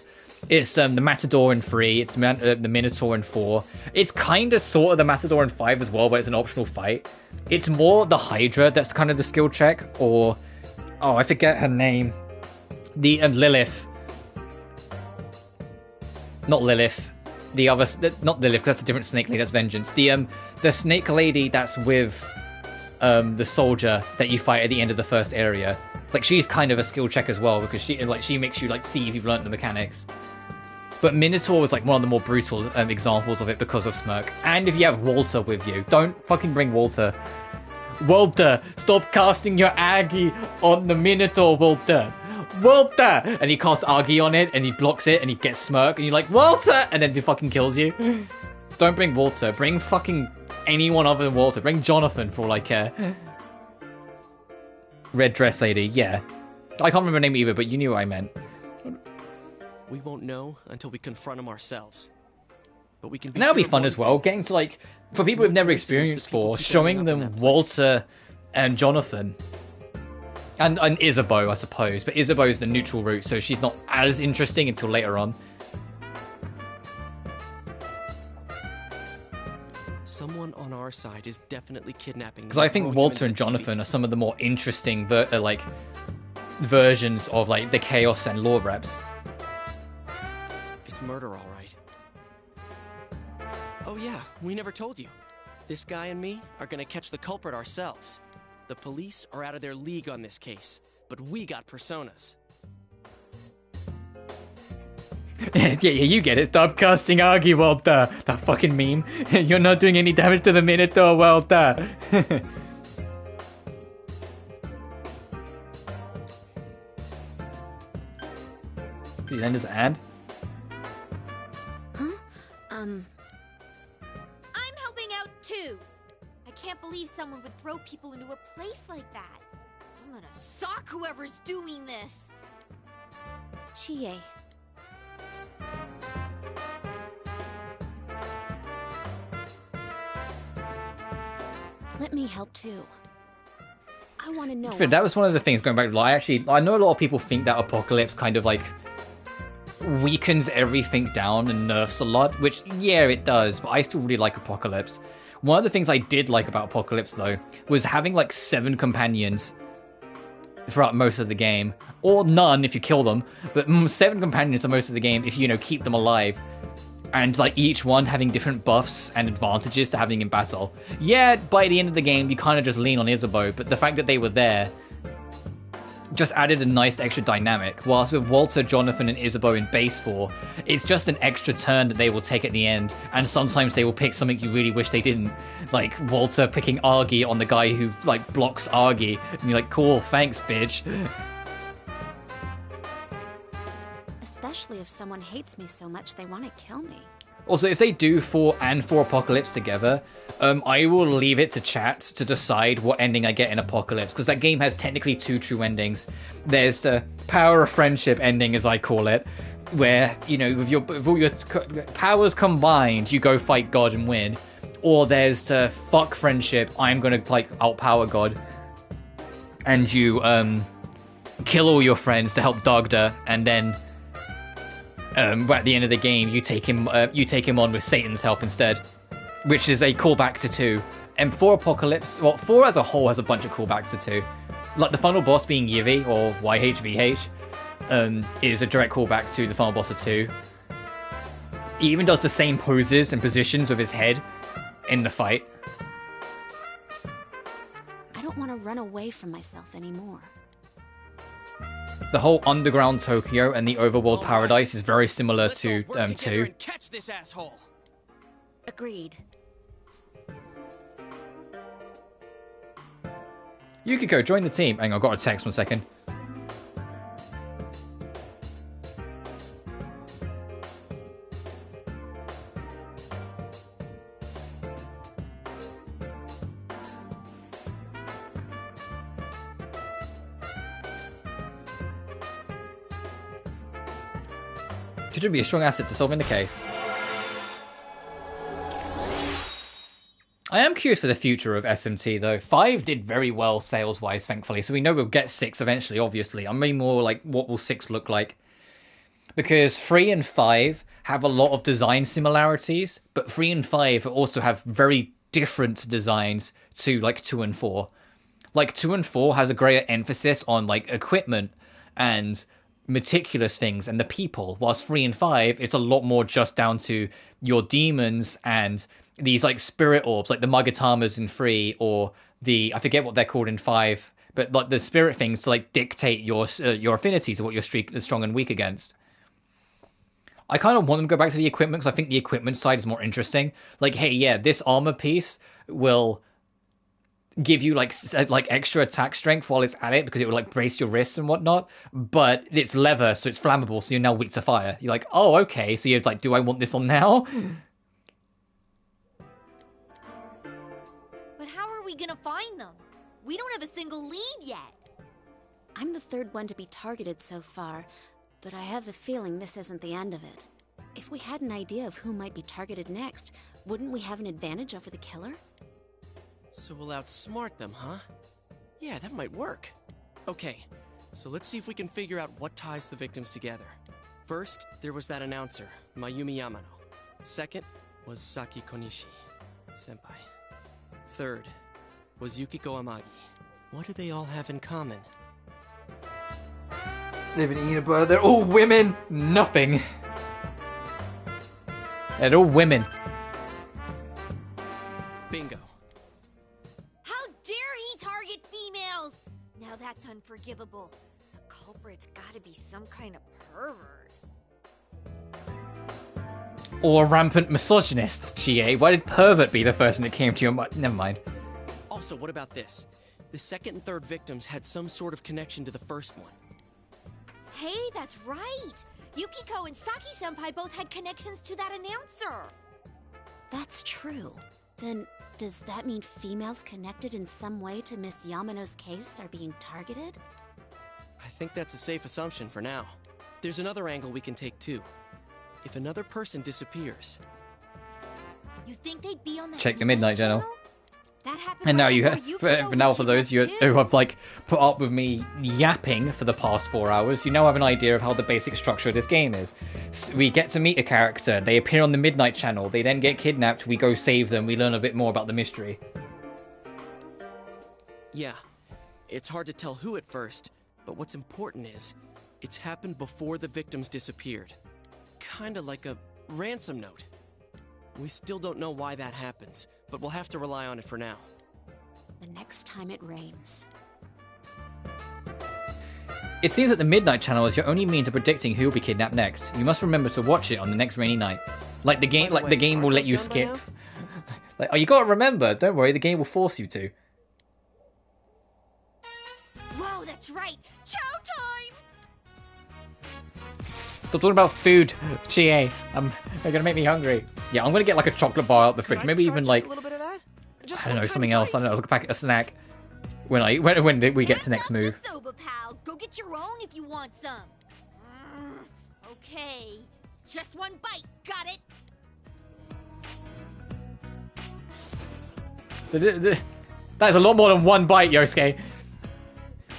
It's the Matador in 3, it's the Minotaur in 4. It's kind of sort of the Matador in 5 as well, but it's an optional fight. It's more the Hydra that's kind of the skill check, or... Oh, I forget her name. The Lilith. Not Lilith. The other, not Lilith, that's a different snake lady. That's Vengeance. The snake lady that's with the soldier that you fight at the end of the first area. Like, she's kind of a skill check as well because she makes you like see if you've learnt the mechanics. But Minotaur was like one of the more brutal examples of it because of Smirk. And if you have Walter with you, don't fucking bring Walter. Walter, stop casting your Aggie on the Minotaur, Walter. Walter! And he casts Argy on it, and he blocks it, and he gets Smirk, and you're like, Walter! And then he fucking kills you. Don't bring Walter. Bring fucking anyone other than Walter. Bring Jonathan, for all I care. Red dress lady, yeah. I can't remember her name either, but you knew what I meant. We won't know until we confront him ourselves. But we can be and that'll be sure fun as well, getting to like, for people who've never experienced 4, showing them Walter and Jonathan. And Isabeau, I suppose, but Isabeau is the neutral route, so she's not as interesting until later on. Someone on our side is definitely kidnapping. Because I think Walter and Jonathan are some of the more interesting, versions of like the Chaos and Law reps. It's murder, all right. Oh yeah, we never told you. This guy and me are gonna catch the culprit ourselves. The police are out of their league on this case, but we got personas. Yeah, you get it. Stop casting Argy, Walter. That fucking meme. You're not doing any damage to the Minotaur, Walter. Did you end his ad? Huh? I'm helping out too. I can't believe someone would throw people into a place like that. I'm gonna sock whoever's doing this. Chie. Let me help too. I want to know. That was one of the things going back. I know a lot of people think that Apocalypse kind of like weakens everything down and nerfs a lot, which yeah, it does. But I still really like Apocalypse. One of the things I did like about Apocalypse though was having like 7 companions throughout most of the game, or none if you kill them, but 7 companions for most of the game if you keep them alive. And like each one having different buffs and advantages to having in battle. Yeah, by the end of the game, you kind of just lean on Isabeau, but the fact that they were there just added a nice extra dynamic. Whilst with Walter, Jonathan, and Isabeau in base 4, it's just an extra turn that they will take at the end, and sometimes they will pick something you really wish they didn't. Like Walter picking Argy on the guy who like blocks Argy, and you're like, cool, thanks, bitch. Especially if someone hates me so much they want to kill me. Also, if they do 4 and 4 Apocalypse together, I will leave it to chat to decide what ending I get in Apocalypse, because that game has technically 2 true endings. There's the Power of Friendship ending, as I call it, where, with all your powers combined, you go fight God and win. Or there's the Fuck Friendship, I'm gonna, outpower God, and you, kill all your friends to help Dagda, and then at the end of the game, you take him on with Satan's help instead, which is a callback to 2. And 4 Apocalypse, 4 as a whole has a bunch of callbacks to 2. Like the final boss being Yivi, or YHVH, is a direct callback to the final boss of 2. He even does the same poses and positions with his head in the fight. I don't want to run away from myself anymore. The whole underground Tokyo and the overworld paradise is very similar to 2. Catch this asshole. Agreed. Yukiko, join the team. Hang on, I got a text 1 second. Should be a strong asset to solving the case. I am curious for the future of SMT though. 5 did very well sales wise, thankfully, so we know we'll get 6 eventually, obviously. I mean more like what will 6 look like? Because 3 and 5 have a lot of design similarities, but 3 and 5 also have very different designs to like 2 and 4. Like 2 and 4 has a greater emphasis on like equipment and meticulous things and the people, whilst 3 and 5 it's a lot more just down to your demons and these like spirit orbs, like the Magatamas in 3, or the, I forget what they're called in 5, but like the spirit things to like dictate your affinities of what you're strong and weak against. I kind of want them to go back to the equipment because I think the equipment side is more interesting. Like, hey, yeah, this armor piece will give you like extra attack strength while it's at it because it will like brace your wrists and whatnot, but it's leather, so it's flammable, so you're now weak to fire. You're like, oh, okay, so you're like, do I want this on now? But how are we gonna find them? We don't have a single lead yet. I'm the 3rd one to be targeted so far, but I have a feeling this isn't the end of it. If we had an idea of who might be targeted next, wouldn't we have an advantage over the killer? So we'll outsmart them, huh? Yeah, that might work. Okay, so let's see if we can figure out what ties the victims together. First, there was that announcer, Mayumi Yamano. Second was Saki Konishi, senpai. Third was Yukiko Amagi. What do they all have in common? Living in Enid, they're all women. Nothing. They're all women. Bingo. How dare he target females? Now that's unforgivable. The culprit's gotta be some kind of pervert. Or a rampant misogynist, GA. Why did pervert be the first one that came to your mind? Never mind. Also, what about this? The second and third victims had some sort of connection to the first one. Hey, that's right! Yukiko and Saki-senpai both had connections to that announcer! That's true. Then Does that mean females connected in some way to Miss Yamano's case are being targeted? I think that's a safe assumption for now. There's another angle we can take too. If another person disappears... You think they'd be on the Check the Midnight Channel. That happened And now right you before have, Yukiko for now was for those you kidnapped, too. who have like put up with me yapping for the past 4 hours, you now have an idea of how the basic structure of this game is. We get to meet a character, they appear on the Midnight Channel, they then get kidnapped, we go save them, we learn a bit more about the mystery. Yeah, it's hard to tell who at first, but what's important is, it's happened before the victims disappeared. Kinda like a ransom note. We still don't know why that happens, but we'll have to rely on it for now. The next time it rains. It seems that the Midnight Channel is your only means of predicting who will be kidnapped next. You must remember to watch it on the next rainy night. Like the game, the game will let you skip. Like, oh, you gotta remember. Don't worry, the game will force you to. Whoa, that's right. Chow time! Stop talking about food, Chie. They're gonna make me hungry. Yeah, I'm gonna get like a chocolate bar out the fridge. Maybe even like, a little bit of that? Just I don't know, something else. I don't know, like a packet of snack. When we get to next move. Soba, pal. Go get your own if you want some. Okay. Just one bite. Got it? That is a lot more than one bite, Yosuke.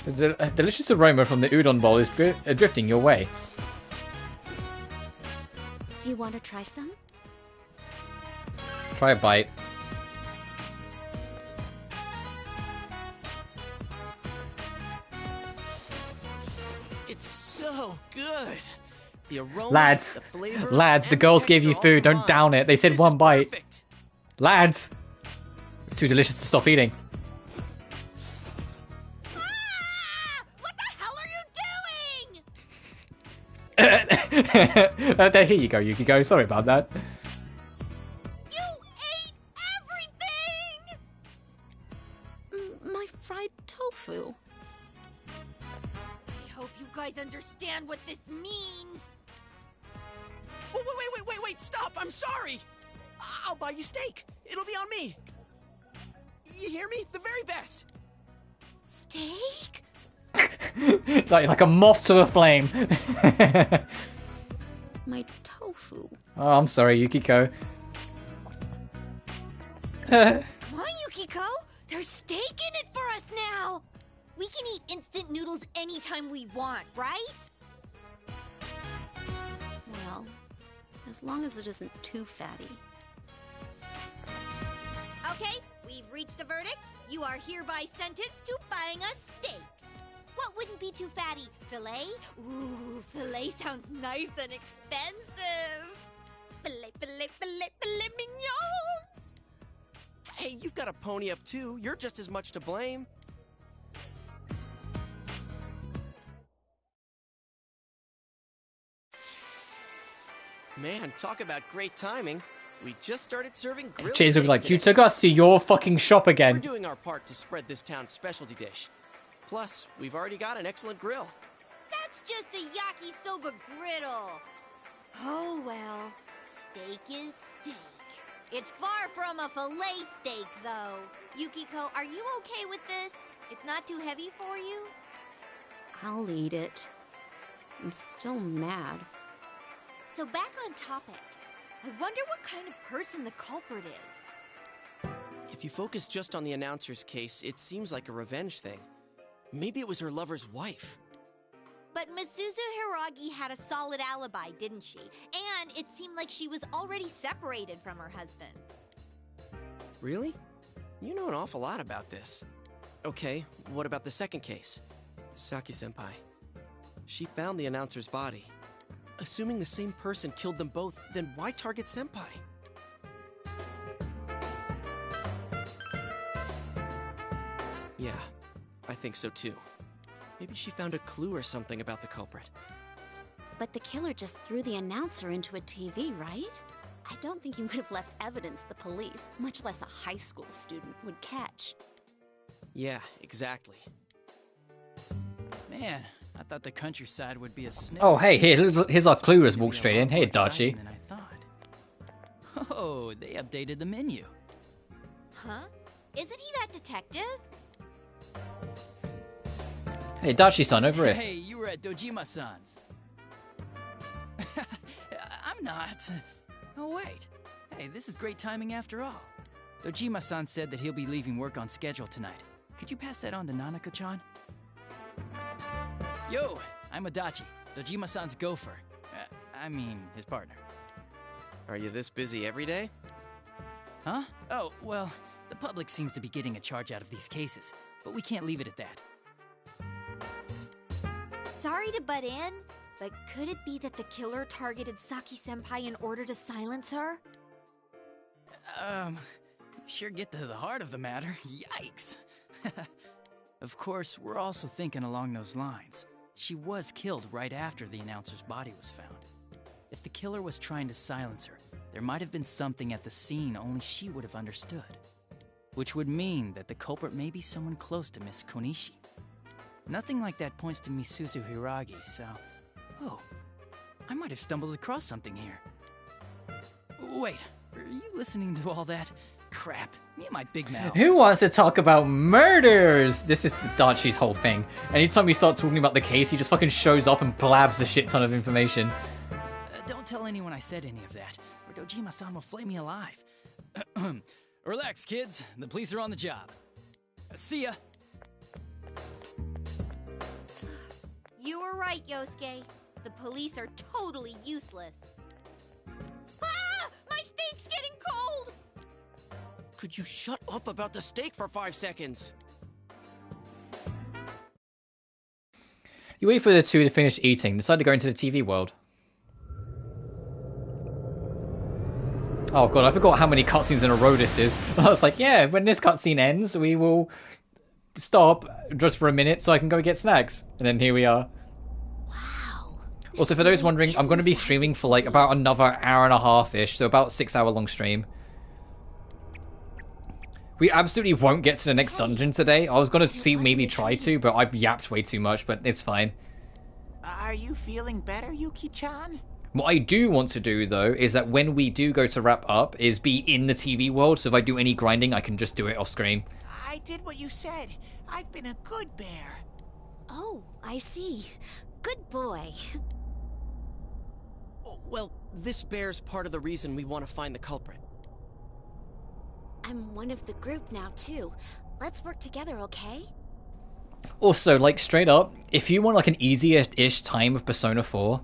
The delicious aroma from the udon bowl is drifting your way. Do you want to try some? Try a bite. It's so good. The aroma, Lads, the flavor, lads, the and girls gave texture you all food. Don't combined. down it. They said This one is bite. perfect. Lads, it's too delicious to stop eating. What the hell are you doing? There, here you go, Yukiko. Sorry about that. You ate everything! My fried tofu. I hope you guys understand what this means. Oh, wait, stop! I'm sorry! I'll buy you steak. It'll be on me. You hear me? The very best. Steak? like a moth to a flame. My tofu. Oh, I'm sorry, Yukiko. Come on, Yukiko. There's steak in it for us now. We can eat instant noodles anytime we want, right? Well, as long as it isn't too fatty. Okay, we've reached a verdict. You are hereby sentenced to buying us steak. What wouldn't be too fatty? Filet? Ooh, filet sounds nice and expensive. Filet, filet, filet, filet mignon. Hey, you've got a pony up too. You're just as much to blame. Man, talk about great timing. We just started serving grilled Chase will be steak like, you today. took us to your fucking shop We're again. doing our part to spread this town's specialty dish. Plus, we've already got an excellent grill. That's just a yakisoba griddle. Oh well, steak is steak. It's far from a filet steak, though. Yukiko, are you okay with this? It's not too heavy for you? I'll eat it. I'm still mad. So back on topic. I wonder what kind of person the culprit is. If you focus just on the announcer's case, it seems like a revenge thing. Maybe it was her lover's wife. But Misuzu Hiragi had a solid alibi, didn't she? And it seemed like she was already separated from her husband. Really? You know an awful lot about this. Okay, what about the second case? Saki-senpai. She found the announcer's body. Assuming the same person killed them both, then why target Senpai? Yeah, I think so too. Maybe she found a clue or something about the culprit. But the killer just threw the announcer into a TV, right? I don't think he would have left evidence the police, much less a high school student, would catch. Yeah, exactly. Man, I thought the countryside would be a snake. Oh, hey, here's our clue. Let's walk straight in. Hey, Dachi. Oh, they updated the menu. Huh? Isn't he that detective? Hey, Dachi-san, over here. Hey, you were at Dojima-san's. I'm not. Oh, wait. Hey, this is great timing after all. Dojima-san said that he'll be leaving work on schedule tonight. Could you pass that on to Nanako-chan? Yo, I'm Adachi, Dojima-san's gopher. I mean, his partner. Are you this busy every day? Huh? Oh, well, the public seems to be getting a charge out of these cases, but we can't leave it at that. Sorry to butt in, but could it be that the killer targeted Saki-senpai in order to silence her? Sure get to the heart of the matter. Yikes! Of course, we're also thinking along those lines. She was killed right after the announcer's body was found. If the killer was trying to silence her, there might have been something at the scene only she would have understood. Which would mean that the culprit may be someone close to Miss Konishi. Nothing like that points to Misuzu Hiragi, so... Oh, I might have stumbled across something here. Wait, are you listening to all that? Crap, me and my big mouth. Who wants to talk about murders? This is Dachi's whole thing. Anytime we start talking about the case, he just fucking shows up and blabs a shit ton of information. Don't tell anyone I said any of that, or Dojima-san will flay me alive. Relax, kids. The police are on the job. See ya. You were right, Yosuke. The police are totally useless. Ah! My steak's getting cold! Could you shut up about the steak for 5 seconds? You wait for the two to finish eating, decide to go into the TV world. Oh god, I forgot how many cutscenes in a row this is. I was like, yeah, when this cutscene ends, we will stop just for a minute so I can go get snacks. And then here we are. Wow. Also, for those wondering, I'm going to be streaming for like about another hour and a half-ish, so about 6 hour long stream. We absolutely won't get to the next dungeon today. I was going to see maybe try to, but I've yapped way too much, but it's fine. Are you feeling better, Yuki-chan? What I do want to do, though, is that when we do go to wrap up, is be in the TV world, so if I do any grinding, I can just do it off screen. I did what you said. I've been a good bear. Oh, I see. Good boy. Oh, well, this bear's part of the reason we want to find the culprit. I'm one of the group now, too. Let's work together, okay? Also, like, straight up, if you want, like, an easier-ish time of Persona 4,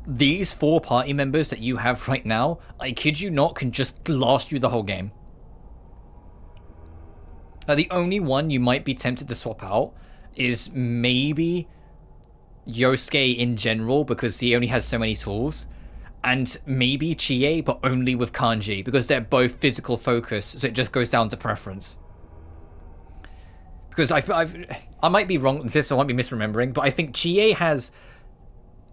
these 4 party members that you have right now, I kid you not, can just last you the whole game. The only one you might be tempted to swap out is maybe Yosuke in general, because he only has so many tools. And maybe Chie, but only with Kanji, because they're both physical focus, so it just goes down to preference. Because I might be wrong with this, I might be misremembering, but I think Chie has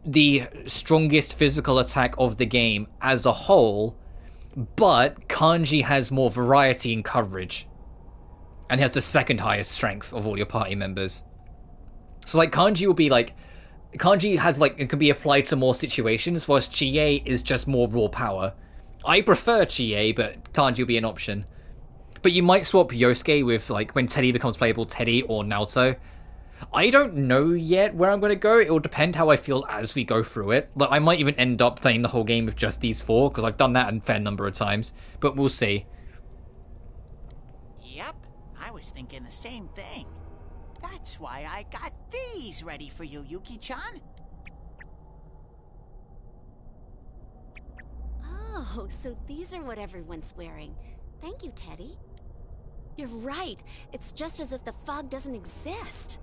the strongest physical attack of the game as a whole, but Kanji has more variety in coverage. And he has the second highest strength of all your party members. So, like, Kanji will be, like... Kanji has, like, it can be applied to more situations, whilst Chie is just more raw power. I prefer Chie, but Kanji will be an option. But you might swap Yosuke with, like, when Teddy becomes playable, Teddy or Naoto. I don't know yet where I'm going to go. It will depend how I feel as we go through it. Like, I might even end up playing the whole game with just these 4, because I've done that a fair number of times. But we'll see. Yep, I was thinking the same thing. That's why I got these ready for you, Yuki-chan. Oh, so these are what everyone's wearing. Thank you, Teddy. You're right. It's just as if the fog doesn't exist.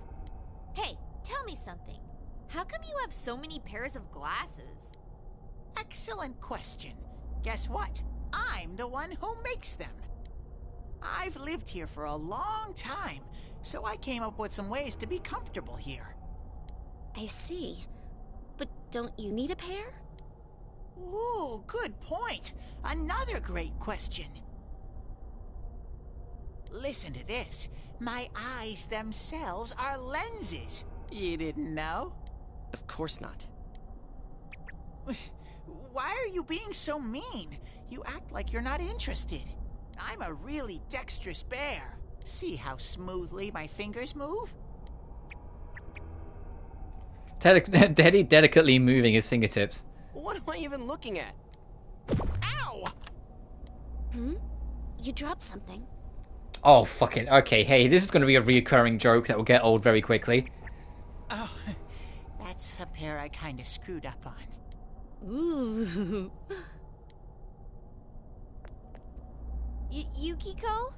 Hey, tell me something. How come you have so many pairs of glasses? Excellent question. Guess what? I'm the one who makes them. I've lived here for a long time, so I came up with some ways to be comfortable here. I see. But don't you need a pair? Ooh, good point. Another great question. Listen to this. My eyes themselves are lenses. You didn't know? Of course not. Why are you being so mean? You act like you're not interested. I'm a really dexterous bear. See how smoothly my fingers move? Teddy delicately moving his fingertips. What am I even looking at? Ow! Hmm? You dropped something. Oh, fucking... Okay, hey, this is going to be a reoccurring joke that will get old very quickly. Oh, that's a pair I kind of screwed up on. Ooh. Yukiko?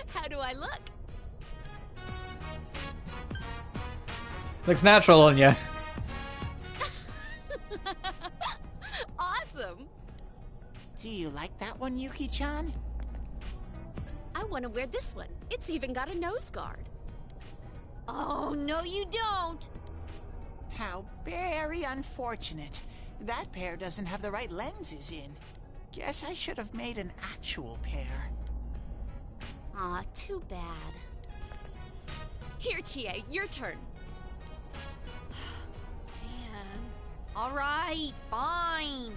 How do I look? Looks natural on you. Awesome. Do you like that one, Yuki-chan? I want to wear this one. It's even got a nose guard. Oh, no you don't. How very unfortunate. That pair doesn't have the right lenses in. Guess I should have made an actual pair. Aw, too bad. Here, Chie, your turn. Man. All right, fine.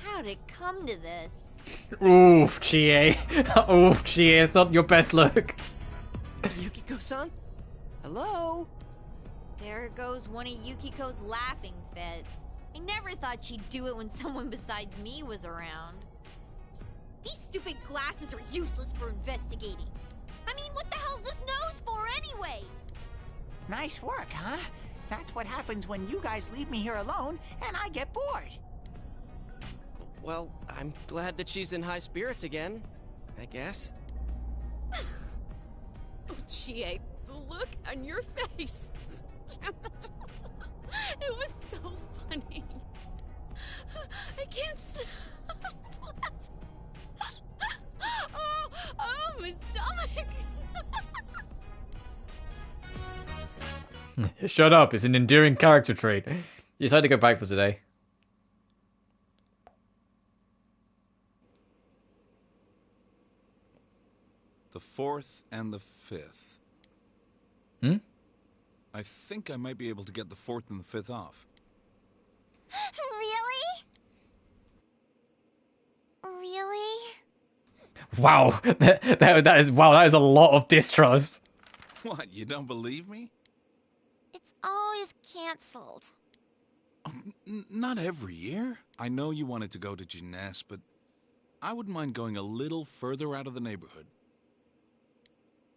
How'd it come to this? Oof, Chie. Oof, Chie, it's not your best look. Yukiko-san? Hello? There goes one of Yukiko's laughing fits. I never thought she'd do it when someone besides me was around. These stupid glasses are useless for investigating. I mean, what the hell's this nose for anyway? Nice work, huh? That's what happens when you guys leave me here alone and I get bored. Well, I'm glad that she's in high spirits again, I guess. Oh, Chie, the look on your face. It was so funny. I can't stop. Oh, my stomach. Shut up, it's an endearing character trait. You decided to go back for today. The 4th and the 5th. Hmm? I think I might be able to get the 4th and the 5th off. Really? Wow, that is a lot of distrust. What, you don't believe me? It's always canceled. Not every year. I know you wanted to go to Gymnast, but I wouldn't mind going a little further out of the neighborhood.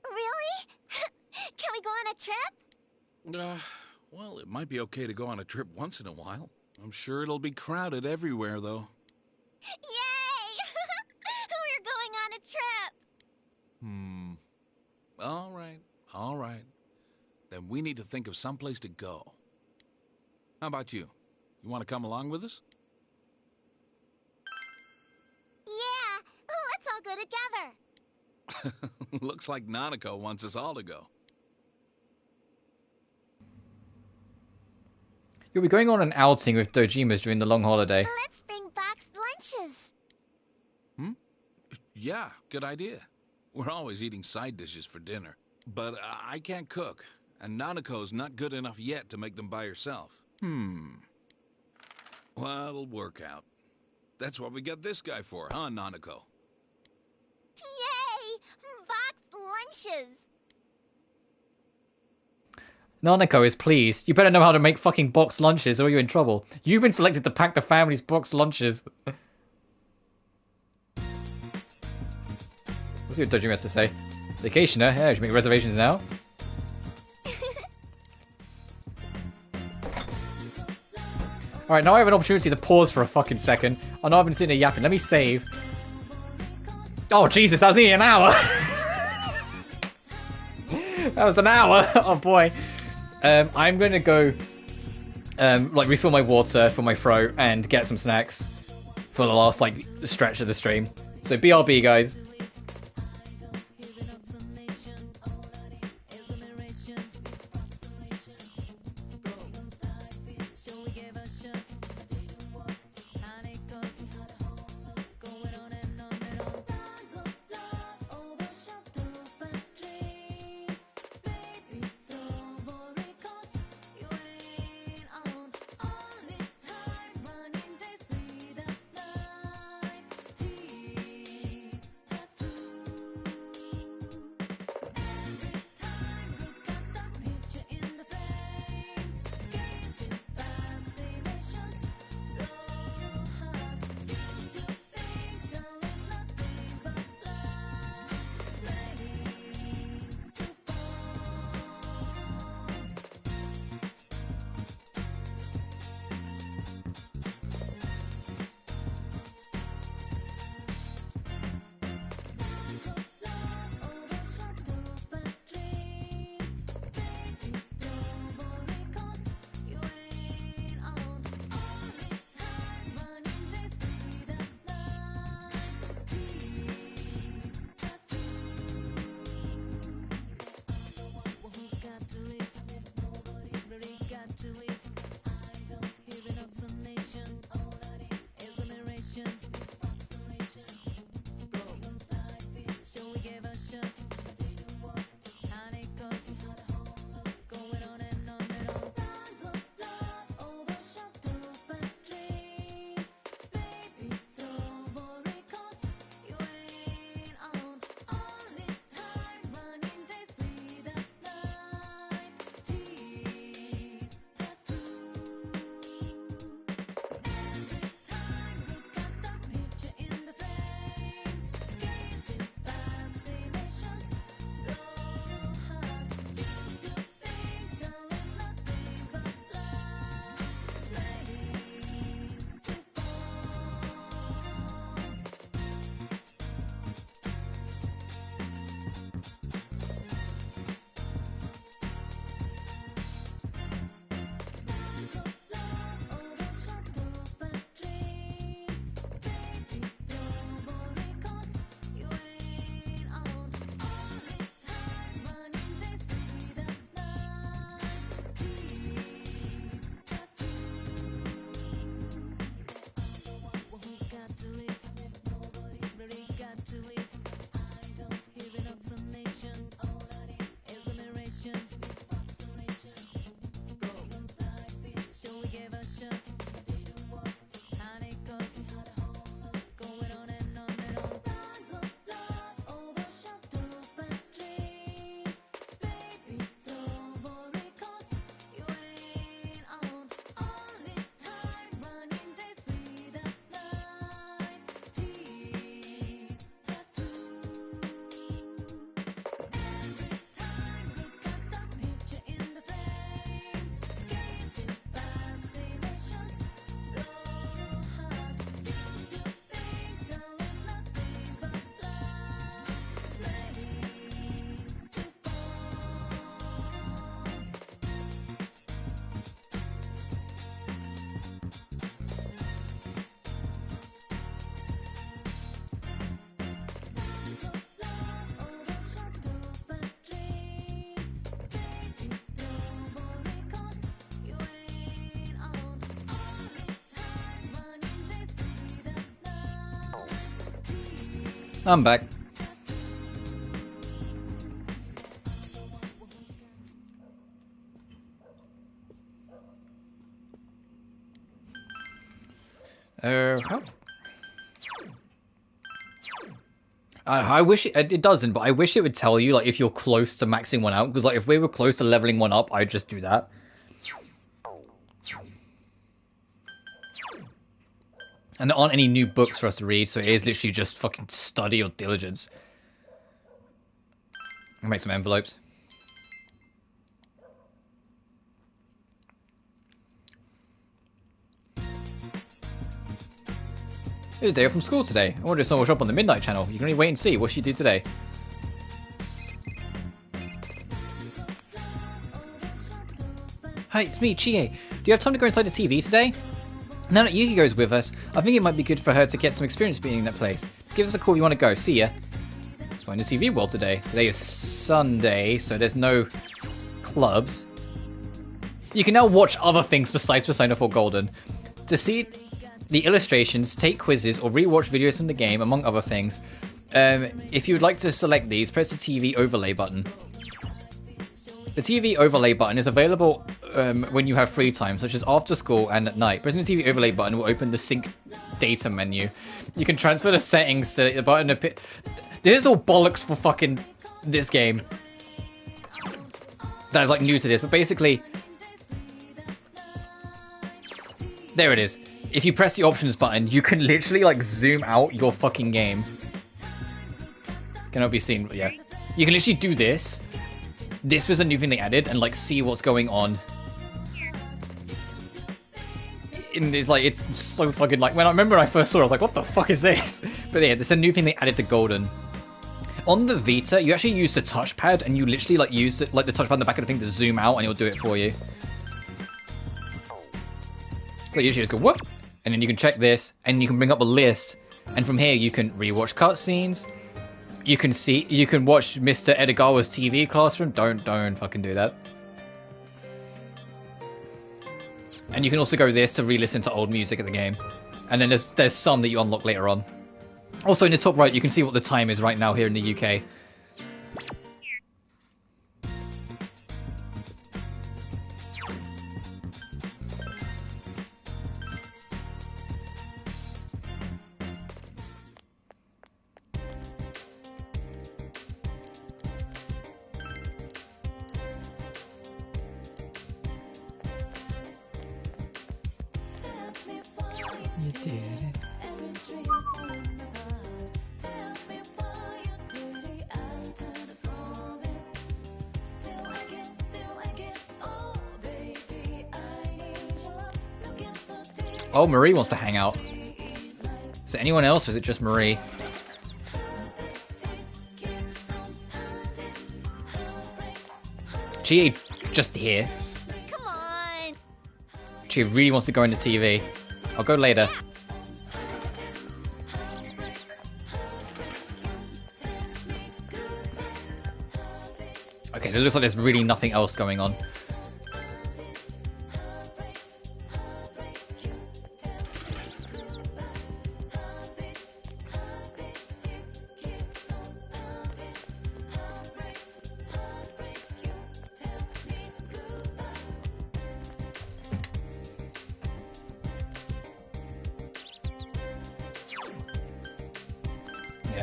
Really? Can we go on a trip? Well, it might be okay to go on a trip once in a while. I'm sure it'll be crowded everywhere, though. Yay! We're going on a trip! All right. Then we need to think of some place to go. How about you? You want to come along with us? Yeah, let's all go together. Looks like Nanako wants us all to go. You'll be going on an outing with Dojimas during the long holiday. Let's bring boxed lunches. Yeah, good idea. We're always eating side dishes for dinner. But I can't cook, and Nanako's not good enough yet to make them by herself. Well, it'll work out. That's what we got this guy for, huh, Nanako? Yay! Boxed lunches. Nanako is pleased. You better know how to make fucking boxed lunches or you're in trouble. You've been selected to pack the family's boxed lunches. Let's see what Dojima has to say. Vacationer? Yeah, should make reservations now. Alright, now I have an opportunity to pause for a fucking second. I know I've been sitting there yapping. Let me save. Oh, Jesus, that was nearly an hour. That was an hour. Oh, boy. I'm going to go, refill my water for my throat and get some snacks for the last, stretch of the stream. So, BRB, guys. I'm back. How? I wish it doesn't, but I wish it would tell you like if you're close to maxing one out. Because like if we were close to leveling one up, I'd just do that. And there aren't any new books for us to read, so it is literally just fucking study or diligence. I'll make some envelopes. It's a day off from school today. I wonder if someone will show up on the Midnight Channel. You can only wait and see. What'll she do today? Hi, it's me, Chie. Do you have time to go inside the TV today? Now that Yukiko's with us, I think it might be good for her to get some experience being in that place. Give us a call if you want to go. See ya. Let's find the TV world today. Today is Sunday, so there's no clubs. You can now watch other things besides Persona 4 Golden. To see the illustrations, take quizzes, or rewatch videos from the game, among other things. If you would like to select these, press the TV overlay button. The TV overlay button is available when you have free time, such as after school and at night. Pressing the TV overlay button will open the sync data menu. You can transfer the settings to the button. This is all bollocks for fucking this game. That is like new to this, but basically, there it is. If you press the options button, you can literally like zoom out your fucking game. Cannot be seen, but yeah. You can literally do this. This was a new thing they added, and like see what's going on. And it's like, it's so fucking like, when I remember when I first saw it, I was like, what the fuck is this? But yeah, there's a new thing they added to Golden. On the Vita, you actually use the touchpad, and you literally like use it, like the touchpad on the back of the thing to zoom out, and it'll do it for you. So you just go, what? And then you can check this, and you can bring up a list, and from here you can rewatch cutscenes. You can watch Mr. Edogawa's TV classroom. Don't fucking do that. And you can also go this to re-listen to old music of the game. And then there's some that you unlock later on. Also in the top right, you can see what the time is right now here in the UK. You did it. Oh, Marie wants to hang out. Is there anyone else, or is it just Marie? She just here. Come on. She really wants to go into TV. I'll go later. Okay, it looks like there's really nothing else going on.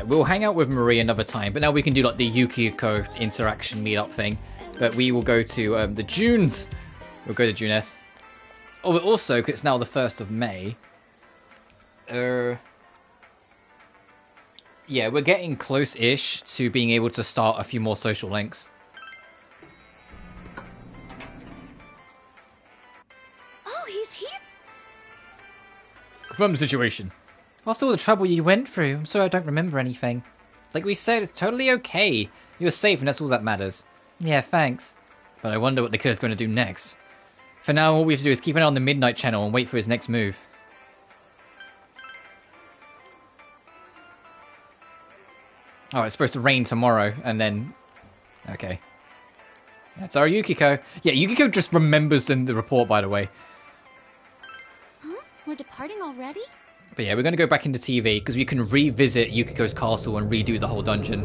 We'll hang out with Marie another time, but now we can do like the Yukiko interaction meetup thing. But we will go to the Junes. We'll go to Junes. Oh, but also, because it's now the 1st of May. Yeah, we're getting close-ish to being able to start a few more social links. Oh, he's here. Confirm the situation. After all the trouble you went through, I'm sorry I don't remember anything. Like we said, it's totally okay. You're safe and that's all that matters. Yeah, thanks. But I wonder what the killer's going to do next. For now, all we have to do is keep an eye on the Midnight Channel and wait for his next move. Oh, it's supposed to rain tomorrow, and then... Okay. That's our Yukiko. Yeah, Yukiko just remembers the report, by the way. Huh? We're departing already? But yeah, we're going to go back into TV because we can revisit Yukiko's castle and redo the whole dungeon.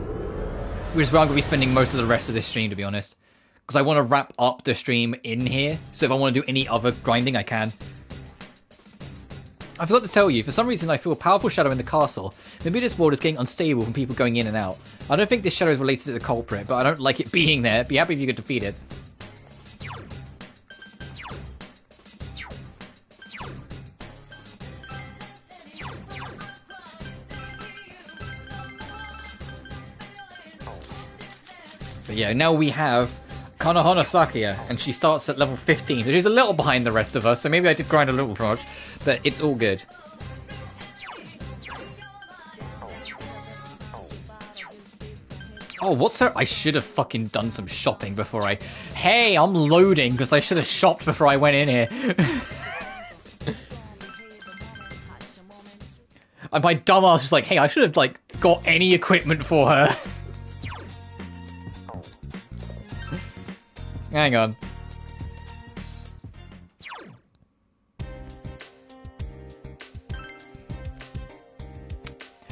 Which is where I'm going to be spending most of the rest of this stream, to be honest. Because I want to wrap up the stream in here. So if I want to do any other grinding, I can. I forgot to tell you, for some reason I feel a powerful shadow in the castle. Maybe this world is getting unstable from people going in and out. I don't think this shadow is related to the culprit, but I don't like it being there. Be happy if you could defeat it. But yeah, now we have Kanohana Sakuya, and she starts at level 15, so she's a little behind the rest of us, so maybe I did grind a little too much, but it's all good. Oh, what's her? I should have fucking done some shopping before I... Hey, I'm loading, because I should have shopped before I went in here. And my dumbass is like, hey, I should have, like, got any equipment for her. Hang on.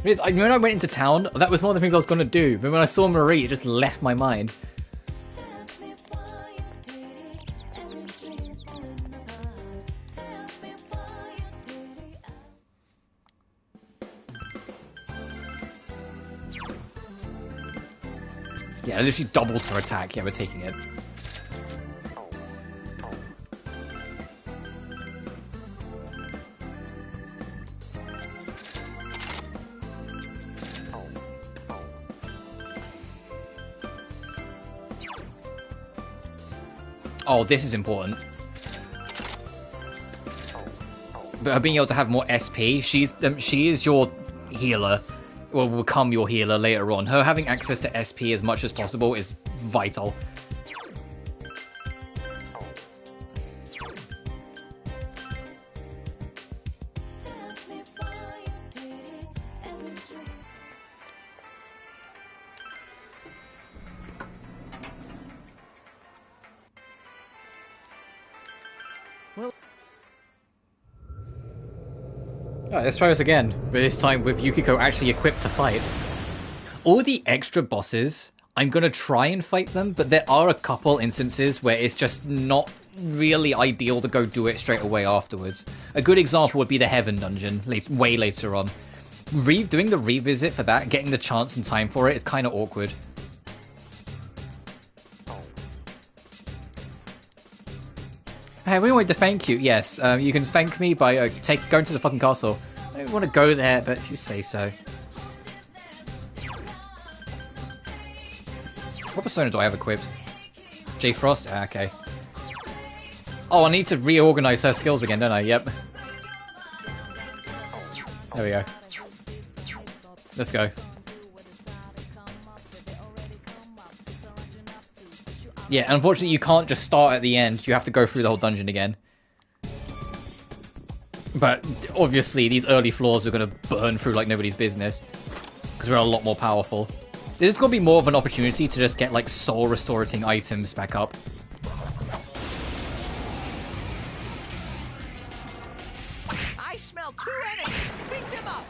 When I went into town, that was one of the things I was going to do. But when I saw Marie, it just left my mind. Yeah, it literally doubles her attack. Yeah, we're taking it. Oh, this is important. But her being able to have more SP, she is your healer, or will become your healer later on. Her having access to SP as much as possible is vital. Alright, let's try this again, but this time with Yukiko actually equipped to fight. All the extra bosses, I'm going to try and fight them, but there are a couple instances where it's just not really ideal to go do it straight away afterwards. A good example would be the Heaven Dungeon, way later on. Doing the revisit for that, getting the chance and time for it, is kind of awkward. Hey, we wanted to thank you. Yes, you can thank me by going to the fucking castle. I don't want to go there, but if you say so. What persona do I have equipped? J Frost? Ah, okay. Oh, I need to reorganize her skills again, don't I? Yep. There we go. Let's go. Yeah, unfortunately you can't just start at the end. You have to go through the whole dungeon again. But obviously these early floors we're going to burn through like nobody's business. Because we're a lot more powerful. There's going to be more of an opportunity to just get like soul restorating items back up. I smell 2 enemies! Beat them up!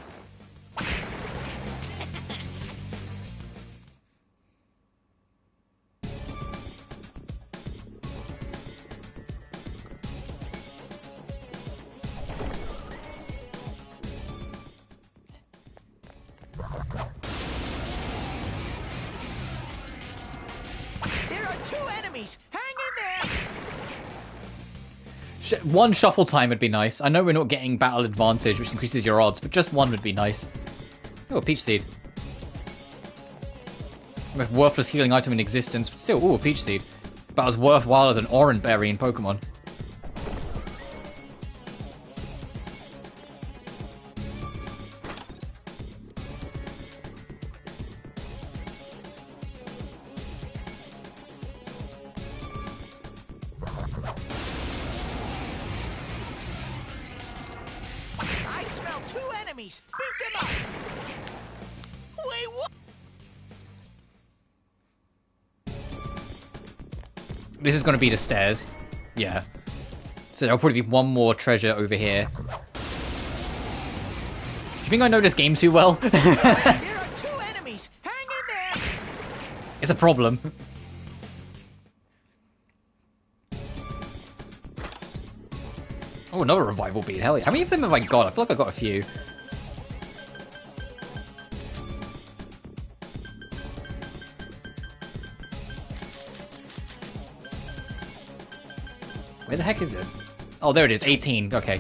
There are 2 enemies! Hang in there! One shuffle time would be nice. I know we're not getting battle advantage, which increases your odds, but just one would be nice. Oh, a peach seed. Most worthless healing item in existence, but still, ooh, a peach seed. About as worthwhile as an orange berry in Pokemon. I smell 2 enemies! Beat them up! Wait, what? This is going to be the stairs. Yeah. So there'll probably be one more treasure over here. you think I know this game too well? There are 2 enemies. Hang in there. It's a problem. Oh, another revival beat. Hell yeah. How many of them have I got? I feel like I got a few. Where the heck is it? Oh, there it is. 18. Okay.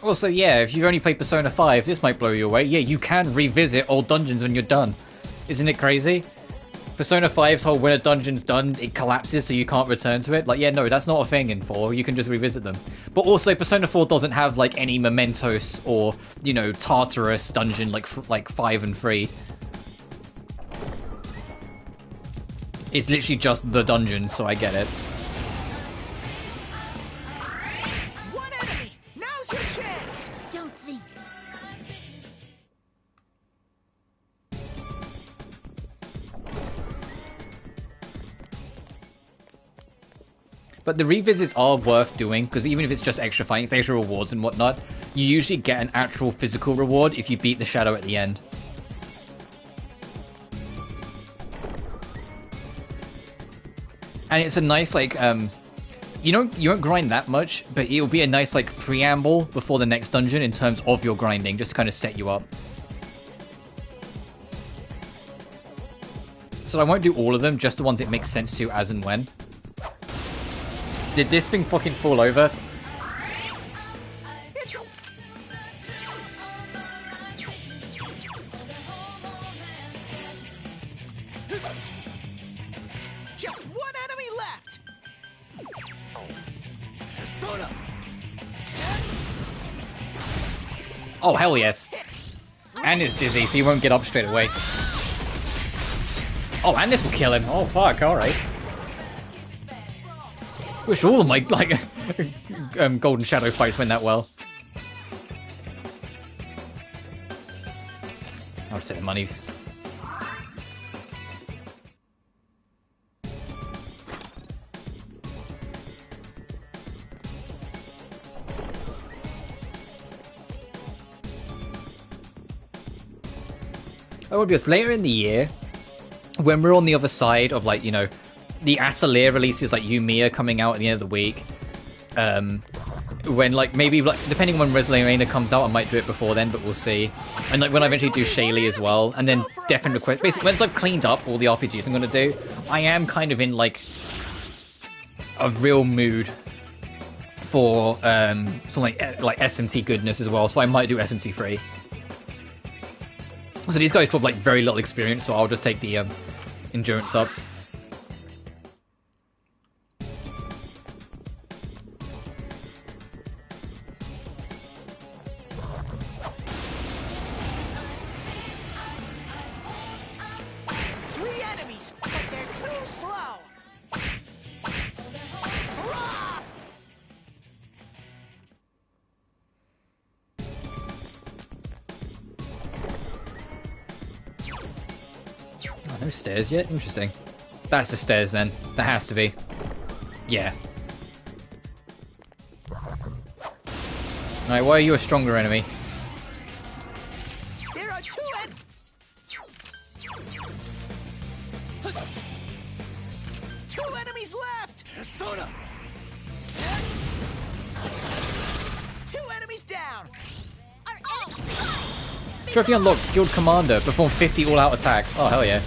Also, yeah, if you've only played Persona 5, this might blow you away. Yeah, you can revisit old dungeons when you're done. Isn't it crazy? Persona 5's whole when a dungeon's done, it collapses so you can't return to it. Like, yeah, no, that's not a thing in 4. You can just revisit them. But also, Persona 4 doesn't have, like, any Mementos or, you know, Tartarus dungeon like 5 and 3. It's literally just the dungeon, so I get it. One enemy. Now's your chance. Don't think. But the revisits are worth doing, because even if it's just extra fighting, it's extra rewards and whatnot, you usually get an actual physical reward if you beat the shadow at the end. And it's a nice, like, you won't grind that much, but it'll be a nice, like, preamble before the next dungeon in terms of your grinding, just to kind of set you up. So I won't do all of them, just the ones it makes sense to as and when. Did this thing fucking fall over? Just one enemy left. Persona! Oh, hell yes. And it's dizzy, so you won't get up straight away. Oh, and this will kill him. Oh, fuck, alright. Wish all of my, like, Golden Shadow fights went that well. I'll just take the money. I will be honest, later in the year, when we're on the other side of, like, you know, the Atelier releases, like Yumiya coming out at the end of the week, when, like, maybe, like, depending on when WrestleMania comes out, I might do it before then, but we'll see. And, like, when I eventually do Shaylee as well, and then Death and Request, basically, once I've cleaned up all the RPGs I'm gonna do, I am kind of in, like, a real mood for, some, like SMT goodness as well, so I might do SMT 3. So these guys drop, like, very little experience, so I'll just take the, endurance up. No stairs yet? Interesting. That's the stairs then. That has to be. Yeah. Alright, why are you a stronger enemy? There are 2 enemies left! Persona! 2 enemies down! Trophy unlocked. Skilled Commander. Perform 50 all-out attacks. Oh, hell yeah.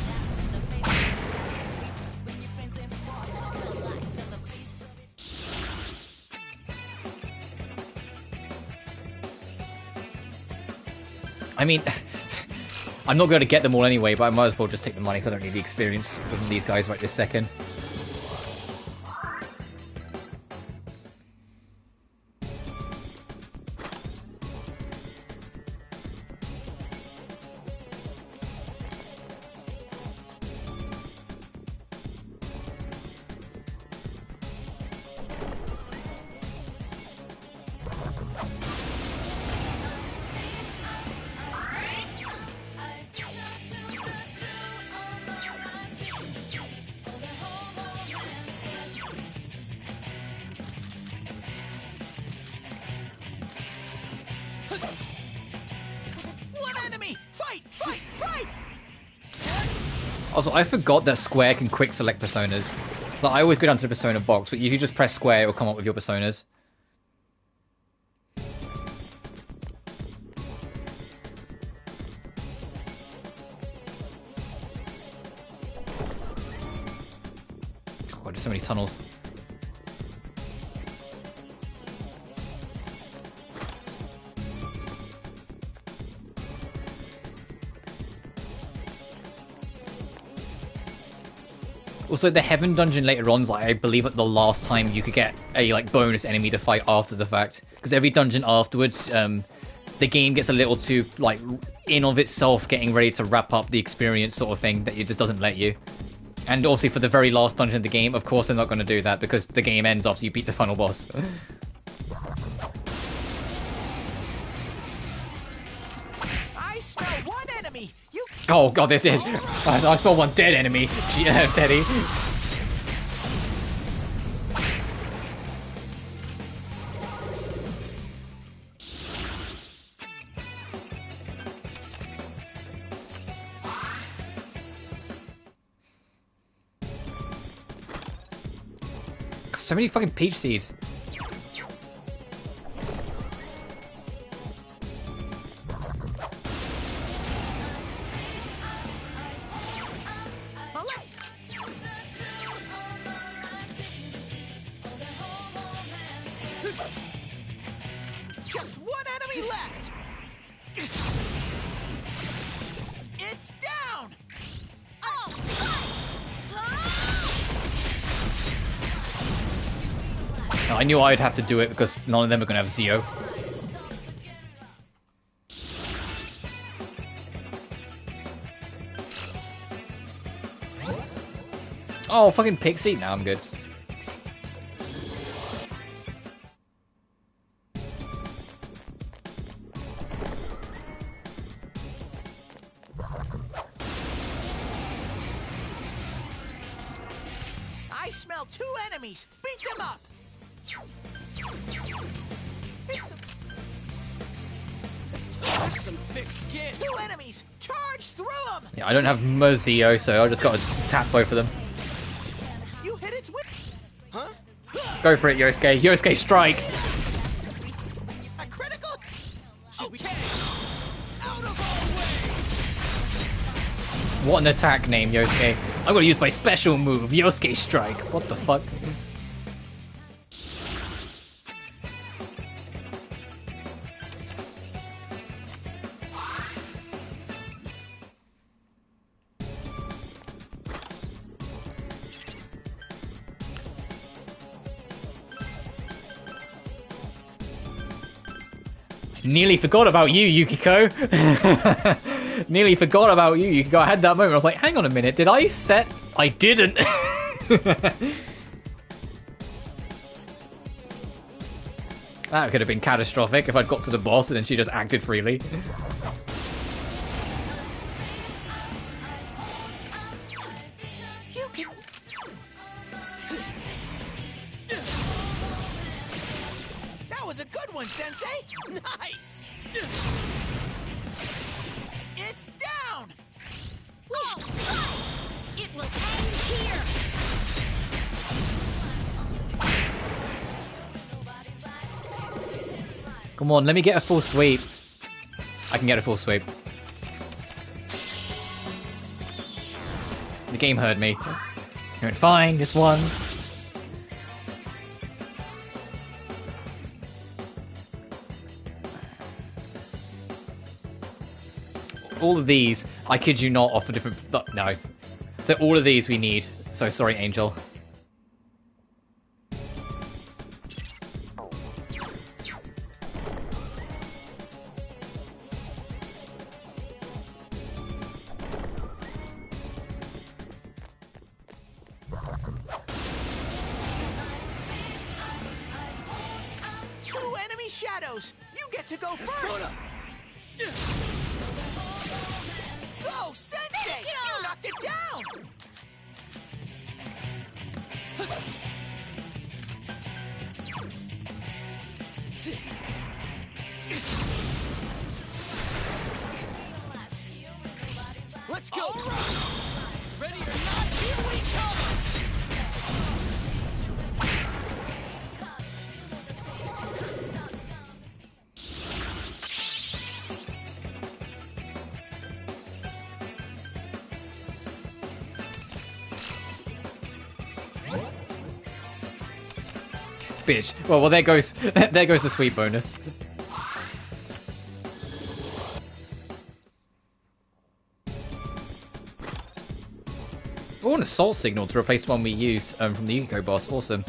I mean, I'm not going to get them all anyway, but I might as well just take the money because I don't need the experience from these guys right this second. Also, I forgot that Square can quick select personas. Like, I always go down to the persona box, but if you just press Square, it will come up with your personas. God, there's so many tunnels. Also, the Heaven dungeon later on is, like, I believe at the last time you could get a like bonus enemy to fight after the fact. Because every dungeon afterwards, the game gets a little too like in of itself, getting ready to wrap up the experience sort of thing that it just doesn't let you. And also for the very last dungeon of the game, of course they're not going to do that because the game ends after you beat the final boss. I smell one enemy. You. Oh god, this is. I smell one dead enemy. Teddy. So many fucking peach seeds. Just one enemy left. It's down. I knew I'd have to do it because none of them are going to have Zio. Oh, fucking Pixie. Now I'm good. I smell two enemies. Beat them up. It's some thick skin. Two enemies. Charge through them. Yeah, I don't have Mozio, so I just got to tap both of them. You hit its with. Huh? Go for it, Yosuke. Yosuke, strike. A critical. Okay. Out of our way. What an attack name, Yosuke. I'm gonna use my special move, Yosuke Strike. What the fuck? Nearly forgot about you, Yukiko. Nearly forgot about you, Yukiko. I had that moment. I was like, hang on a minute. Did I set... I didn't. That could have been catastrophic if I'd got to the boss and then she just acted freely. You can. That was a good one, Sensei. Nice. It's down. All right. It will end here. Come on, let me get a full sweep. I can get a full sweep. The game heard me. He went, fine, this one. All of these, I kid you not, offer different... No. So all of these we need. So sorry, Angel. Two enemy shadows. You get to go first. Go, Sensei! You knocked it down! Let's go. Right. Ready? Bitch. Well, there goes the sweet bonus. Oh, an assault signal to replace one we used from the Yukiko boss. Awesome.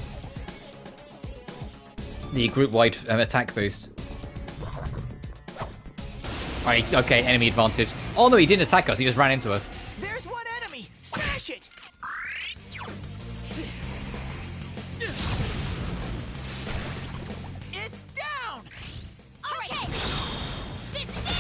The group-wide attack boost. Right, okay, enemy advantage. Oh no, he didn't attack us, he just ran into us. There's one enemy! Smash it! It's down! Okay! This is it!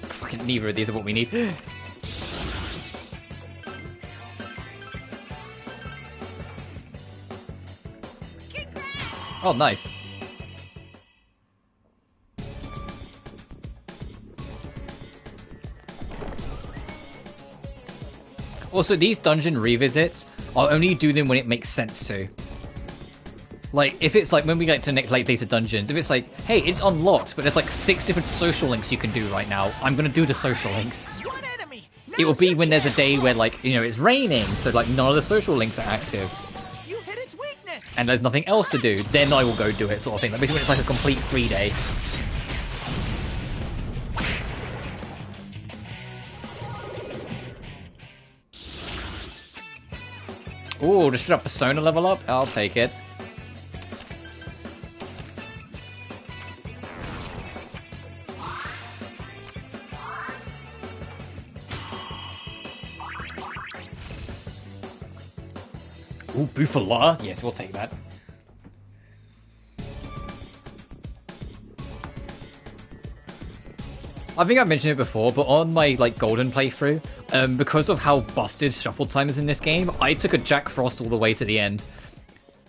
Fucking neither of these are what we need. Oh, nice. Also, these dungeon revisits, I'll only do them when it makes sense to. Like, if it's like, when we get to later dungeons, if it's like, hey, it's unlocked, but there's like 6 different social links you can do right now, I'm gonna do the social links. It will be when there's a day where, like, you know, it's raining, so like none of the social links are active. And there's nothing else to do, then I will go do it, sort of thing. Like, basically when it's like a complete free day. Ooh, just straight up Persona level up? I'll take it. Ooh, Bufala? Yes, we'll take that. I think I've mentioned it before, but on my like golden playthrough, because of how busted shuffle time is in this game, I took a Jack Frost all the way to the end.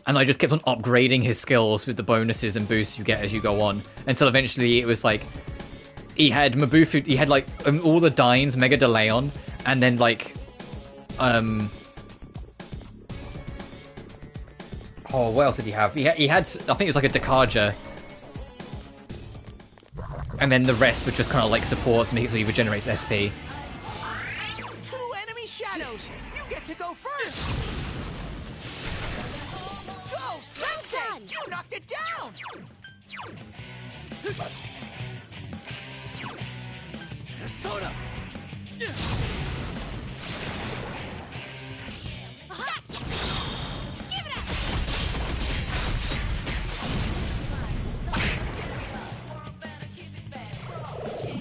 And I just kept on upgrading his skills with the bonuses and boosts you get as you go on. Until eventually it was like, he had Mabufu, he had like all the Dines, Mega DeLeon, and then like, oh, what else did he have? He had, I think it was like a Dekaja. And then the rest were just kind of like supports, make it so he regenerates SP. 2 enemy shadows! You get to go first! Go, Sensei! You knocked it down! Soda!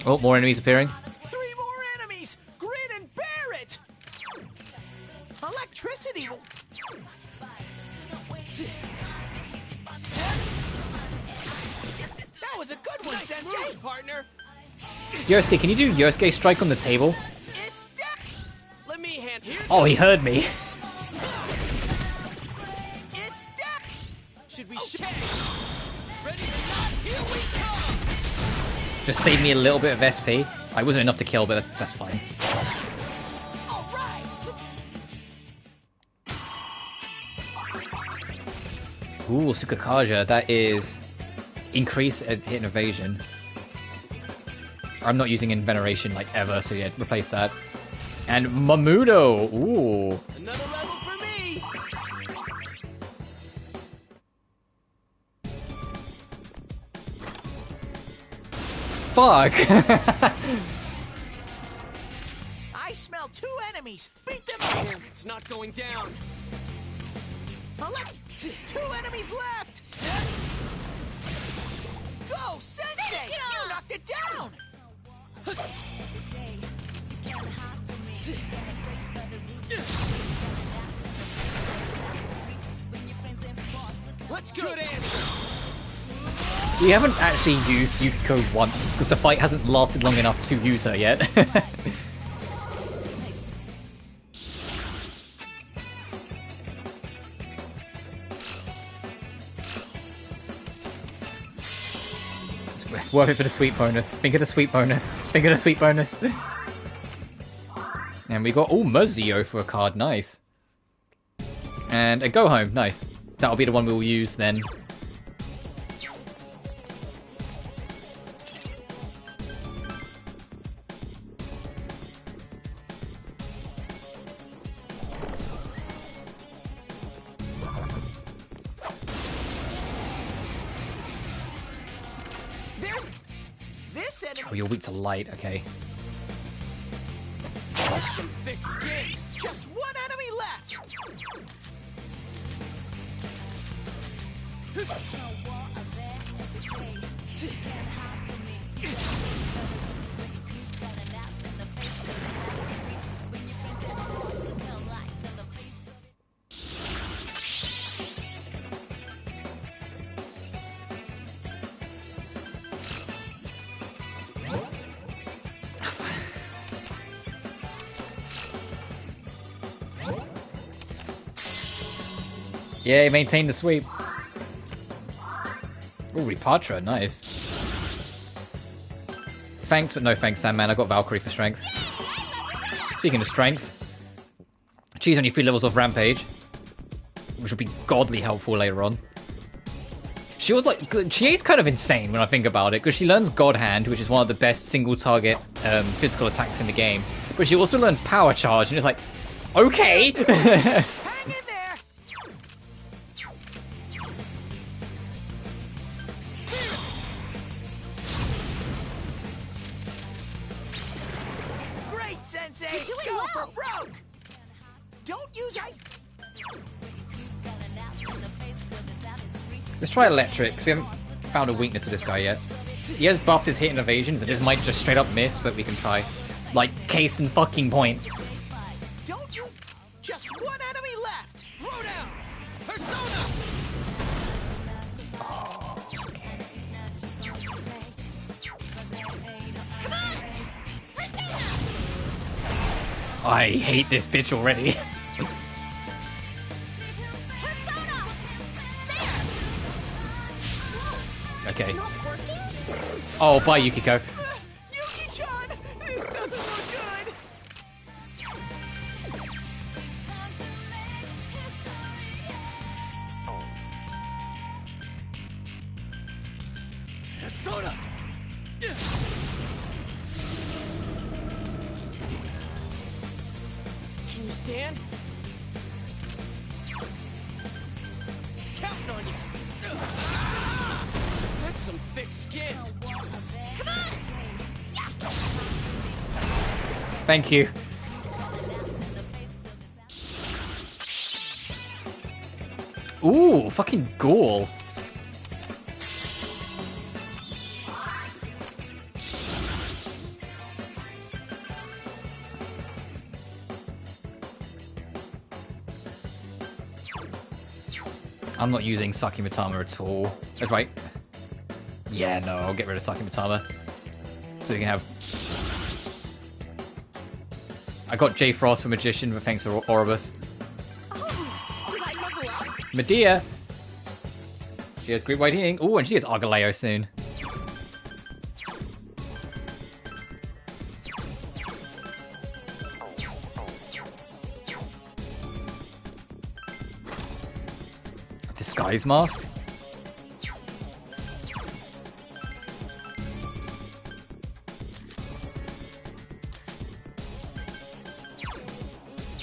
Oh, more enemies appearing. 3 more enemies! Grin and bear it! Electricity will... That was a good one, Sensei! Move, partner! Yosuke, can you do Yosuke strike on the table? It's death! Let me hand here. Oh, he heard me. It's death! Should we Ready or not, here we come! Just saved me a little bit of SP. I wasn't enough to kill, but that's fine. All right. Ooh, Sukakaja. That is increase hit and evasion. I'm not using in veneration like ever, so yeah, replace that. And Mamudo. Ooh. Another level for me. Fuck. I smell 2 enemies. Beat them up. It's not going down. 2 enemies left. Go, Sensei! You knocked it down. Let's go. Good answer. We haven't actually used Yukiko once, because the fight hasn't lasted long enough to use her yet. It's worth it for the sweet bonus. Think of the sweet bonus. Think of the sweet bonus. And we got, Muzio for a card. Nice. And a go home. Nice. That'll be the one we'll use then. Oh, you're weak to light. Okay. Some thick skin. Just one enemy left! Yeah, maintain the sweep. Ooh, Repatra, nice. Thanks, but no thanks, Sandman. I got Valkyrie for strength. Speaking of strength, she's only 3 levels off Rampage, which will be godly helpful later on. She is kind of insane when I think about it, because she learns God Hand, which is one of the best single target physical attacks in the game, but she also learns Power Charge, and it's like, okay. Hang in there! Great, Sensei! Go for broke! Don't use ice... Let's try Electric, because we haven't found a weakness to this guy yet. He has buffed his hit and evasions, and this might just straight up miss, but we can try. Like, case in fucking point. Don't you... Just one enemy left! Throw down! Persona! I hate this bitch already. Okay. Oh, bye, Yukiko. Yuki-chan! This doesn't look good! Persona! Can you stand? Counting on you! That's some thick skin! Thank you. Ooh, fucking ghoul. I'm not using Sakimitama at all. That's right. Yeah, no, I'll get rid of Sakimitama. So we can have... I got J Frost for Magician, but thanks for Oribus. Medea! She has Great White Healing. Ooh, and she has Argaleo soon. Disguise Mask?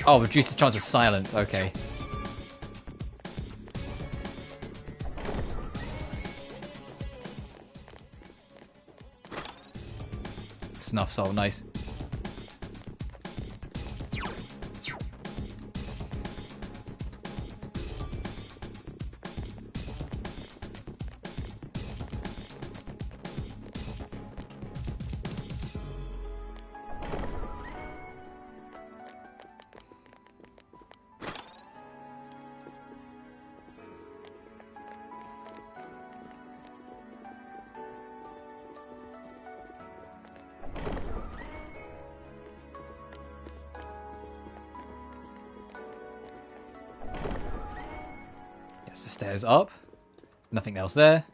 Oh, reduces chance of silence, okay. Snuff Soul, nice. Stairs up. Nothing else there.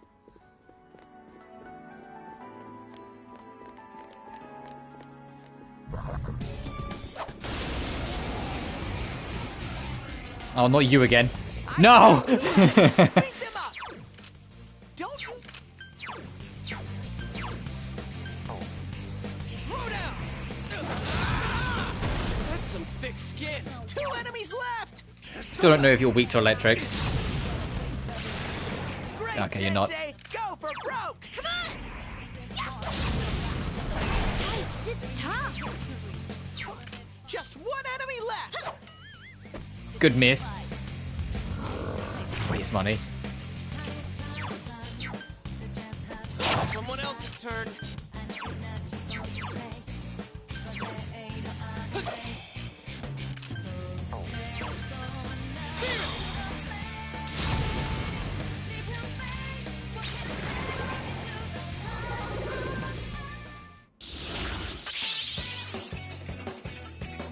Oh, not you again. No! Don't you... Throw down! That's some thick skin! 2 enemies left! Still don't know if you're weak to electric. Great, Okay, you're not. Sensei. Go for broke! Come on! it's tough. Just one enemy left. Good miss. Waste money. Someone else's turn.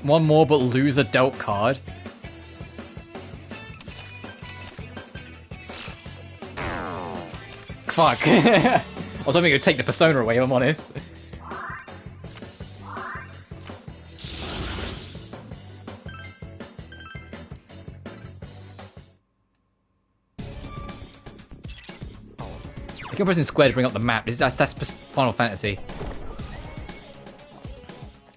One more, but lose a dealt card. Fuck. I was hoping it would take the persona away, if I'm honest. I keep pressing square to bring up the map. That's Final Fantasy.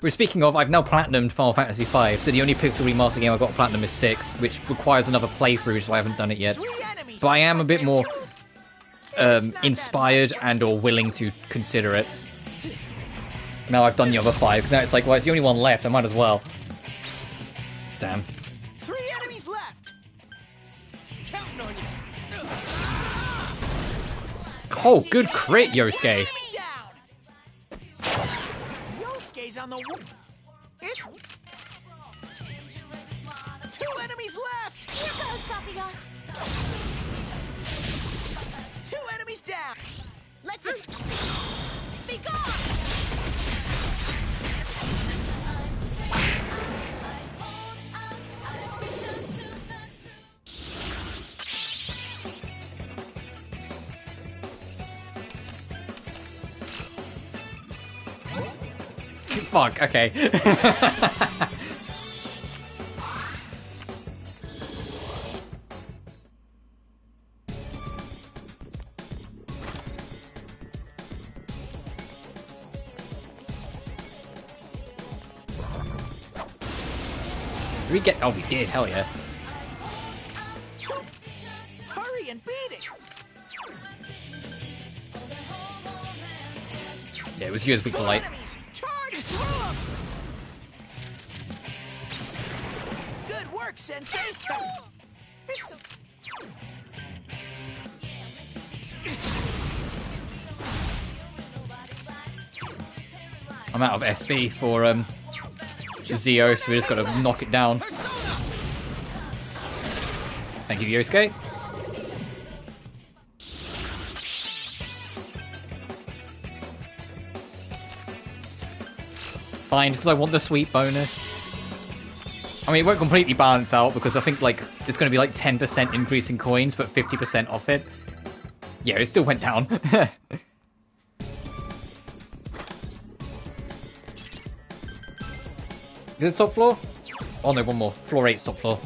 We're speaking of, I've now platinumed Final Fantasy V, so the only pixel remaster game I've got to platinum is 6, which requires another playthrough, so I haven't done it yet. But I am a bit more inspired and or willing to consider it. Now I've done the other 5, because now it's like, well, it's the only one left, I might as well. Damn. 3 enemies left. Counting on you. Oh, good crit, Yosuke. Yosuke's on the It's 2 enemies left. Here goes, Safiya. 2 enemies down. Let's be gone. Fuck, okay. Did we get... Oh, we did, hell yeah. Hurry and beat it. Yeah, it was you as weak to light. Good work, Sensei. It's I'm out of SB for Zio, so we just gotta knock it down. Thank you, Yosuke. Fine, because I want the sweet bonus. I mean, it won't completely balance out because I think like it's going to be like 10% increase in coins, but 50% off it. Yeah, it still went down. Is this top floor? Oh no, one more. Floor 8's top floor.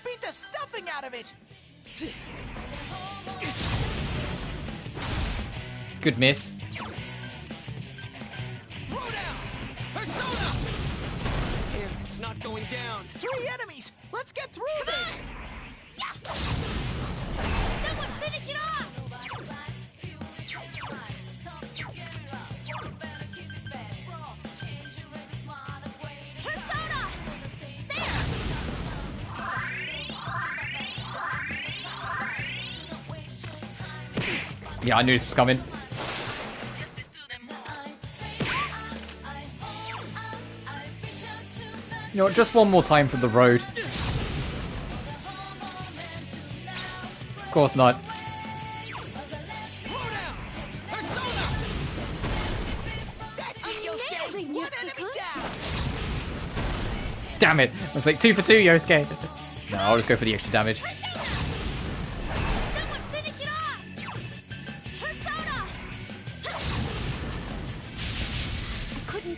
Beat the stuffing out of it! Good miss. Throw down! Persona! Damn, it's not going down. 3 enemies! Let's get through this! Yeah! Someone finish it off! Persona! Yeah, I knew this was coming. You know what, just one more time for the road. Of course not. Damn it! I was like 2 for 2, Yosuke. No, I'll just go for the extra damage.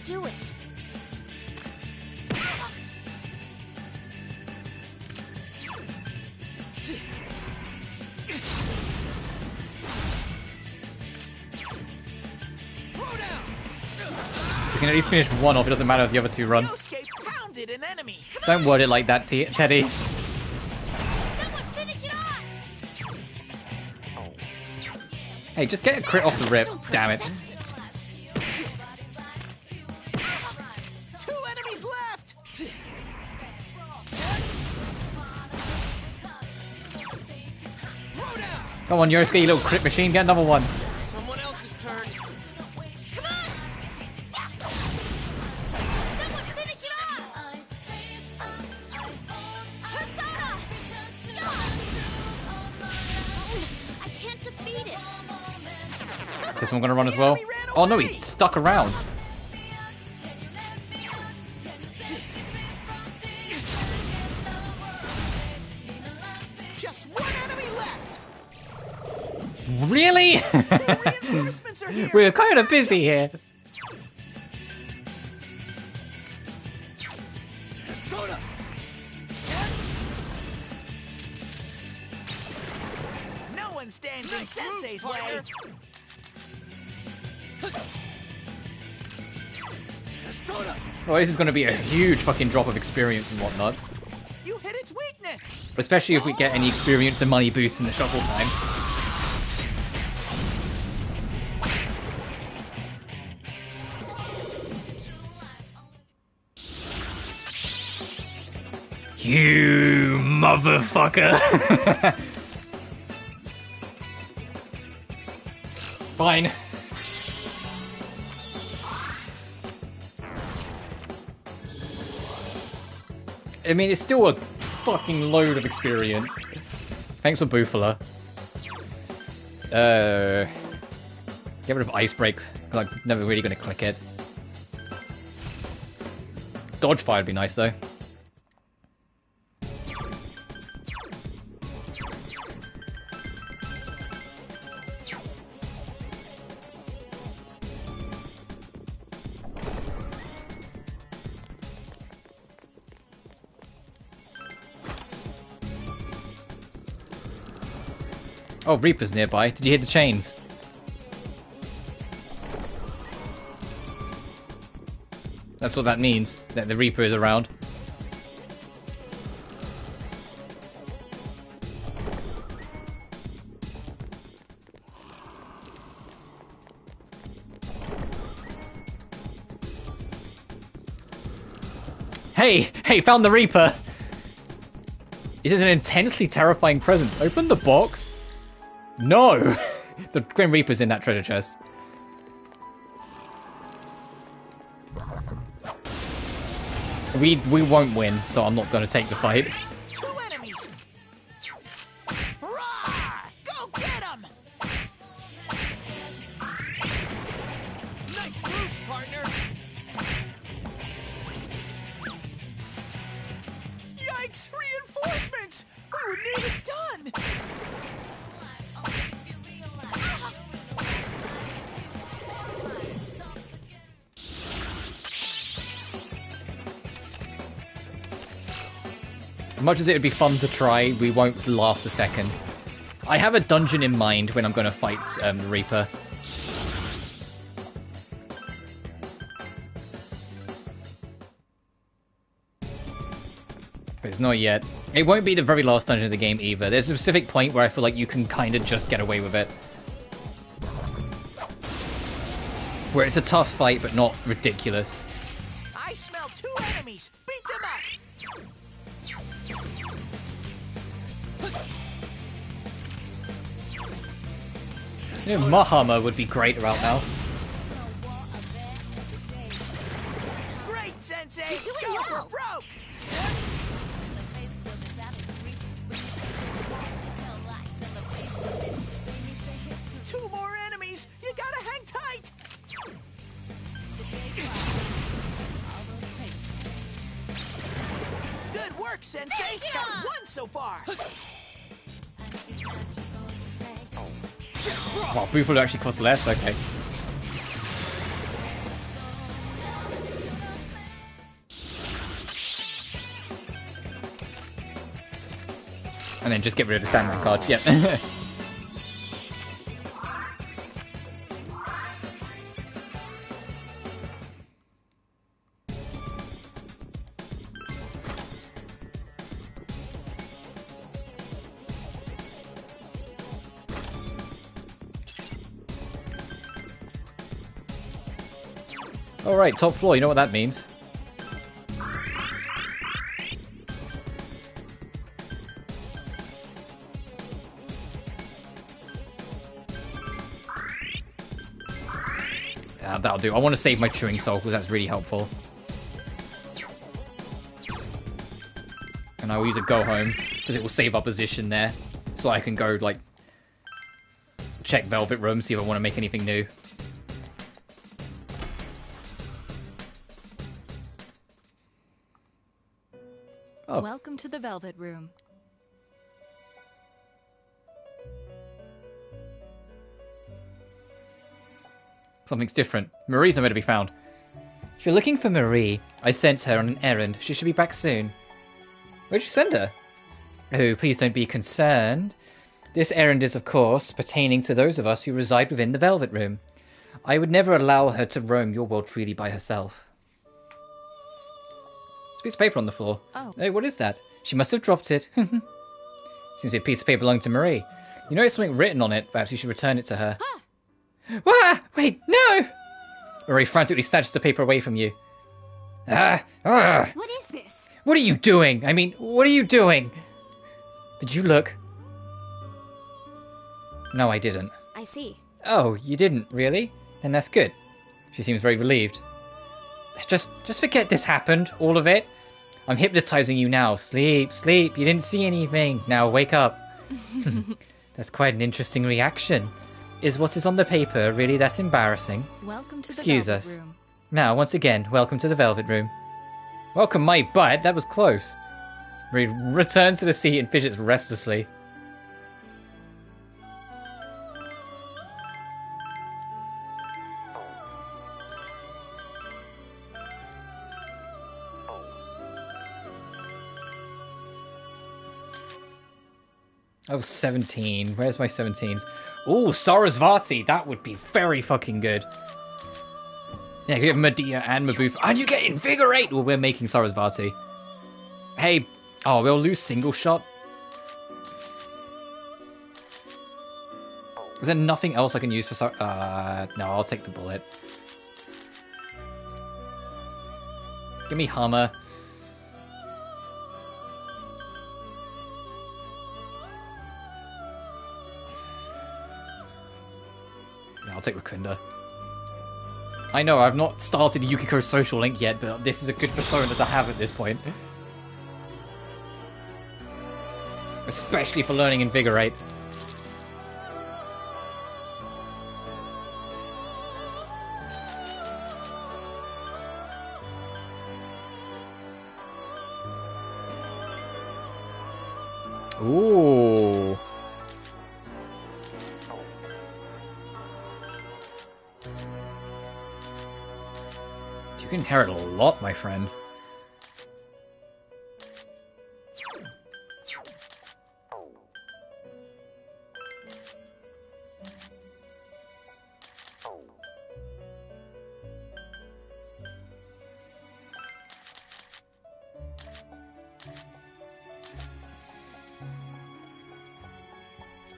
Do it. We can at least finish one off. It doesn't matter if the other two run. Yosuke pounded an enemy. Don't word it like that, Teddy. Someone finish it off! Hey, just get a crit off the rip. Damn it. 2 enemies left. Come on, Yosuke, you little crit machine. Get another one. Someone else's turn. Come on! Someone finish it off! Persona! I can't defeat it. Is this one gonna run as well? Oh no, he stuck around. Just 1 enemy left. Really? Reinforcements are here. We're kind of busy here. Soda! No one stands in Sensei's way. Soda! Well, this is going to be a huge fucking drop of experience and whatnot. You hit its weakness. Especially if we get any experience and money boosts in the shuffle time. You motherfucker! Fine. I mean, it's still a fucking load of experience. Thanks for Bufala. Get rid of Ice Break. I'm never really gonna click it. Dodge Fire would be nice though. Oh, Reaper's nearby. Did you hear the chains? That's what that means, that the Reaper is around. Hey, found the Reaper! It is an intensely terrifying presence. Open the box. No! The Grim Reaper's in that treasure chest. We won't win, so I'm not going to take the fight. 2 enemies. Rah! Go get 'em! Nice moves, partner! Yikes! Reinforcements! We were nearly done! As much as it would be fun to try, we won't last a second. I have a dungeon in mind when I'm going to fight the Reaper. But it's not yet. It won't be the very last dungeon of the game either. There's a specific point where I feel like you can kind of just get away with it. Where it's a tough fight, but not ridiculous. I smell 2 enemies. Beat them up. You know, Mahama would be great right now. Great, Sensei. You're doing Go well. for broke. Two more enemies. You gotta hang tight. Good work, Sensei. That's 1 so far. Well, Bufalo actually costs less, okay. And then just get rid of the Sandman card, yep. Alright, top floor, you know what that means. Yeah, that'll do. I want to save my chewing soul because that's really helpful. And I will use a go home because it will save our position there. So I can go, like, check Velvet Room, see if I want to make anything new. Oh. Welcome to the Velvet Room. Something's different. Marie's nowhere to be found. If you're looking for Marie, I sent her on an errand. She should be back soon. Where'd you send her? Oh, please don't be concerned. This errand is, of course, pertaining to those of us who reside within the Velvet Room. I would never allow her to roam your world freely by herself. There's a piece of paper on the floor. Oh. Hey, what is that? She must have dropped it. Seems to be a piece of paper belonging to Marie. You know there's something written on it. Perhaps you should return it to her. Huh. Ah, wait, no! Marie frantically snatches the paper away from you. What is this? What are you doing? I mean, what are you doing? Did you look? No, I didn't. I see. Oh, you didn't, really? Then that's good. She seems very relieved. Just forget this happened, all of it. I'm hypnotizing you now. Sleep, sleep. You didn't see anything. Now wake up. That's quite an interesting reaction. Is what is on the paper really that embarrassing? Welcome to the Excuse Velvet us. Room. Now, once again, welcome to the Velvet Room. Welcome my butt. That was close. Marie returns to the seat and fidgets restlessly. Oh, 17. Where's my 17s? Ooh, Sarasvati. That would be very fucking good. Yeah, you get Medea and Mabuth. And you get Invigorate! Well, we're making Sarasvati. Hey. Oh, we'll lose single shot. Is there nothing else I can use for no, I'll take the bullet. Give me Hummer. I'll take Wakunda. I know, I've not started Yukiko's social link yet, but this is a good persona to have at this point. Especially for learning Invigorate. Ooh. You can inherit a lot, my friend.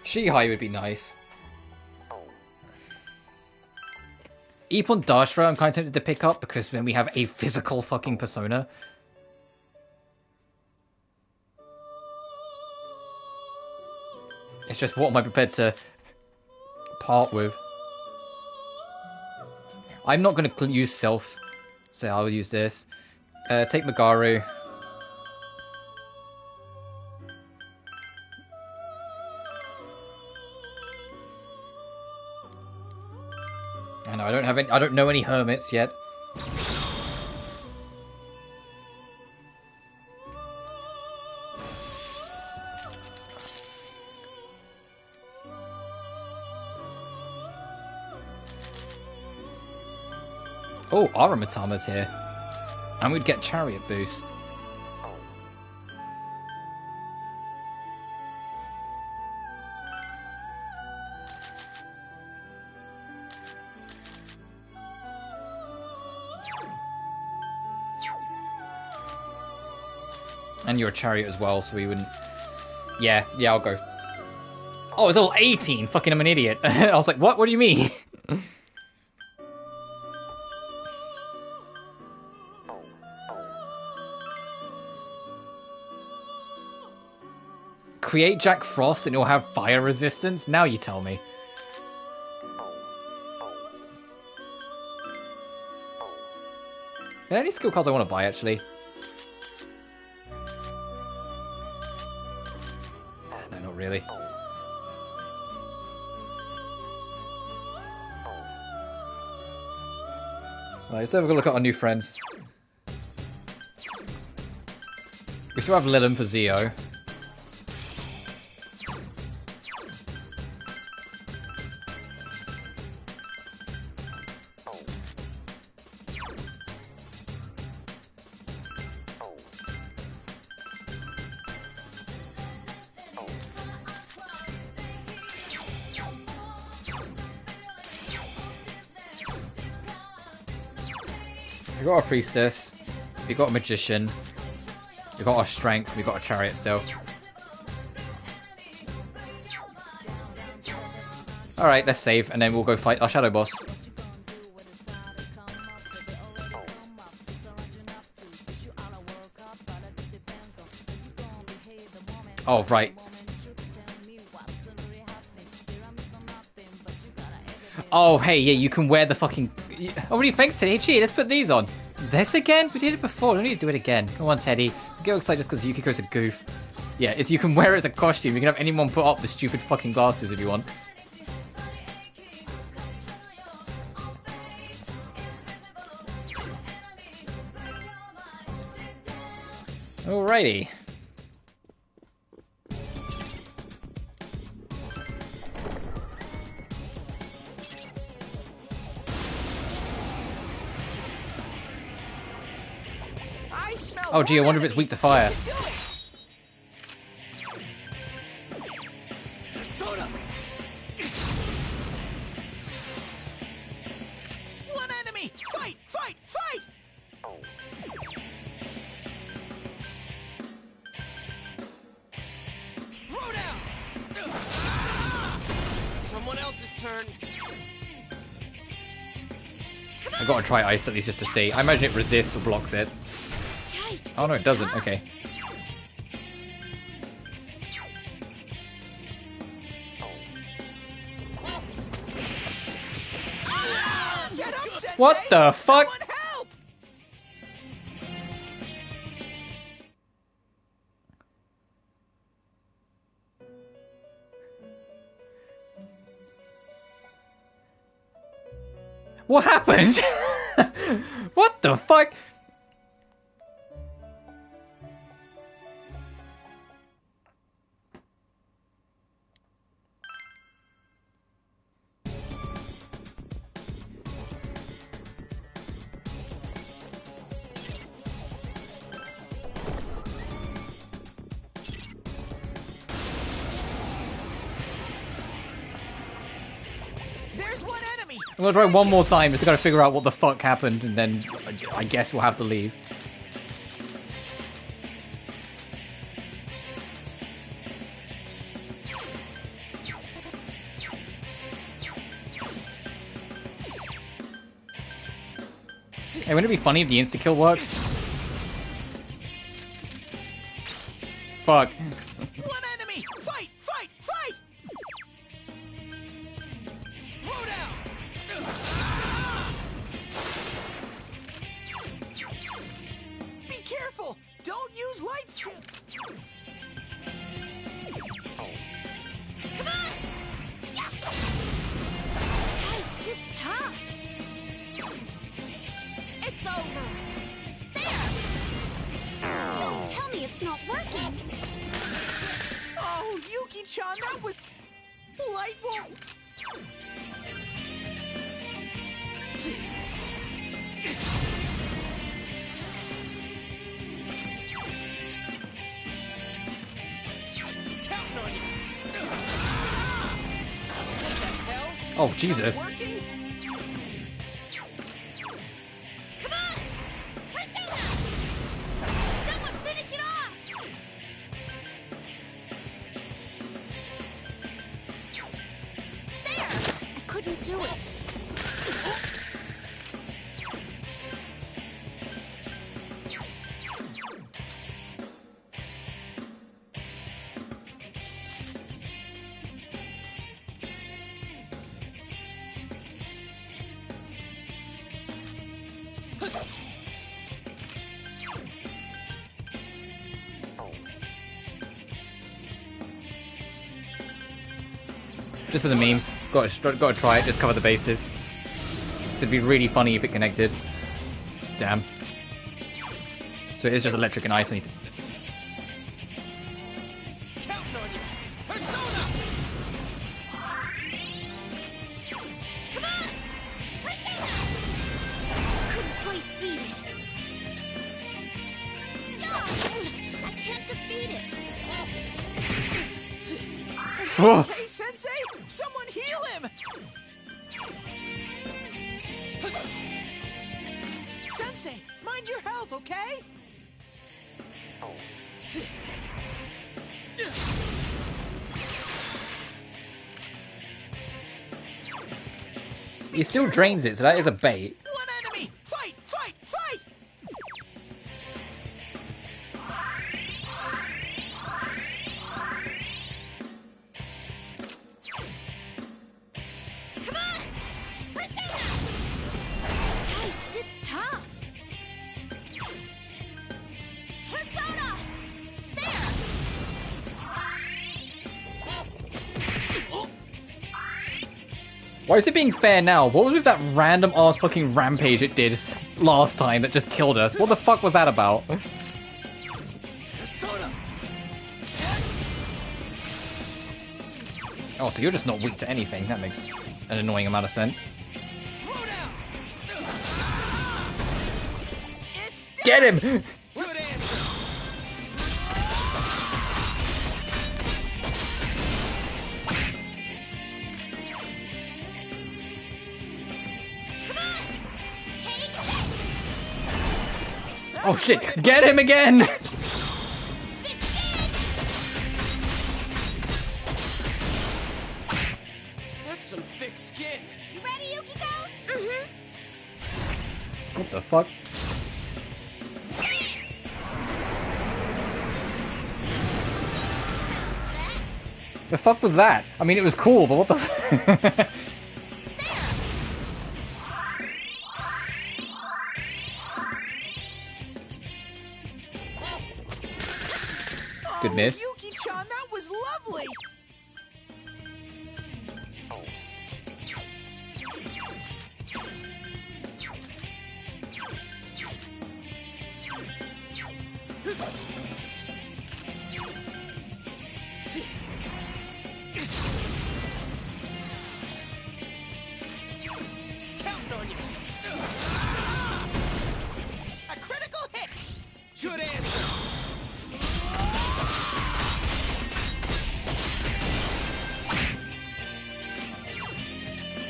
Shihai would be nice. Epon Dashra I'm kind of tempted to pick up because then we have a physical fucking persona. It's just what am I prepared to part with? I'm not going to use Self, so I'll use this. Take Magaru. I know, I don't know any hermits yet. Oh, Aramatama's here. And we'd get Chariot boost. And you're a Chariot as well, so we wouldn't... Yeah, I'll go. Oh, it's all 18! Fucking I'm an idiot. I was like, what? What do you mean? create Jack Frost and you'll have fire resistance? Now you tell me. Are there any skill cards I want to buy, actually? No, not really. Right, let's have a look at our new friends. We still have Lilin for Zio. We got a priestess, we got a magician, we got our strength, we got a chariot still. Alright, let's save, and then we'll go fight our shadow boss. Oh, right. Oh, hey, yeah, you can wear the fucking... Oh, really? Thanks, Teddy. Gee, let's put these on. This again? We did it before. We don't need to do it again. Come on, Teddy. Get excited just because Yukiko's a goof. Yeah, it's you can wear it as a costume. You can have anyone put up the stupid fucking glasses if you want. Alrighty. Oh gee, I wonder if it's weak to fire. One enemy! Fight! Fight! Fight! Throw down! Someone else's turn. I've got to try ice at least just to see. I imagine it resists or blocks it. Oh no, it doesn't. Okay. Get up, Sensei! What the fuck? Someone help! What happened? What the fuck? There's one enemy! I'm gonna try one more time just to gotta figure out what the fuck happened, and then I guess we'll have to leave. Hey, wouldn't it be funny if the insta-kill worked? Fuck. One enemy! Fight! Fight! Fight! Throw down! Be careful! Don't use light skill! Come on! Yeah. Yikes, it's tough. It's over. There! Don't tell me it's not working. Oh, Yuki-chan, that was... Light won't... Counting on you. Oh, Jesus. Working? Come on! Persona! Someone finish it off! There! I couldn't do it. Just for the memes. Got to try it. Just cover the bases. It'd be really funny if it connected. Damn. So it is just electric and ice. I need to... Counting on you. Persona! Come on! Couldn't quite beat it. No! I can't defeat it. Hey, Sensei! Someone heal him! Sensei, mind your health, okay? He still drains it, so that is a bait. One enemy! Fight! Fight! Fight! Come on! Persona! Yikes, it's tough! Persona! There! Why is it being fair now? What was with that random ass fucking rampage it did last time that just killed us? What the fuck was that about? Persona! Oh, so you're just not weak to anything. That makes an annoying amount of sense. Throw down! It's dead! Get him! Good answer! Come on! Take this! Oh shit! Get him again! That's some thick skin. You ready, Yukiko? Mm-hmm. What the fuck? The fuck was that? I mean, it was cool, but what the? Good miss. Yuki-chan, that was lovely! Counting on you. A critical hit! Good answer.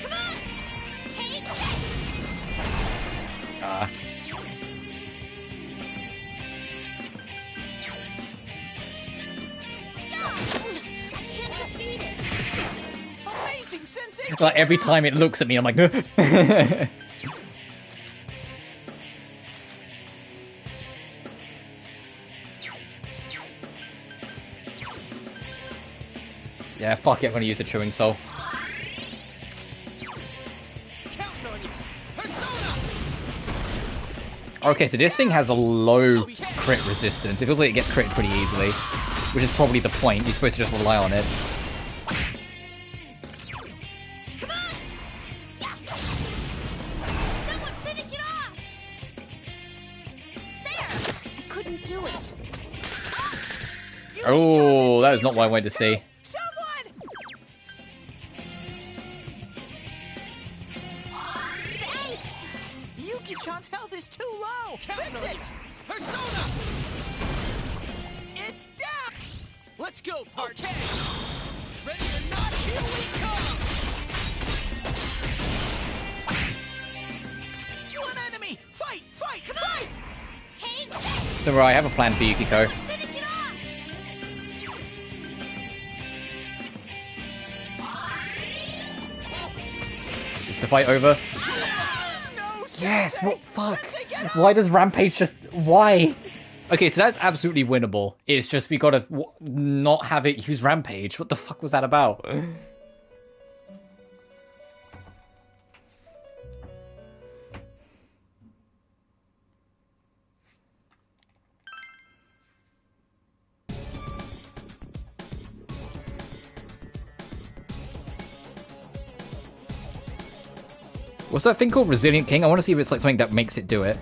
Come on! Take this! Ah. I can't defeat it! Amazing, Sensei! Like every time it looks at me, I'm like. Yeah, fuck it, I'm gonna use the chewing soul. Counting on you. Persona! Okay, so this thing has a low crit resistance. It feels like it gets crit pretty easily, which is probably the point. You're supposed to just rely on it. Come on! Yeah. Someone finish it off! There! I couldn't do it. Oh, that is not what I wanted to see. Someone! Thanks! Yuki-chan's health is too low! Counting Fix on it! you. Persona! It's down! Let's go, part. Okay. Ready or not, here we come! One enemy! Fight! Fight! Fight! Take this! Don't worry, I have a plan for Yukiko. Finish it off! Is the fight over? No, Yes, Sensei! what fuck? Sensei, get up! Why does Rampage just... Why? Okay, so that's absolutely winnable. It's just we gotta not have it use Rampage. What the fuck was that about? What's that thing called? Resilient King? I want to see if it's like something that makes it do it.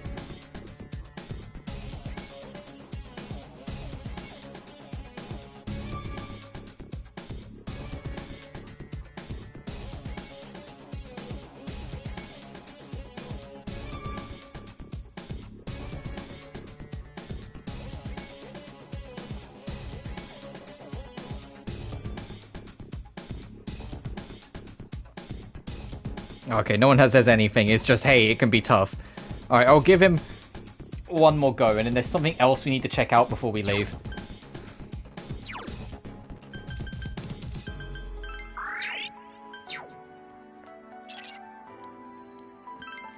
Okay, no one says anything. It's just, hey, it can be tough. Alright, I'll give him one more go, and then there's something else we need to check out before we leave.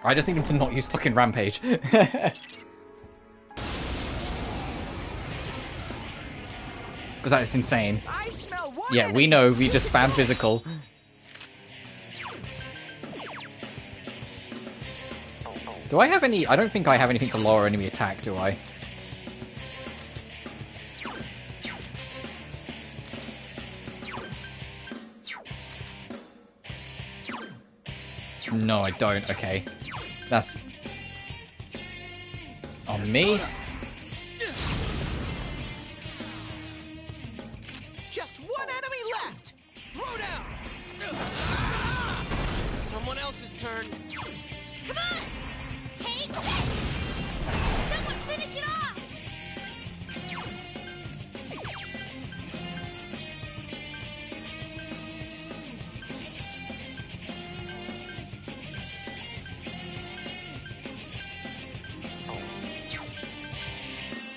I just need him to not use fucking Rampage. Because that is insane. Yeah, we know. We just spam physical. Do I have any... I don't think I have anything to lower enemy attack, do I? No, I don't. Okay. That's... on me? Just one enemy left! Throw down! Someone else's turn. Come on! Take this! Someone finish it off!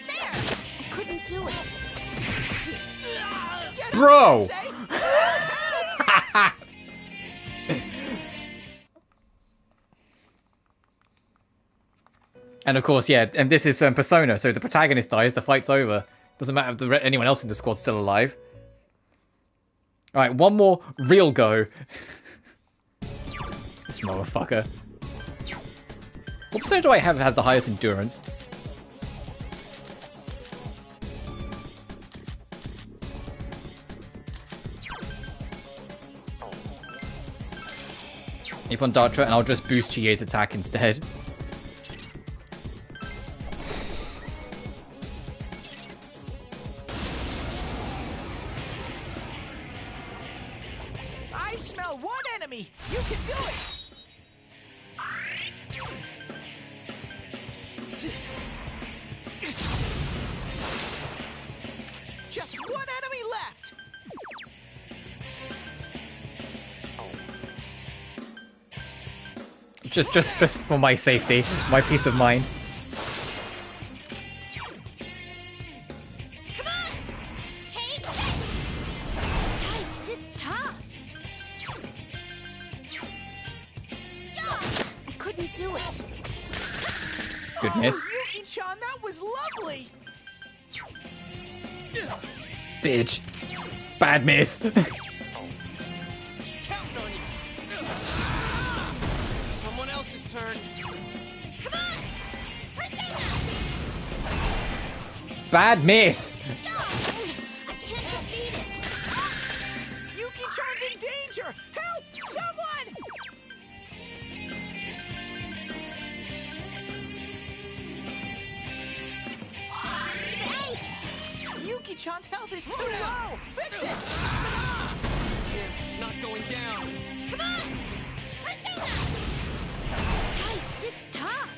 There! I couldn't do it. Bro! And of course, yeah, and this is Persona, so if the protagonist dies, the fight's over. Doesn't matter if anyone else in the squad's still alive. Alright, one more real go. This motherfucker. What persona do I have that has the highest endurance? Nippon Datra, and I'll just boost Chie's attack instead. I smell one enemy! You can do it! Just one enemy left! Just for my safety, my peace of mind. Come on! Take this! Yikes, it's tough! I couldn't do it. Good miss. Oh, Yuki-chan, that was lovely! Bitch. Bad miss. Counting on you. Someone else's turn. Come on! Persona! Bad miss. I can't defeat it. Yuki-chan's in danger! Help! Someone! Yuki-chan's health is too low! Fix it! Damn, it's not going down. Come on! Persona! Yikes, it's tough!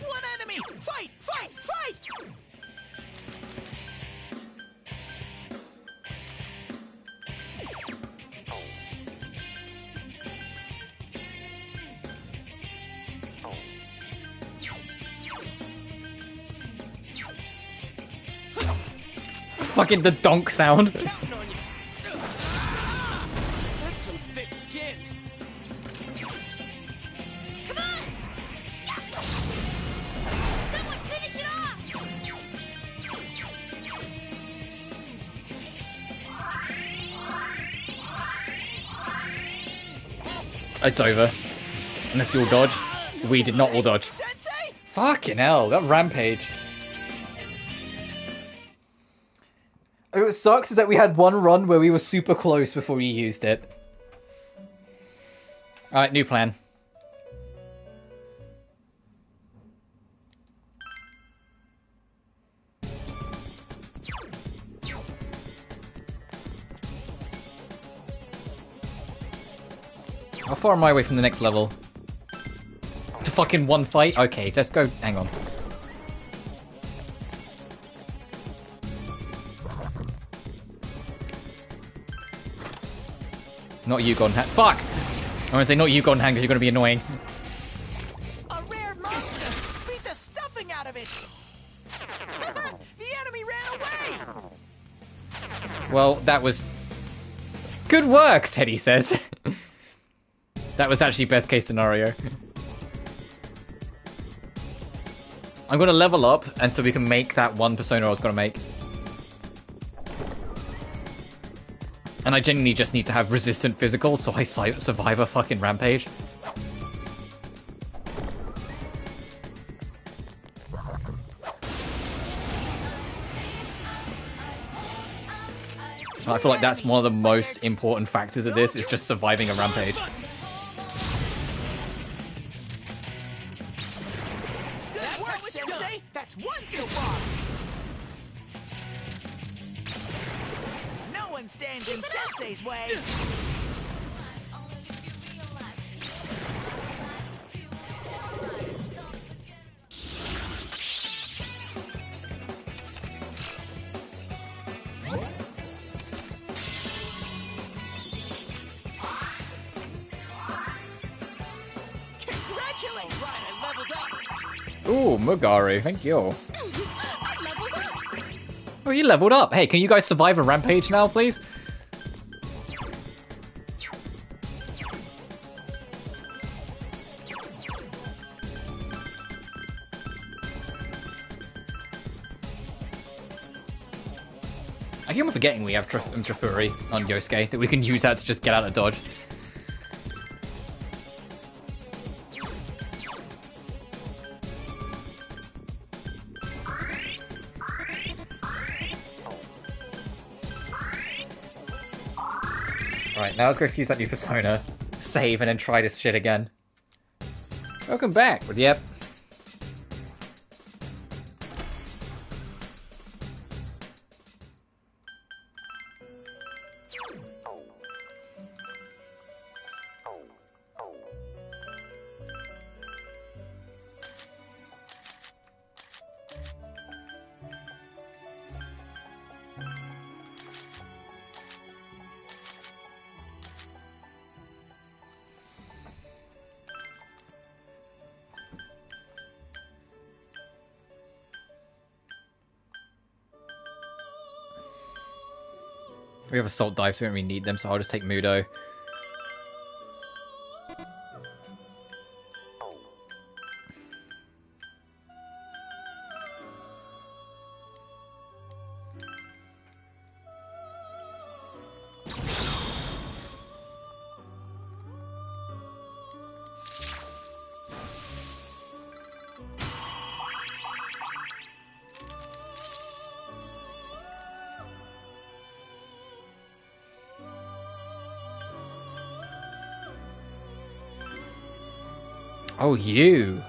One enemy! Fight! Fight! Fight! Fucking the donk sound. Counting on you. That's some thick skin. Come on! Someone finish it off! It's over. Unless you all dodge. We did not all dodge. Sensei, Fucking hell, that rampage. What sucks is that we had one run where we were super close before we used it. Alright, new plan. How far am I away from the next level? To fucking one fight? Okay, let's go. Hang on. Not you, Gone Hand. Fuck! I'm gonna say not you, Gone Hand, because you're gonna be annoying. A rare monster! Beat the stuffing out of it! The enemy ran away! Well, that was... Good work, Teddy says. That was actually best case scenario. I'm gonna level up, and so we can make that one persona I was gonna make. And I genuinely just need to have resistant physical, so I survive a fucking rampage. I feel like that's one of the most important factors of this, is just surviving a rampage. Good work, Sensei! That's one so far! No one stands in Sensei's way! Congratulations! Right, I leveled up! Ooh, Mugaru, thank you. Oh, you leveled up. Hey, can you guys survive a rampage now, please? I keep on forgetting we have Trafuri on Yosuke, that we can use that to just get out of dodge. Alright, now let's go fuse that new persona, save, and then try this shit again. Welcome back! Yep. We have assault dice, we don't really need them, so I'll just take Mudo. Oh, you!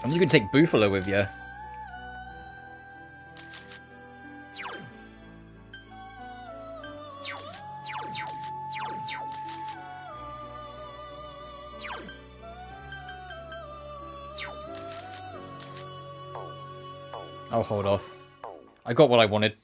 And you can take Buffalo with you. I'll hold off. I got what I wanted.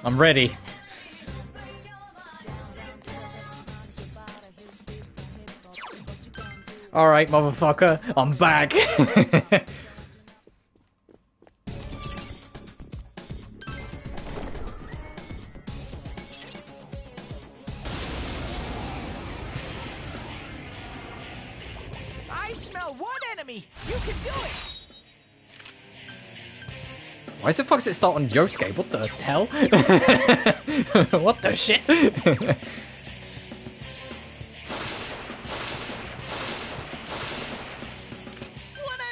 I'm ready. Alright, motherfucker. I'm back. I smell one enemy. You can do it. Why the fuck does it start on Yosuke? What the hell? What the shit? One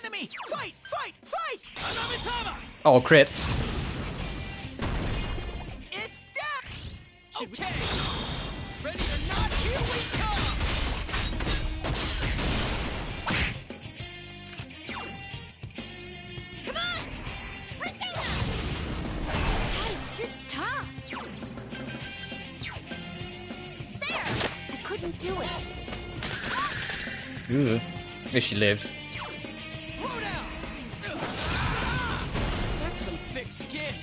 enemy. Fight, fight, fight. Oh, crit. It's down. Okay. Ready or not, here we come. Come on! Persona! Yikes, it's tough! There! I couldn't do it. Ooh. Wish she lived. Throw down! That's some thick skin.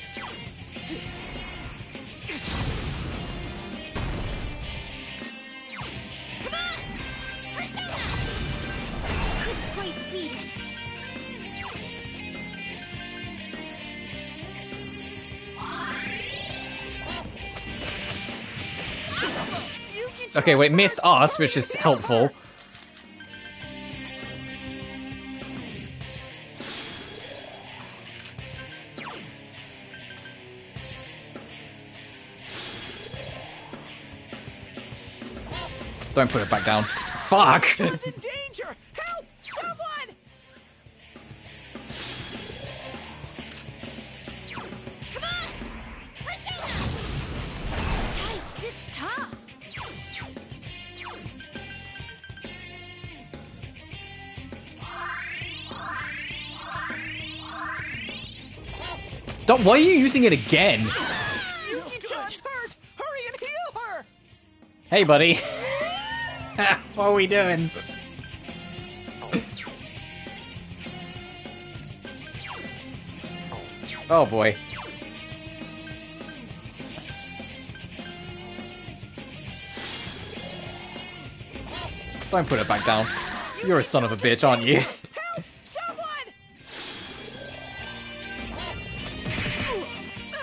Come on! Persona! Couldn't quite beat it. Okay, wait, missed us, which is helpful. Don't put it back down. Fuck! It's in danger. Help! Someone! Come on! Persona! Yikes, it's tough! Don't, why are you using it again? Yuki-chan's hurt. Hurry and heal her. Hey, buddy. What are we doing? Oh boy. Don't put it back down. You're a son of a bitch, aren't you? Help! Someone!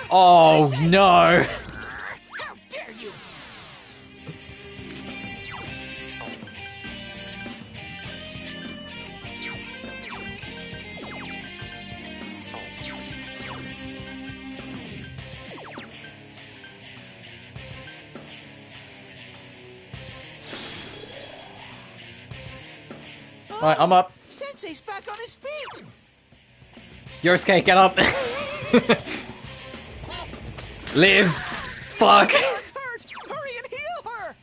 Oh no! How dare you! Alright, I'm up. Sensei's back on his feet. Yosuke, get up! Live! Fuck! It's hurt. Hurry and heal her.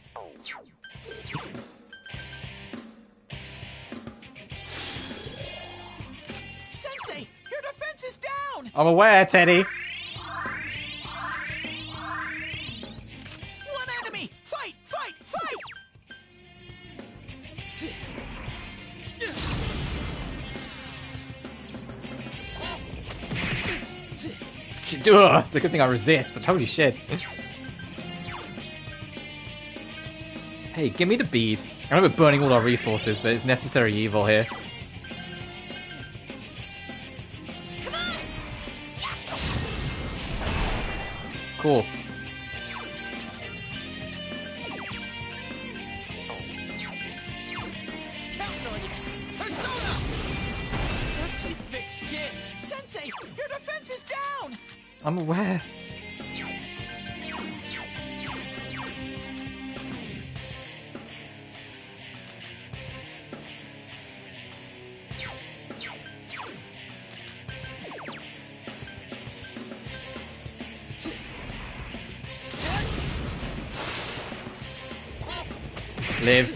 Sensei, your defense is down. I'm aware, Teddy. One enemy. Fight, fight, fight. Ugh, it's a good thing I resist, but holy shit. Hey, give me the bead. I know we're burning all our resources, but it's necessary evil here. Cool. Counting on you. Persona! That's some thick skin. Sensei, your defense is down. I'm aware. Live.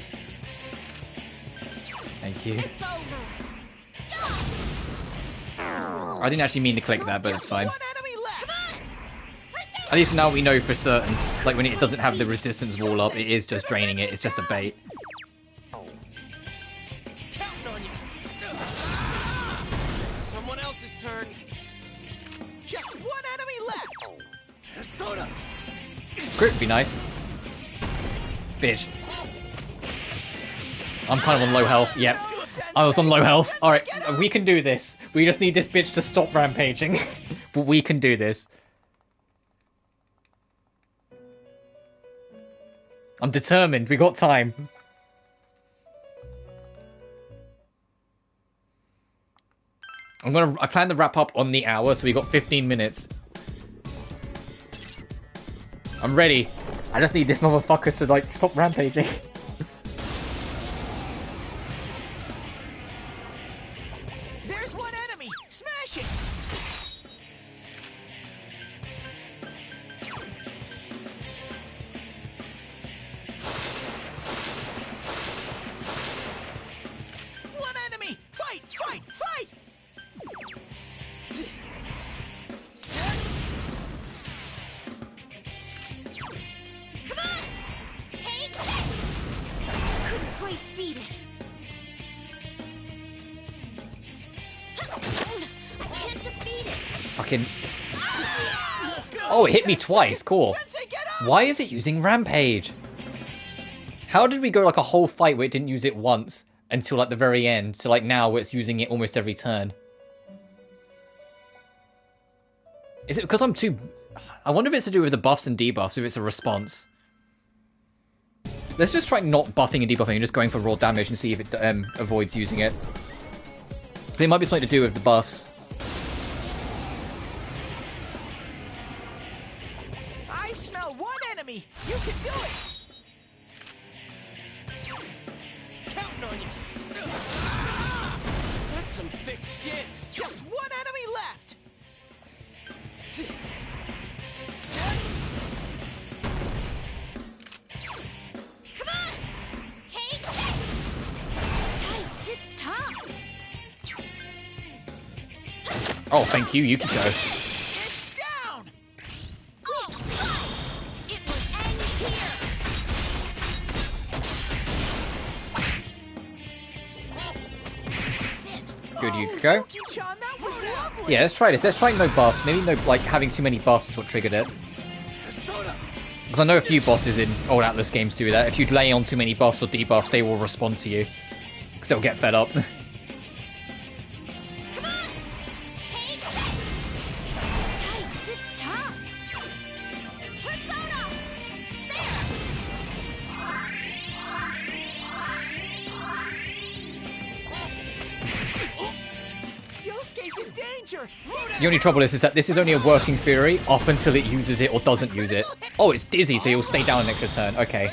Thank you. It's over! I didn't actually mean to click that, but it's fine. One enemy left. At least now we know for certain. Like when it doesn't have the resistance wall up, it is just draining it. It's just a bait. Counting on you. Someone else's turn. Just one enemy left. Persona! Crit would be nice. Bitch. I'm kind of on low health. Yep. I was on low health. Alright, we can do this. We just need this bitch to stop rampaging. But we can do this. I'm determined. We got time. I plan to wrap up on the hour, so we got 15 minutes. I'm ready. I just need this motherfucker to, like, stop rampaging. There's one enemy! Smash it! One enemy! Fight! Fight! Fight! Come on! Take this! Couldn't quite beat it. I can't defeat it. Fucking... Oh, it hit me twice. Cool. Why is it using Rampage? How did we go like a whole fight where it didn't use it once until like the very end? So like now it's using it almost every turn. Is it because I'm too... I wonder if it's to do with the buffs and debuffs, if it's a response. Let's just try not buffing and debuffing and just going for raw damage and see if it avoids using it. But it might be something to do with the buffs. I smell one enemy! You can do it! Counting on you! That's some thick skin. Just one enemy left! Come on! Take this! Yikes, it's tough! Oh, thank you, Yukiko. It's down! Oh, it will end here! That's it! Good, Yukiko. Yuki-chan, that was lovely! Yeah, let's try this. Let's try no buffs. Maybe no, like, having too many buffs is what triggered it. Because I know a few bosses in old Atlas games do that. If you lay on too many buffs or debuffs, they will respond to you. Because they'll get fed up. Come on! Take this! Yikes, it's tough! Persona! Yosuke's in danger! The only trouble is that this is only a working theory up until it uses it or doesn't use it. Oh, it's dizzy, so you'll stay down an extra turn. Okay.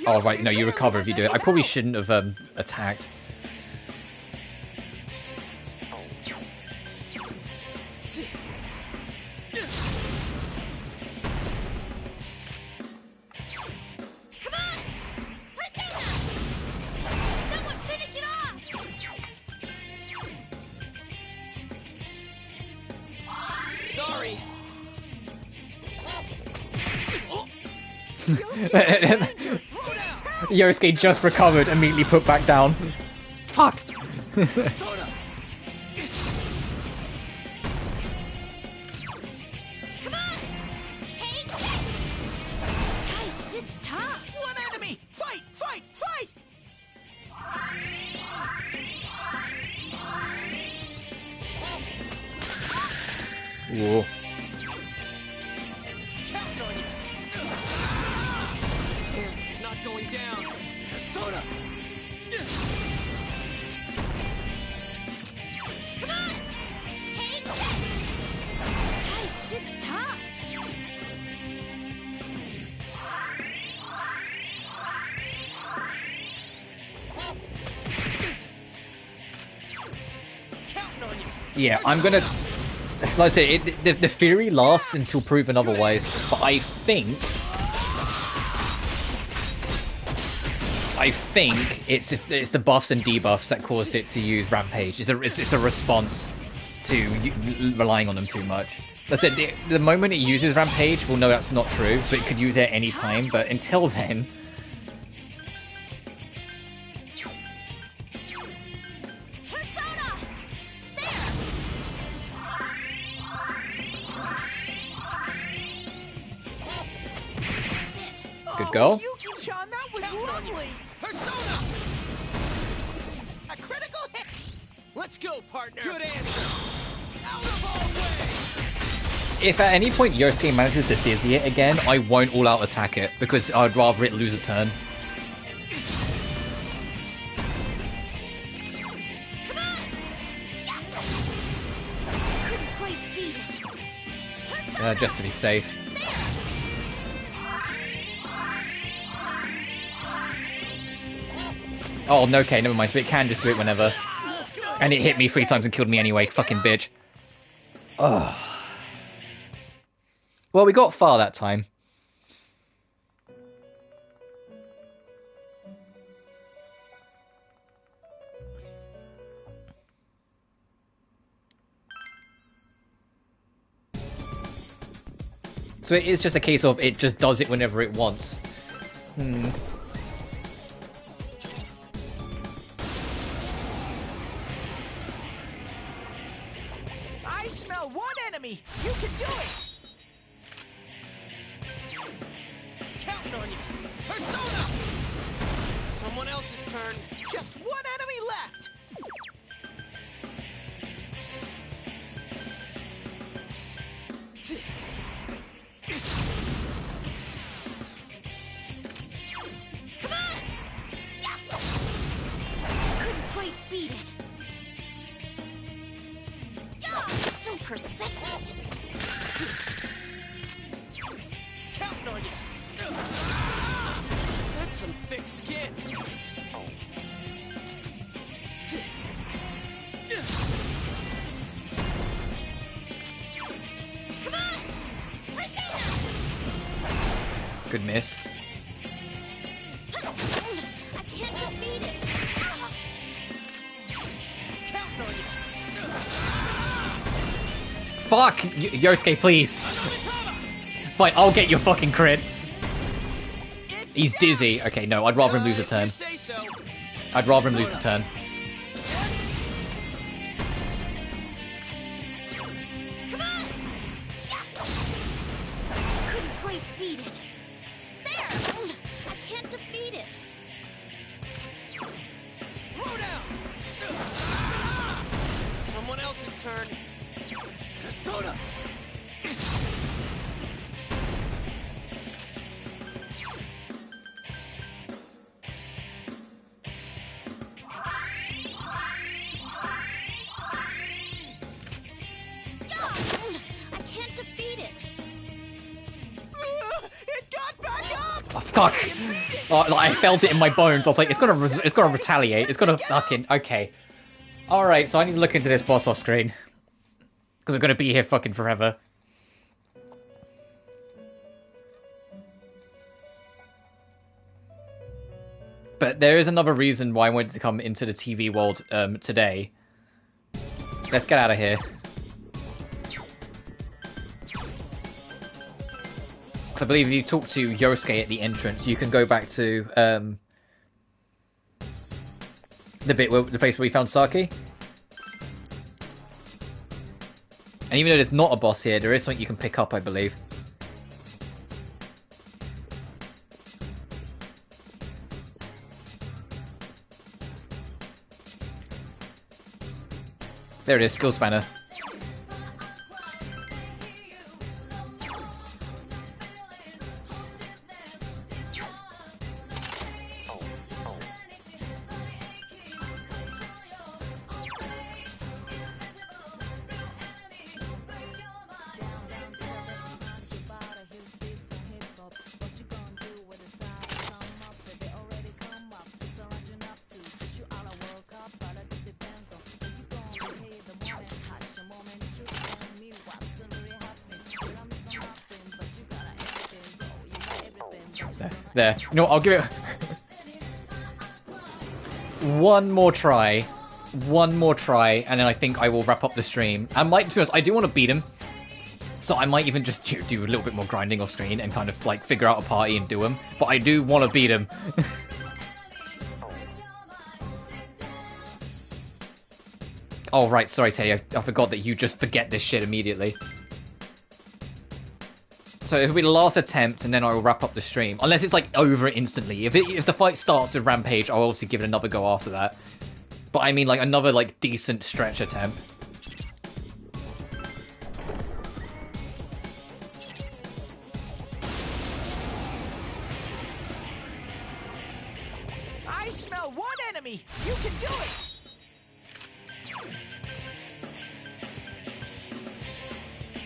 Oh, right, no, you recover if you do it. I probably shouldn't have attacked. Come on! Persona! Someone finish it off! Sorry. Yosuke just recovered, immediately put back down. Fuck. Persona. Come on! Take this! Yikes, it's tough! One enemy! Fight! Fight! Fight! Whoa. Counting on you! Damn, it's not going down. Persona. Come on! Take this! Yikes, it's tough! Counting on you! Yeah, I'm gonna... Like I say, the theory lasts until proven otherwise, but I think it's the buffs and debuffs that caused it to use Rampage. It's a response to relying on them too much. Like I said, the moment it uses Rampage, we'll know that's not true, so it could use it at any time, but until then... Persona! There! girl. Yuki-chan, that was lovely. Persona! A critical hit. Let's go, partner. Good answer. Out of our way! If at any point Yosuke manages to dizzy it again, I won't all-out attack it, because I'd rather it lose a turn. Come on! Couldn't quite beat it. Persona! Just to be safe. Oh, no, okay, never mind. So it can just do it whenever. And it hit me 3 times and killed me anyway. Fucking bitch. Ugh. Well, we got far that time. So it is just a case of it just does it whenever it wants. I smell one enemy. You can do it. Counting on you. Persona! Someone else's turn. Just one enemy left. Come on! Couldn't quite beat it. So persistent. Counting on you. That's some thick skin. Come on! Persona! Good miss. I can't defeat it. Counting on you. Fuck! Yosuke, please. Fine, I'll get your fucking crit. He's dizzy. Okay, no, I'd rather him lose a turn. Say so. I'd rather him lose a turn. Come on! Couldn't quite beat it. There! I can't defeat it. Throw down. Someone else's turn. Persona! I can't defeat it. It got back up. Oh, fuck! Oh, like, I felt it in my bones. I was like, it's gonna retaliate. It's gonna fucking... Okay. Alright, so I need to look into this boss off screen. Because we're gonna be here fucking forever. But there is another reason why I wanted to come into the TV world today. Let's get out of here. I believe if you talk to Yosuke at the entrance, you can go back to the place where we found Saki. And even though there's not a boss here, there is something you can pick up, I believe. There it is, skill spanner. There. You know what, I'll give it... one more try. One more try, and then I think I will wrap up the stream. I might, to be honest, I do want to beat him. So I might even just do a little bit more grinding off screen and kind of, like, figure out a party and do him. But I do want to beat him. Oh, right, sorry, Teddy. I forgot that you just forget this shit immediately. So it'll be the last attempt, and then I will wrap up the stream. Unless it's like over instantly. If the fight starts with Rampage, I'll obviously give it another go after that. But I mean like another like decent stretch attempt. I smell one enemy. You can do it.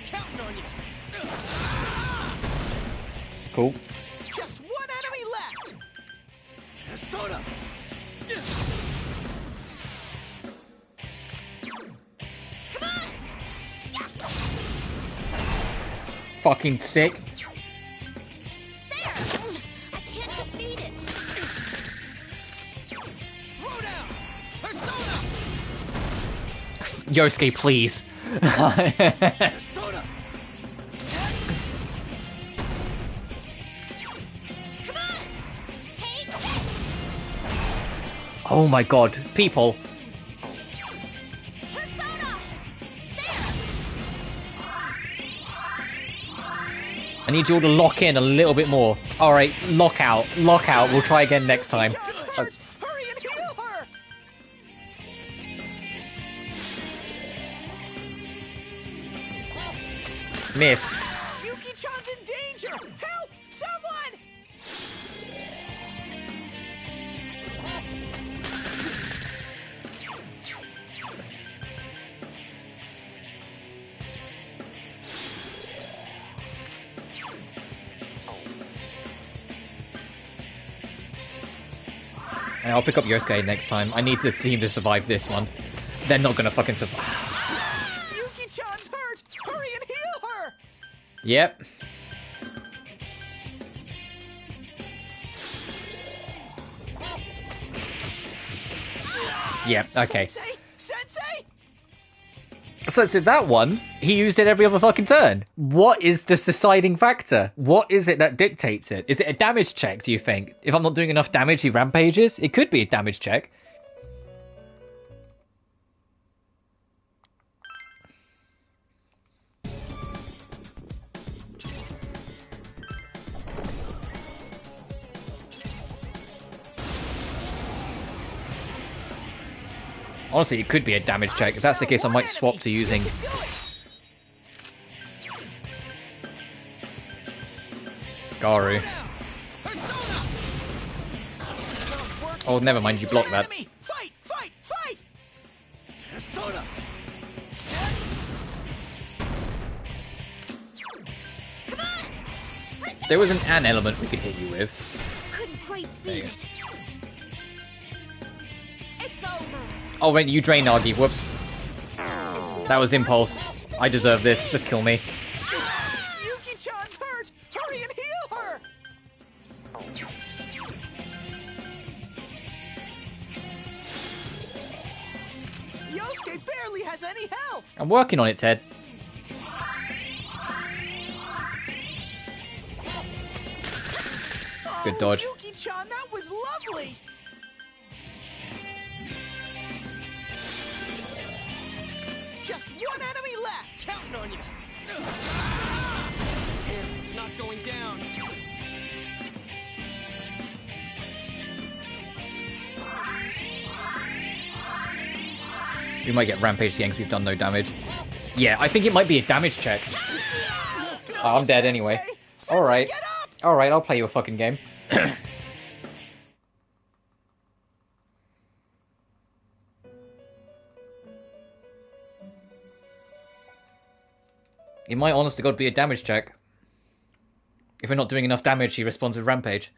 Counting on you. Cool. Just one enemy left. Soda. Come on! Fucking sick. There! I can't defeat it. Throw down. Persona. Yosuke, please. Persona. Come on! Take this! Oh my god, people. Persona! There! I need you all to lock in a little bit more. Alright, lock out. Lock out. We'll try again next time. Hurt. Hurry and heal her. Miss. Yuki-chan's in danger. Help! Someone! And I'll pick up Yosuke next time. I need the team to survive this one. They're not gonna fucking survive. Yuki-chan's hurt. Hurry and heal her. Yep. Yep, okay. Sensei? Sensei? So that one, he used it every other fucking turn. What is the deciding factor? What is it that dictates it? Is it a damage check, do you think? If I'm not doing enough damage, he rampages? It could be a damage check. Honestly, it could be a damage check. If that's the case, I might swap to using... Garu. Oh, never mind, you blocked that. Fight! Fight! Fight! Persona. There was an element we could hit you with. Couldn't quite beat it. It's over. Oh, wait, you drained Nagi. Whoops. That was impulse. I deserve this. Just kill me. Yuki-chan's hurt. Hurry and heal her. Yosuke barely has any health. I'm working on it, Ted. Good dodge. Yuki-chan, that was lovely. Just one enemy left. Counting on you. Damn, it's not going down. We might get rampage gangs. We've done no damage. Yeah, I think it might be a damage check. Oh, I'm dead anyway. Alright. Alright, I'll play you a fucking game. It might honest to God be a damage check. If we're not doing enough damage, he responds with rampage.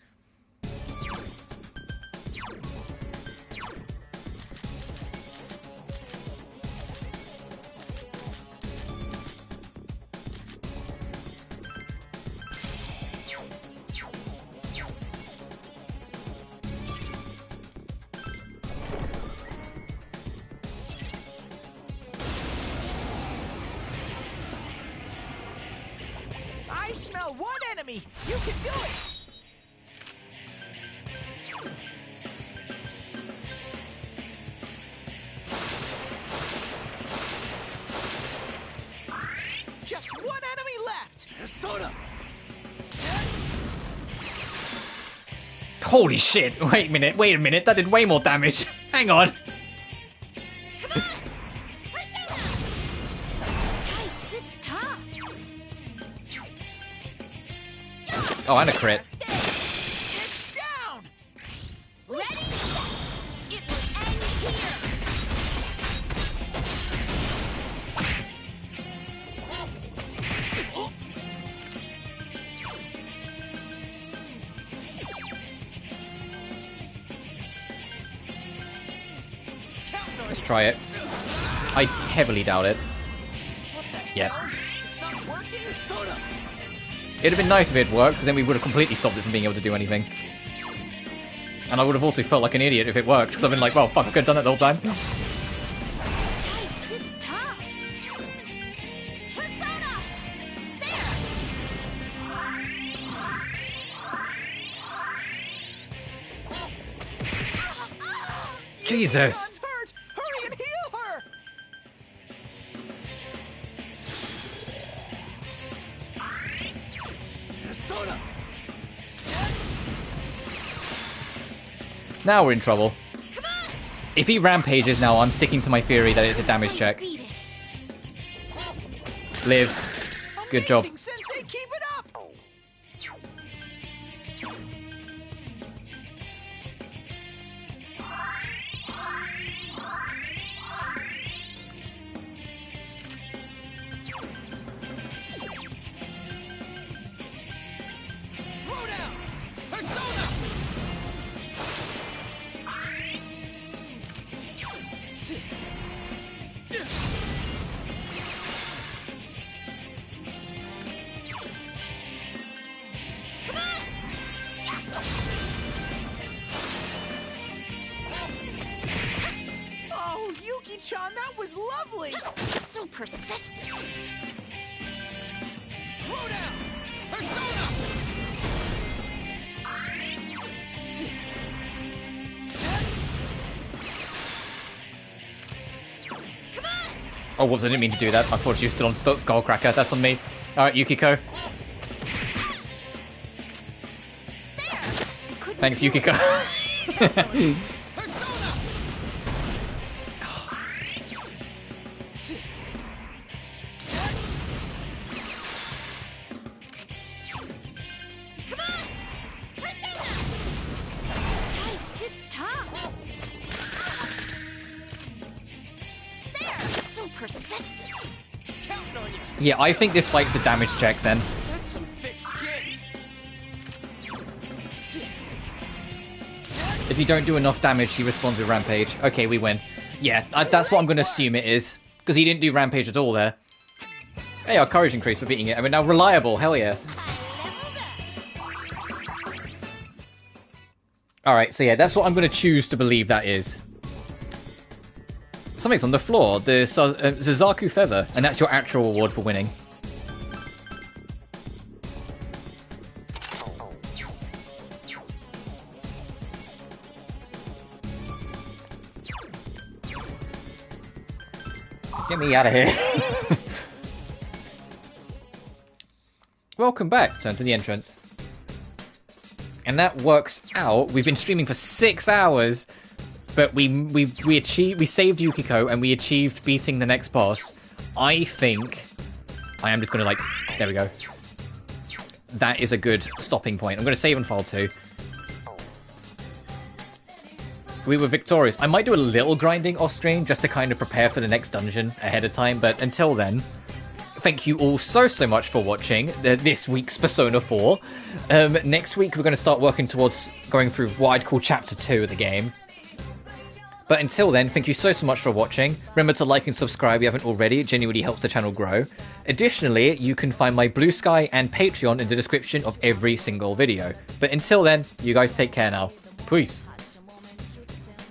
I smell one enemy. You can do it. Just one enemy left. Persona. Holy shit! Wait a minute, that did way more damage. Hang on. Oh, and a crit. It's down! Ready? It will end here. Let's try it. I heavily doubt it. Yeah. It's not working, Soda. It'd have been nice if it worked, because then we would have completely stopped it from being able to do anything. And I would have also felt like an idiot if it worked, because I've been like, well, fuck, I could have done that the whole time. It's tough. Persona! There! Jesus! John's hurt! Hurry and heal her! Soda. Now we're in trouble. If he rampages now, I'm sticking to my theory that it's a damage check. Beat it. Live. Good job. Amazing, Sensei, keep it up! Throw down. Persona. Oh, Yuki-chan, that was lovely! So persistent. Throw down. Persona. Oh, whoops, I didn't mean to do that. I thought she was still on Skullcracker. That's on me. Alright, Yukiko. Thanks, Yukiko. It's tough. There! So persistent. Counting on you. Yeah, I think this fight's a damage check then. That's some thick skin. If you don't do enough damage, he responds with Rampage. Okay, we win. Yeah, that's what I'm going to assume it is. Because he didn't do Rampage at all there. Hey, our courage increased for beating it. I mean, now reliable. Hell yeah. Alright, so yeah, that's what I'm going to choose to believe that is. Something's on the floor. The Suzaku Feather. And that's your actual award for winning. Get me out of here. Welcome back. Turn to the entrance. And that works out. We've been streaming for 6 hours, but we saved Yukiko and we achieved beating the next boss. I think I am just gonna there we go. That is a good stopping point. I'm gonna save and file 2. We were victorious. I might do a little grinding off stream just to kind of prepare for the next dungeon ahead of time, but until then, thank you all so much for watching this week's Persona 4. Next week we're going to start working towards going through what I'd call Chapter 2 of the game. But until then, thank you so much for watching. Remember to like and subscribe if you haven't already. It genuinely helps the channel grow. Additionally, you can find my BlueSky and Patreon in the description of every single video. But until then, you guys take care now. Peace.